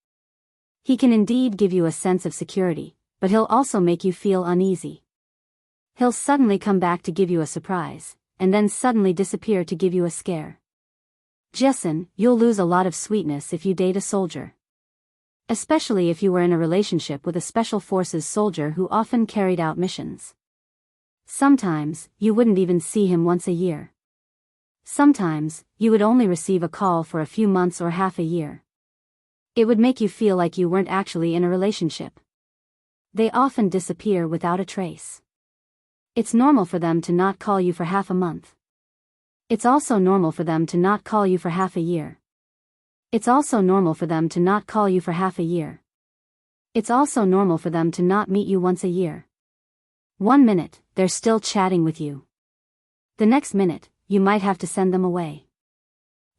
He can indeed give you a sense of security, but he'll also make you feel uneasy. He'll suddenly come back to give you a surprise, and then suddenly disappear to give you a scare. Jessen, you'll lose a lot of sweetness if you date a soldier. Especially if you were in a relationship with a special forces soldier who often carried out missions. Sometimes, you wouldn't even see him once a year. Sometimes, you would only receive a call for a few months or half a year. It would make you feel like you weren't actually in a relationship. They often disappear without a trace. It's normal for them to not call you for half a month. It's also normal for them to not call you for half a year. It's also normal for them to not call you for half a year. It's also normal for them to not meet you once a year. 1 minute, they're still chatting with you. The next minute, you might have to send them away.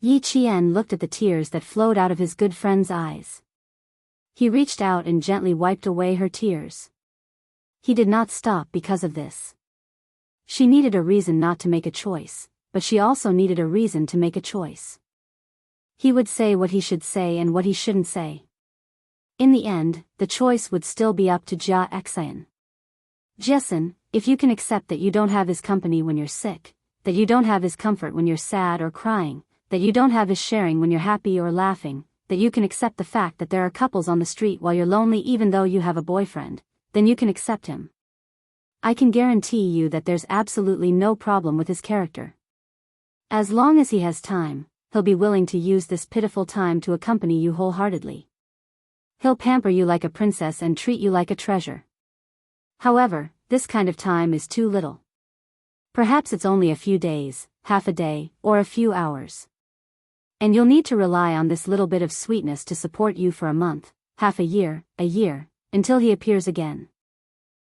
Yi Qian looked at the tears that flowed out of his good friend's eyes. He reached out and gently wiped away her tears. He did not stop because of this. She needed a reason not to make a choice, but she also needed a reason to make a choice. He would say what he should say and what he shouldn't say. In the end, the choice would still be up to Jia Xian. Jessen, if you can accept that you don't have his company when you're sick, that you don't have his comfort when you're sad or crying, that you don't have his sharing when you're happy or laughing, that you can accept the fact that there are couples on the street while you're lonely even though you have a boyfriend, then you can accept him. I can guarantee you that there's absolutely no problem with his character. As long as he has time, he'll be willing to use this pitiful time to accompany you wholeheartedly. He'll pamper you like a princess and treat you like a treasure. However, this kind of time is too little. Perhaps it's only a few days, half a day, or a few hours. And you'll need to rely on this little bit of sweetness to support you for a month, half a year, until he appears again.